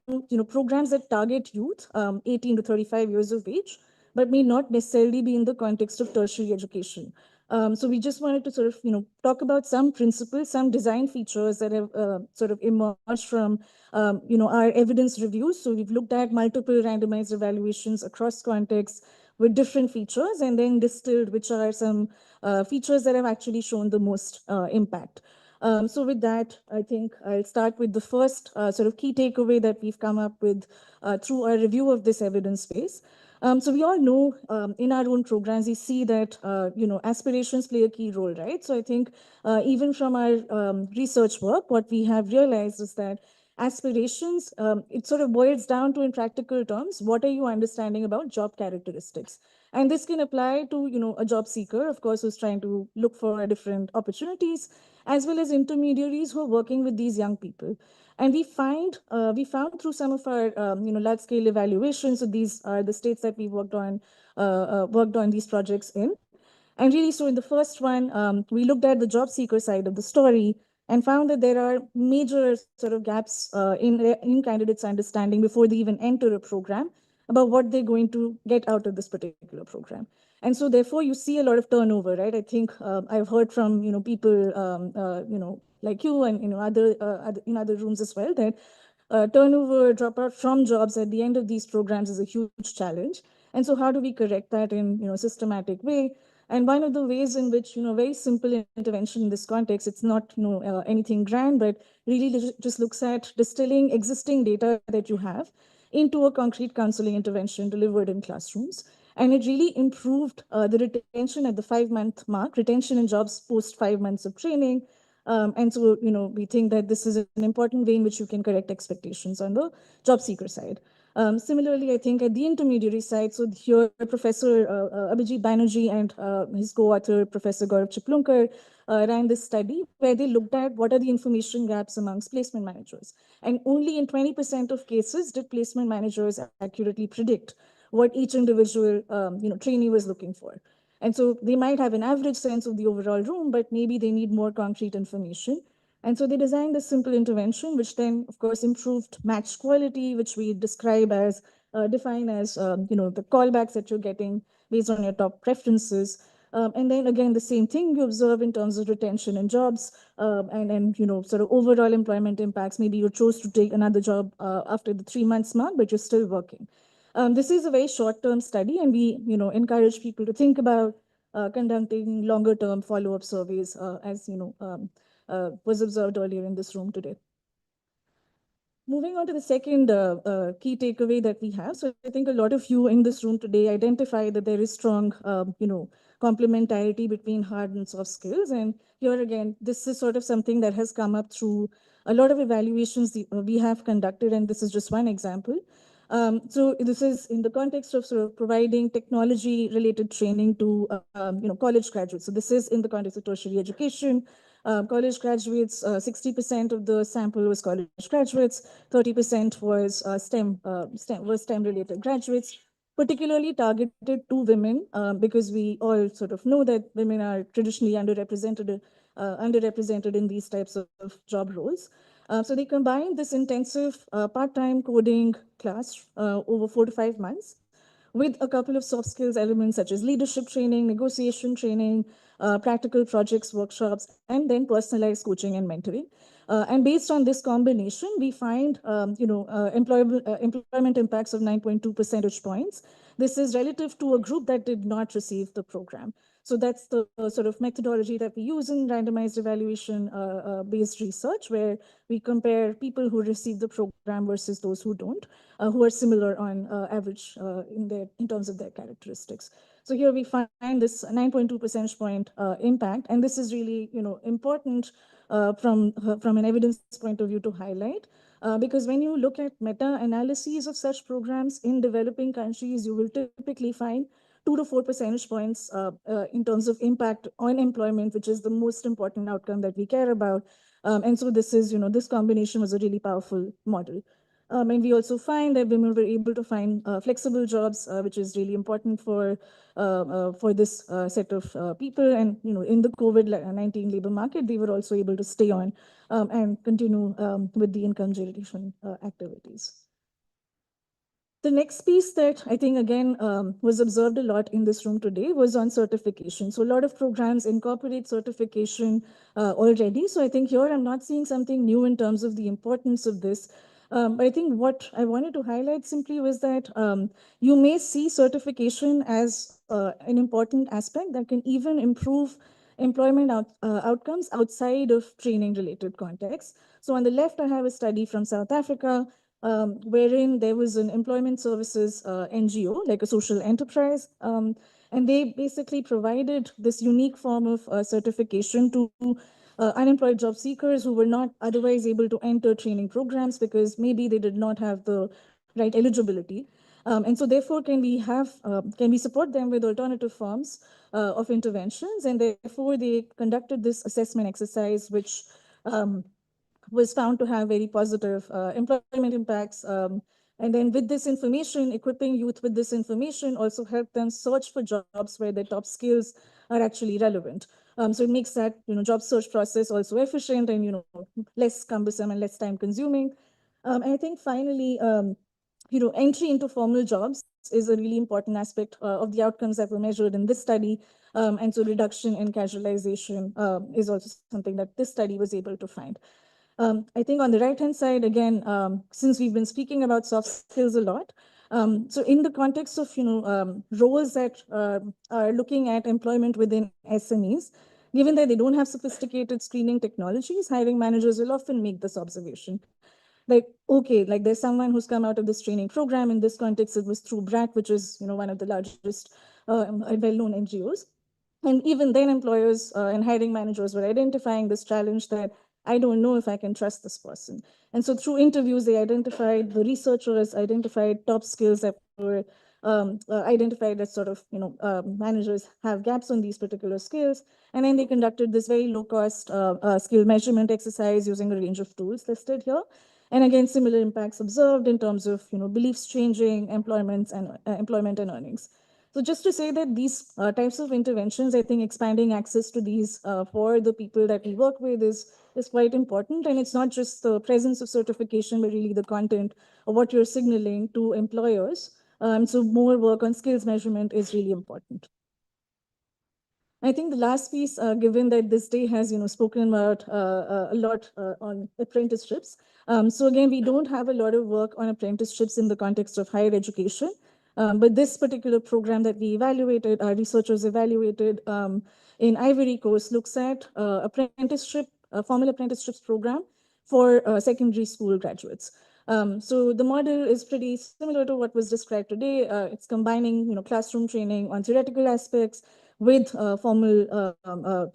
programs that target youth, 18 to 35 years of age, but may not necessarily be in the context of tertiary education. So we just wanted to talk about some principles, some design features that have emerged from our evidence reviews. So we've looked at multiple randomized evaluations across contexts with different features, and then distilled which are some features that have actually shown the most impact. So with that, I think I'll start with the first key takeaway that we've come up with through our review of this evidence base. So we all know in our own programs, we see that, aspirations play a key role, right? So I think even from our research work, what we have realized is that aspirations, it sort of boils down to, in practical terms, what are you understanding about job characteristics? And this can apply to, a job seeker, of course, who's trying to look for different opportunities, as well as intermediaries who are working with these young people. And we found through some of our large scale evaluations, so these are the states that we worked on these projects in. And really, so in the first one, we looked at the job seeker side of the story and found that there are major gaps in candidates' understanding before they even enter a program about what they're going to get out of this particular program. And so therefore you see a lot of turnover, right? I think I've heard from, people, like you and, in other rooms as well, that turnover, dropout from jobs at the end of these programs is a huge challenge. And so how do we correct that in, a systematic way? And one of the ways in which, very simple intervention in this context, it's not, anything grand, but really just looks at distilling existing data that you have into a concrete counseling intervention delivered in classrooms. And it really improved the retention at the 5-month mark, retention in jobs post 5 months of training. And so, we think that this is an important way in which you can correct expectations on the job seeker side. Similarly, I think at the intermediary side, so here Professor Abhijit Banerjee and his co-author, Professor Gaurav Chiplunkar, ran this study where they looked at what are the information gaps amongst placement managers. And only in 20% of cases did placement managers accurately predict what each individual trainee was looking for. And so they might have an average sense of the overall room, but maybe they need more concrete information. And so they designed this simple intervention, which then, of course, improved match quality, which we describe as, define as, the callbacks that you're getting based on your top preferences. And then again, the same thing you observe in terms of retention in jobs and sort of overall employment impacts. Maybe you chose to take another job after the 3 months mark, but you're still working. This is a very short-term study, and we, encourage people to think about conducting longer-term follow-up surveys, as was observed earlier in this room today. Moving on to the second key takeaway that we have. So I think a lot of you in this room today identify that there is strong, complementarity between hard and soft skills. And here again, this is sort of something that has come up through a lot of evaluations we have conducted, and this is just one example. So this is in the context of sort of providing technology-related training to, college graduates. So this is in the context of tertiary education. College graduates, 60% of the sample was college graduates, 30% was STEM-related graduates, particularly targeted to women, because we all sort of know that women are traditionally underrepresented in these types of job roles. So they combined this intensive part-time coding class over 4 to 5 months with a couple of soft skills elements such as leadership training, negotiation training, practical projects, workshops, and then personalized coaching and mentoring. And based on this combination, we find employment impacts of 9.2 percentage points. This is relative to a group that did not receive the program. So that's the sort of methodology that we use in randomized evaluation based research, where we compare people who receive the program versus those who don't, who are similar on average in terms of their characteristics. So here we find this 9.2 percentage point impact, and this is really important from an evidence point of view to highlight. Because when you look at meta-analyses of such programs in developing countries, you will typically find 2 to 4 percentage points in terms of impact on employment, which is the most important outcome that we care about. And so this is, this combination was a really powerful model. And we also find that women were able to find flexible jobs, which is really important for this set of people. And in the COVID-19 labor market, they were also able to stay on and continue with the income generation activities. The next piece that I think, again, was observed a lot in this room today was on certification. So a lot of programs incorporate certification already. So I think here I'm not seeing something new in terms of the importance of this. But I think what I wanted to highlight simply was that you may see certification as an important aspect that can even improve employment outcomes outside of training-related contexts. So on the left, I have a study from South Africa, wherein there was an employment services NGO, like a social enterprise, and they basically provided this unique form of certification to unemployed job seekers who were not otherwise able to enter training programs because maybe they did not have the right eligibility. And so therefore, can we support them with alternative forms of interventions? And therefore, they conducted this assessment exercise, which was found to have very positive employment impacts. And then with this information, equipping youth with this information also helped them search for jobs where their top skills are actually relevant. So it makes that job search process also efficient and less cumbersome and less time consuming. And I think finally, entry into formal jobs is a really important aspect of the outcomes that were measured in this study. And so reduction in casualization is also something that this study was able to find. I think on the right-hand side, again, since we've been speaking about soft skills a lot, So in the context of, roles that are looking at employment within SMEs, given that they don't have sophisticated screening technologies, hiring managers will often make this observation. Like, okay, like there's someone who's come out of this training program. In this context, it was through BRAC, which is, one of the largest well-known NGOs. And even then, employers and hiring managers were identifying this challenge that I don't know if I can trust this person. And so through interviews, they identified, the researchers identified top skills that were identified as sort of, managers have gaps on these particular skills. And then they conducted this very low cost skill measurement exercise using a range of tools listed here. And again, similar impacts observed in terms of, beliefs changing, employment and earnings. So just to say that these types of interventions, I think expanding access to these for the people that we work with is quite important. And it's not just the presence of certification, but really the content of what you're signaling to employers. So more work on skills measurement is really important. I think the last piece, given that this day has, spoken about a lot on apprenticeships. So again, we don't have a lot of work on apprenticeships in the context of higher education. But this particular program that we evaluated, our researchers evaluated in Ivory Coast, looks at formal apprenticeships program for secondary school graduates. So the model is pretty similar to what was described today. It's combining, classroom training on theoretical aspects with formal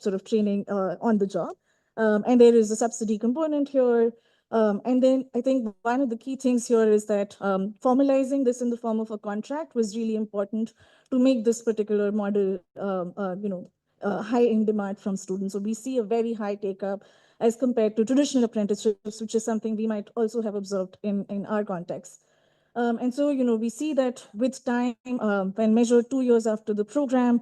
sort of training on the job. And there is a subsidy component here. And then I think one of the key things here is that formalizing this in the form of a contract was really important to make this particular model, high in demand from students. So we see a very high take up as compared to traditional apprenticeships, which is something we might also have observed in our context. And so, we see that with time, when measured 2 years after the program,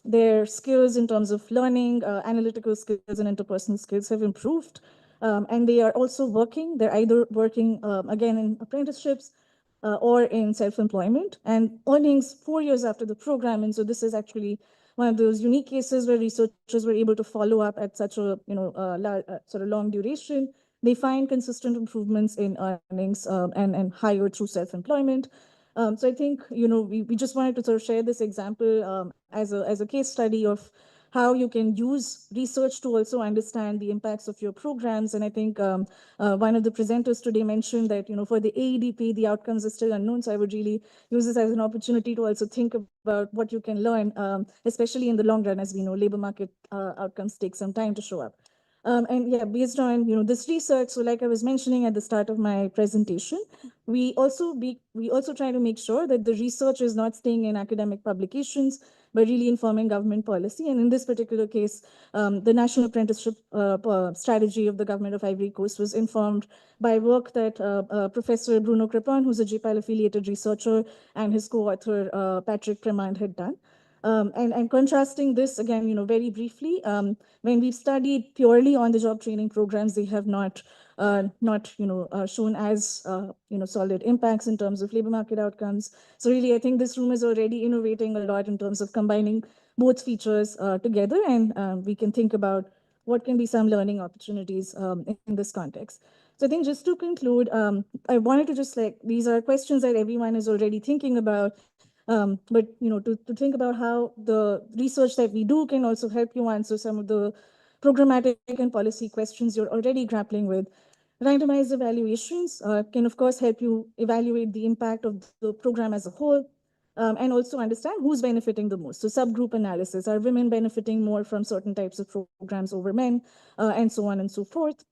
their skills in terms of learning, analytical skills and interpersonal skills have improved. And they are also working. They're either working, again, in apprenticeships or in self-employment, and earnings 4 years after the program. And so this is actually one of those unique cases where researchers were able to follow up at such a sort of long duration. They find consistent improvements in earnings and higher through self-employment. So I think, we just wanted to sort of share this example as a case study of how you can use research to also understand the impacts of your programs. And I think one of the presenters today mentioned that, for the AEDP, the outcomes are still unknown. So I would really use this as an opportunity to also think about what you can learn, especially in the long run. As we know, labor market outcomes take some time to show up. And yeah, based on this research, so like I was mentioning at the start of my presentation, we also try to make sure that the research is not staying in academic publications, but really informing government policy. And in this particular case, the national apprenticeship strategy of the government of Ivory Coast was informed by work that Professor Bruno Crepon, who's a JPAL affiliated researcher, and his co-author Patrick Premand had done. And contrasting this again, very briefly, when we've studied purely on the job training programs, they have not shown as solid impacts in terms of labor market outcomes. So really, I think this room is already innovating a lot in terms of combining both features together, and we can think about what can be some learning opportunities in this context. So I think just to conclude, I wanted to just these are questions that everyone is already thinking about. But to think about how the research that we do can also help you answer some of the programmatic and policy questions you're already grappling with. Randomized evaluations can, of course, help you evaluate the impact of the program as a whole, and also understand who's benefiting the most. So subgroup analysis, are women benefiting more from certain types of programs over men, and so on and so forth.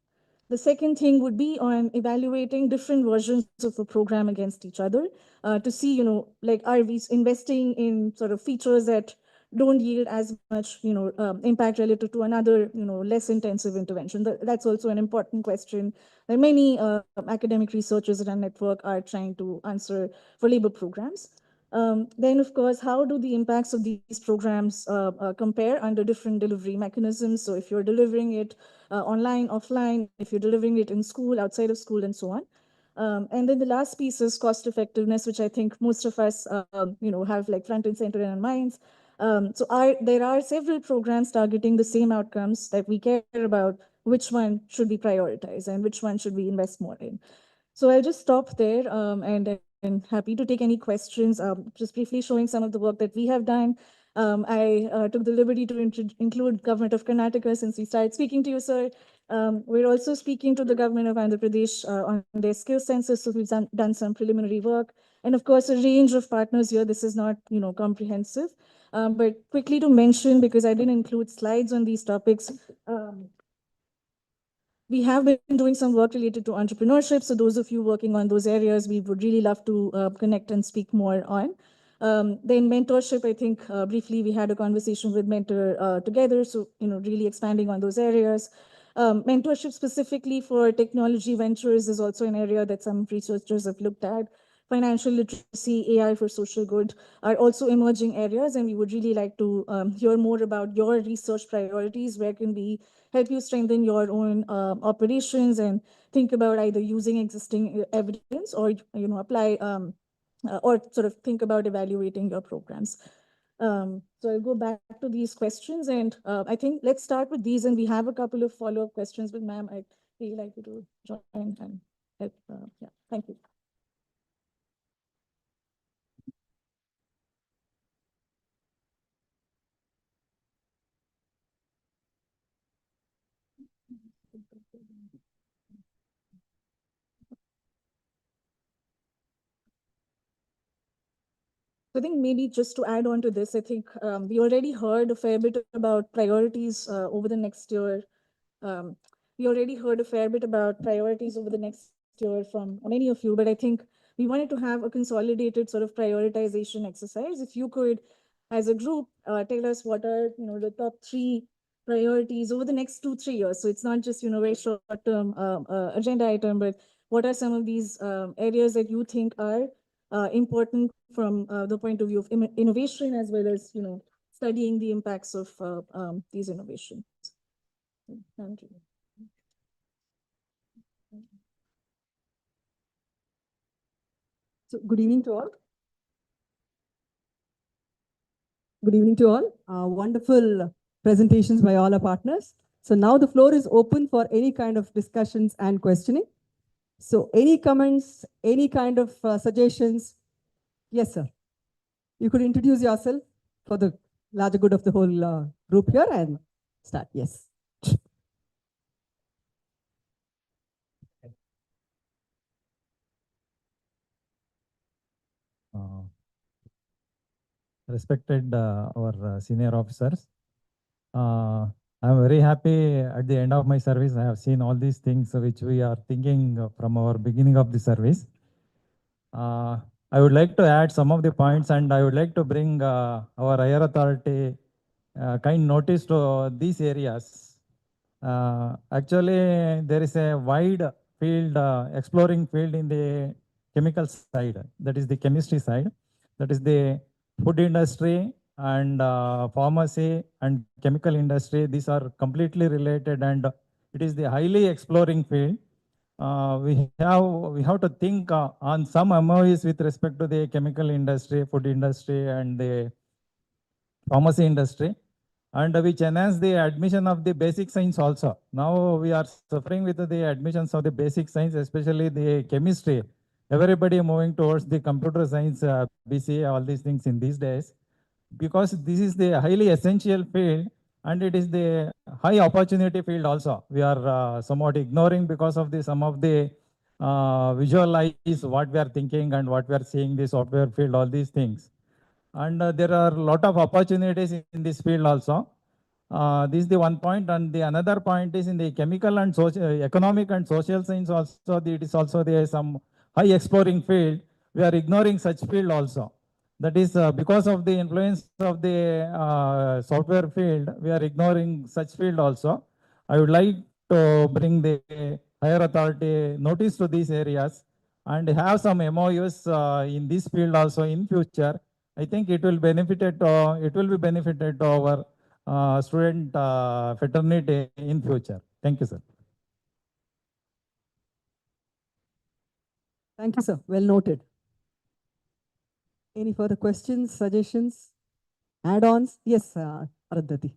The second thing would be on evaluating different versions of a program against each other to see, are we investing in sort of features that don't yield as much, impact relative to another, less intensive intervention. That's also an important question that many academic researchers at our network are trying to answer for labor programs. Then, of course, how do the impacts of these programs compare under different delivery mechanisms? So if you're delivering it online, offline, if you're delivering it in school, outside of school, and so on. And then the last piece is cost effectiveness, which I think most of us, have front and center in our minds. There are several programs targeting the same outcomes that we care about. Which one should we prioritize and which one should we invest more in? So I'll just stop there and happy to take any questions. Just briefly showing some of the work that we have done. I took the liberty to include Government of Karnataka since we started speaking to you, sir. We're also speaking to the government of Andhra Pradesh on their skill census. So we've done some preliminary work. And of course, a range of partners here. This is not, comprehensive. But quickly to mention, because I didn't include slides on these topics, we have been doing some work related to entrepreneurship. So those of you working on those areas, we would really love to connect and speak more on. Then mentorship, I think briefly we had a conversation with Mentor together. So, really expanding on those areas. Mentorship specifically for technology ventures is also an area that some researchers have looked at. Financial literacy, AI for social good are also emerging areas, and we would really like to hear more about your research priorities. Where can we help you strengthen your own operations and think about either using existing evidence or apply or sort of think about evaluating your programs. So I'll go back to these questions, and I think let's start with these, and we have a couple of follow-up questions, but ma'am, I'd really like you to join and help. Yeah, thank you. I think maybe just to add on to this, I think we already heard a fair bit about priorities over the next year. We already heard a fair bit about priorities over the next year from many of you, but I think we wanted to have a consolidated sort of prioritization exercise. If you could, as a group, tell us what are the top 3 priorities over the next 2-3 years. So it's not just very short-term agenda item, but what are some of these areas that you think are important from the point of view of innovation, as well as studying the impacts of these innovations. Thank you.
So good evening to all. Good evening to all. Wonderful presentations by all our partners. So now the floor is open for any kind of discussions and questioning. So any comments, any kind of suggestions? Yes, sir. You could introduce yourself for the larger good of the whole group here and start. Yes.
Respected our senior officers, I'm very happy at the end of my service. I have seen all these things which we are thinking from our beginning of the service. I would like to add some of the points, and I would like to bring our higher authority kind notice to these areas. Actually, there is a wide field, exploring field in the chemical side. That is the chemistry side. That is the food industry and pharmacy and chemical industry. These are completely related, and it is the highly exploring field. We have to think on some MOUs with respect to the chemical industry, food industry, and the pharmacy industry, and which enhance the admission of the basic science also. Now we are suffering with the admissions of the basic science, especially the chemistry. Everybody moving towards the computer science, BCA, all these things in these days, because this is the highly essential field, and it is the high opportunity field also. We are somewhat ignoring because of the some of the visualize what we are thinking and what we are seeing, the software field, all these things. And there are a lot of opportunities in this field also. This is the one point, and the another point is in the chemical and economic and social science also. It is also there some high exploring field. We are ignoring such field also. That is because of the influence of the software field, we are ignoring such field also. I would like to bring the higher authority notice to these areas and have some MOUs in this field also in future. I think it will benefited. It will be benefited to our student fraternity in future. Thank you, sir.
Thank you, sir. Well noted. Any further questions, suggestions, add-ons? Yes, Unnati.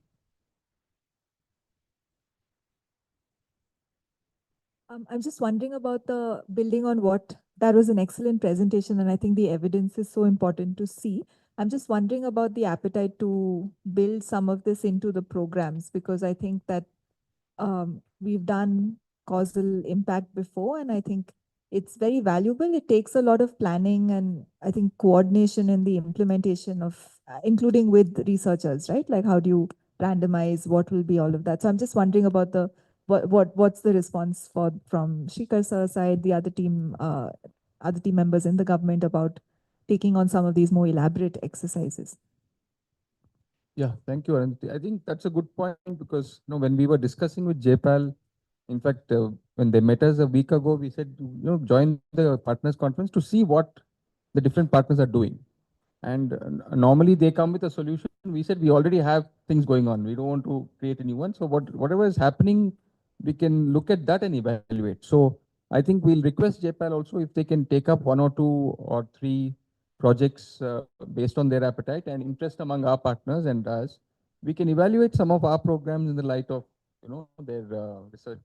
I'm just wondering about the building on what that was an excellent presentation, and I think the evidence is so important to see. I'm just wondering about the appetite to build some of this into the programs, because I think that we've done causal impact before, and I think it's very valuable. It takes a lot of planning and I think coordination in the implementation of, including with researchers, right? Like how do you randomize, what will be all of that? So I'm just wondering about the what's the response from Shikhar sir's side, the other team members in the government about taking on some of these more elaborate exercises.
Yeah, thank you, Unnati. I think that's a good point because when we were discussing with JPAL, in fact, when they met us a week ago, we said join the partners conference to see what the different partners are doing. And normally they come with a solution. We said we already have things going on. We don't want to create a new one. So whatever is happening, we can look at that and evaluate. So I think we'll request JPAL also if they can take up 1 or 2 or 3 projects based on their appetite and interest among our partners and us. We can evaluate some of our programs in the light of their research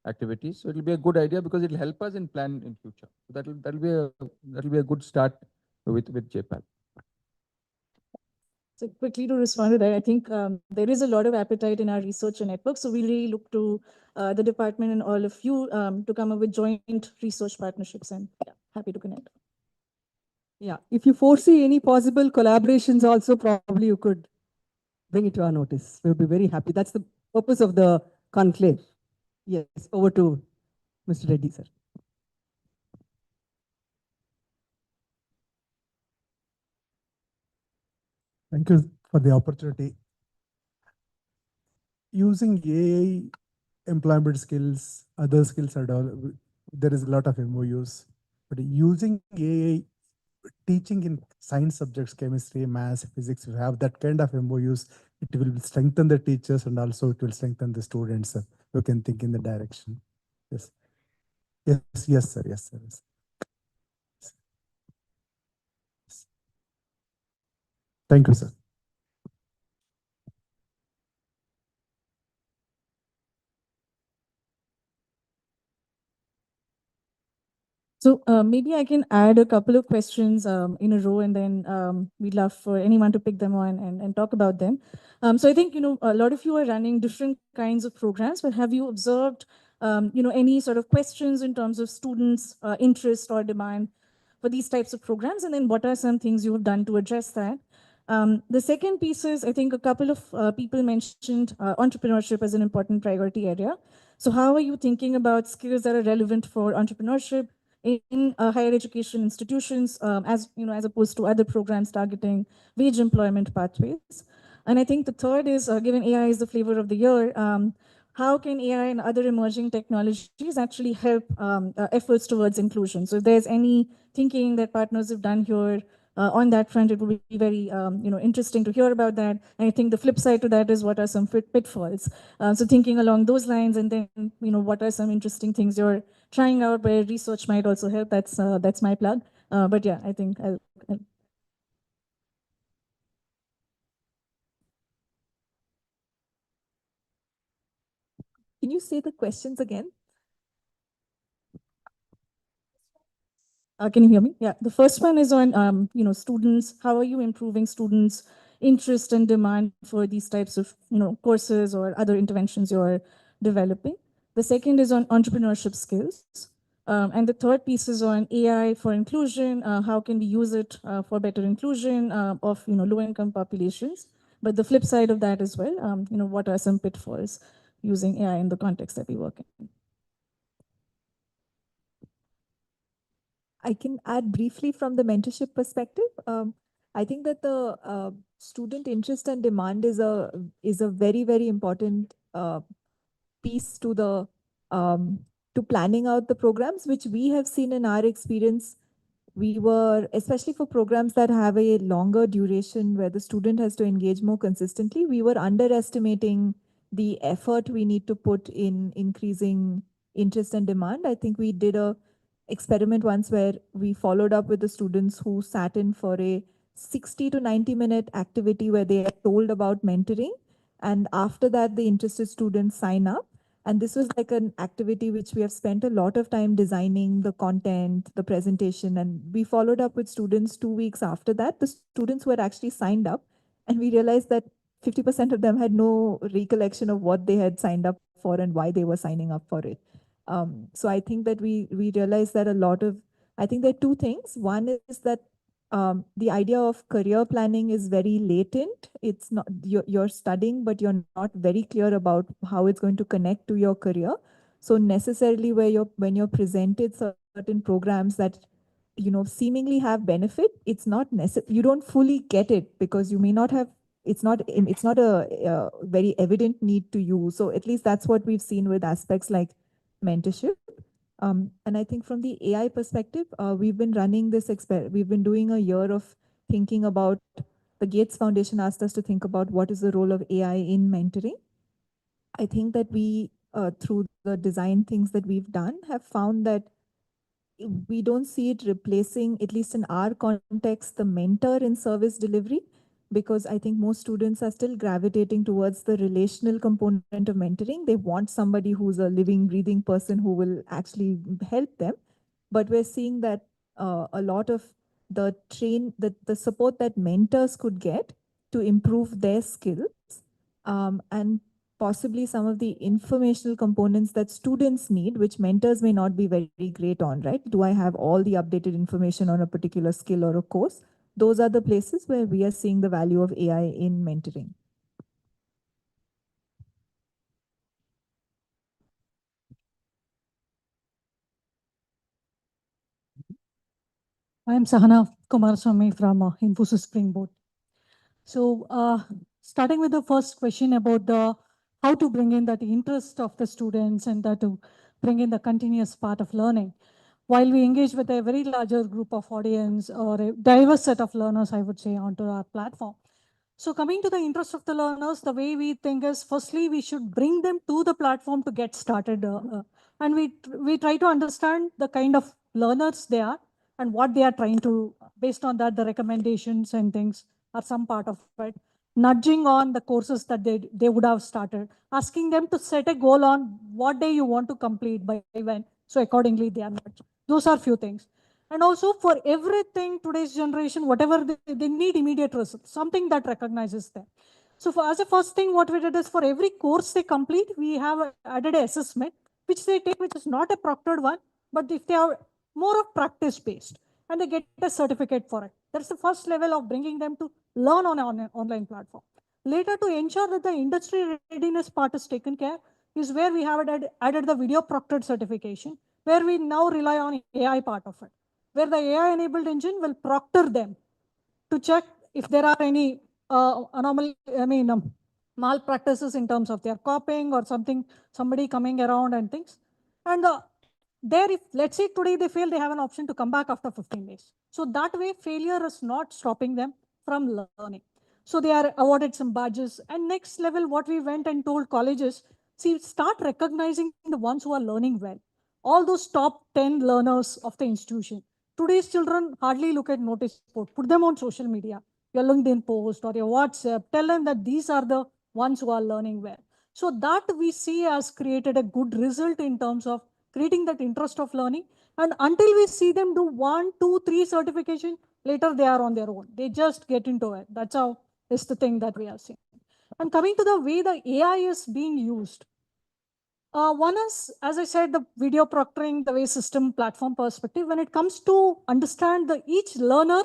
activities. So it'll be a good idea because it'll help us in plan in future. So that'll be a good start with JPAL.
So quickly to respond to that, I think there is a lot of appetite in our research network. So we really look to the department and all of you to come up with joint research partnerships, and happy to connect.
Yeah, if you foresee any possible collaborations also, probably you could bring it to our notice. We'll be very happy. That's the purpose of the conclave. Yes, over to Mr. Reddy, sir.
Thank you for the opportunity. Using AI, employment skills, other skills are developed. There is a lot of MOUs, but using AI, teaching in science subjects, chemistry, maths, physics, we have that kind of MOUs. It will strengthen the teachers and also it will strengthen the students. You can think in the direction. Yes. Yes, sir. Yes, sir. Yes. Thank you, sir.
So maybe I can add a couple of questions in a row, and then we'd love for anyone to pick them on and talk about them. So I think, a lot of you are running different kinds of programs, but have you observed, any sort of questions in terms of students' interest or demand for these types of programs? And then what are some things you have done to address that? The second piece is, I think a couple of people mentioned entrepreneurship as an important priority area. So how are you thinking about skills that are relevant for entrepreneurship in higher education institutions, as opposed to other programs targeting wage employment pathways? And I think the third is, given AI is the flavor of the year, how can AI and other emerging technologies actually help efforts towards inclusion? So if there's any thinking that partners have done here on that front, it would be very interesting to hear about that. And I think the flip side to that is what are some pitfalls? So thinking along those lines, and then what are some interesting things you're trying out where research might also help? That's my plug. But yeah, I think I'll
Can you say the questions again?
Can you hear me? Yeah, the first one is on students. How are you improving students' interest and demand for these types of courses or other interventions you're developing? The second is on entrepreneurship skills. And the third piece is on AI for inclusion. How can we use it for better inclusion of low-income populations? But the flip side of that as well, what are some pitfalls using AI in the context that we work in?
I can add briefly from the mentorship perspective. I think that the student interest and demand is a very, very important piece to the to planning out the programs, which we have seen in our experience. We were, especially for programs that have a longer duration where the student has to engage more consistently, we were underestimating the effort we need to put in increasing interest and demand. I think we did a experiment once where we followed up with the students who sat in for a 60 to 90-minute activity where they are told about mentoring. And after that, the interested students sign up. And this was like an activity which we have spent a lot of time designing the content, the presentation, and we followed up with students 2 weeks after that. The students who had actually signed up, and we realized that 50% of them had no recollection of what they had signed up for and why they were signing up for it. So I think that we realized that I think there are two things. One is that the idea of career planning is very latent. It's not, you're studying, but you're not very clear about how it's going to connect to your career. So necessarily when you're presented certain programs that, seemingly have benefit, it's not necessary. You don't fully get it because you may not have, it's not a very evident need to you. So at least that's what we've seen with aspects like mentorship. And I think from the AI perspective, we've been running this we've been doing a year of thinking about, the Gates Foundation asked us to think about what is the role of AI in mentoring. I think that we, through the design things that we've done, have found that we don't see it replacing, at least in our context, the mentor in service delivery, because I think most students are still gravitating towards the relational component of mentoring. They want somebody who's a living, breathing person who will actually help them. But we're seeing that a lot of the support that mentors could get to improve their skills, and possibly some of the informational components that students need, which mentors may not be very great on, right? Do I have all the updated information on a particular skill or a course? Those are the places where we are seeing the value of AI in mentoring.
I am Sahana Kumaraswamy from Infosys Springboard. So starting with the first question about how to bring in that interest of the students and that to bring in the continuous part of learning. While we engage with a very larger group of audience or a diverse set of learners, I would say, onto our platform. So coming to the interest of the learners, the way we think is, firstly, we should bring them to the platform to get started. And we try to understand the kind of learners they are and what they are trying to, based on that, the recommendations and things are some part of it. Nudging on the courses that they would have started, asking them to set a goal on what day you want to complete by when. So accordingly, they are nudged. Those are few things. And also for everything, today's generation, whatever they need immediate results, something that recognizes them. So as a first thing, what we did is for every course they complete, we have added an assessment, which they take, which is not a proctored one, but if they are more of practice-based, and they get a certificate for it. That's the first level of bringing them to learn on an online platform. Later, to ensure that the industry readiness part is taken care, is where we have added the video proctored certification, where we now rely on AI part of it, where the AI-enabled engine will proctor them to check if there are any malpractices in terms of their copying or somebody coming around and things. And there, if let's say today they fail, they have an option to come back after 15 days. So that way, failure is not stopping them from learning. So they are awarded some badges. And next level, what we went and told colleges, see, start recognizing the ones who are learning well. All those top 10 learners of the institution. Today's children hardly look at notice board. Put them on social media, your LinkedIn post or your WhatsApp. Tell them that these are the ones who are learning well. So that we see has created a good result in terms of creating that interest of learning. And until we see them do 1, 2, 3 certification, later they are on their own. They just get into it. That's how is the thing that we are seeing. And coming to the way the AI is being used. One is, as I said, the video proctoring, the way system platform perspective. When it comes to understand each learner,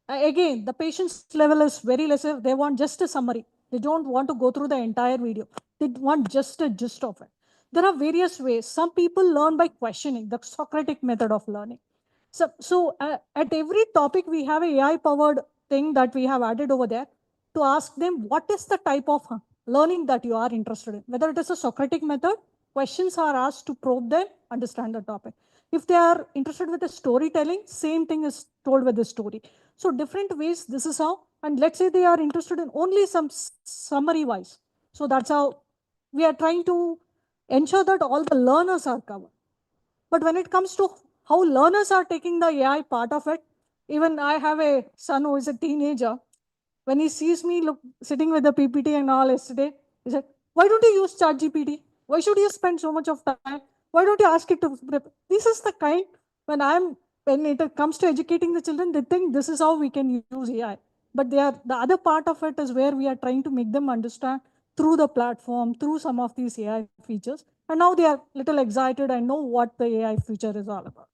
again, the patience level is very less. They want just a summary. They don't want to go through the entire video. They want just a gist of it. There are various ways. Some people learn by questioning, the Socratic method of learning. So at every topic, we have an AI-powered thing that we have added over there to ask them what is the type of learning that you are interested in. Whether it is a Socratic method, questions are asked to probe them, understand the topic. If they are interested with the storytelling, same thing is told with the story. So different ways, this is how, and let's say they are interested in only some summary-wise. So that's how we are trying to ensure that all the learners are covered. But when it comes to how learners are taking the AI part of it, even I have a son who is a teenager. When he sees me sitting with the PPT and all yesterday, he said, why don't you use ChatGPT? Why should you spend so much of time? Why don't you ask it to prepare? This is the kind, when it comes to educating the children, they think this is how we can use AI. But the other part of it is where we are trying to make them understand through the platform, through some of these AI features. And now they are little excited and know what the AI feature is all about.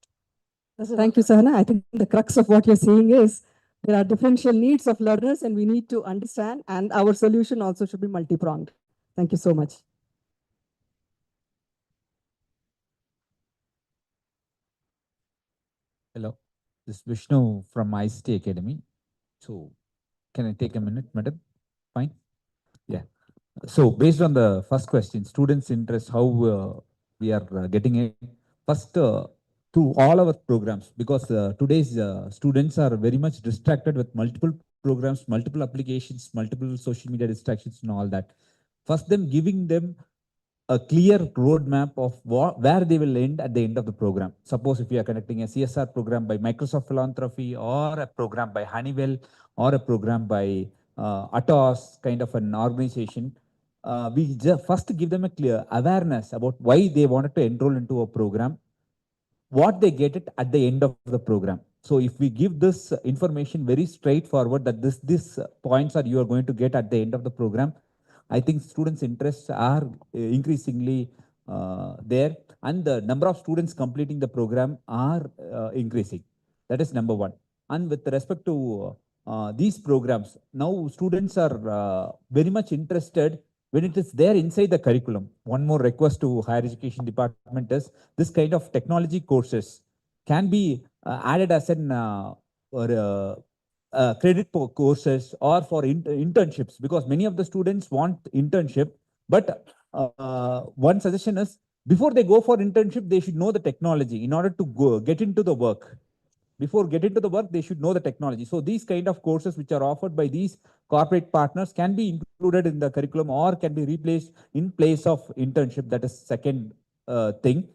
Thank you, Sahana. I think the crux of what you're saying is there are differential needs of learners and we need to understand, and our solution also should be multi-pronged. Thank you so much.
Hello, this is Vishnu from ICT Academy. So can I take a minute, madam? Fine. Yeah. So based on the first question, students' interest, how we are getting it. First, to all our programs, because today's students are very much distracted with multiple programs, multiple applications, multiple social media distractions and all that. First, giving them a clear roadmap of where they will end at the end of the program. Suppose if we are conducting a CSR program by Microsoft Philanthropy, or a program by Honeywell, or a program by Atos, kind of an organization, we first give them a clear awareness about why they wanted to enroll into a program, what they get it at the end of the program. So if we give this information very straightforward, that this points are you are going to get at the end of the program, I think students' interests are increasingly there, and the number of students completing the program are increasing. That is number one. And with respect to these programs, now students are very much interested when it is there inside the curriculum. One more request to higher education department is this kind of technology courses can be added as an credit courses or for internships, because many of the students want internship. But one suggestion is, before they go for internship, they should know the technology in order to get into the work. Before get into the work, they should know the technology. So these kind of courses which are offered by these corporate partners can be included in the curriculum or can be replaced in place of internship. That is second thing.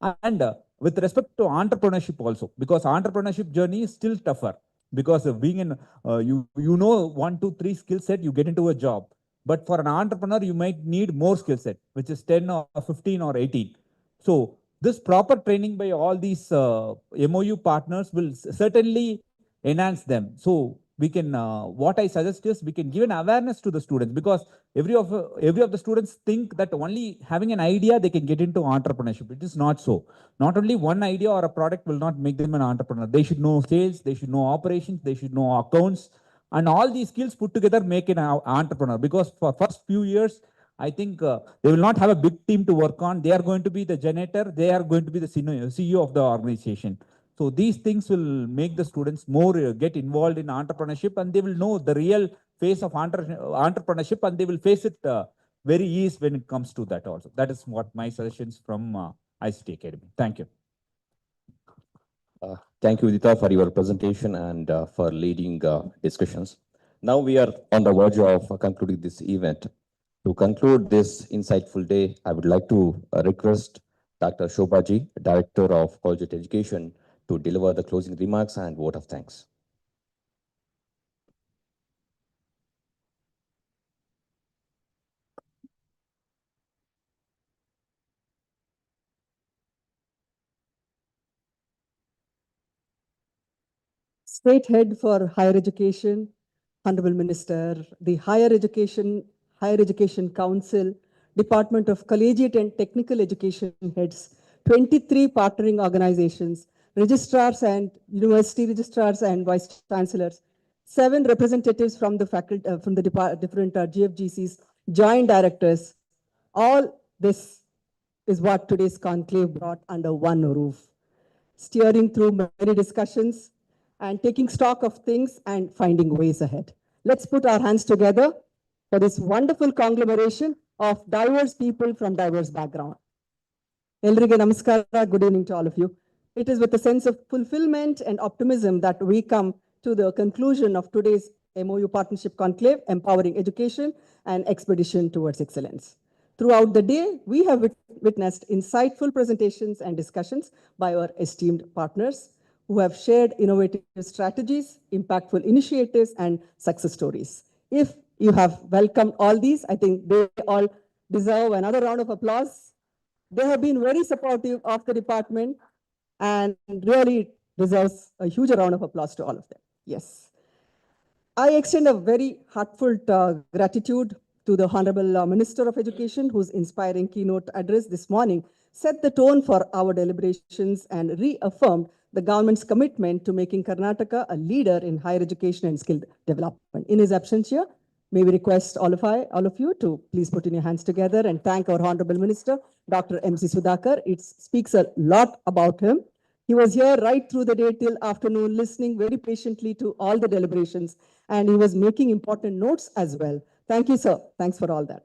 And with respect to entrepreneurship also, because entrepreneurship journey is still tougher, because of being in, you know 1, 2, 3 skill set, you get into a job. But for an entrepreneur, you might need more skill set, which is 10 or 15 or 18. So this proper training by all these MoU partners will certainly enhance them. So we can, what I suggest is we can give an awareness to the students, because every of the students think that only having an idea they can get into entrepreneurship. It is not so. Not only one idea or a product will not make them an entrepreneur. They should know sales, they should know operations, they should know accounts, and all these skills put together make an entrepreneur. Because for first few years, I think they will not have a big team to work on. They are going to be the janitor. They are going to be the CEO of the organization. So these things will make the students more get involved in entrepreneurship, and they will know the real face of entrepreneurship, and they will face it very easy when it comes to that also. That is what my suggestions from ICT Academy. Thank you.
Thank you, Vidita, for your presentation and for leading discussions. Now we are on the verge of concluding this event. To conclude this insightful day, I would like to request Dr. Shobhaji, Director of Collegiate Education, to deliver the closing remarks and vote of thanks.
State Head for Higher Education, Honorable Minister, the Higher Education Council, Department of Collegiate and Technical Education Heads, 23 partnering organizations, registrars and university registrars and vice chancellors, 7 representatives from the faculty, from the different GFGCs, joint directors. All this is what today's conclave brought under one roof, steering through many discussions and taking stock of things and finding ways ahead. Let's put our hands together for this wonderful conglomeration of diverse people from diverse background. Elrige namaskara, good evening to all of you. It is with a sense of fulfillment and optimism that we come to the conclusion of today's MoU Partnership Conclave, Empowering Education and Expedition Towards Excellence. Throughout the day, we have witnessed insightful presentations and discussions by our esteemed partners who have shared innovative strategies, impactful initiatives, and success stories. If you have welcomed all these, I think they all deserve another round of applause. They have been very supportive of the department and really deserves a huge round of applause to all of them. Yes. I extend a very heartfelt gratitude to the Honorable Minister of Education, whose inspiring keynote address this morning set the tone for our deliberations and reaffirmed the government's commitment to making Karnataka a leader in higher education and skill development. In his absence here, may we request all of you to please put in your hands together and thank our Honorable Minister, Dr. M.C. Sudhakar. It speaks a lot about him. He was here right through the day till afternoon, listening very patiently to all the deliberations, and he was making important notes as well. Thank you, sir. Thanks for all that.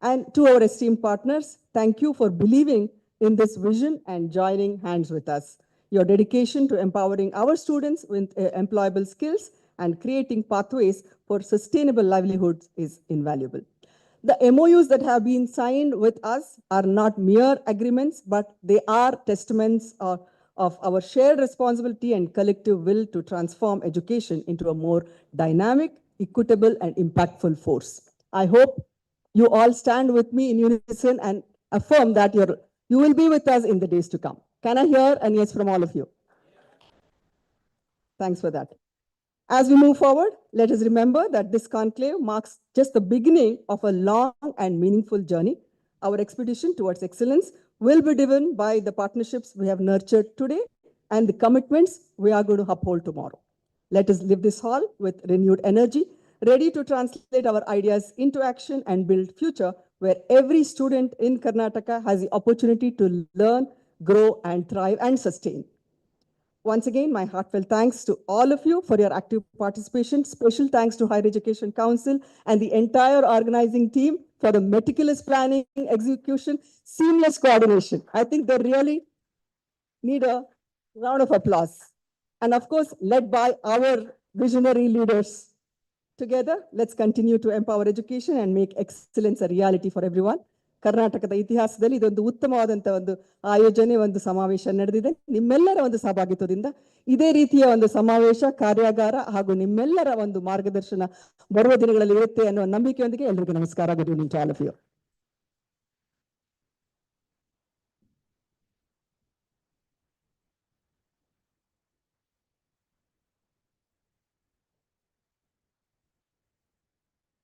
And to our esteemed partners, thank you for believing in this vision and joining hands with us. Your dedication to empowering our students with employable skills and creating pathways for sustainable livelihoods is invaluable. The MOUs that have been signed with us are not mere agreements, but they are testaments of our shared responsibility and collective will to transform education into a more dynamic, equitable, and impactful force. I hope you all stand with me in unison and affirm that you will be with us in the days to come. Can I hear an yes from all of you? Thanks for that. As we move forward, let us remember that this conclave marks just the beginning of a long and meaningful journey. Our expedition towards excellence will be driven by the partnerships we have nurtured today and the commitments we are going to uphold tomorrow. Let us leave this hall with renewed energy, ready to translate our ideas into action and build future where every student in Karnataka has the opportunity to learn, grow, and thrive and sustain. Once again, my heartfelt thanks to all of you for your active participation. Special thanks to Higher Education Council and the entire organizing team for the meticulous planning, execution, seamless coordination. I think they really need a round of applause. And of course, led by our visionary leaders. Together, let's continue to empower education and make excellence a reality for everyone. ಕರ್ನಾಟಕದ ಇತಿಹಾಸದಲ್ಲಿ ಇದೊಂದು ಉತ್ತಮವಾದಂಥ ಒಂದು ಆಯೋಜನೆ, ಒಂದು ಸಮಾವೇಶ ನಡೆದಿದೆ. ನಿಮ್ಮೆಲ್ಲರ ಒಂದು ಸಹಭಾಗಿತ್ವದಿಂದ ಇದೇ ರೀತಿಯ ಒಂದು ಸಮಾವೇಶ, ಕಾರ್ಯಾಗಾರ ಹಾಗೂ ನಿಮ್ಮೆಲ್ಲರ ಒಂದು ಮಾರ್ಗದರ್ಶನ ಬರುವ ದಿನಗಳಲ್ಲಿ ಇರುತ್ತೆ ಅನ್ನೋ ನಂಬಿಕೆಯೊಂದಿಗೆ ಎಲ್ಲರಿಗೂ ನಮಸ್ಕಾರ. Good evening to all of you.